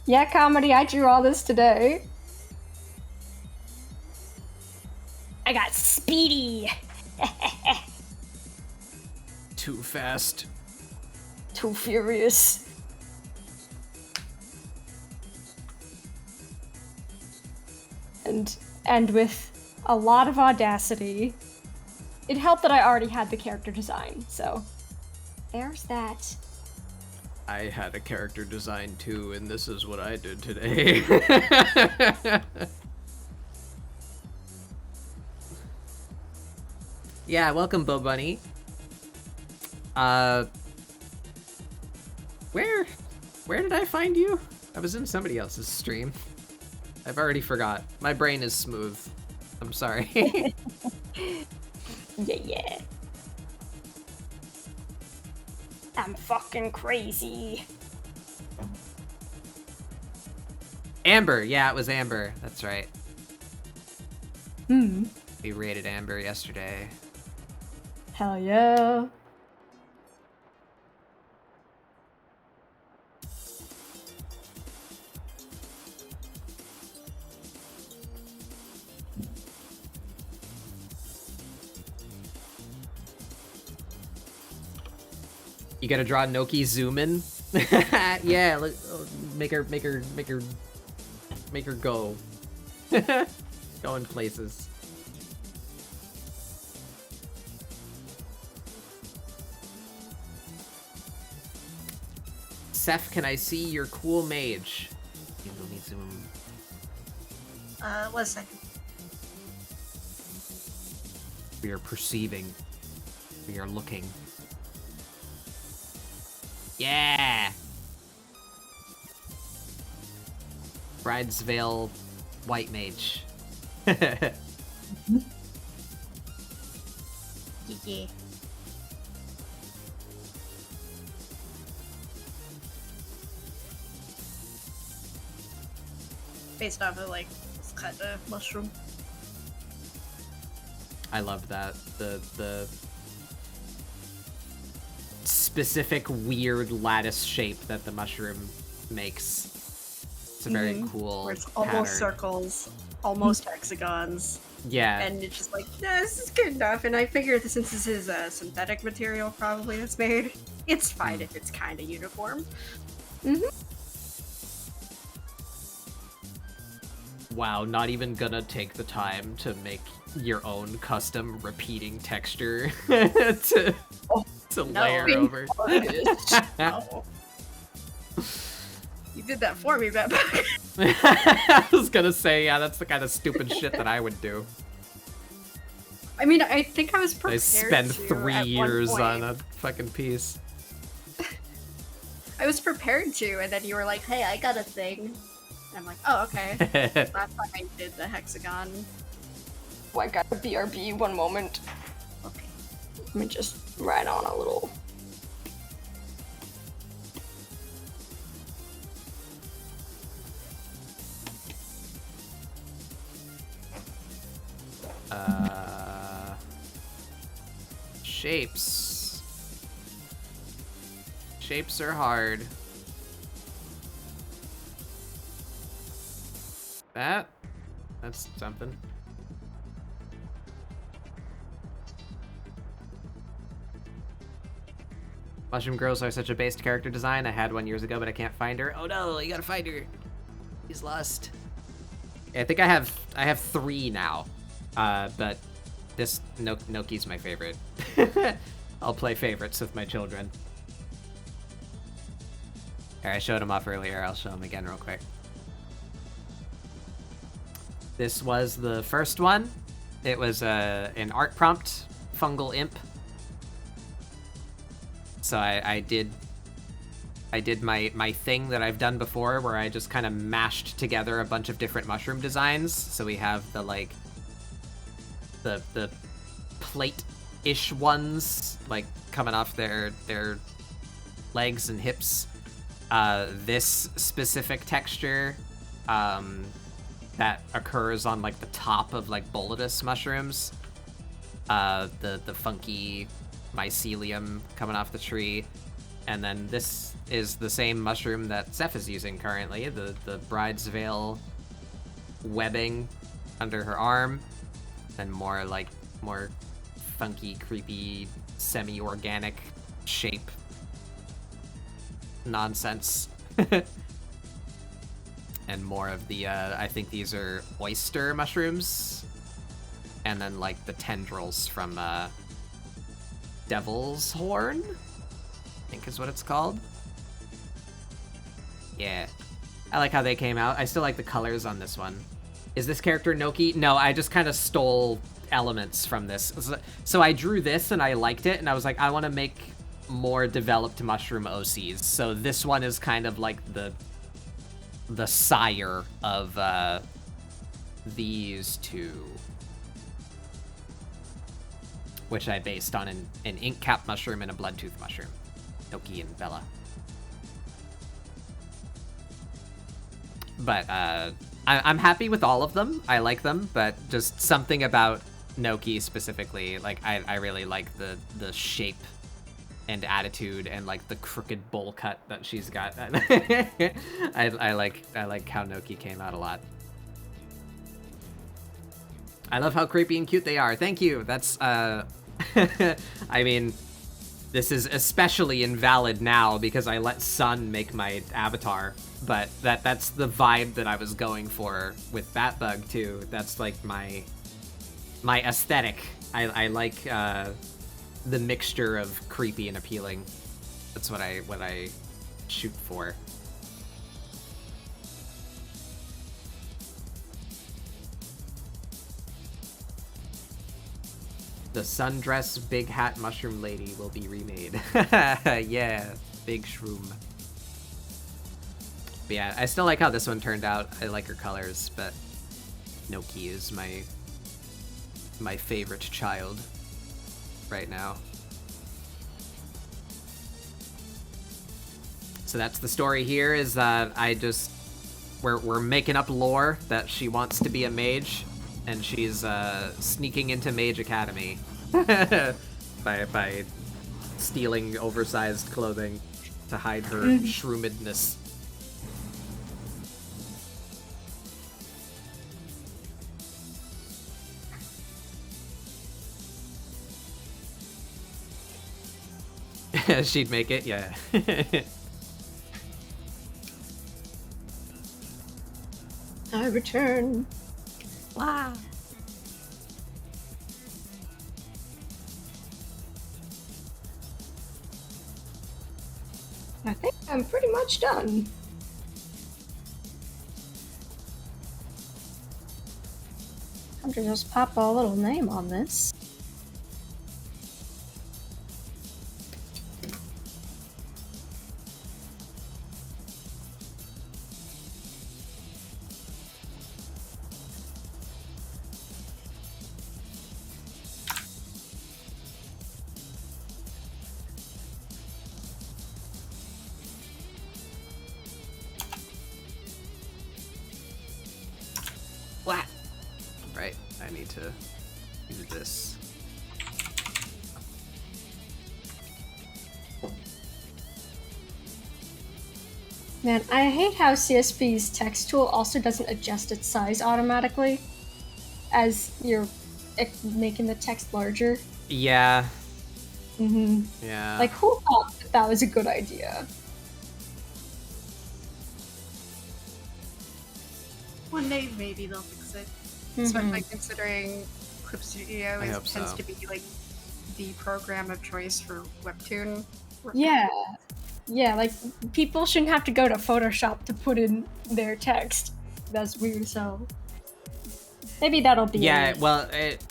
Yeah, Comedy, I drew all this today. I got speedy. Too fast. Too furious. And with a lot of audacity. It helped that I already had the character design, so there's that. I had a character design too, and this is what I did today. Yeah, welcome, Bo Bunny. Where did I find you? I was in somebody else's stream. I've already forgot. My brain is smooth. I'm sorry. Yeah. I'm fucking crazy. Amber, yeah, it was Amber. That's right. Hmm. We raided Amber yesterday. Hell yeah. You gotta draw Noki zoom in. Yeah, look, make her go. Going places. Seth, can I see your cool mage? Let me zoom. 1 second. We are perceiving. We are looking. Yeah! Bride's Veil White Mage. Yeah. Based off of like this kind of mushroom. I love that. The specific weird lattice shape that the mushroom makes. It's a very cool where it's almost pattern. circles, almost hexagons. Yeah. And it's just like, nah, this is good enough. And I figure that since this is a synthetic material probably that's made, it's fine if it's kind of uniform. Wow, not even gonna take the time to make your own custom repeating texture to layer over. No. You did that for me, Batback. I was gonna say, yeah, that's the kind of stupid shit that I would do. I mean, I think I was prepared I spend to 3 at years one on point. a fucking piece. I was prepared to, and then you were like, hey, I got a thing. And I'm like, oh, okay. Last time I did the hexagon. Oh, I got a BRB, one moment. Okay. Let me just write on a little. Shapes. Shapes are hard. That's something. Mushroom girls are such a based character design. I had one years ago, but I can't find her. Oh no, you gotta find her. He's lost. Yeah, I think I have 3 now. But this Noki's my favorite. I'll play favorites with my children. Here, I showed him off earlier. I'll show him again real quick. This was the first one. It was an art prompt, fungal imp. So I did my thing that I've done before, where I just kind of mashed together a bunch of different mushroom designs. So we have the like the plate-ish ones, like coming off their legs and hips. This specific texture that occurs on like the top of like boletus mushrooms. The funky mycelium coming off the tree. And then this is the same mushroom that Zeph is using currently, the Bride's Veil webbing under her arm, and more funky, creepy, semi-organic shape nonsense. And more of the, I think these are oyster mushrooms, and then like the tendrils from Devil's Horn, I think is what it's called. Yeah. I like how they came out. I still like the colors on this one. Is this character Noki? No, I just kind of stole elements from this. So I drew this and I liked it, and I was like, I want to make more developed mushroom OCs. So this one is kind of like the sire of these two, which I based on an ink cap mushroom and a bloodtooth mushroom. Noki and Bella. But I'm happy with all of them. I like them, but just something about Noki specifically, like I really like the shape and attitude and like the crooked bowl cut that she's got. I like how Noki came out a lot. I love how creepy and cute they are. Thank you. That's I mean, this is especially invalid now because I let Sun make my avatar, but that's the vibe that I was going for with Batbug too. That's like my aesthetic. I like the mixture of creepy and appealing. That's what I shoot for. The sundress big hat mushroom lady will be remade. Yeah, big shroom. But yeah, I still like how this one turned out. I like her colors, but Noki is my favorite child right now. So that's the story here, is that we're making up lore that she wants to be a mage, and she's sneaking into Mage Academy by stealing oversized clothing to hide her shroomedness. She'd make it, yeah. I return. Wow. I think I'm pretty much done. I'm gonna just pop a little name on this. What? Right, I need to do this. Man, I hate how CSV's text tool also doesn't adjust its size automatically as you're making the text larger. Yeah. Mm-hmm. Yeah. Like, who thought that was a good idea? One day, maybe they'll fix it. Especially considering Clip Studio I hope tends so. to be like the program of choice for Webtoon. Yeah. Yeah, like, people shouldn't have to go to Photoshop to put in their text. That's weird, so... Maybe that'll be it. Well,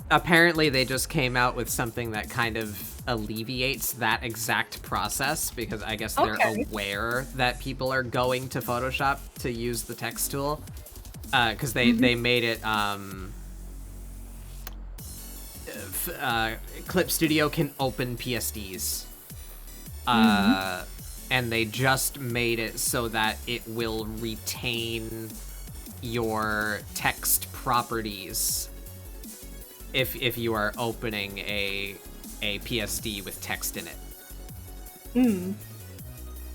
apparently they just came out with something that kind of alleviates that exact process, because I guess they're aware that people are going to Photoshop to use the text tool. Because they made it, Clip Studio can open PSDs. And they just made it so that it will retain your text properties if you are opening a PSD with text in it.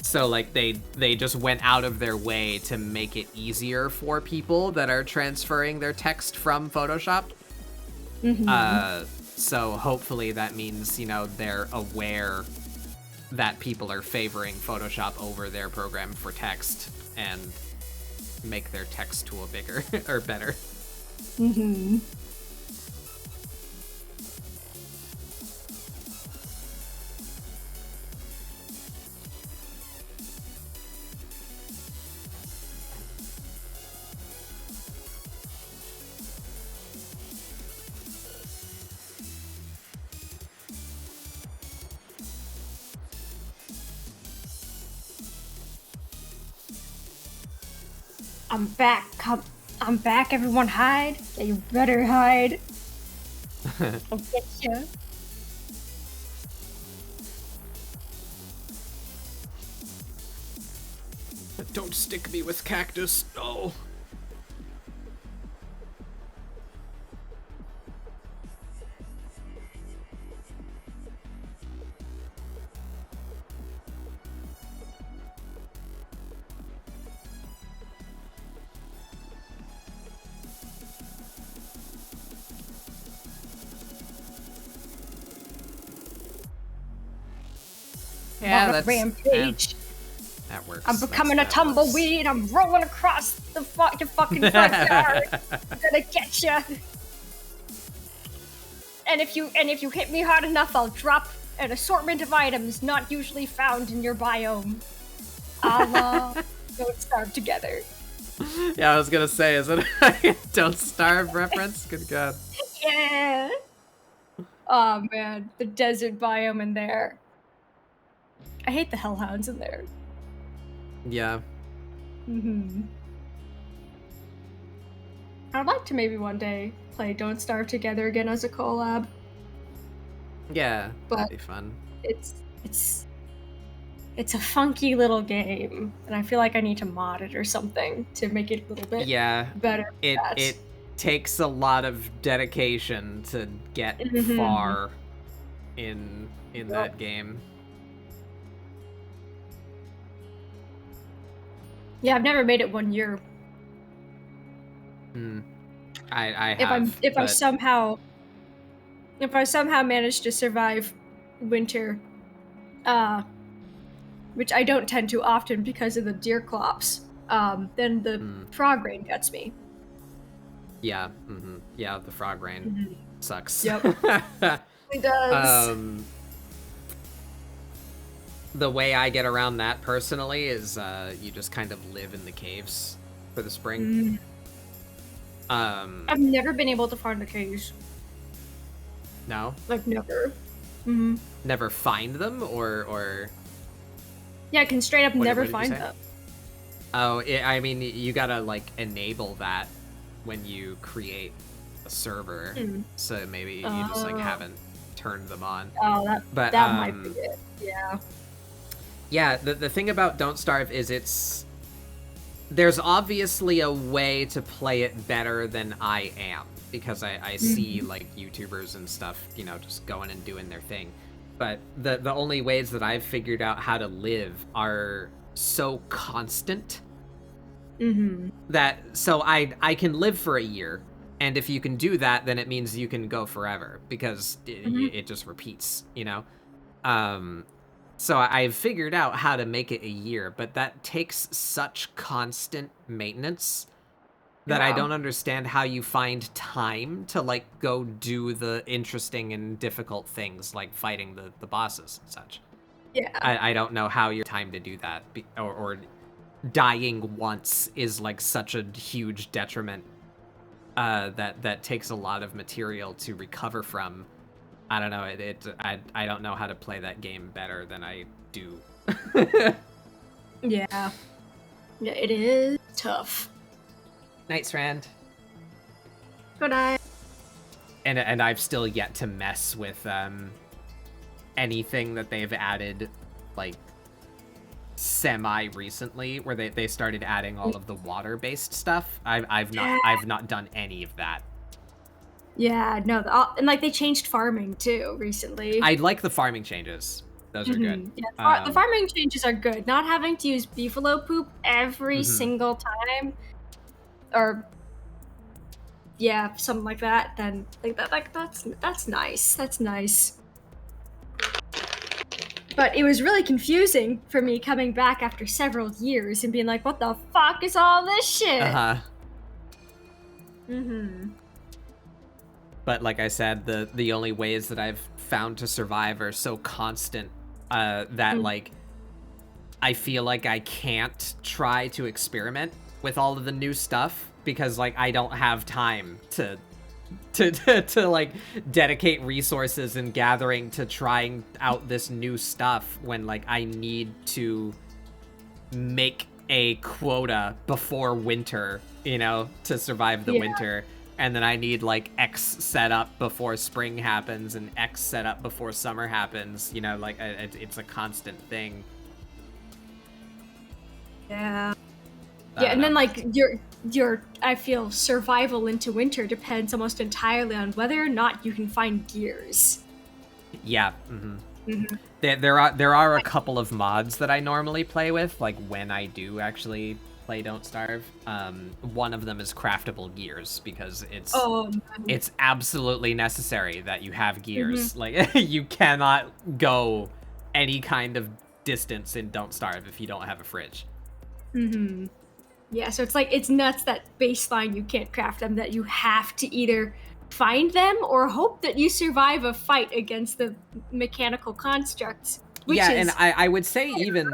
So like they just went out of their way to make it easier for people that are transferring their text from Photoshop. So hopefully that means, you know, they're aware that people are favoring Photoshop over their program for text and make their text tool bigger or better. I'm back. I'm back. Everyone hide. Yeah, you better hide. I'll get you. Don't stick me with cactus. No. Yeah, that's rampage. That works. I'm becoming a That tumbleweed. I'm rolling across the your fucking front yard. I'm gonna get you. And if you hit me hard enough, I'll drop an assortment of items not usually found in your biome. A la Don't Starve Together. Yeah, I was gonna say, is it a Don't Starve reference? Good God. Yeah. Oh man, the desert biome in there. I hate the hellhounds in there. Yeah. I'd like to maybe one day play Don't Starve Together again as a collab. Yeah, But that'd be fun. It's a funky little game, and I feel like I need to mod it or something to make it a little bit better. It takes a lot of dedication to get far in that game. Yeah, I've never made it 1 year. I have. If I somehow manage to survive winter, which I don't tend to often because of the deer clops, then the frog rain gets me. Yeah. Yeah, the frog rain sucks. Yep. It does. The way I get around that personally is you just kind of live in the caves for the spring. I've never been able to find the caves. No? Like, never. Never find them, or... Yeah, I can straight up never did you find say? them. Oh, I mean, you gotta, like, enable that when you create a server. So maybe you just, like, haven't turned them on. Oh, but, that might be it. Yeah. Yeah, the thing about Don't Starve is there's obviously a way to play it better than I am, because I see, like, YouTubers and stuff, you know, just going and doing their thing. But the only ways that I've figured out how to live are so constant that, so I can live for a year, and if you can do that, then it means you can go forever, because it just repeats, you know? So I've figured out how to make it a year, but that takes such constant maintenance that I don't understand how you find time to, like, go do the interesting and difficult things, like fighting the bosses and such. Yeah. I don't know how you time to do that, or dying once is, like, such a huge detriment that takes a lot of material to recover from. I don't know, I don't know how to play that game better than I do. Yeah. Yeah, it is tough. Night, Strand. Good night. And I've still yet to mess with anything that they've added, like, semi-recently, where they started adding all of the water-based stuff. I've not done any of that. Yeah, no, and, like, they changed farming, too, recently. I like the farming changes. Those are good. Yeah, the farming changes are good. Not having to use beefalo poop every single time, or, yeah, something like that, then, like, that's nice. That's nice. But it was really confusing for me coming back after several years and being like, what the fuck is all this shit? But like I said, the only ways that I've found to survive are so constant that, like, I feel like I can't try to experiment with all of the new stuff, because, like, I don't have time to like, dedicate resources and gathering to trying out this new stuff when, like, I need to make a quota before winter, you know, to survive the winter. And then I need, like, X set up before spring happens and X set up before summer happens. You know, like, it's a constant thing. Yeah. Yeah, and then, like, your I feel survival into winter depends almost entirely on whether or not you can find gears. Yeah. There are a couple of mods that I normally play with, like, when I do actually play Don't Starve. One of them is craftable gears, because it's absolutely necessary that you have gears. Like, you cannot go any kind of distance in Don't Starve if you don't have a fridge. Yeah, so it's like, it's nuts that baseline you can't craft them, that you have to either find them or hope that you survive a fight against the mechanical constructs. And I would say even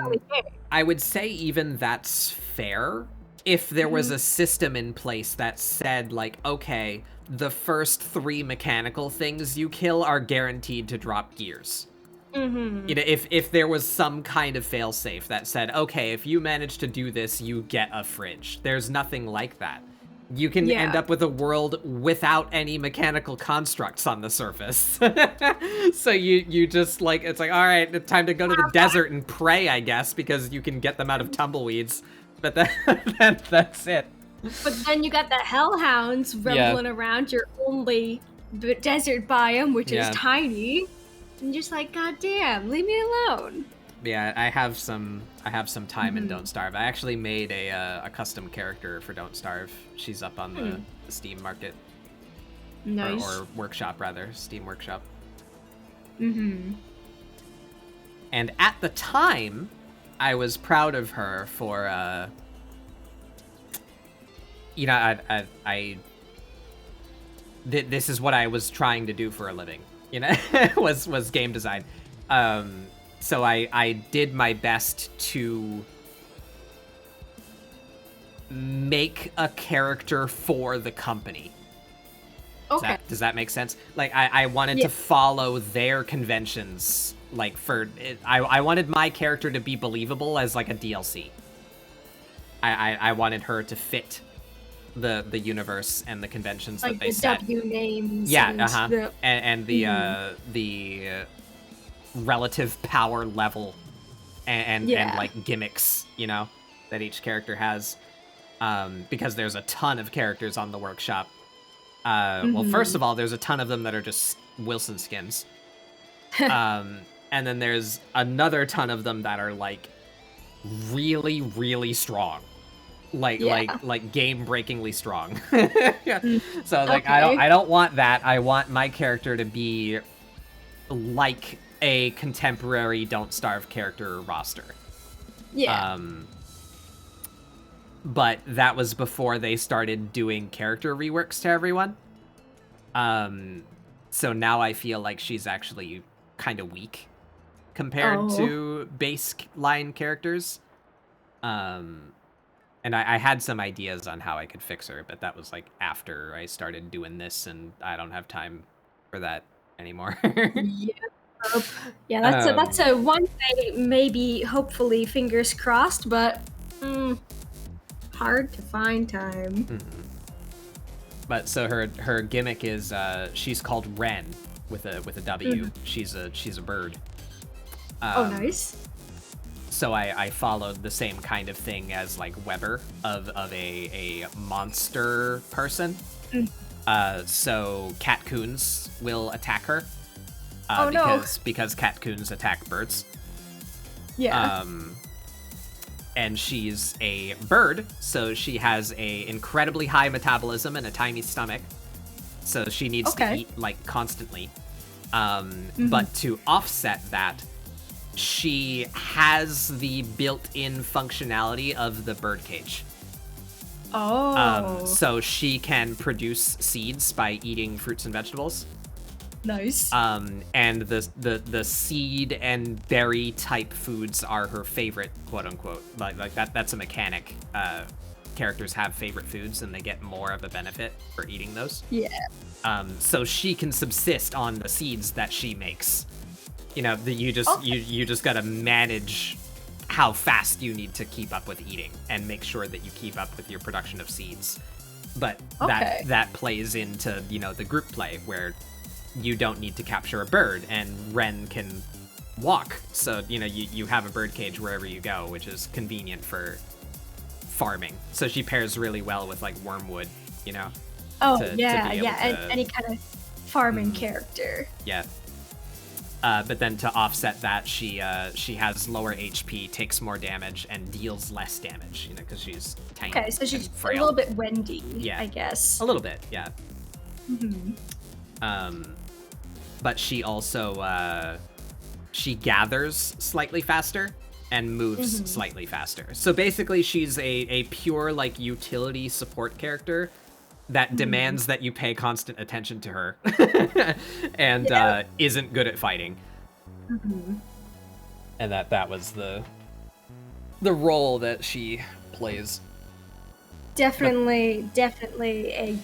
that's fair if there was a system in place that said, like, okay, the first 3 mechanical things you kill are guaranteed to drop gears. You know, if there was some kind of failsafe that said, okay, if you manage to do this, you get a fridge. There's nothing like that. You can end up with a world without any mechanical constructs on the surface. So you just, like, it's like, all right, it's time to go to the desert and pray, I guess, because you can get them out of tumbleweeds. But that's it. But then you got the hellhounds rumbling around your only desert biome, which is tiny. And just like, goddamn, leave me alone. Yeah, I have some time in Don't Starve. I actually made a custom character for Don't Starve. She's up on the Steam market. Nice. Or workshop, rather. Steam workshop. Mm-hmm. And at the time, I was proud of her for, you know, I this is what I was trying to do for a living, you know, was game design. So I did my best to make a character for the company. Okay. Does that make sense? Like, I wanted to follow their conventions. Like, I wanted my character to be believable as, like, a DLC. I wanted her to fit the universe and the conventions like that they the set. W names. Yeah, and the relative power level and like gimmicks, you know, that each character has. Because there's a ton of characters on the workshop. Well, first of all, there's a ton of them that are just Wilson skins. And then there's another ton of them that are like really, really strong. Like game-breakingly strong. So like I don't want that. I want my character to be like a contemporary Don't Starve character roster. Yeah. But that was before they started doing character reworks to everyone. So now I feel like she's actually kind of weak compared to baseline characters. And I had some ideas on how I could fix her, but that was like after I started doing this, and I don't have time for that anymore. Yeah, that's a one day, maybe, hopefully, fingers crossed, but hard to find time. Mm-hmm. But so her gimmick is she's called Wren with a W. She's a bird. Oh, nice. So I followed the same kind of thing as like Weber of a monster person. So catcoons will attack her. Because catcoons attack birds. Yeah. And she's a bird, so she has a incredibly high metabolism and a tiny stomach. So she needs to eat like constantly. But to offset that, she has the built-in functionality of the birdcage. So she can produce seeds by eating fruits and vegetables. Nice. And the seed and berry type foods are her favorite, quote unquote. Like that's a mechanic. Characters have favorite foods and they get more of a benefit for eating those. Yeah. So she can subsist on the seeds that she makes. You know, you just gotta manage how fast you need to keep up with eating and make sure that you keep up with your production of seeds. But that plays into, you know, the group play where you don't need to capture a bird and Wren can walk. So, you know, you have a bird cage wherever you go, which is convenient for farming. So she pairs really well with like Wormwood, you know. And any kind of farming character. Yeah. But then to offset that, she has lower HP, takes more damage, and deals less damage, you know, because she's tiny. Okay, so she's frail. a little bit Wendy, I guess. A little bit, yeah. But she also, she gathers slightly faster and moves slightly faster. So basically she's a pure, like, utility support character that demands that you pay constant attention to her and isn't good at fighting. And that was the role that she plays. Definitely a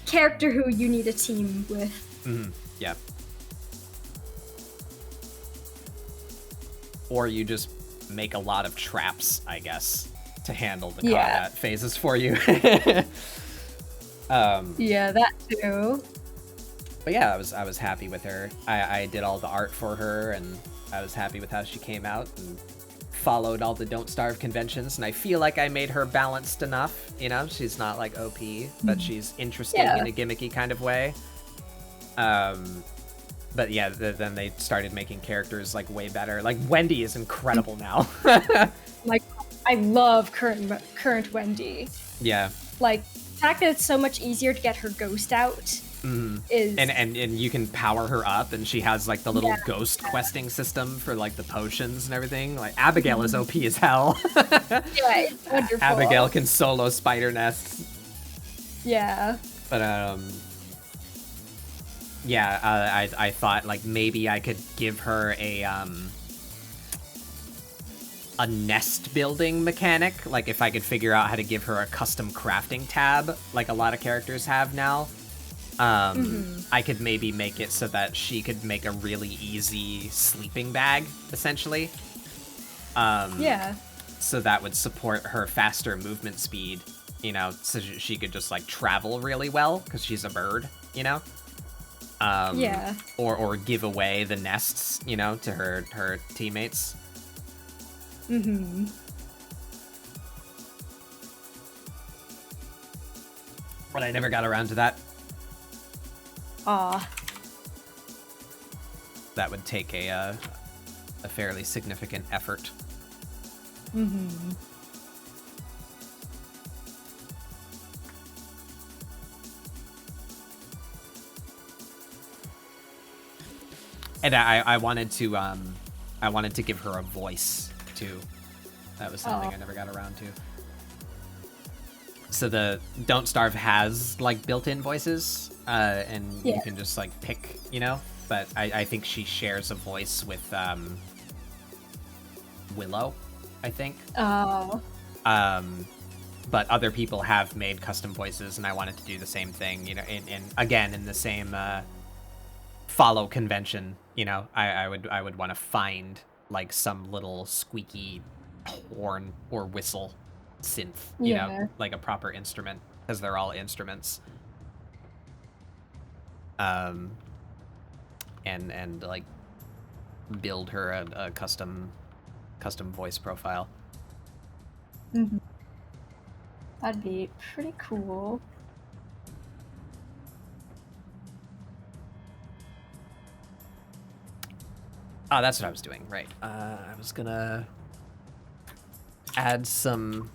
character who you need a team with. Yeah. Or you just make a lot of traps, I guess, to handle the combat phases for you. Yeah, that too. But yeah, I was happy with her. I did all the art for her, and I was happy with how she came out, and followed all the Don't Starve conventions, and I feel like I made her balanced enough. You know, she's not like OP, but she's interesting in a gimmicky kind of way. But yeah, then they started making characters like way better. Like Wendy is incredible now. Like, I love current Wendy. Yeah. Like, the fact that it's so much easier to get her ghost out is... And you can power her up, and she has like the little ghost questing system for like the potions and everything. Like Abigail is OP as hell. Yeah, it's wonderful. Abigail can solo spider nests. Yeah. But yeah, I thought like maybe I could give her a nest building mechanic, like if I could figure out how to give her a custom crafting tab, like a lot of characters have now. I could maybe make it so that she could make a really easy sleeping bag, essentially. Yeah. So that would support her faster movement speed, you know, so she could just like travel really well because she's a bird, you know. Yeah. Or give away the nests, you know, to her teammates. Mm-hmm. But I never got around to that. Aw. That would take a fairly significant effort. Mm-hmm. And I wanted to give her a voice too. That was something I never got around to. So the Don't Starve has like built-in voices, and you can just like pick, you know. But I think she shares a voice with Willow, I think. Oh. But other people have made custom voices, and I wanted to do the same thing, you know. In the same follow convention, you know. I would want to find like some little squeaky horn or whistle synth, you know, like a proper instrument, because they're all instruments. And like build her a custom voice profile. Mm-hmm. That'd be pretty cool. Oh, that's what I was doing, right. I was gonna add some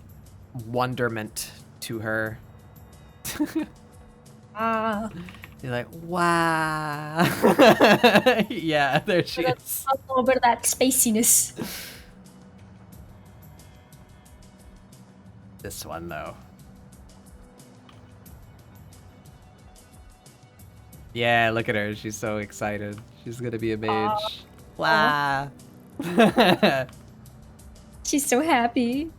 wonderment to her. You're like, wow. Yeah, there she is. A little bit of that spaciness. This one, though. Yeah, look at her. She's so excited. She's gonna be a mage. Wow. She's so happy.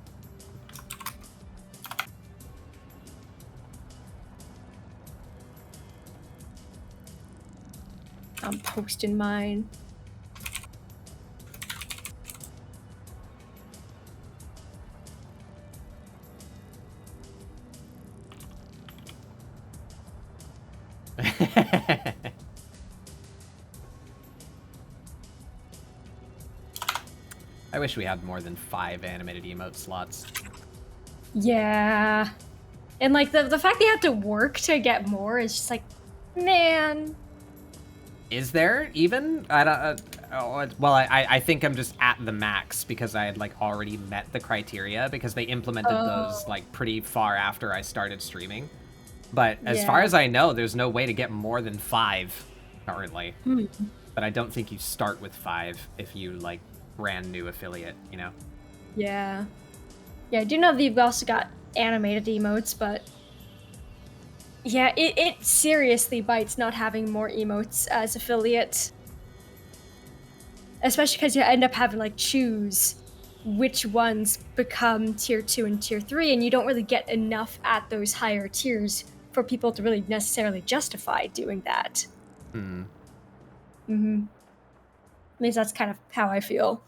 I'm posting mine. I wish we had more than 5 animated emote slots. Yeah. And like the fact that you have to work to get more is just like, man. Is there even? I don't. Well, I think I'm just at the max because I had like already met the criteria because they implemented those like pretty far after I started streaming. But as far as I know, there's no way to get more than 5 currently. But I don't think you start with 5 if you like brand new affiliate, you know? Yeah. Yeah, I do know that you've also got animated emotes, but yeah, it seriously bites not having more emotes as affiliate. Especially because you end up having like choose which ones become tier 2 and tier 3, and you don't really get enough at those higher tiers for people to really necessarily justify doing that. Mm-hmm. At least that's kind of how I feel.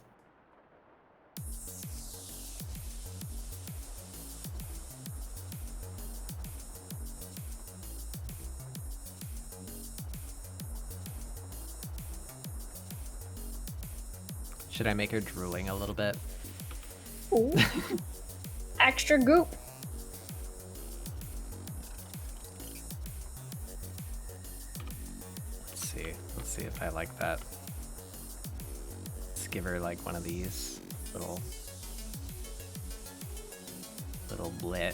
Should I make her drooling a little bit? Ooh. Extra goop. Let's see if I like that. Let's give her like one of these little blit.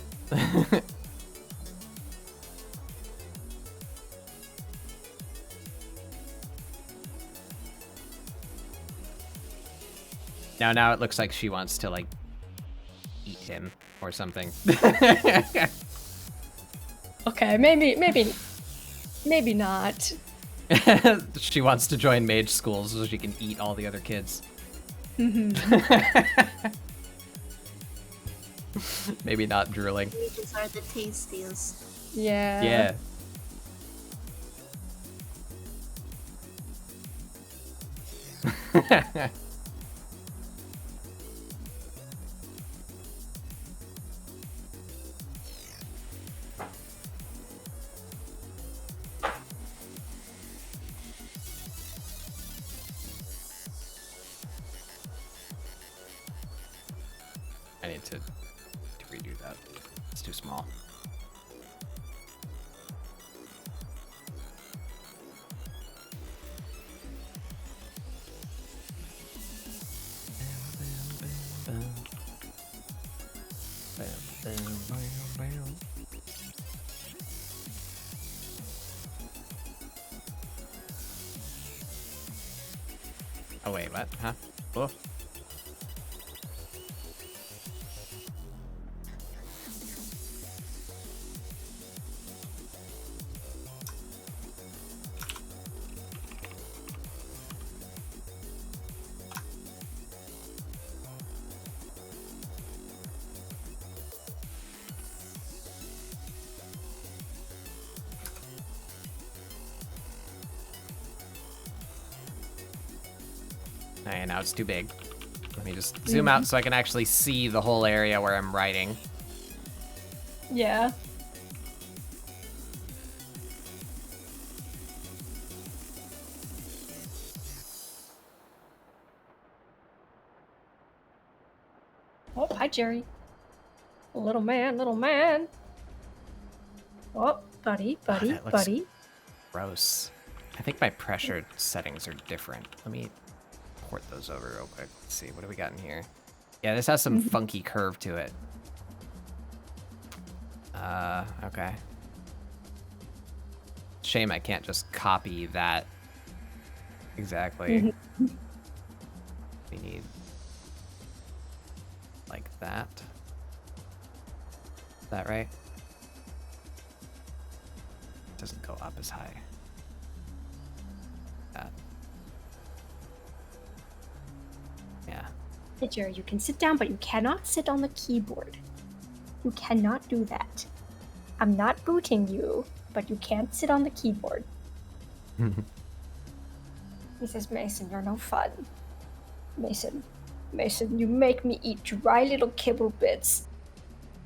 Now it looks like she wants to like eat him or something. Okay, maybe not. She wants to join mage school so she can eat all the other kids. Maybe not drooling. Mages are the tastiest. Yeah. Yeah. I need to redo that. It's too small. Oh wait, what? Huh? Oh. Alright, now it's too big. Let me just zoom out so I can actually see the whole area where I'm writing. Yeah. Oh, hi, Jerry. Little man, little man. Oh, buddy, buddy, that looks buddy. Gross. I think my pressure settings are different. Let me port those over real quick. Let's see, what do we got in here? Yeah, this has some funky curve to it. Okay. Shame I can't just copy that exactly. We need like that. Is that right? Doesn't go up as high. That. Yeah. Hey, Jerry, you can sit down, but you cannot sit on the keyboard. You cannot do that. I'm not booting you, but you can't sit on the keyboard. He says, Mason, you're no fun. Mason, you make me eat dry little kibble bits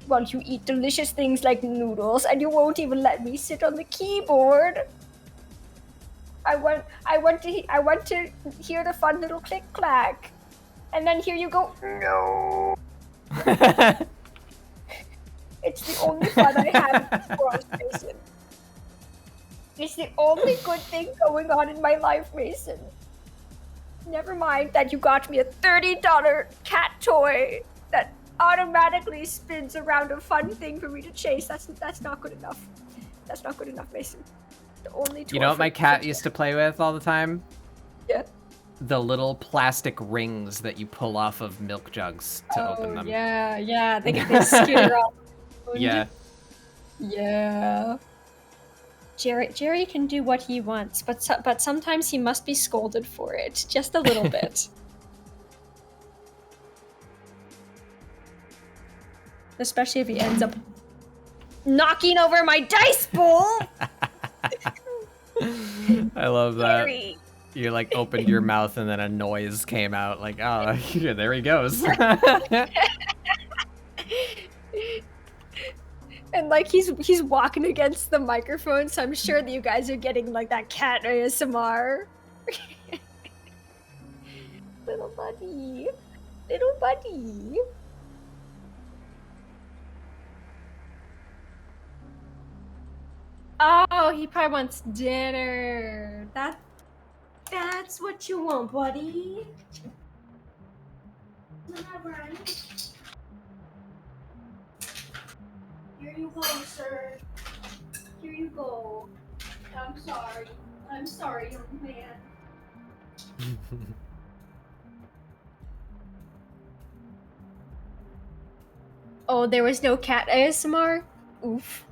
while you eat delicious things like noodles, and you won't even let me sit on the keyboard. I want to hear the fun little click clack, and then here you go. No. It's the only fun I have in this world, Mason. It's the only good thing going on in my life, Mason. Never mind that you got me a $30 cat toy that automatically spins around a fun thing for me to chase. That's not good enough. That's not good enough, Mason. The only toy. You know what my cat used to play with all the time? Yeah. The little plastic rings that you pull off of milk jugs to open them. Yeah. They skewer off. Yeah. Yeah. Jerry can do what he wants, but sometimes he must be scolded for it, just a little bit. Especially if he ends up knocking over my dice bowl. I love that. Jerry. You like opened your mouth and then a noise came out. Like, oh, there he goes. And like he's walking against the microphone, so I'm sure that you guys are getting like that cat ASMR. Little buddy. Oh, he probably wants dinner. That's what you want, buddy. Here you go, sir. Here you go. I'm sorry, young man. Oh, there was no cat ASMR? Oof.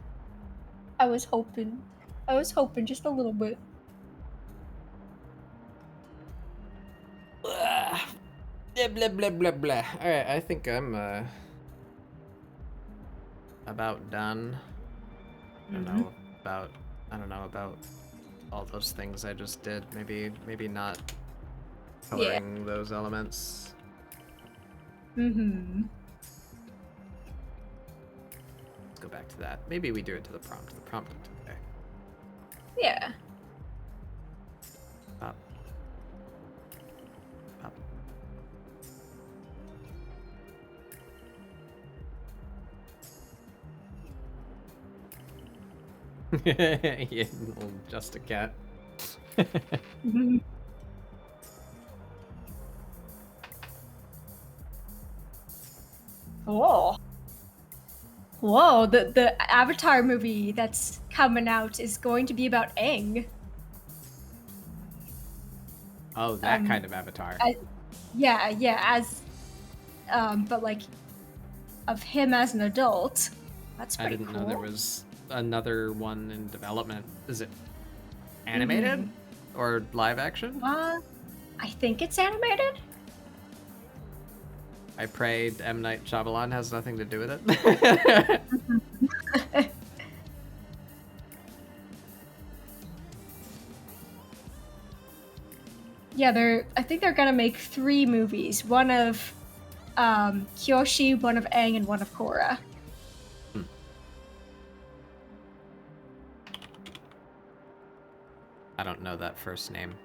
I was hoping just a little bit. Blah, blah, blah, blah, blah. Alright, I think I'm, about done. I don't know about all those things I just did. Maybe not coloring those elements. Mm-hmm. Let's go back to that. Maybe we do it to the prompt. The prompt today. Yeah. Up. Up. Yeah, just a cat. Oh. Whoa, the Avatar movie that's coming out is going to be about Aang. Oh, that kind of Avatar. But like of him as an adult. That's pretty I didn't cool. know there was another one in development. Is it animated or live action? I think it's animated. I prayed M. Night Shyamalan has nothing to do with it. Yeah, I think they're gonna make 3 movies. One of Kyoshi, one of Aang, and one of Korra. I don't know that first name.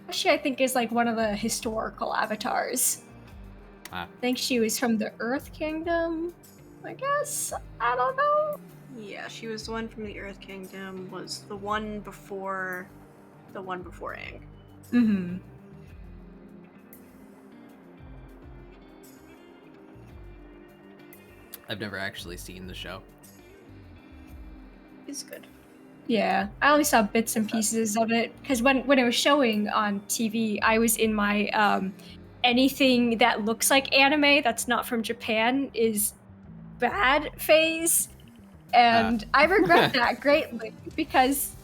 Kyoshi, I think, is like one of the historical avatars. I think she was from the Earth Kingdom, I guess. I don't know. Yeah, she was the one from the Earth Kingdom, was the one before Aang. Mm-hmm. I've never actually seen the show. It's good. Yeah, I only saw bits and pieces of it because when it was showing on TV, I was in my anything that looks like anime that's not from Japan is bad phase, and I regret that greatly because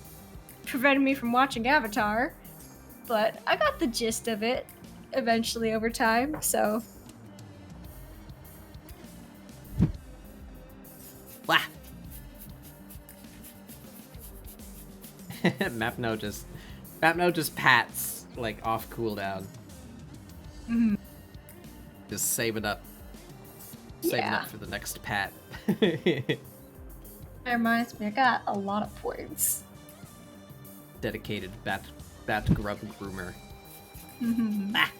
it prevented me from watching Avatar. But I got the gist of it eventually over time, so. Wah! Mapno just pats like off cooldown. Mm-hmm. Just saving up for the next pat. That reminds me, I got a lot of points. Dedicated bat grub groomer. Mm-hmm. Ah.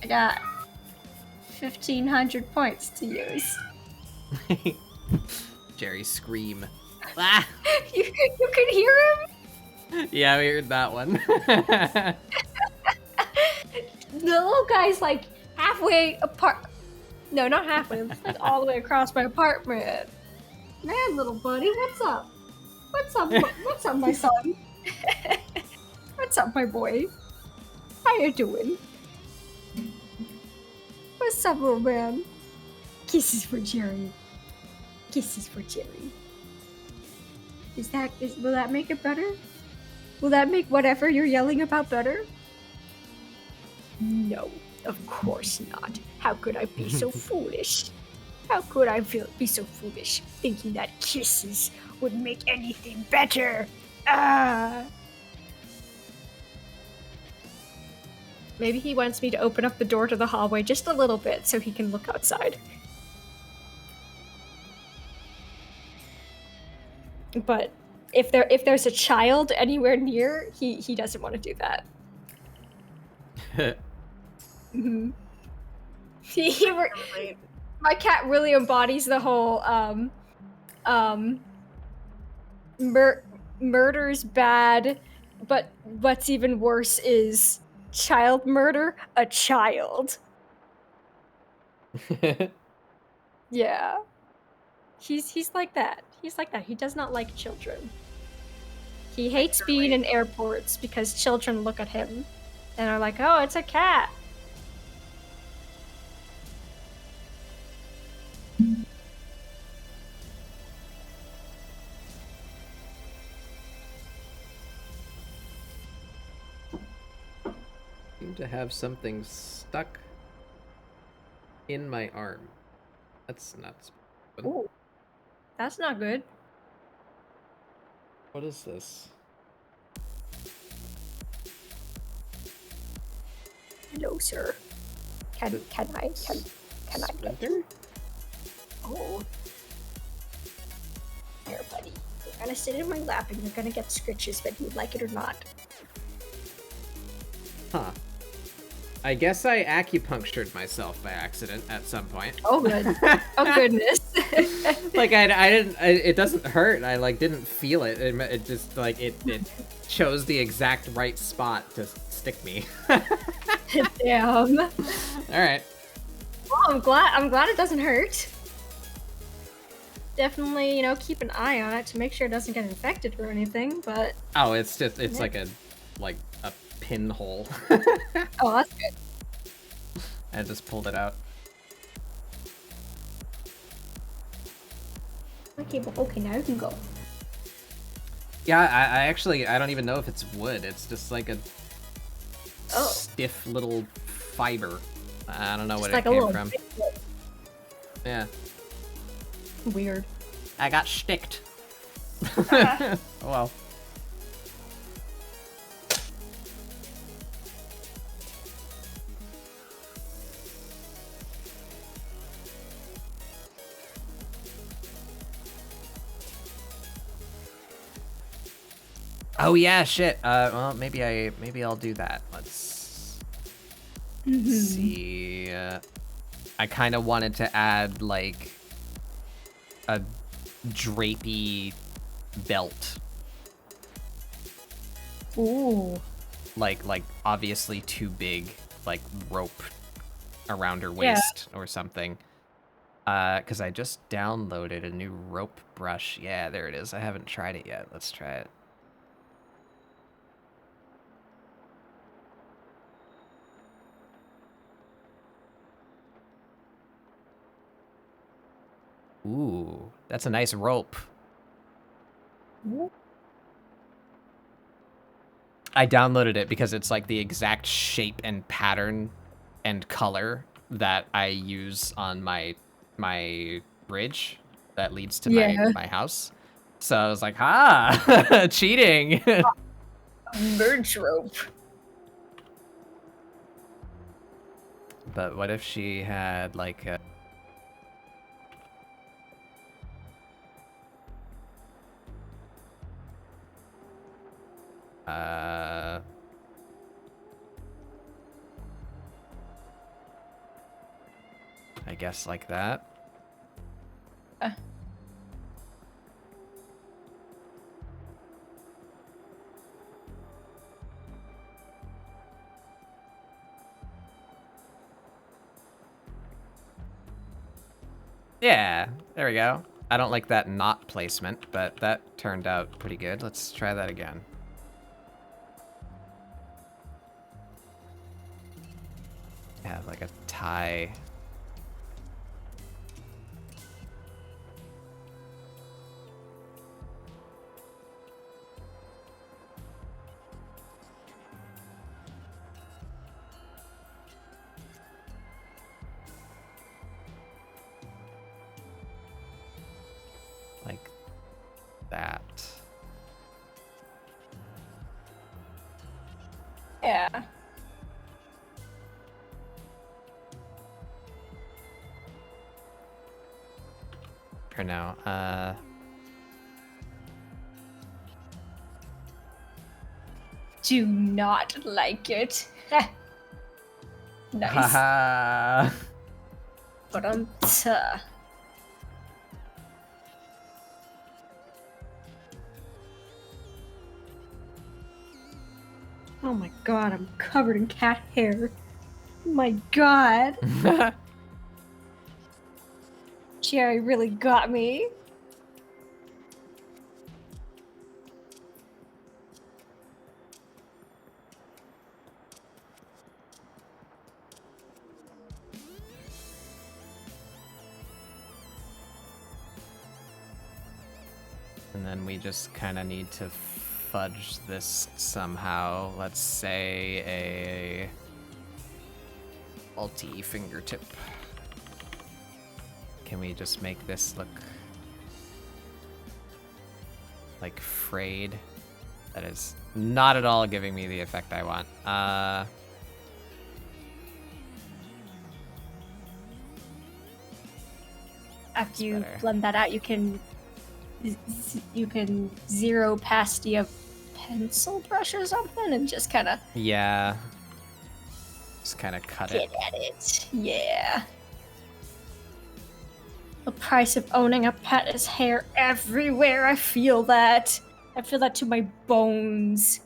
I got 1,500 points to use. Jerry scream. Ah! You can hear him? Yeah, we heard that one. The little guy's like halfway apart. No, not halfway. Like all the way across my apartment. Man, little buddy, what's up? What's up? What's up, my son? What's up, my boy? How you doing? What's up, little man? Kisses for Jerry. Kisses for Jerry. Will that make it better? Will that make whatever you're yelling about better? No, of course not. How could I be so foolish? How could I be so foolish, thinking that kisses would make anything better? Ah! Maybe he wants me to open up the door to the hallway just a little bit so he can look outside. But if there's a child anywhere near, he doesn't want to do that. Mm-hmm. My cat really embodies the whole murder's bad, but what's even worse is child murder. A child. Yeah. He's like that. He's like that. He does not like children. He hates being in airports because children look at him and are like, "Oh, it's a cat." seem to have something stuck in my arm. That's nuts. Ooh, that's not good. What is this? Hello, sir. Can I get you? Oh. Here, buddy. You're gonna sit in my lap and you're gonna get scritches whether you like it or not. Huh. I guess I acupunctured myself by accident at some point. Oh, good. Oh, goodness. Like, I didn't, it doesn't hurt. I, like, didn't feel it. It just, like, it chose the exact right spot to stick me. Damn. Alright. Well, I'm glad it doesn't hurt. Definitely, you know, keep an eye on it to make sure it doesn't get infected or anything, but... Oh, it's just, it's like a pinhole. Oh, that's good. I just pulled it out. Okay, now you can go. Yeah, I actually, I don't even know if it's wood. It's just like a Oh. stiff little fiber. I don't know Just what like it a came little from. Yeah. Weird. I got sticked. Uh-huh. Oh well. Oh yeah, shit. Well, maybe I'll do that. Let's see. I kind of wanted to add like a drapey belt. Ooh. Like obviously too big, like rope around her waist or something. Because I just downloaded a new rope brush. Yeah, there it is. I haven't tried it yet. Let's try it. Ooh, that's a nice rope. I downloaded it because it's like the exact shape and pattern and color that I use on my bridge that leads to my house. So I was like, cheating. Merge rope. But what if she had like a... I guess like that. Yeah, there we go. I don't like that knot placement, but that turned out pretty good. Let's try that again. Yeah, like a tie. Like that. Yeah. For now, Do not like it. Nice. haha. But oh my god, I'm covered in cat hair. Oh my god. Jerry really got me. And then we just kind of need to fudge this somehow. Let's say Alti fingertip. Can we just make this look like frayed? That is not at all giving me the effect I want. After you better. blend that out, you can zero past a pencil brush or something and just kind of Yeah. Just kind of cut get it. at it. Yeah. The price of owning a pet is hair everywhere. I feel that. I feel that to my bones.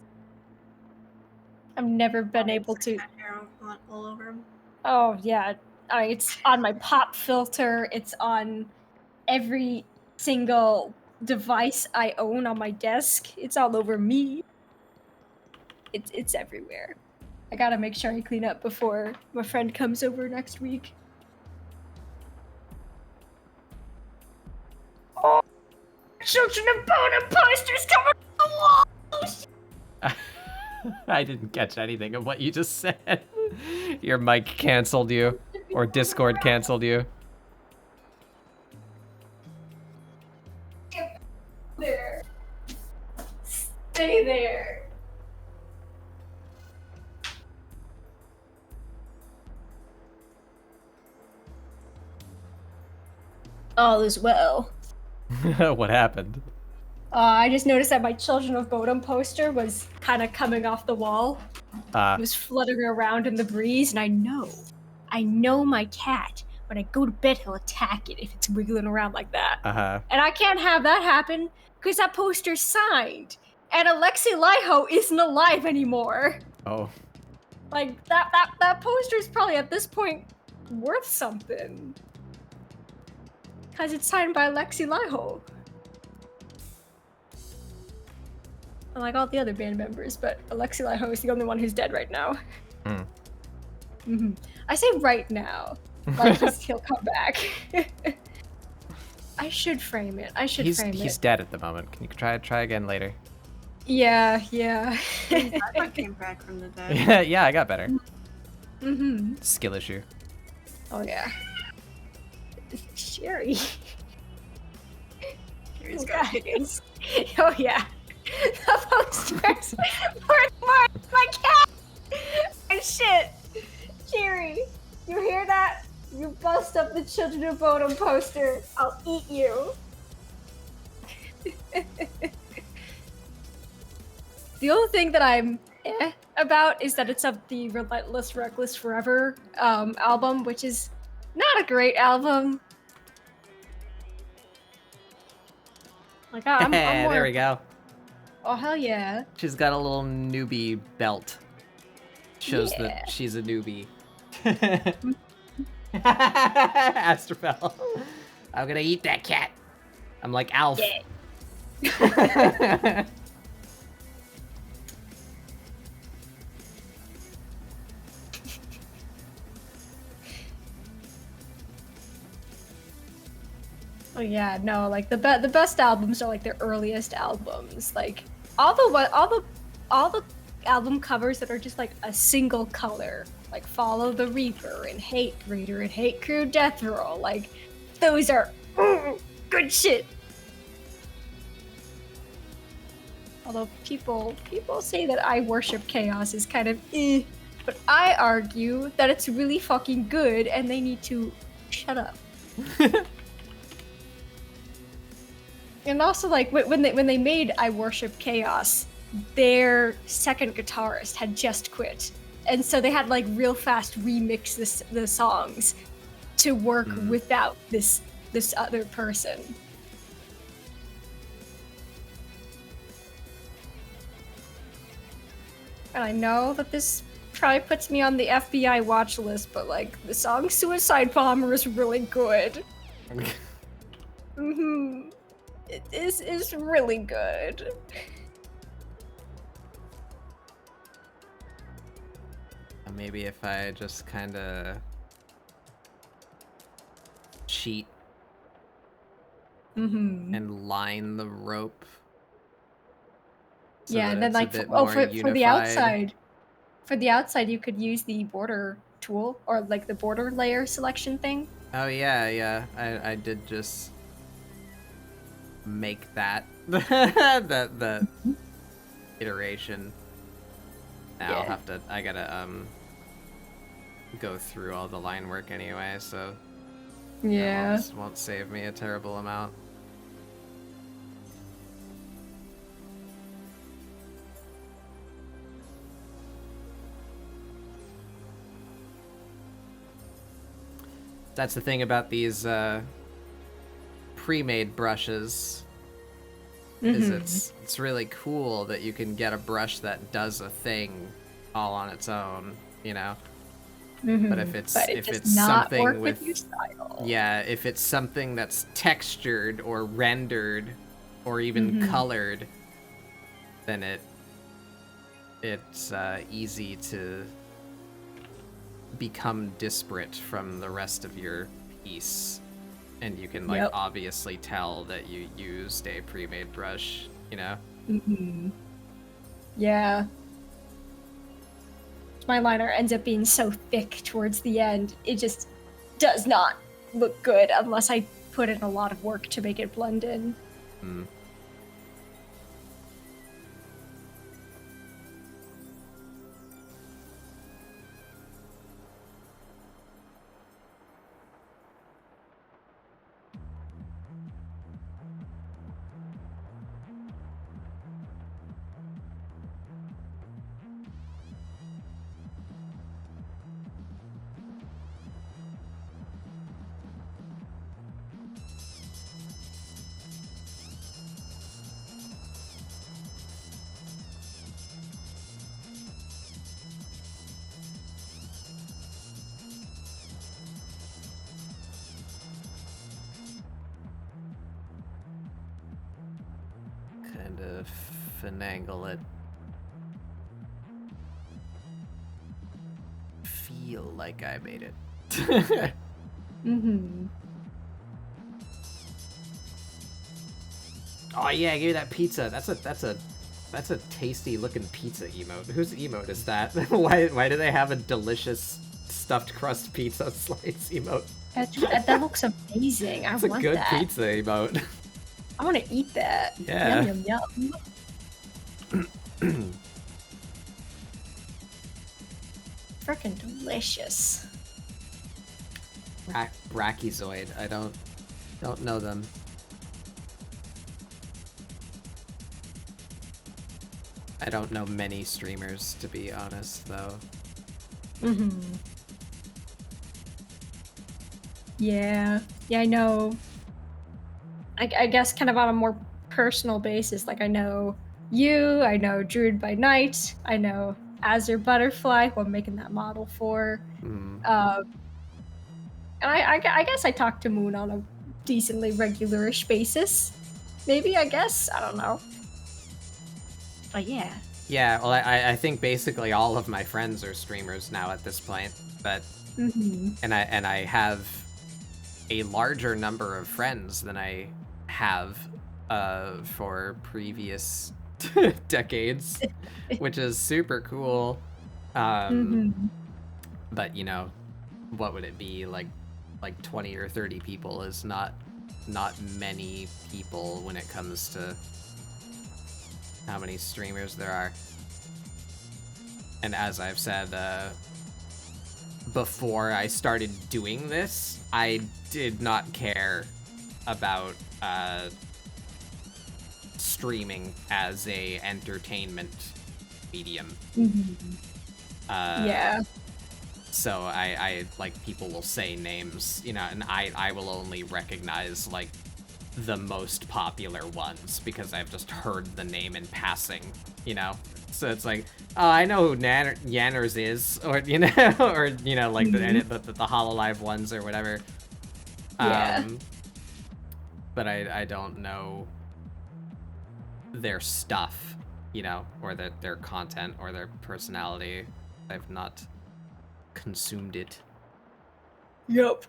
I've never been able to. Cat hair all over him. Oh yeah, it's on my pop filter. It's on every single device I own on my desk. It's all over me. It's everywhere. I gotta make sure I clean up before my friend comes over next week. Oh, children of Bona posters coming on the wall! I didn't catch anything of what you just said. Your mic canceled you, or Discord canceled you. There. Stay there. All is well. What happened? I just noticed that my Children of Bodom poster was kind of coming off the wall. It was fluttering around in the breeze, and I know my cat. When I go to bed, he'll attack it if it's wiggling around like that. And I can't have that happen because that poster's signed, and Alexei Laiho isn't alive anymore. Oh. Like that poster's probably at this point worth something because it's signed by Alexei Laiho. Unlike all the other band members, but Alexei Laiho is the only one who's dead right now. I say right now, like he'll come back. I should frame it. He's dead at the moment. Can you try again later? Yeah. I came back from the dead. Yeah, I got better. Skill issue. Oh yeah. Sherry. Sherry's got chickens. Oh yeah. The posters for my cat and shit. Sherry, you hear that? You bust up the Children of Bodom poster. I'll eat you. The only thing that I'm about is that it's of the Relentless Reckless Forever album, which is not a great album. Like I'm more... There we go. Oh hell yeah. She's got a little newbie belt. Shows that she's a newbie. Astrophel. I'm gonna eat that cat. I'm like Alf. Yeah. Oh yeah, no, like the best albums are like their earliest albums. Like all the album covers that are just like a single color, like Follow the Reaper and Hate Reader and Hate Crew Death Roll. Like those are good shit. Although people say that I Worship Chaos is kind of but I argue that it's really fucking good and they need to shut up. And also, like, when they made I Worship Chaos, their second guitarist had just quit. And so they had, like, real fast remix the songs to work without this other person. And I know that this probably puts me on the FBI watch list, but, like, the song Suicide Bomber is really good. It is really good. Maybe if I just kind of cheat and line the rope. So yeah, and then like for the outside, you could use the border tool, or like the border layer selection thing. Oh yeah. I did just make that the iteration. Now I'll have to. I gotta go through all the line work anyway, so Yeah. that won't save me a terrible amount. That's the thing about these pre-made brushes, is it's really cool that you can get a brush that does a thing all on its own, you know. But if it's something with your style. Yeah, if it's something that's textured or rendered or even colored, then it's easy to become disparate from the rest of your piece, and you can like obviously tell that you used a pre-made brush, you know. Yeah. My liner ends up being so thick towards the end, it just does not look good unless I put in a lot of work to make it blend in. Kind of finagle it. Feel like I made it. Oh yeah, give me that pizza. That's a tasty looking pizza emote. Whose emote is that? Why do they have a delicious stuffed crust pizza slice emote? That looks amazing. I want that. It's a good pizza emote. I want to eat that. Yeah. Yum, yum, yum. Freaking delicious. Brachiozoid. I don't know them. I don't know many streamers, to be honest, though. Yeah, I know. I guess kind of on a more personal basis, like I know you, I know Druid by Night, I know Azure Butterfly, who I'm making that model for. And I guess I talk to Moon on a decently regularish basis. Maybe, I guess, I don't know. But yeah. Yeah, well, I think basically all of my friends are streamers now at this point, but and I have a larger number of friends than I have for previous decades, which is super cool. But you know, what would it be like 20 or 30 people is not many people when it comes to how many streamers there are. And as I've said before I started doing this, I did not care about streaming as a entertainment medium. Yeah. So I like, people will say names, you know, and I will only recognize like the most popular ones because I've just heard the name in passing, you know. So it's like, oh, I know who Yanners is, or you know, or you know, like the Hololive ones or whatever. Yeah. But I don't know their stuff, you know, or their content or their personality. I've not consumed it. Yup.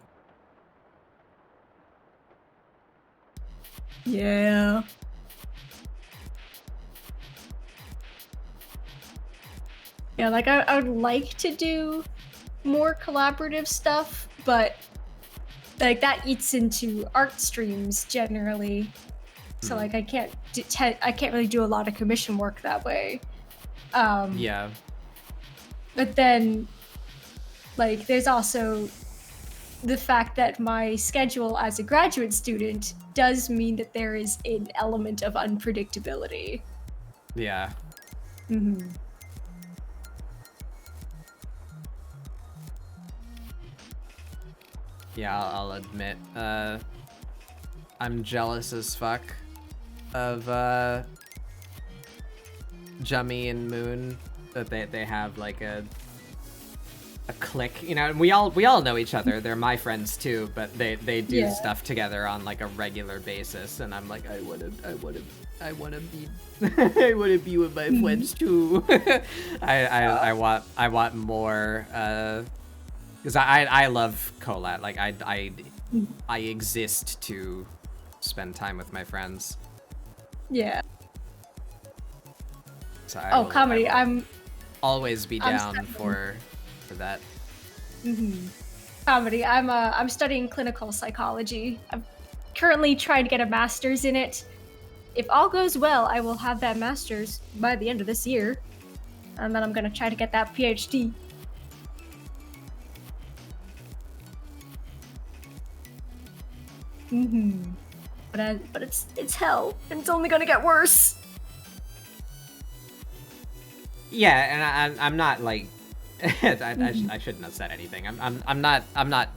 Yeah. Yeah, like I would like to do more collaborative stuff, but like that eats into art streams generally. So like I can't really do a lot of commission work that way. Yeah. But then, like, there's also the fact that my schedule as a graduate student does mean that there is an element of unpredictability. Yeah. Mm-hmm. Yeah, I'll admit, I'm jealous as fuck of Jummy and Moon, that they have like a clique, you know, and we all know each other. They're my friends too, but they do stuff together on like a regular basis, and I'm like, I wanna be I wanna be with my friends too. I want more, because I love collab. Like I exist to spend time with my friends. Yeah. So comedy. I will I'm always be down for that. Mm-hmm. Comedy. I'm studying clinical psychology. I'm currently trying to get a master's in it. If all goes well, I will have that master's by the end of this year, and then I'm gonna try to get that PhD. Mm-hmm. But it's hell, and it's only gonna get worse. Yeah, and I'm not like I shouldn't have said anything. I'm not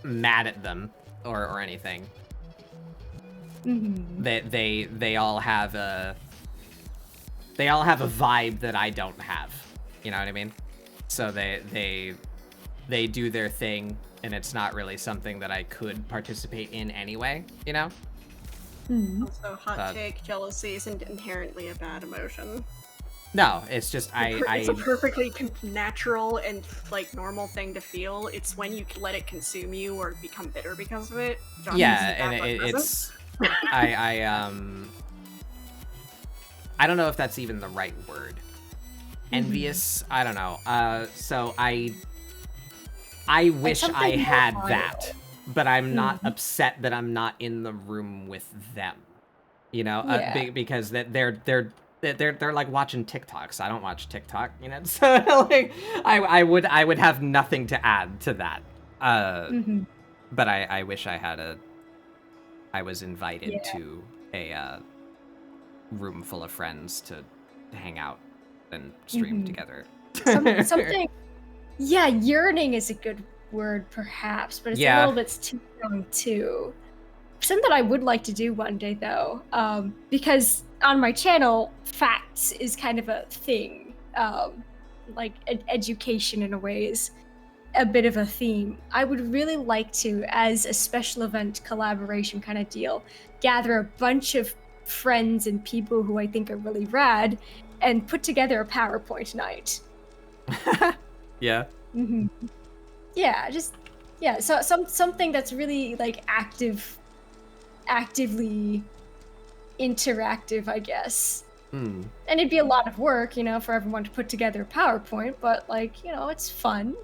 mad at them or anything. Mm-hmm. They all have a vibe that I don't have. You know what I mean? So they do their thing, and it's not really something that I could participate in anyway, you know? Mm-hmm. Also, hot take, jealousy isn't inherently a bad emotion. No, it's just it's a perfectly natural and like normal thing to feel. It's when you let it consume you or become bitter because of it. It's I don't know if that's even the right word. Envious? I don't know. So I wish I had that, but I'm not upset that I'm not in the room with them. You know, because they're like watching TikToks. I don't watch TikTok, you know. So like, I would have nothing to add to that. But I wish I was invited to a room full of friends to hang out and stream together. Something. Yeah, yearning is a good word, perhaps, but it's a little bit too strong too. Something that I would like to do one day, though, because on my channel, facts is kind of a thing. Like education in a way is a bit of a theme. I would really like to, as a special event collaboration kind of deal, gather a bunch of friends and people who I think are really rad and put together a PowerPoint night. Yeah. Mm-hmm. Yeah, so something that's really like actively interactive, I guess. And it'd be a lot of work, you know, for everyone to put together a PowerPoint, but like, you know, it's fun.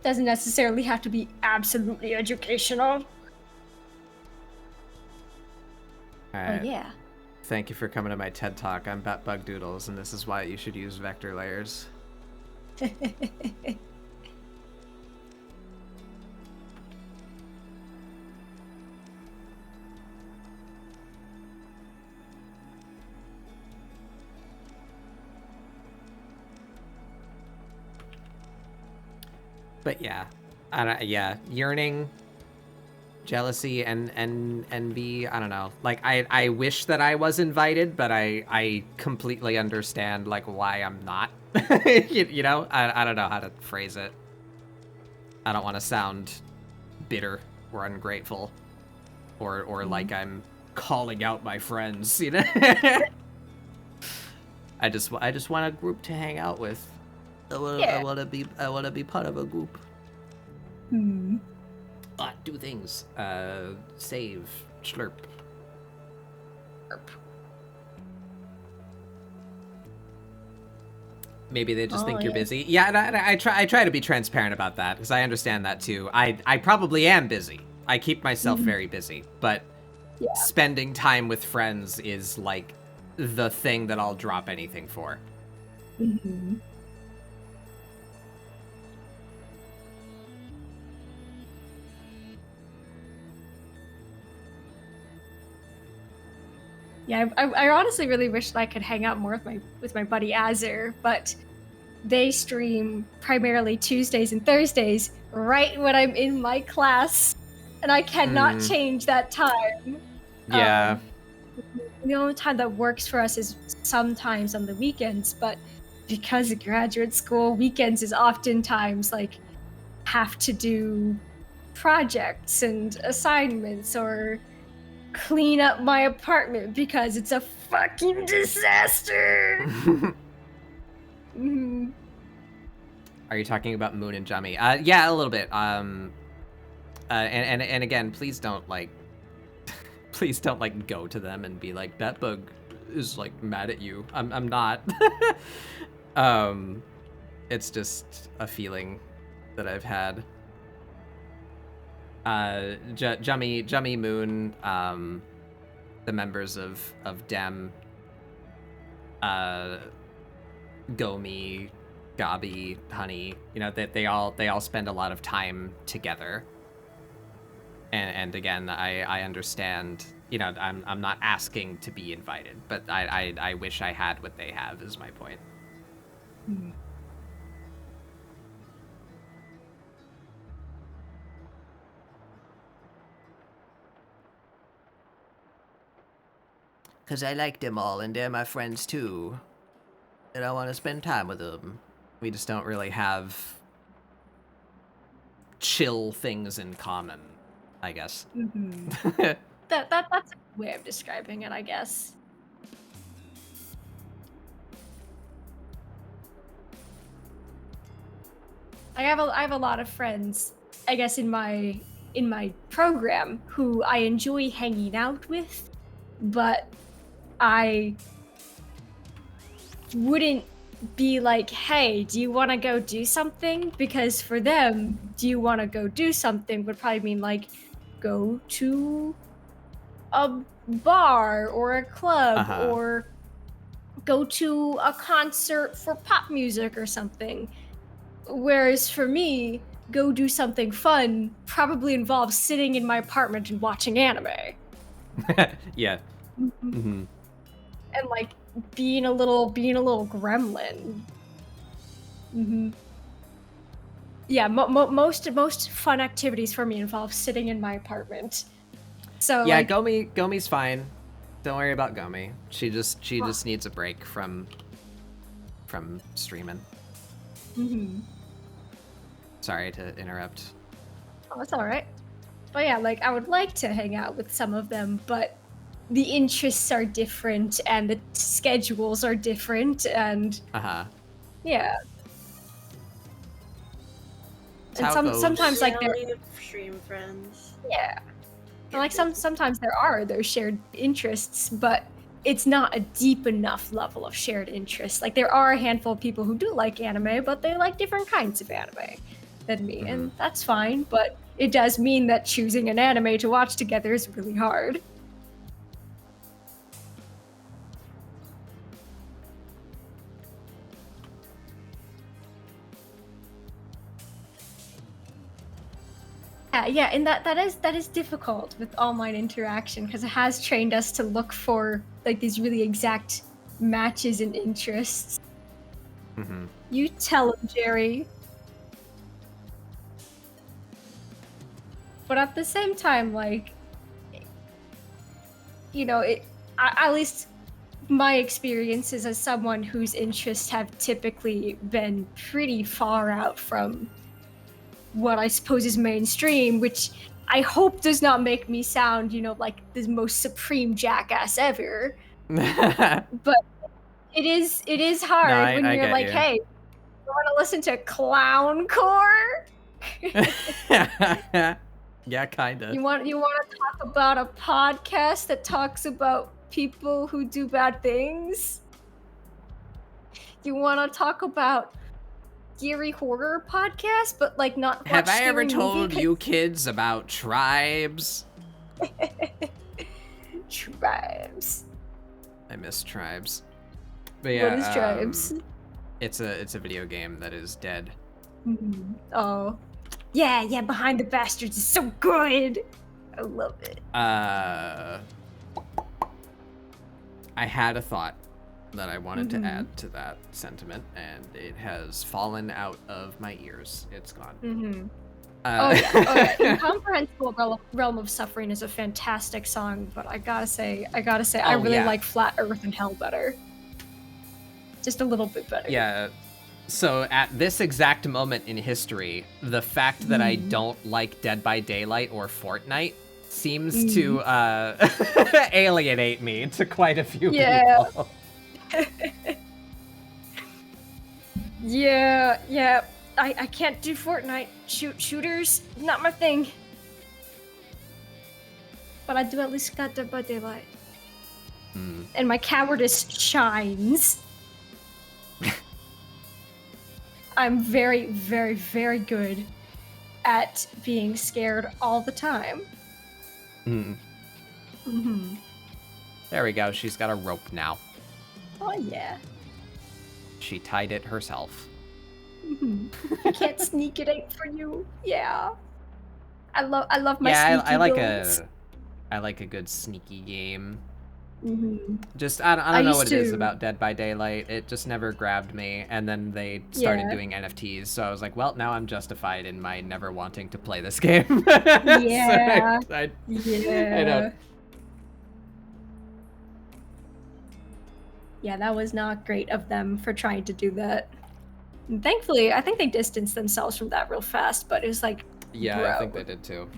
Doesn't necessarily have to be absolutely educational. All right. But yeah. Thank you for coming to my TED Talk. I'm Bug Doodles, and this is why you should use vector layers. But yeah, yearning, jealousy, and envy. I don't know. Like I wish that I was invited, but I completely understand like why I'm not. you know, I don't know how to phrase it. I don't want to sound bitter or ungrateful, or like I'm calling out my friends. You know, I just want a group to hang out with. I want to be part of a group. Do things. Save. Slurp. Maybe they just think you're busy. Yeah, and I try to be transparent about that, because I understand that too. I probably am busy. I keep myself very busy, but spending time with friends is like the thing that I'll drop anything for. Mm-hmm. Yeah, I honestly really wish that I could hang out more with my buddy Azir, but they stream primarily Tuesdays and Thursdays right when I'm in my class, and I cannot change that time. Yeah. The only time that works for us is sometimes on the weekends, but because of graduate school, weekends is oftentimes like have to do projects and assignments or clean up my apartment because it's a fucking disaster. Mm-hmm. Are you talking about Moon and Jummy? Yeah, a little bit. And again, please don't like go to them and be like, that bug is like mad at you. I'm not. It's just a feeling that I've had. Jummy, Moon, the members of Dem, Gomi, Gabi, Honey, you know, they all spend a lot of time together. And again, I understand, you know, I'm not asking to be invited, but I wish I had what they have, is my point. Mm-hmm. Because I like them all, and they're my friends too. And I want to spend time with them. We just don't really have chill things in common, I guess. Mm-hmm. That's a way of describing it, I guess. I have a lot of friends, I guess, in my program who I enjoy hanging out with, but I wouldn't be like, hey, do you want to go do something? Because for them, do you want to go do something would probably mean like go to a bar or a club or go to a concert for pop music or something. Whereas for me, go do something fun probably involves sitting in my apartment and watching anime. Yeah. Mm-hmm. And like being a little gremlin. Mm-hmm. Yeah, most fun activities for me involve sitting in my apartment. So yeah, like, Gomi's fine. Don't worry about Gomi. She just needs a break from streaming. Mm-hmm. Sorry to interrupt. Oh, it's all right. But yeah, like I would like to hang out with some of them, but the interests are different and the schedules are different, and yeah. And sometimes like they're stream friends. Yeah. And like sometimes there's shared interests, but it's not a deep enough level of shared interest. Like there are a handful of people who do like anime, but they like different kinds of anime than me, and that's fine, but it does mean that choosing an anime to watch together is really hard. Yeah, and that is difficult with online interaction because it has trained us to look for like these really exact matches and interests. Mm-hmm. You tell him, Jerry. But at the same time, like, you know, at least my experiences as someone whose interests have typically been pretty far out from what I suppose is mainstream, which I hope does not make me sound, you know, like the most supreme jackass ever. But it is hard when you're like, hey, you want to listen to clowncore? Yeah, kinda. You want to talk about a podcast that talks about people who do bad things? You want to talk about scary horror podcast, but like not watch Have I ever scary told movie you kids about tribes? Tribes. I miss tribes. But yeah, What is Tribes? It's a video game that is dead. Mm-hmm. Oh. Yeah, Behind the Bastards is so good. I love it. I had a thought that I wanted to add to that sentiment, and it has fallen out of my ears. It's gone. Mm-hmm. Oh yeah. Incomprehensible Realm of Suffering is a fantastic song, but I gotta say, I really like Flat Earth and Hell better. Just a little bit better. Yeah. So at this exact moment in history, the fact that I don't like Dead by Daylight or Fortnite seems to alienate me to quite a few people. Yeah. I can't do Fortnite. Shooters, not my thing. But I do at least got Dead by Daylight. And my cowardice shines. I'm very, very, very good at being scared all the time. There we go. She's got a rope now. Oh yeah. She tied it herself. I can't sneak it ain't for you. Yeah. I love my sneaky builds. I like a good sneaky game. Mm-hmm. Just I don't know what it is about Dead by Daylight. It just never grabbed me, and then they started doing NFTs, so I was like, well, now I'm justified in my never wanting to play this game. Yeah. So I know. Yeah, that was not great of them for trying to do that. And thankfully, I think they distanced themselves from that real fast, but it was like, yeah, bro. I think they did too.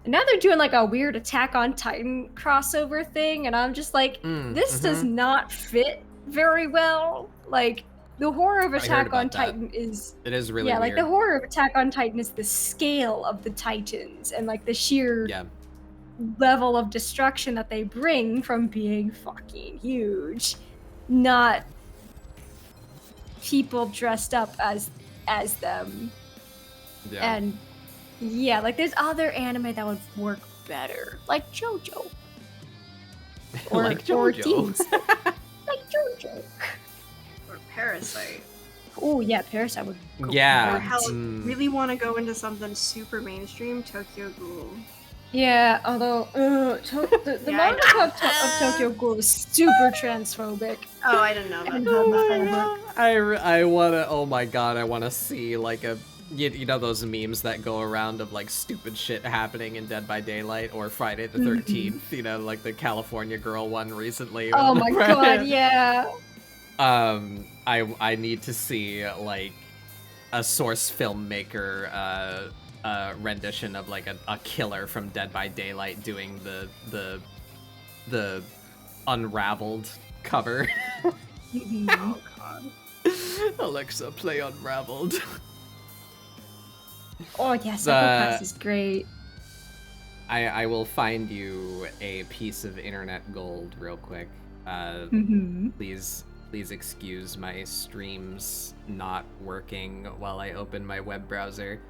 And now they're doing like a weird Attack on Titan crossover thing, and I'm just like, this does not fit very well. Like, the horror of Attack on Titan is... It is really weird. like, the horror of Attack on Titan is the scale of the Titans, and like the sheer level of destruction that they bring from being fucking huge. Not people dressed up as them. Yeah. And yeah, like there's other anime that would work better, like JoJo. Or, like JoJo. Or Teens. Like JoJo. Or Parasite. Oh yeah, Parasite would go Yeah. Or hell, really want to go into something super mainstream, Tokyo Ghoul. Yeah, although the manga of Tokyo Ghoul is super transphobic. Oh, I didn't know about that. I wanna, oh my god, I wanna see like a, you know those memes that go around of like stupid shit happening in Dead by Daylight or Friday the 13th, you know, like the California girl one recently. Oh my god, yeah. I need to see like a source filmmaker rendition of like a killer from Dead by Daylight doing the unraveled cover. Oh god. Alexa, play Unraveled. Oh yeah, Psychopaths is great. I will find you a piece of internet gold real quick. Please excuse my streams not working while I open my web browser.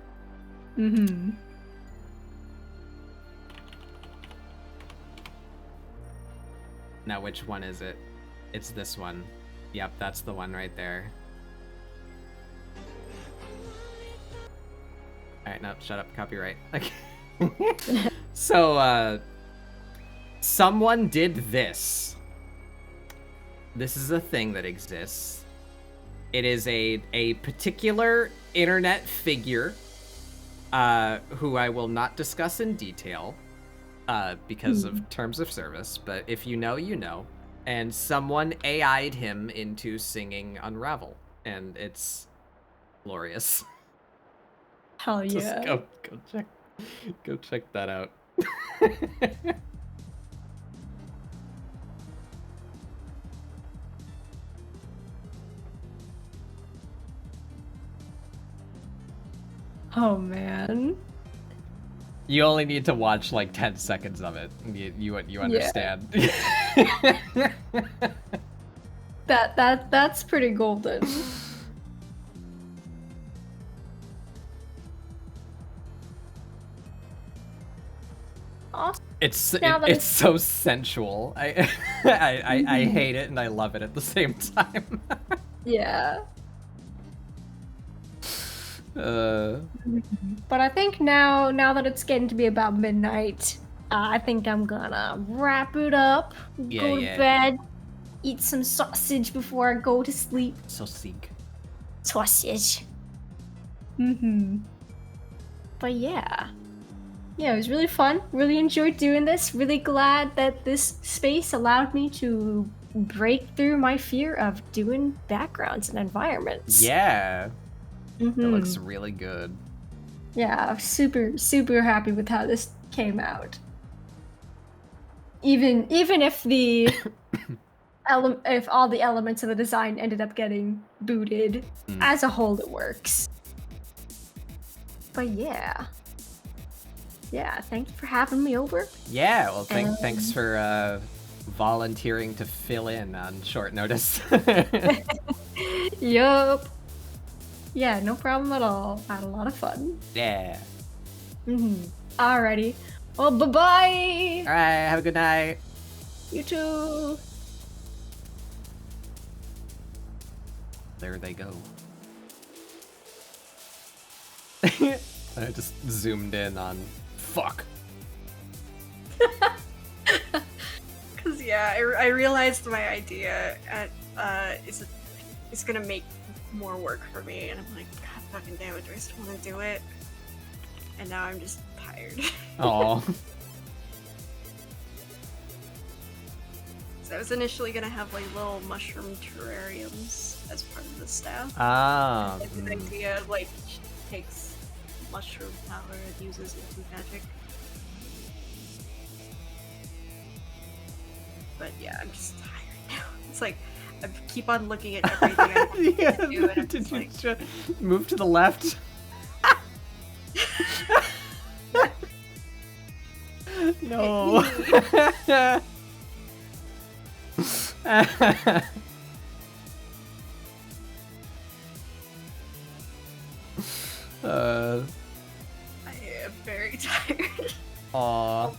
Now, which one is it? It's this one. Yep, that's the one right there. Alright, no, shut up, copyright. Okay. So, someone did this. This is a thing that exists. It is a particular internet figure, who I will not discuss in detail, because of terms of service, but if you know, you know. And someone AI'd him into singing Unravel, and it's glorious. Hell yeah. Just go check that out. Oh man. You only need to watch like 10 seconds of it. You understand. That's pretty golden. Awesome. It's it's so sensual. I hate it and I love it at the same time. Yeah. But I think now that it's getting to be about midnight, I think I'm gonna wrap it up, go to bed, eat some sausage before I go to sleep. Sausage. But yeah, it was really fun. Really enjoyed doing this. Really glad that this space allowed me to break through my fear of doing backgrounds and environments. Yeah. It looks really good. Yeah, I'm super happy with how this came out. Even if the if all the elements of the design ended up getting booted, as a whole it works. But yeah, thank you for having me over. Yeah, well, thanks for volunteering to fill in on short notice. Yup. Yeah, no problem at all. I had a lot of fun. Yeah. Alrighty. Well, bye-bye! Alright, have a good night. You too! There they go. I just zoomed in on fuck. Cause yeah, I realized my idea is gonna make more work for me, and I'm like, God fucking damn it, do I still want to do it? And now I'm just tired. Aw. So I was initially gonna have like little mushroom terrariums as part of the staff. Ah. Like the idea of like takes mushroom power and uses it to magic. But yeah, I'm just tired now. It's like I keep on looking at everything I want to do, and I'm Did just you like, move to the left? No. I am very tired. Aw.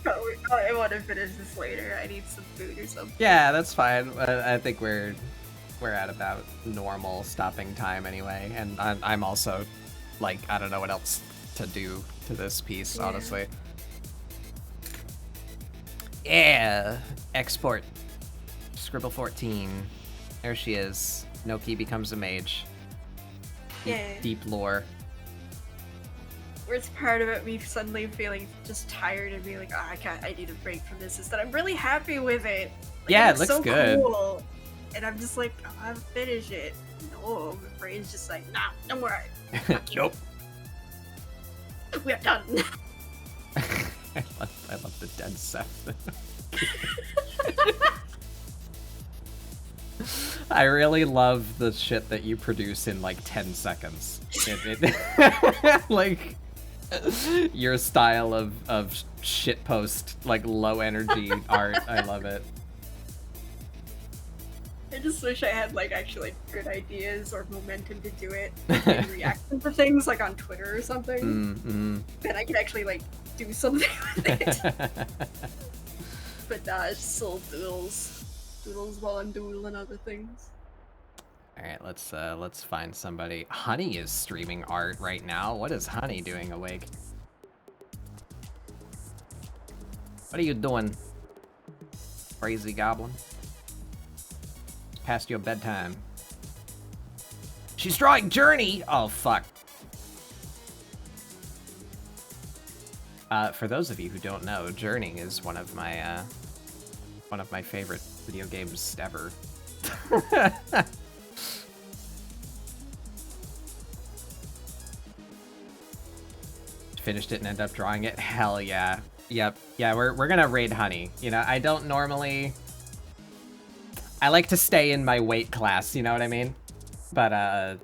I want to finish this later. I need some food or something. Yeah, that's fine. I think we're at about normal stopping time anyway, and I'm also like, I don't know what else to do to this piece, honestly. Yeah, export. Scribble 14. There she is. Noki becomes a mage. Yeah. Deep lore. Where's part of it me suddenly feeling just tired and being like, oh, I need a break from this, is that I'm really happy with it. Like, Yeah, it looks so good. Cool. And I'm just like, oh, I'll finish it. No, my brain's just like, nah, don't worry. Nope. We're done. I love the dead Seth. I really love the shit that you produce in like 10 seconds. Like your style of shitpost, like low energy art. I love it. I just wish I had like actually good ideas or momentum to do it, like reaction to things like on Twitter or something. Then I could actually like do something with it. But nah, it's just little doodles while I'm doodling other things. All right, let's find somebody. Honey is streaming art right now. What is Honey doing awake? What are you doing, crazy goblin? Past your bedtime. She's drawing Journey! Oh, fuck. For those of you who don't know, Journey is one of my favorite video games ever. Finished it and ended up drawing it? Hell yeah. Yep. Yeah, we're gonna raid Honey. You know, I don't normally... I like to stay in my weight class, you know what I mean? But,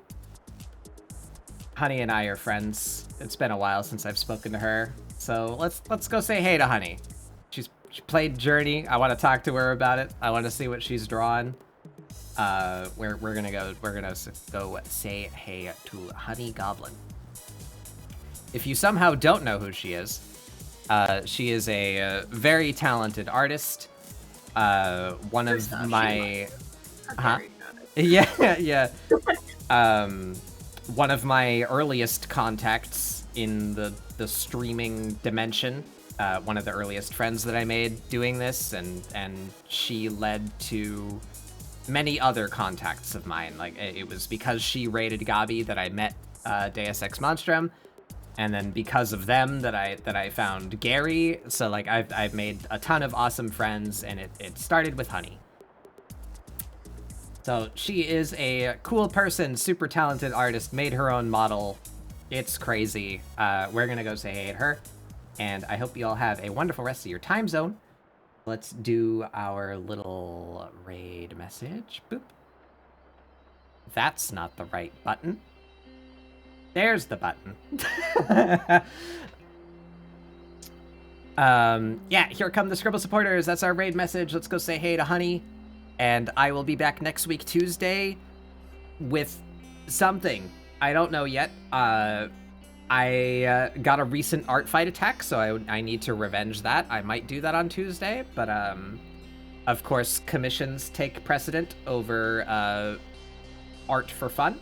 Honey and I are friends. It's been a while since I've spoken to her. So let's go say hey to Honey. She played Journey. I want to talk to her about it. I want to see what she's drawn. we're gonna go say hey to Honey Goblin. If you somehow don't know who she is a very talented artist. One of my, yeah. One of my earliest contacts in the streaming dimension. One of the earliest friends that I made doing this, and she led to many other contacts of mine. Like, it was because she raided Gabi that I met Deus Ex Monstrum, and then because of them that I found Gary. So like I've made a ton of awesome friends, and it started with Honey. So she is a cool person, super talented artist, made her own model. It's crazy. We're gonna go say hey to her, and I hope you all have a wonderful rest of your time zone. Let's do our little raid message. Boop. That's not the right button. There's the button. Yeah, here come the Scribble supporters. That's our raid message. Let's go say hey to Honey. And I will be back next week, Tuesday, with something. I don't know yet. I got a recent art fight attack, so I need to revenge that. I might do that on Tuesday, but of course, commissions take precedent over art for fun.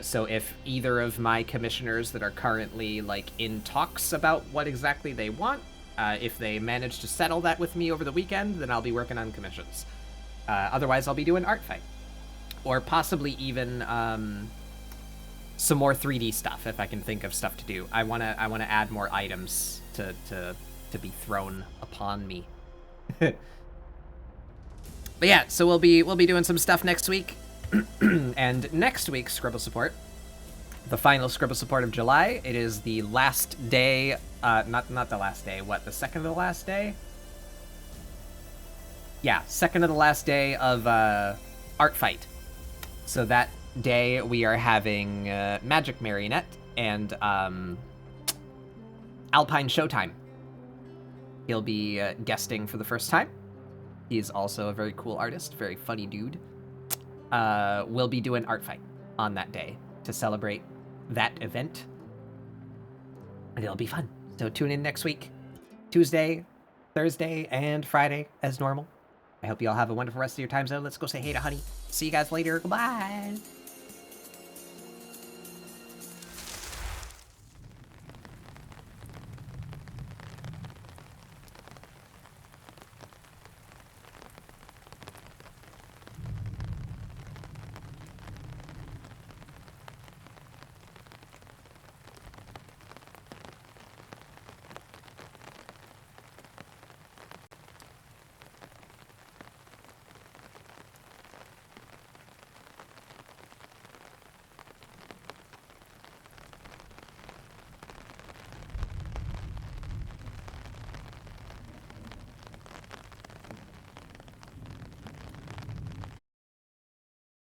So if either of my commissioners that are currently like in talks about what exactly they want, if they manage to settle that with me over the weekend, then I'll be working on commissions. Otherwise, I'll be doing art fight, or possibly even some more 3D stuff if I can think of stuff to do. I wanna add more items to be thrown upon me. But yeah, so we'll be doing some stuff next week. And next week's Scribble Support, the final Scribble Support of July, it is the last day, not the last day, the second to the last day? Yeah, second to the last day of Art Fight. So that day we are having Magic Marionette and Alpine Showtime. He'll be guesting for the first time. He's also a very cool artist, very funny dude. We'll be doing Art Fight on that day to celebrate that event. And it'll be fun. So tune in next week, Tuesday, Thursday, and Friday as normal. I hope you all have a wonderful rest of your time zone. Let's go say hey to Honey. See you guys later. Goodbye.